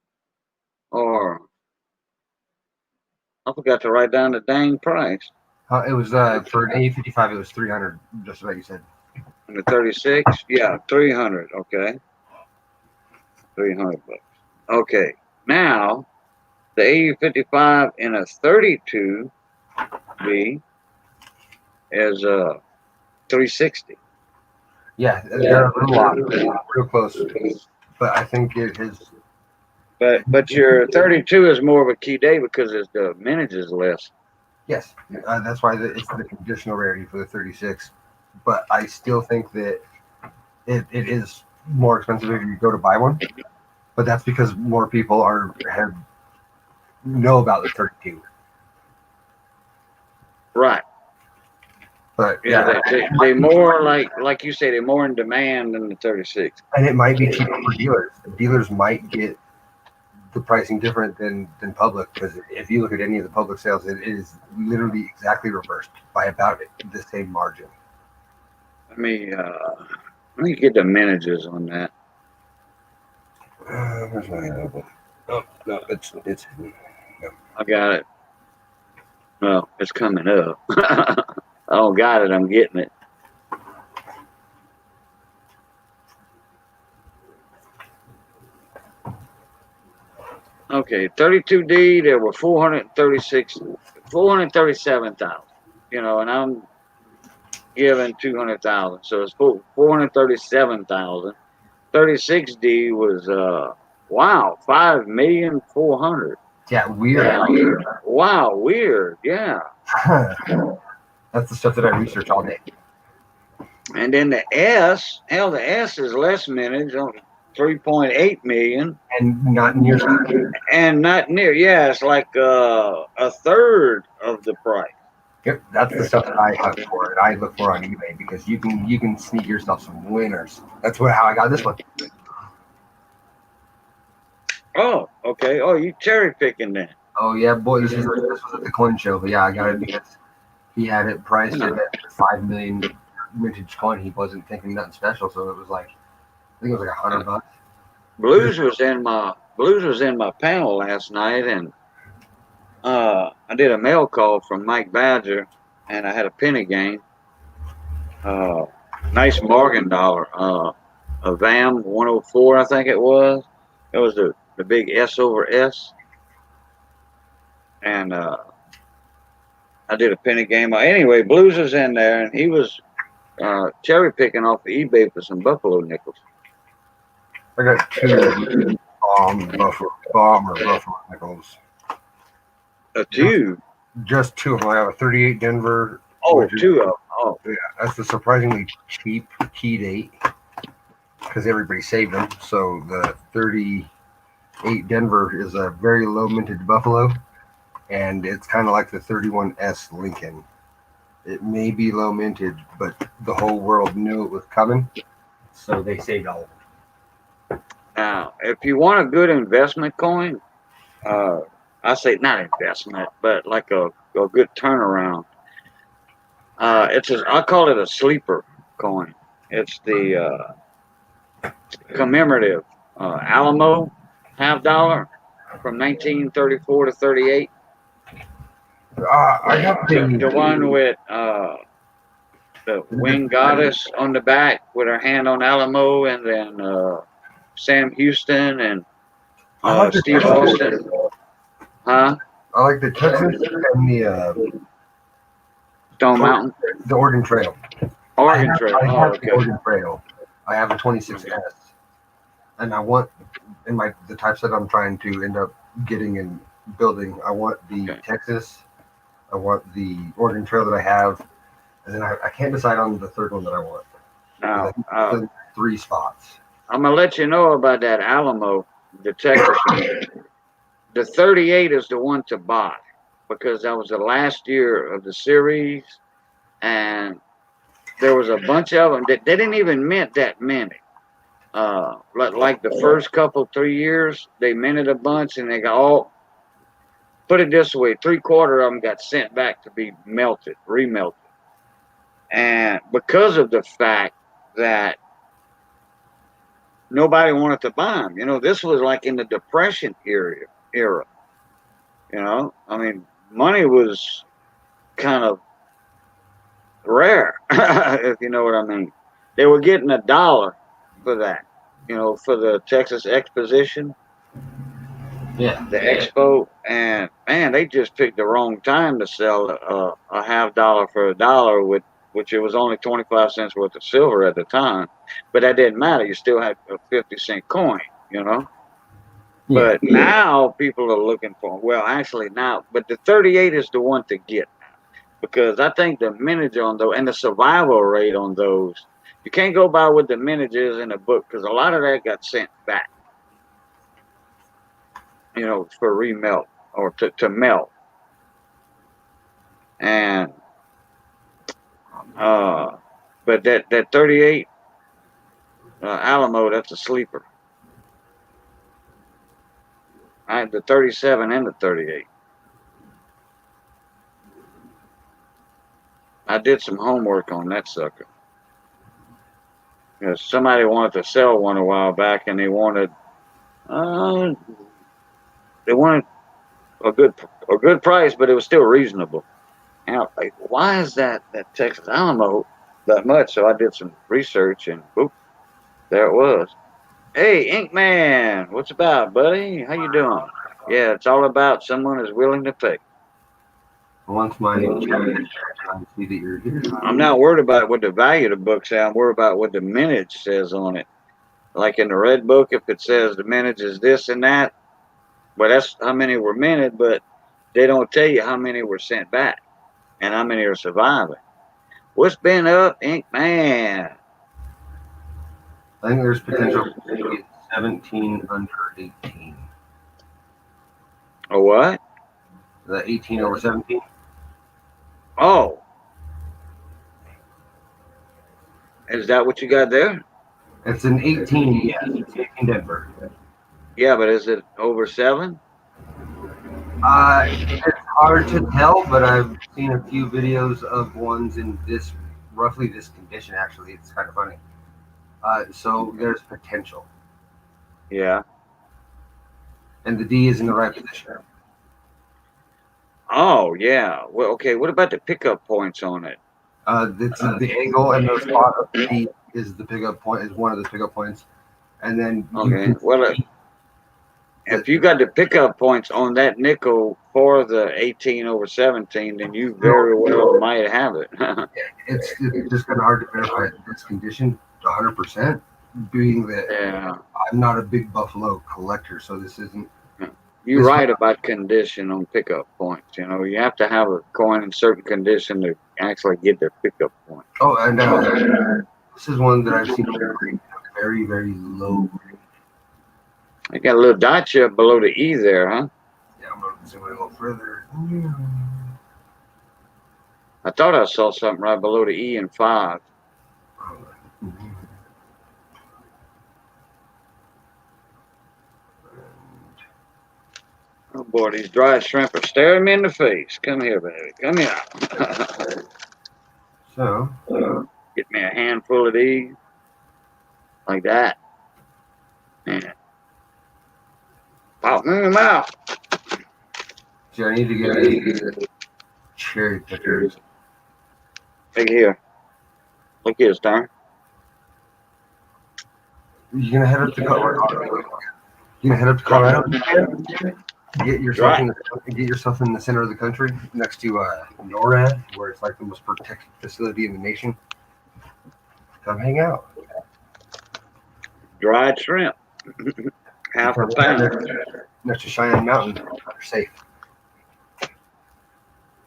[SPEAKER 5] Or I forgot to write down the dang price.
[SPEAKER 1] It was for an AU-55. It was 300, just like you said.
[SPEAKER 5] And the 36, yeah, 300. Okay, 300 bucks. Okay, now the AU-55 in a 32B is 360.
[SPEAKER 1] Yeah, they're a lot, real close. But I think it is.
[SPEAKER 5] But your 32 is more of a key day because the mintage is less.
[SPEAKER 1] Yes, that's why it's the conditional rarity for the 36. But I still think that it is more expensive if you go to buy one. But that's because more people know about the 32.
[SPEAKER 5] Right.
[SPEAKER 1] But
[SPEAKER 5] Yeah, they more like you say, they're more in demand than the 36.
[SPEAKER 1] and it might be cheaper for dealers. The dealers might get the pricing different than public, because if you look at any of the public sales, it is literally exactly reversed by about the same margin.
[SPEAKER 5] Let me get the minages on that.
[SPEAKER 1] Where's my notebook? Oh no, it's no.
[SPEAKER 5] I got it. Well, it's coming up. I don't got it. I'm getting it. Okay, 32D, there were 437,000, and I'm giving 200,000, so it's 437,000. 36D was, wow, 5,400,000.
[SPEAKER 1] Yeah, weird.
[SPEAKER 5] Yeah. Wow, weird, yeah.
[SPEAKER 1] That's the stuff that I research all day.
[SPEAKER 5] And then the S is less mintage on 3.8 million.
[SPEAKER 1] And not near.
[SPEAKER 5] And not near, yeah, it's like a third of the price.
[SPEAKER 1] Yep, that's the stuff that I hunt for and I look for on eBay, because you can sneak yourself some winners. That's how I got this one.
[SPEAKER 5] Oh, okay. Oh, you cherry picking then.
[SPEAKER 1] Oh yeah, boy, this was at the coin show, but yeah, I got it because he had it priced at 5 million vintage coin. He wasn't thinking nothing special, so it was like, I think it was like $100.
[SPEAKER 5] Blues was in my panel last night, and I did a mail call from Mike Badger, and I had a penny game. Nice Morgan dollar, a VAM 104, I think it was. It was the big S over S, and I did a penny game. Anyway, Blues was in there, and he was cherry picking off of eBay for some buffalo nickels.
[SPEAKER 1] I got two bomber buffalo nickels.
[SPEAKER 5] Two?
[SPEAKER 1] Just two of them. I have a 38 Denver.
[SPEAKER 5] Oh, two of them. Oh,
[SPEAKER 1] yeah, that's the surprisingly cheap key date because everybody saved them. So the 38 Denver is a very low minted buffalo, and it's kind of like the 31S Lincoln. It may be low minted, but the whole world knew it was coming, so they saved all of them.
[SPEAKER 5] now, if you want a good investment coin, I say not investment, but like a good turnaround. I call it a sleeper coin. It's the commemorative Alamo $50 from 1934 to 38.
[SPEAKER 1] I have
[SPEAKER 5] The one with the winged goddess on the back with her hand on Alamo, and then Sam Houston and Steve Austin. Huh?
[SPEAKER 1] I like the Texas and the
[SPEAKER 5] Stone Mountain.
[SPEAKER 1] The Oregon Trail.
[SPEAKER 5] Oregon Trail.
[SPEAKER 1] I
[SPEAKER 5] Oh,
[SPEAKER 1] have
[SPEAKER 5] okay.
[SPEAKER 1] the Oregon Trail. I have a 26S, and I want the typeset I'm trying to end up getting and building. I want the Texas. I want the Oregon Trail that I have, and then I can't decide on the third one that I want.
[SPEAKER 5] Now,
[SPEAKER 1] 3 spots.
[SPEAKER 5] I'm gonna let you know about that Alamo, the Texas one. The 38 is the one to buy because that was the last year of the series, and there was a bunch of them that they didn't even mint that many. Like the first 3 years, they minted a bunch, and they got all. Put it this way: 3/4 of them got sent back to be melted, remelted, and because of the fact that nobody wanted to buy them. This was like in the Depression era. I mean, money was kind of rare, if you know what I mean. They were getting $1 for that, for the Texas Exposition,
[SPEAKER 1] Yeah.
[SPEAKER 5] the expo, and man, they just picked the wrong time to sell a $50 for $1 which it was only 25 cents worth of silver at the time, but that didn't matter. You still had a 50-cent coin,
[SPEAKER 1] Yeah.
[SPEAKER 5] But now people are looking for, well, actually now, but the 38 is the one to get now, because I think the mintage on those and the survival rate on those, you can't go by what the mintage is in the book, because a lot of that got sent back, for remelt or to melt. And but that 38 Alamo, that's a sleeper. I had the 37 and the 38. I did some homework on that sucker. Somebody wanted to sell one a while back, and they wanted a good price, but it was still reasonable. And I was like, why is that Texas Alamo that much? So I did some research, and boop, there it was. Hey, Ink Man, what's about, buddy? How you doing? Yeah, it's all about someone is willing to pay.
[SPEAKER 1] Once my see that you're here.
[SPEAKER 5] I'm not worried about what the value of the book says. I'm worried about what the mintage says on it. Like in the red book, if it says the mintage is this and that, well, that's how many were minted, but they don't tell you how many were sent back and how many are surviving. What's been up, Ink Man?
[SPEAKER 1] I think there's potential to get 17 under 18.
[SPEAKER 5] A what?
[SPEAKER 1] The 18 over 17.
[SPEAKER 5] Oh. Is that what you got there?
[SPEAKER 1] It's an 18, yeah. It's 18 Denver.
[SPEAKER 5] Yeah, but is it over 7?
[SPEAKER 1] It's hard to tell, but I've seen a few videos of ones in roughly this condition, actually. It's kind of funny. So there's potential.
[SPEAKER 5] Yeah.
[SPEAKER 1] And the D is in the right position.
[SPEAKER 5] Oh, yeah. Well, okay. What about the pickup points on it?
[SPEAKER 1] It's the angle and the spot of the D is the pickup point, is one of the pickup points. And then
[SPEAKER 5] Okay. Well, if you got the pickup points on that nickel for the 18 over 17, then you very well might have it.
[SPEAKER 1] it's just kind of hard to verify this condition 100%, being that I'm not a big Buffalo collector, so this isn't.
[SPEAKER 5] You're right about condition on pickup points. You have to have a coin in certain condition to actually get the pickup point.
[SPEAKER 1] Oh, and this is one that I've seen very, very low.
[SPEAKER 5] I got a little dot chip below the E there, huh?
[SPEAKER 1] Yeah, I'm going to zoom in a little further.
[SPEAKER 5] I thought I saw something right below the E in 5. Oh boy, these dried shrimp are staring me in the face. Come here, baby. Come here.
[SPEAKER 1] So,
[SPEAKER 5] get me a handful of these. Like that. Man. Pop them out.
[SPEAKER 1] see, I need to get a cherry pickers.
[SPEAKER 5] Look here. Look here, Star.
[SPEAKER 1] You're gonna head up to Colorado. You're gonna head up to Colorado. Get yourself in the center of the country, next to NORAD, where it's like the most protected facility in the nation. Come hang out.
[SPEAKER 5] Dried shrimp. Half a pound.
[SPEAKER 1] Next to Cheyenne Mountain, they're safe.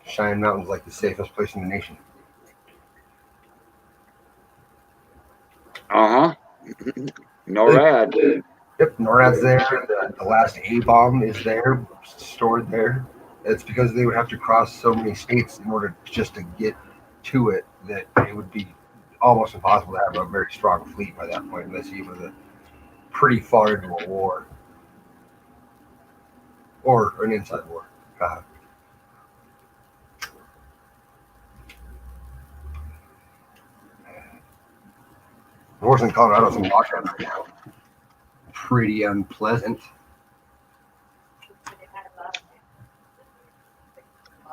[SPEAKER 1] Cheyenne Mountain's like the safest place in the nation.
[SPEAKER 5] Uh-huh. NORAD.
[SPEAKER 1] Yep, NORAD's there. The last A-bomb is there, stored there. It's because they would have to cross so many states in order just to get to it that it would be almost impossible to have a very strong fleet by that point unless you were pretty far into a war. Or an inside war. Wars in Colorado's in lockdown right now. Pretty unpleasant.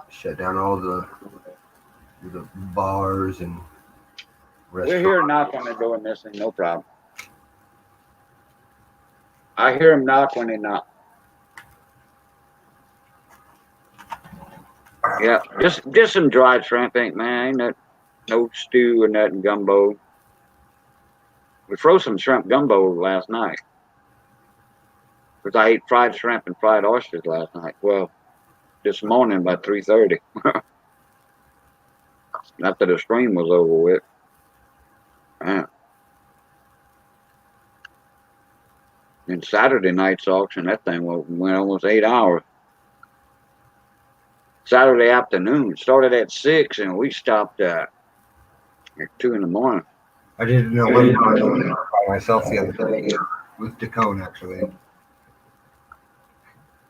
[SPEAKER 1] Shut down all the the bars and
[SPEAKER 5] We're
[SPEAKER 1] restaurants.
[SPEAKER 5] here knock on the door and this ain't no problem. I hear them knock when they knock. Yeah, just some dried shrimp, man. Ain't that no stew or nothing, gumbo. We froze some shrimp gumbo last night. Because I ate fried shrimp and fried oysters last night. Well, this morning by 3:30. After the stream was over with. Man. And Saturday night's auction, that thing went almost 8 hours. Saturday afternoon, started at 6 and we stopped at 2 in the morning.
[SPEAKER 1] I didn't know what by myself the other day with Dacone actually.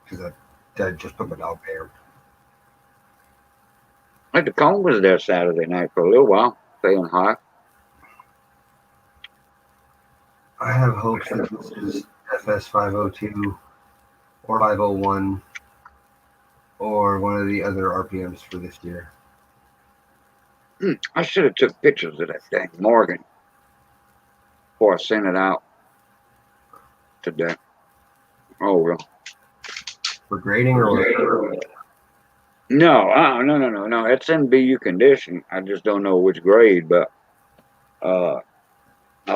[SPEAKER 1] Because I just put my dog there.
[SPEAKER 5] I think the cone was there Saturday night for a little while, staying hot.
[SPEAKER 1] I have hopes that this is FS 502 or 501 or one of the other RPMs for this year.
[SPEAKER 5] I should have took pictures of that dang Morgan before I sent it out today. Oh well.
[SPEAKER 1] For grading or
[SPEAKER 5] No. It's in BU condition. I just don't know which grade, but I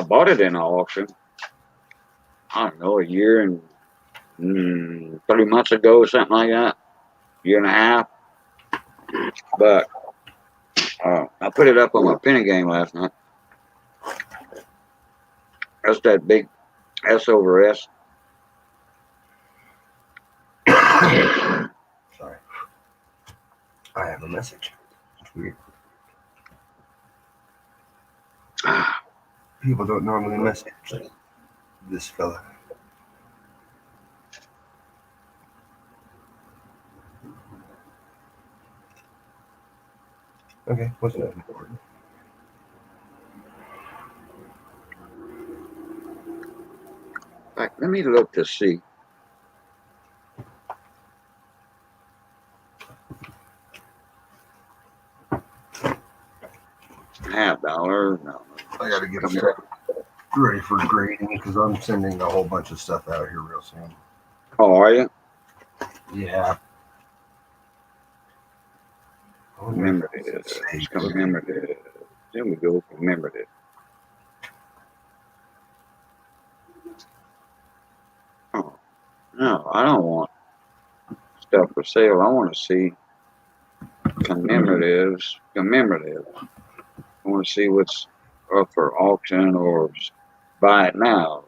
[SPEAKER 5] bought it in an auction. I don't know, a year and 3 months ago or something like that. Year and a half. But I put it up on my penny game last night. That's that big S over S.
[SPEAKER 1] sorry. I have a message. It's weird. People don't normally message this fella. Okay, what's that important?
[SPEAKER 5] In fact, let me look to see. $50. No.
[SPEAKER 1] I gotta get them ready for grading because I'm sending a whole bunch of stuff out here real soon.
[SPEAKER 5] Oh, are you?
[SPEAKER 1] Yeah.
[SPEAKER 5] Commemorative. Commemorative. There we go. Commemorative. Oh, no, I don't want stuff for sale. I want to see commemoratives. Commemorative. I want to see what's up for auction or buy it now.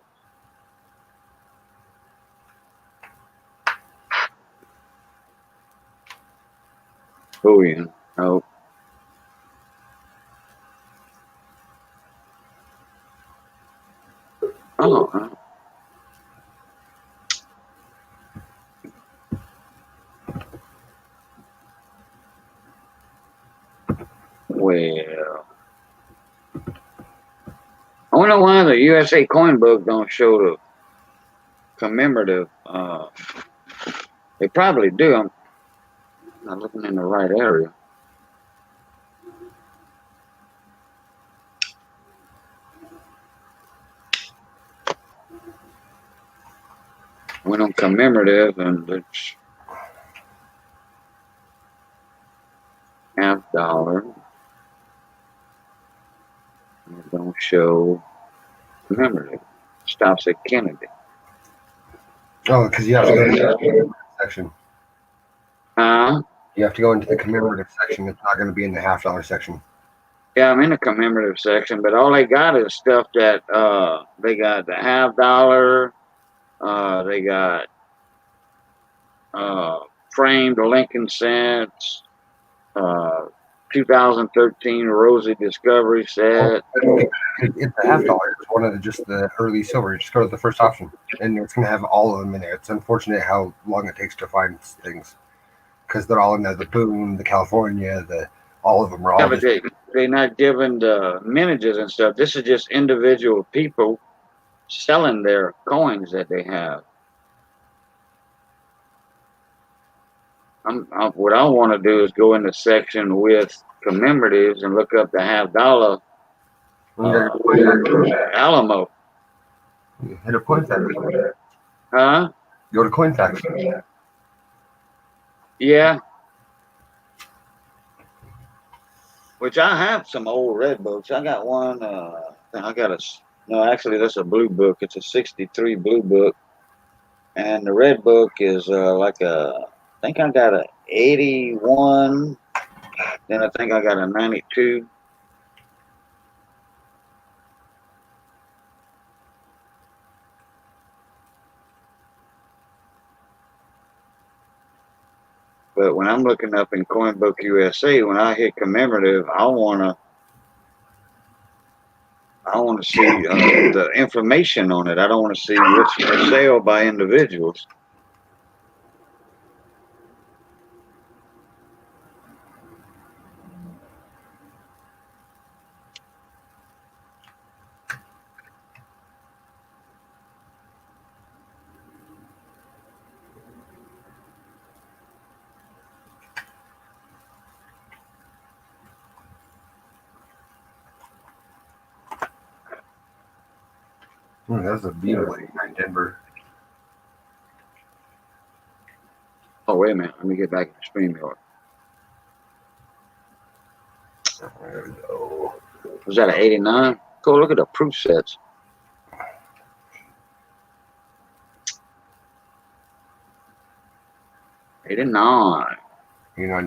[SPEAKER 5] Bullion. Nope. Oh, no. Well, I wonder why the USA coin book don't show the commemorative. They probably do. I'm not looking in the right area. Went on commemorative and it's $50. And it don't show commemorative. Stops at Kennedy.
[SPEAKER 1] Oh, because you have to go into the commemorative section. You have to go into the commemorative section. It's not going to be in the $50 section.
[SPEAKER 5] Yeah, I'm in the commemorative section, but all they got is stuff that they got the $50. They got framed Lincoln cents. 2013 Rosie Discovery set.
[SPEAKER 1] It's the $50. It's one of the early silver. Just go to the first option, and it's going to have all of them in there. It's unfortunate how long it takes to find things because they're all in there. The Boone, the California, all of them are all.
[SPEAKER 5] Yeah, but they're not giving the manages and stuff. This is just individual people selling their coins that they have. What I want to do is go in the section with commemoratives and look up the $50 Alamo.
[SPEAKER 1] Hit a coin factory.
[SPEAKER 5] Huh?
[SPEAKER 1] Go to coin factory.
[SPEAKER 5] Yeah. Which I have some old red books. I got one. No, actually, that's a blue book. It's a '63 blue book, and the red book is I think I got a '81. Then I think I got a '92. But when I'm looking up in Coin Book USA, when I hit commemorative, I wanna see the information on it. I don't want to see what's for sale by individuals.
[SPEAKER 1] That's a beautiful in Denver.
[SPEAKER 5] Oh, wait a minute. Let me get back to the stream yard.
[SPEAKER 1] There we go.
[SPEAKER 5] Was that an 89? Go look at the proof sets. '89.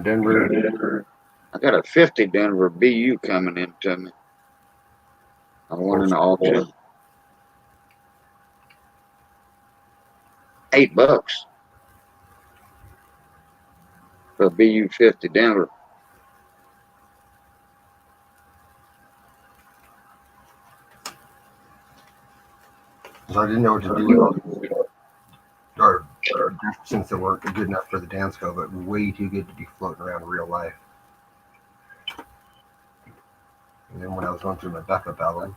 [SPEAKER 1] Denver.
[SPEAKER 5] I got a 50 Denver BU coming into me. I won in the auction. $8 for a BU 50 Denver.
[SPEAKER 1] So I didn't know what to do with all these, or since they weren't good enough for the dance go, but way too good to be floating around in real life. And then when I was going through my backup album,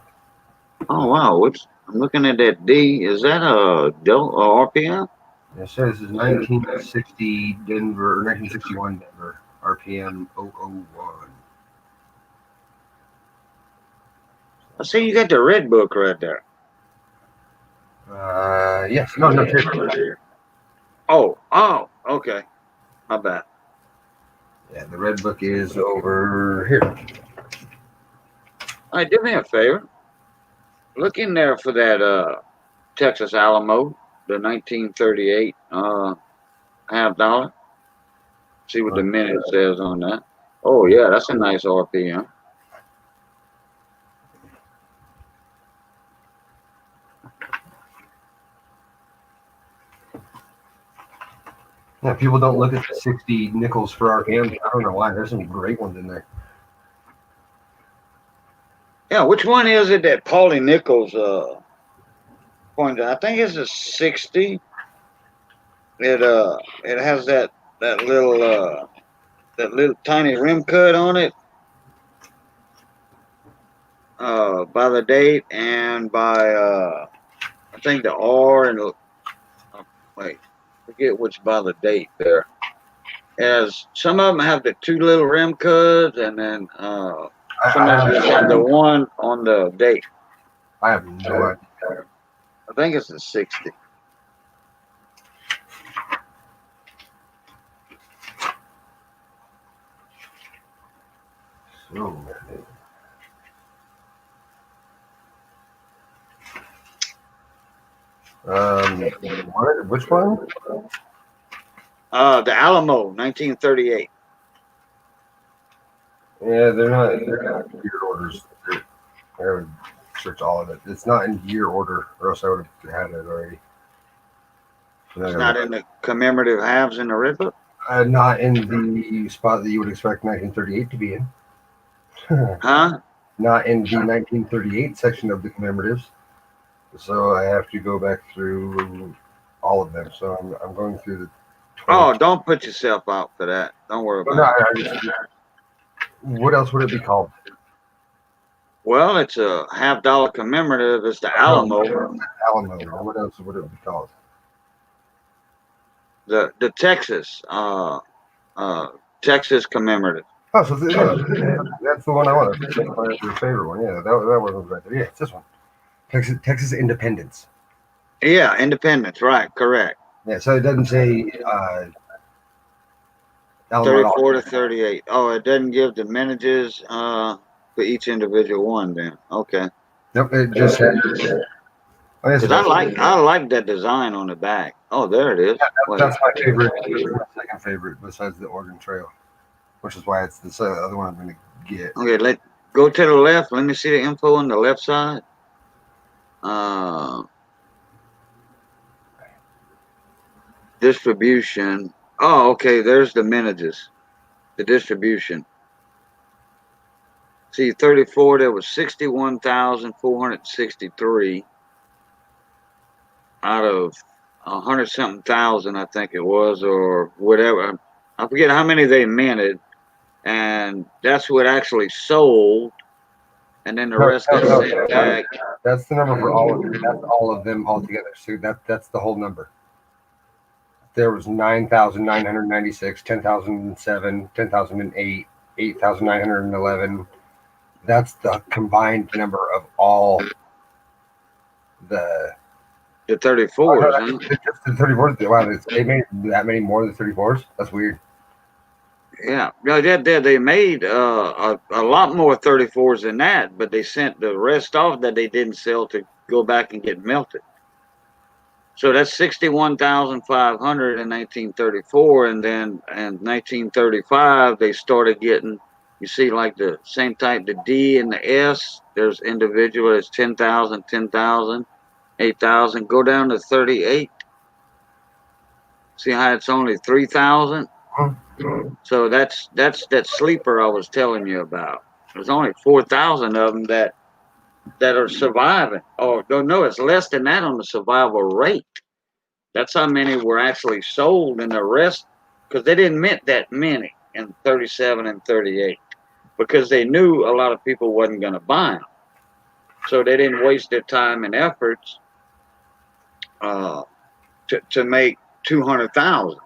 [SPEAKER 5] Oh wow! I'm looking at that D. Is that a RPM?
[SPEAKER 1] it says this is 1960 Denver, or 1961 Denver, RPM 001.
[SPEAKER 5] I see you got the red book right there.
[SPEAKER 1] Yes, no, here.
[SPEAKER 5] Oh, okay. My bad.
[SPEAKER 1] Yeah, the red book is over here.
[SPEAKER 5] All right, do me a favor. Look in there for that Texas Alamo, the 1938 $50. See what the minute says on that. Oh yeah, that's a nice RPM.
[SPEAKER 1] Yeah, people don't look at the 60 nickels for RPM. I don't know why. There's some great ones in there.
[SPEAKER 5] Yeah, which one is it that Paulie Nichols pointed out? I think it's a 60. It has that little tiny rim cut on it. By the date and by I think the R and wait, forget which by the date there. As some of them have the two little rim cuts, and then some of them have the one on the date.
[SPEAKER 1] I have no idea.
[SPEAKER 5] I think it's a 60.
[SPEAKER 1] So, which one?
[SPEAKER 5] The Alamo, 1938.
[SPEAKER 1] Yeah, they're not year orders. I would search all of it. It's not in year order, or else I would have had it already.
[SPEAKER 5] It's not in the commemorative halves in the red book?
[SPEAKER 1] Not in the spot that you would expect 1938 to be in.
[SPEAKER 5] Huh?
[SPEAKER 1] Not in the 1938 section of the commemoratives. So I have to go back through all of them. So I'm going through the.
[SPEAKER 5] Oh, don't put yourself out for that. Don't worry about it.
[SPEAKER 1] What else would it be called?
[SPEAKER 5] Well, it's a $50 commemorative. It's the Alamo.
[SPEAKER 1] Alamo. What else would it be called?
[SPEAKER 5] The Texas Texas commemorative.
[SPEAKER 1] Oh, so that's the one I want. That's your favorite one. Yeah, that one was right there. Yeah, it's this one. Texas Independence.
[SPEAKER 5] Yeah, Independence, right, correct.
[SPEAKER 1] Yeah, so it doesn't say element
[SPEAKER 5] 34 to 38. Oh, it doesn't give the manages for each individual one then. Okay.
[SPEAKER 1] Nope, it just says. Oh, yes,
[SPEAKER 5] Because I like that design on the back. Oh, there it is.
[SPEAKER 1] Yeah, that's my favorite. My second favorite besides the Oregon Trail, which is why it's the other one I'm going to get.
[SPEAKER 5] Okay, let go to the left. Let me see the info on the left side. Distribution. Oh, okay. There's the manages. The distribution. See, 34. There was 61,463 out of 100 something thousand, I think it was, or whatever. I forget how many they minted, and that's what actually sold, and then the rest got sent back.
[SPEAKER 1] That's the number for all of them. That's all of them altogether. So that's the whole number. There was 9,996, 10,007, 10,008, 8,911. That's the combined number of all the
[SPEAKER 5] 34s, huh?
[SPEAKER 1] Just the 34s. Wow, they made that many more than 34s. That's weird.
[SPEAKER 5] Yeah, no, they made a lot more 34s than that, but they sent the rest off that they didn't sell to go back and get melted. So that's 61,500 in 1934, and then in 1935 they started getting. You see, like the same type, the D and the S. There's individual. It's 10,000, 10,000, 8,000. Go down to 38. See how it's only 3,000. So that's that sleeper I was telling you about. There's only 4,000 of them that are surviving. Oh no, it's less than that on the survival rate. That's how many were actually sold, and the rest, because they didn't mint that many in 37 and 38, because they knew a lot of people wasn't going to buy them. So they didn't waste their time and efforts to make 200,000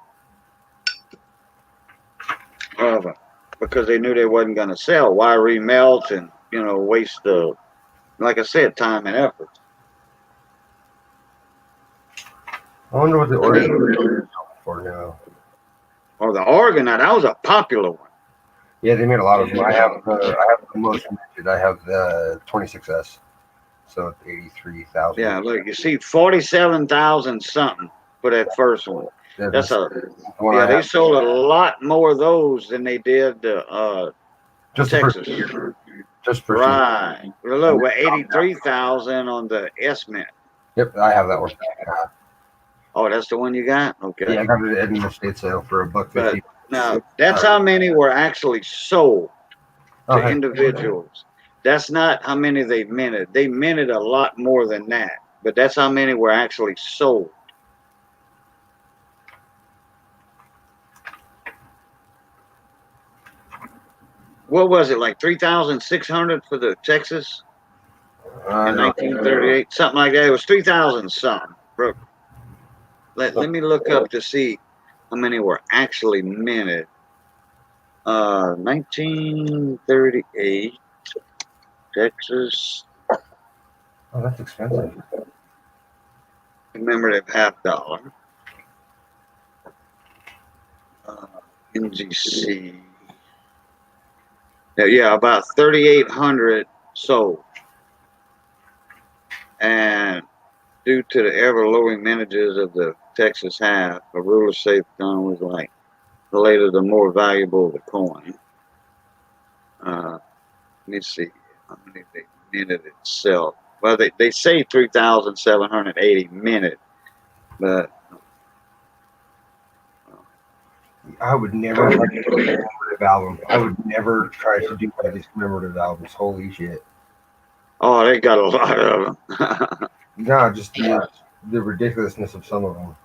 [SPEAKER 5] of them, because they knew they wasn't going to sell. Why remelt and waste the, like I said, time and effort.
[SPEAKER 1] I wonder what the Oregon is for now.
[SPEAKER 5] Or the Oregon, that was a popular one.
[SPEAKER 1] Yeah, they made a lot of them. I have the most minted. I have the 26S, so it's 83,000.
[SPEAKER 5] Yeah, look, you see 47,000 something for that first one.
[SPEAKER 1] Yeah,
[SPEAKER 5] That's they sold a lot more of those than they did
[SPEAKER 1] just
[SPEAKER 5] Texas.
[SPEAKER 1] Just for
[SPEAKER 5] right. Well, look, we're 83,000 on the S Mint.
[SPEAKER 1] Yep, I have that one.
[SPEAKER 5] Oh, that's the one you got? Okay.
[SPEAKER 1] Yeah, I got it at an estate sale for $1.50.
[SPEAKER 5] Now, that's how many were actually sold to individuals. That's not how many they minted. They minted a lot more than that, but that's how many were actually sold. What was it, like 3,600 for the Texas in 1938? Something like that. It was 3,000 something. Let me look up to see how many were actually minted. 1938, Texas.
[SPEAKER 1] Oh, that's expensive.
[SPEAKER 5] Commemorative $50. NGC. Yeah, about 3,800 sold. And due to the ever-lowing manages of the Texas half, a rule of safe gun was like the later the more valuable the coin. Let me see how many they minted itself. Well, they say 3,780 minute, but
[SPEAKER 1] I would never try to do a commemorative album. I would never try to do one of these commemorative albums. Holy shit.
[SPEAKER 5] Oh, they got a lot of them.
[SPEAKER 1] No, just the ridiculousness of some of them.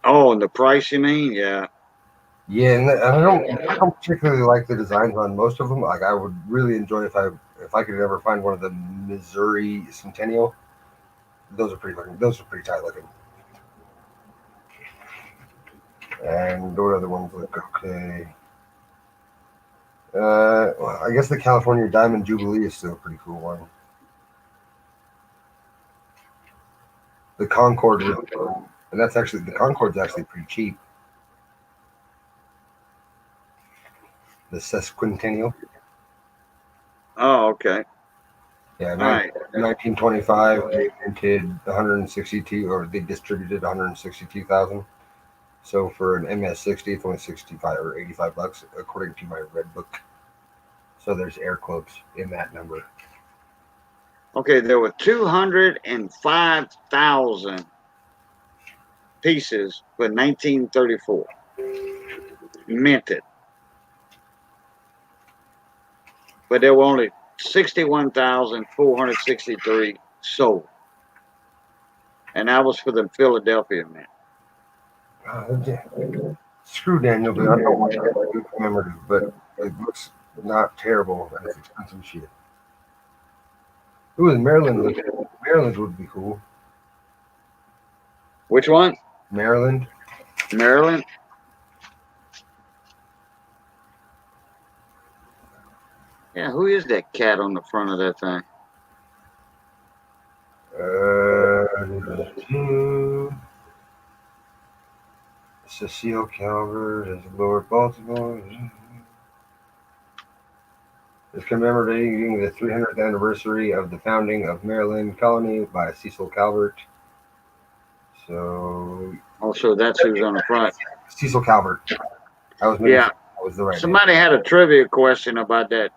[SPEAKER 5] Oh, and the price, you mean? Yeah.
[SPEAKER 1] Yeah, and I don't particularly like the designs on most of them. Like, I would really enjoy if I could ever find one of the Missouri Centennial. Those are pretty tight looking. And what other ones look okay? Well, I guess the California Diamond Jubilee is still a pretty cool one. The Concorde, and that's actually the Concorde's actually pretty cheap. The sesquicentennial.
[SPEAKER 5] Oh, okay.
[SPEAKER 1] Yeah,
[SPEAKER 5] All right.
[SPEAKER 1] 1925. They minted 162, or they distributed 162,000. So for an MS60, it's only 65 or 85 bucks, according to my red book. So there's air quotes in that number.
[SPEAKER 5] Okay, there were 205,000 pieces for 1934 minted, but there were only 61,463 sold, and that was for the Philadelphia mint.
[SPEAKER 1] Screw Daniel, but I don't want to get a good commemorative, but it looks not terrible and it's expensive shit. Ooh, in Maryland, Maryland would be cool.
[SPEAKER 5] Which one?
[SPEAKER 1] Maryland.
[SPEAKER 5] Maryland. Yeah, who is that cat on the front of that thing?
[SPEAKER 1] Cecile Calvert is Lord Baltimore. Is commemorating the 300th anniversary of the founding of Maryland Colony by Cecil Calvert. So,
[SPEAKER 5] also, that's who's on the front.
[SPEAKER 1] Cecil Calvert. That was the right.
[SPEAKER 5] Somebody had a trivia question about that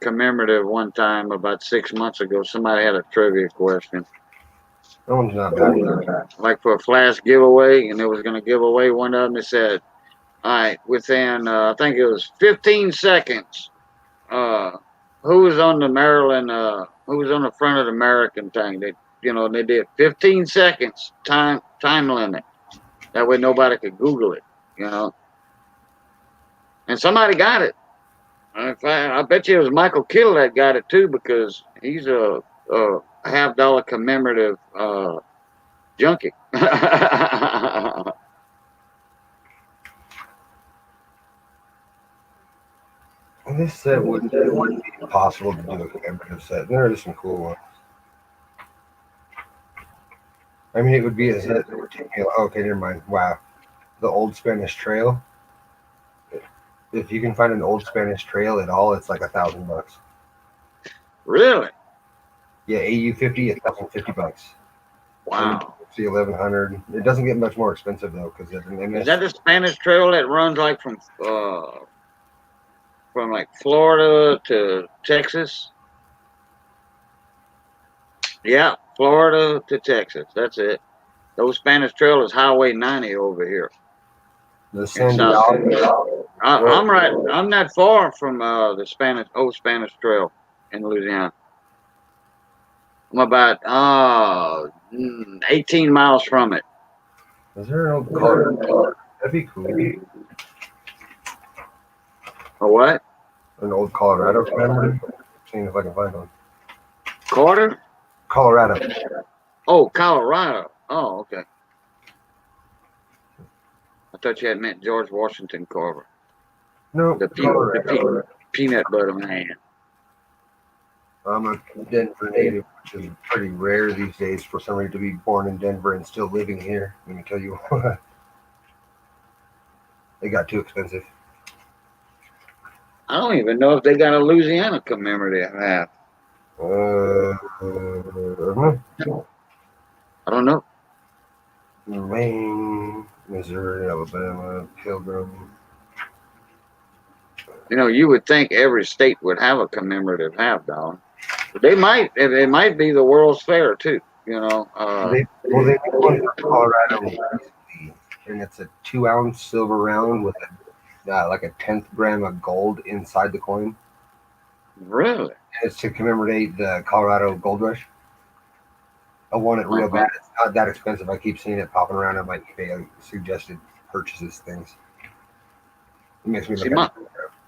[SPEAKER 5] commemorative one time about 6 months ago. Somebody had a trivia question.
[SPEAKER 1] That one's not bad.
[SPEAKER 5] Like for a flash giveaway, and they was going to give away one of them. They said, all right, within, I think it was 15 seconds, who was on the Maryland, who was on the front of the American thing? They did 15 seconds time limit. That way nobody could Google it, And somebody got it. In fact, I bet you it was Michael Kittle that got it too, because he's a $50 commemorative junkie.
[SPEAKER 1] And this set wouldn't be possible to do a commemorative set. There are some cool ones. I mean, it would be a set that would take me. Okay, never mind. Wow, the Old Spanish Trail. If you can find an Old Spanish Trail at all, it's like $1,000.
[SPEAKER 5] Really?
[SPEAKER 1] Yeah, AU 50, $1,050.
[SPEAKER 5] Wow.
[SPEAKER 1] See, 1,100. It doesn't get much more expensive though, because it's an MS.
[SPEAKER 5] Is that the Spanish Trail that runs like from like Florida to Texas? Yeah, Florida to Texas. That's it. Those Spanish Trail is Highway 90 over here.
[SPEAKER 1] The Sandy
[SPEAKER 5] I'm right. I'm not far from the old Spanish Trail in Louisiana. I'm about 18 miles from it.
[SPEAKER 1] Is there an old Colorado? That'd be cool.
[SPEAKER 5] A what?
[SPEAKER 1] An old Colorado commemorative. Seeing if I can find one.
[SPEAKER 5] Carter?
[SPEAKER 1] Colorado.
[SPEAKER 5] Oh, Colorado. Oh, okay. I thought you had meant George Washington Carver.
[SPEAKER 1] No,
[SPEAKER 5] The peanut butter man.
[SPEAKER 1] I'm a Denver native, which is pretty rare these days for somebody to be born in Denver and still living here. Let me tell you what. They got too expensive.
[SPEAKER 5] I don't even know if they got a Louisiana commemorative half.
[SPEAKER 1] I
[SPEAKER 5] I don't know.
[SPEAKER 1] Maine, Missouri, Alabama, Pilgrim.
[SPEAKER 5] You would think every state would have a commemorative half dollar. They might. It might be the World's Fair too.
[SPEAKER 1] They make one for Colorado, and it's a 2-ounce silver round with like a 10th gram of gold inside the coin.
[SPEAKER 5] Really?
[SPEAKER 1] And it's to commemorate the Colorado Gold Rush. I want it real bad. It's not that expensive. I keep seeing it popping around on my eBay suggested purchases things. It makes me look.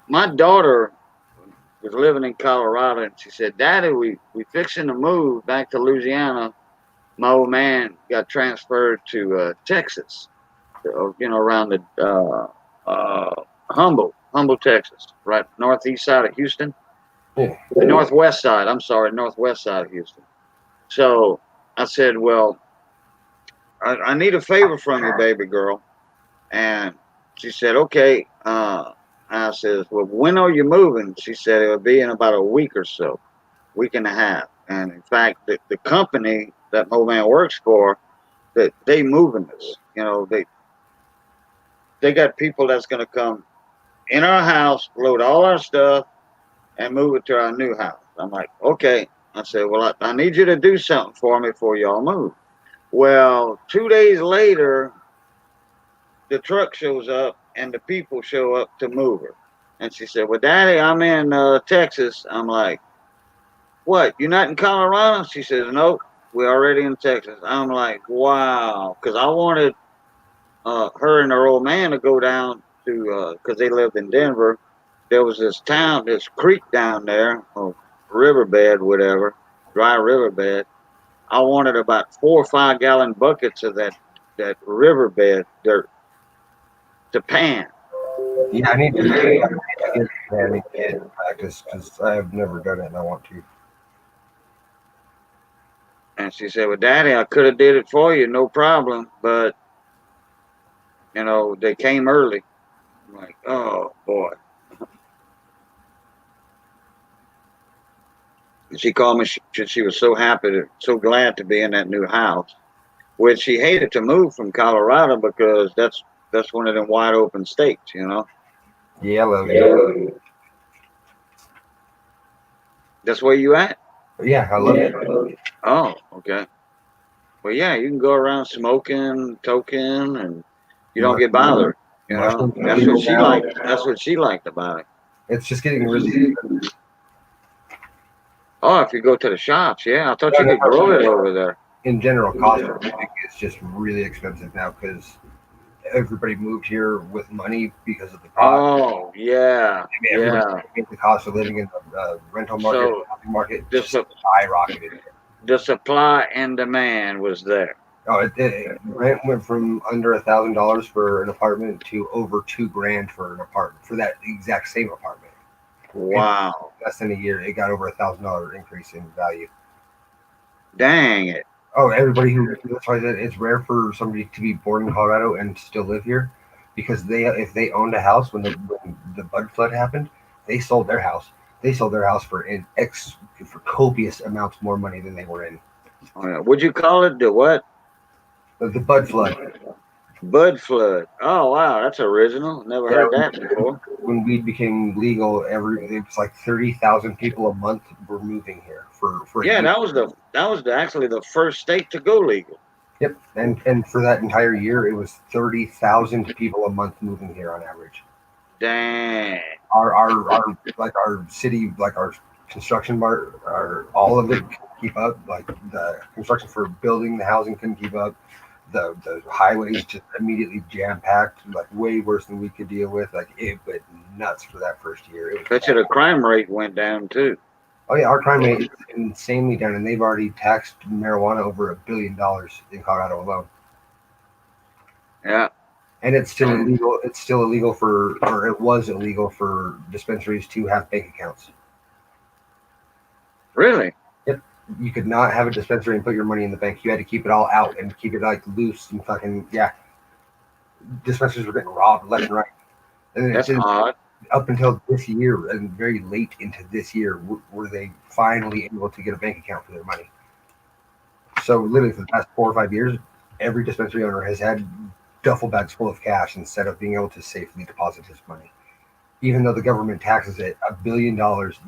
[SPEAKER 5] My daughter was living in Colorado, and she said, "Daddy, we fixing to move back to Louisiana. My old man got transferred to Texas, around the Humboldt Humble, Texas, right northeast side of Houston.
[SPEAKER 1] Yeah.
[SPEAKER 5] The northwest side. I'm sorry, northwest side of Houston. So I said, well, I need a favor from you, baby girl. And she said, okay. I said, well, when are you moving? She said, it'll be in about a week or so, week and a half. And in fact, the company that my old man works for, that they moving us. You know, they got people that's going to come in our house, load all our stuff, and move it to our new house. I'm like, okay. I said, well, I need you to do something for me before y'all move. Well, 2 days later, the truck shows up and the people show up to move her. And she said, well, Daddy, I'm in Texas. I'm like, what? You're not in Colorado? She says, nope, we're already in Texas. I'm like, wow. Because I wanted her and her old man to go down to, because they lived in Denver. There was this town, this creek down there, or riverbed, whatever, dry riverbed. I wanted about 4 or 5 gallon buckets of that riverbed dirt to pan.
[SPEAKER 1] Yeah, I need to get panning in practice because I have never done it and I want to.
[SPEAKER 5] And she said, well, Daddy, I could have did it for you, no problem. But, you know, they came early. I'm like, oh, boy. And she called me. She was so happy, so glad to be in that new house, which she hated to move from Colorado because that's one of them wide open states, you know.
[SPEAKER 1] Yeah, I love it.
[SPEAKER 5] That's where you at?
[SPEAKER 1] Yeah, I love it.
[SPEAKER 5] Oh, okay. Well, yeah, you can go around smoking, toking, and you don't get bothered. You know, that's what she liked. That's what she liked about it.
[SPEAKER 1] It's just getting really.
[SPEAKER 5] Oh, if you go to the shops, yeah, I thought you could grow it over there.
[SPEAKER 1] In general, cost of living is just really expensive now because everybody moved here with money because of the cost.
[SPEAKER 5] Oh, yeah, yeah.
[SPEAKER 1] The cost of living in the rental market,
[SPEAKER 5] So,
[SPEAKER 1] housing market,
[SPEAKER 5] just
[SPEAKER 1] just skyrocketed.
[SPEAKER 5] The supply and demand was there.
[SPEAKER 1] Oh, rent went from under $1,000 for an apartment to over $2,000 for an apartment for that exact same apartment.
[SPEAKER 5] Wow.
[SPEAKER 1] In less than a year, it got over $1,000 increase in value.
[SPEAKER 5] Dang it.
[SPEAKER 1] Oh, everybody that's why I said it's rare for somebody to be born in Colorado and still live here, because if they owned a house when the Bud flood happened, they sold their house. They sold their house for copious amounts more money than they were in.
[SPEAKER 5] Oh, yeah. Would you call it the what?
[SPEAKER 1] The Bud flood.
[SPEAKER 5] Bud flood. Oh wow, that's original. Never heard that before.
[SPEAKER 1] When weed became legal, it was like 30,000 people a month were moving here for.
[SPEAKER 5] Yeah, that was actually the first state to go legal.
[SPEAKER 1] Yep, and for that entire year, it was 30,000 people a month moving here on average.
[SPEAKER 5] Dang.
[SPEAKER 1] Our city, like our construction all of it couldn't keep up. Like the construction for building the housing couldn't keep up. The highways just immediately jam packed, like way worse than we could deal with. Like it went nuts for that first year.
[SPEAKER 5] Bet you the crime rate went down too.
[SPEAKER 1] Oh yeah, our crime rate is insanely down, and they've already taxed marijuana over $1 billion in Colorado alone.
[SPEAKER 5] Yeah.
[SPEAKER 1] And it's still illegal. It's still illegal it was illegal for dispensaries to have bank accounts.
[SPEAKER 5] Really?
[SPEAKER 1] Yep. You could not have a dispensary and put your money in the bank. You had to keep it all out and keep it like loose and fucking, yeah. Dispensaries were getting robbed left and right. And
[SPEAKER 5] that's odd.
[SPEAKER 1] Up until this year and very late into this year were they finally able to get a bank account for their money. So literally for the past 4 or 5 years, every dispensary owner has had duffel bags full of cash instead of being able to safely deposit his money. Even though the government taxes it $1 billion,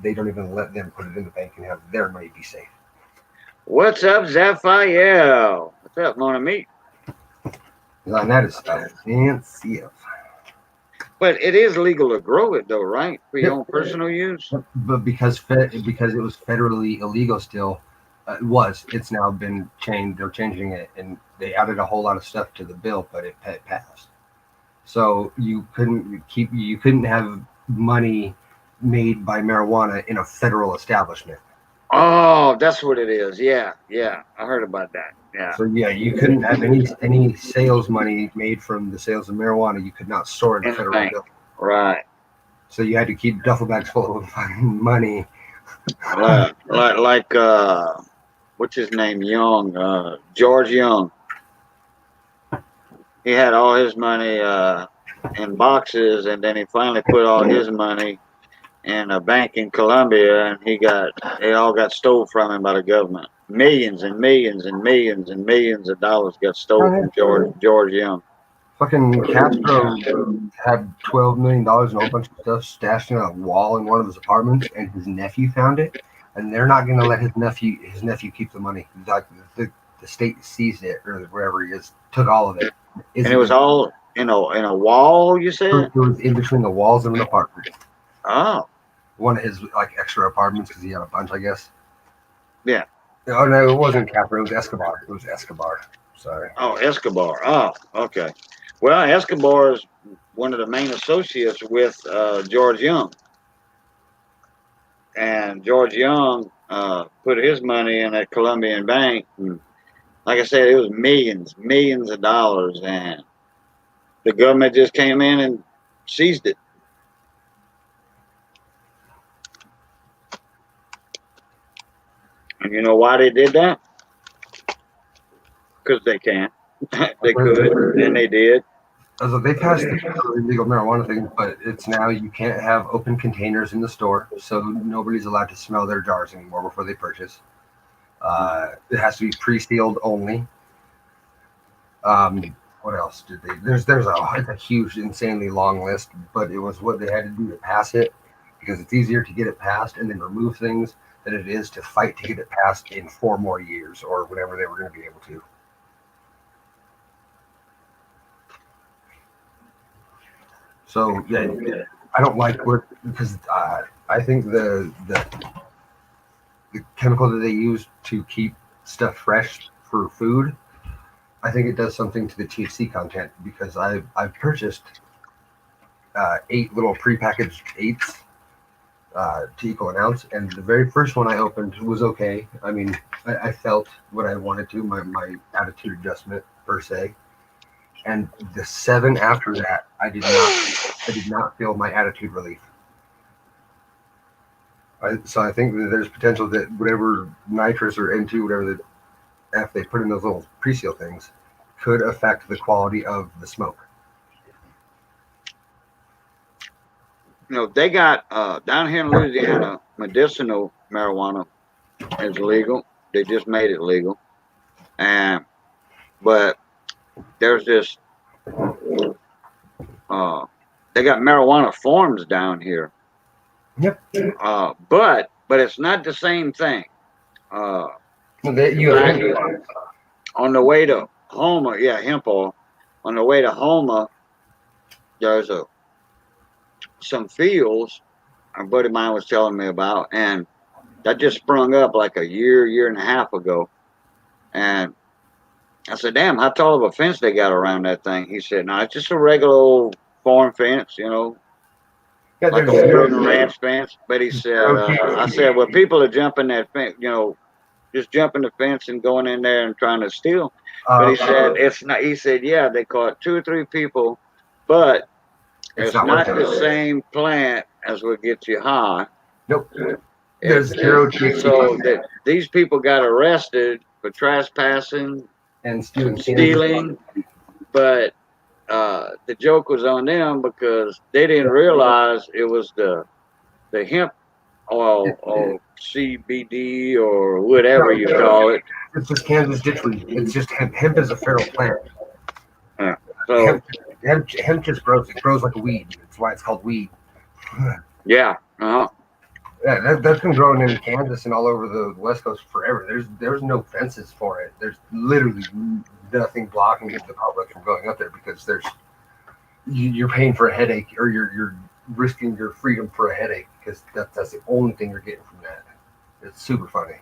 [SPEAKER 1] they don't even let them put it in the bank and have their money be safe.
[SPEAKER 5] What's up, Zaphael? What's up, mon ami?
[SPEAKER 1] And that is fancy.
[SPEAKER 5] But it is legal to grow it, though, right? For your own personal use?
[SPEAKER 1] But because it was federally illegal still, it's now been changed. They're changing it, and they added a whole lot of stuff to the bill, but it passed. So you couldn't have money made by marijuana in a federal establishment.
[SPEAKER 5] Oh, that's what it is. Yeah, I heard about that. Yeah.
[SPEAKER 1] So yeah, you couldn't have any sales money made from the sales of marijuana. You could not store in a federal building.
[SPEAKER 5] Right.
[SPEAKER 1] So you had to keep duffel bags full of fucking money.
[SPEAKER 5] like what's his name? Young, George Young. He had all his money in boxes, and then he finally put all his money in a bank in Colombia, and it all got stole from him by the government. Millions and millions and millions and millions of dollars got stole from George Young.
[SPEAKER 1] Fucking Castro had $12 million and a whole bunch of stuff stashed in a wall in one of his apartments, and his nephew found it, and they're not going to let his nephew keep the money. Like the state seized it, or wherever he is, took all of it.
[SPEAKER 5] And it was all in a wall, you said?
[SPEAKER 1] It was in between the walls of an apartment.
[SPEAKER 5] Oh.
[SPEAKER 1] One of his like extra apartments because he had a bunch, I guess.
[SPEAKER 5] Yeah.
[SPEAKER 1] Oh no, it wasn't Castro. It was Escobar. It was Escobar. Sorry.
[SPEAKER 5] Oh, Escobar. Oh, okay. Well, Escobar is one of the main associates with George Young. And George Young put his money in that Colombian bank. And like I said, it was millions of dollars. And the government just came in and seized it. And you know why they did that? Because they can. They could, and they did.
[SPEAKER 1] So they passed the illegal marijuana thing, but it's now you can't have open containers in the store, so nobody's allowed to smell their jars anymore before they purchase. It has to be pre-sealed only. What else did they? It's a huge, insanely long list, but it was what they had to do to pass it, because it's easier to get it passed and then remove things than it is to fight to get it passed in 4 more years or whatever they were going to be able to. So yeah, I don't like what because I think the chemical that they use to keep stuff fresh for food, I think it does something to the THC content because I've purchased 8 little prepackaged 8s to equal an ounce, and the very first one I opened was okay. I mean, I felt what I wanted to, my attitude adjustment per se. And the 7 after that, I did not feel my attitude relief. So I think that there's potential that whatever nitrous or N2, whatever the F they put in those little pre-seal things, could affect the quality of the smoke.
[SPEAKER 5] You know, they got down here in Louisiana, medicinal marijuana is legal. They just made it legal, but there's this. They got marijuana farms down here.
[SPEAKER 1] Yep.
[SPEAKER 5] But it's not the same thing. On the way to Houma, hemp oil. On the way to Houma, there's some fields a buddy of mine was telling me about, and that just sprung up like a year and a half ago. And I said, damn, how tall of a fence they got around that thing? He said, no, it's just a regular old farm fence, you know, like a wooden ranch fence. But he said, I said, well, people are jumping that fence, you know, just jumping the fence and going in there and trying to steal. But he said, it's not, he said, yeah, they caught 2 or 3 people, but it's not the same plant as what gets you high.
[SPEAKER 1] Nope. There's zero THC.
[SPEAKER 5] So that these people got arrested for trespassing
[SPEAKER 1] and
[SPEAKER 5] stealing, but the joke was on them because they didn't realize it was the hemp oil or CBD or whatever you call it.
[SPEAKER 1] It's just Kansas ditchweed. It's just hemp. Hemp is a feral plant.
[SPEAKER 5] So
[SPEAKER 1] hemp just grows. It grows like a weed. That's why it's called weed.
[SPEAKER 5] Yeah.
[SPEAKER 1] Yeah, that's been growing in Kansas and all over the West Coast forever. There's no fences for it. There's literally nothing blocking the public from going up there because you're paying for a headache or you're risking your freedom for a headache because that's the only thing you're getting from that. It's super funny.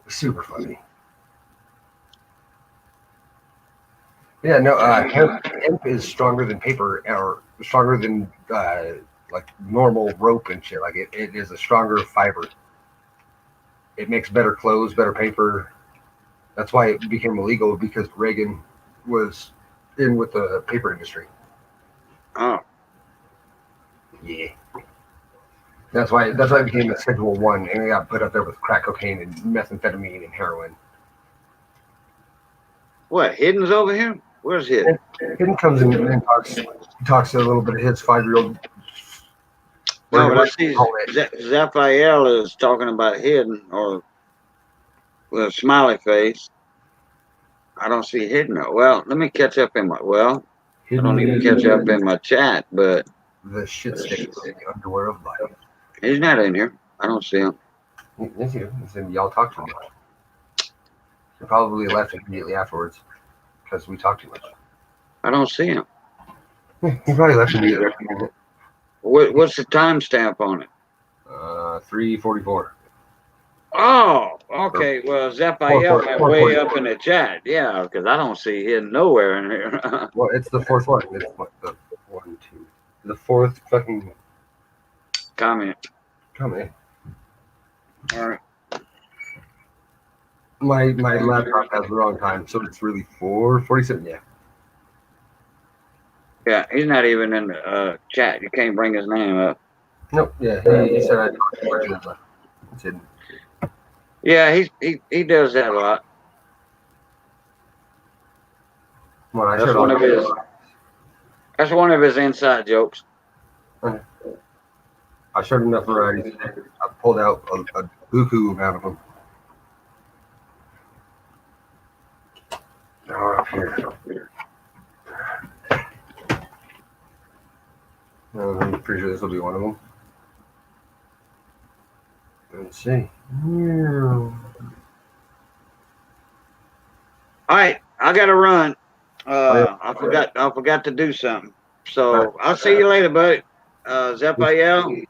[SPEAKER 1] Super funny. Yeah, no, hemp is stronger than paper or stronger than like normal rope and shit. Like it is a stronger fiber. It makes better clothes, better paper. That's why it became illegal because Reagan was in with the paper industry.
[SPEAKER 5] Oh.
[SPEAKER 1] Yeah. That's why it became a Schedule 1, and it got put up there with crack cocaine and methamphetamine and heroin.
[SPEAKER 5] What? Hidden's over here? Where's Hidden?
[SPEAKER 1] Hidden comes in and talks a little bit of his 5-year-old.
[SPEAKER 5] No, but I see Zaphael is talking about Hidden or with a smiley face. I don't see Hidden. Well, let me catch up in my. Well, I don't even catch up in my chat, but
[SPEAKER 1] The shit sticks in the underwear of life.
[SPEAKER 5] he's not in here. I don't see him.
[SPEAKER 1] Yes, you. He said y'all talk too much. He probably left immediately afterwards because we talked too much.
[SPEAKER 5] I don't see him.
[SPEAKER 1] He probably left immediately after.
[SPEAKER 5] What's the timestamp on it?
[SPEAKER 1] 3:44.
[SPEAKER 5] Oh, okay. Well, Zaphael went way up in the chat. Yeah, because I don't see Hidden nowhere in here.
[SPEAKER 1] Well, it's the fourth one. It's what, the 1, 2. The fourth fucking
[SPEAKER 5] Comment.
[SPEAKER 1] comment.
[SPEAKER 5] All right.
[SPEAKER 1] My laptop has the wrong time, so it's really 4:47. Yeah.
[SPEAKER 5] Yeah, he's not even in the chat. You can't bring his name up.
[SPEAKER 1] Nope. Yeah. He said I talked too much. It's hidden.
[SPEAKER 5] Yeah, he does that a lot.
[SPEAKER 1] Well, I
[SPEAKER 5] That's
[SPEAKER 1] showed
[SPEAKER 5] one of his.
[SPEAKER 1] him.
[SPEAKER 5] That's one of his inside jokes.
[SPEAKER 1] I showed enough varieties. I pulled out a buku out of them. Oh, up here. I'm pretty sure this will be one of them. Let's see.
[SPEAKER 5] All right, I gotta run.
[SPEAKER 1] Yeah.
[SPEAKER 5] I forgot to do something. So I'll see you later, buddy. Zaphael,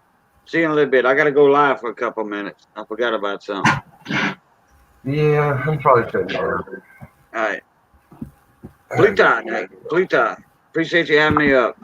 [SPEAKER 5] see you in a little bit. I gotta go live for a couple minutes. I forgot about something.
[SPEAKER 1] Yeah, I'm probably shutting down.
[SPEAKER 5] All right. Pluta, Nate. Pluta. Appreciate you having me up.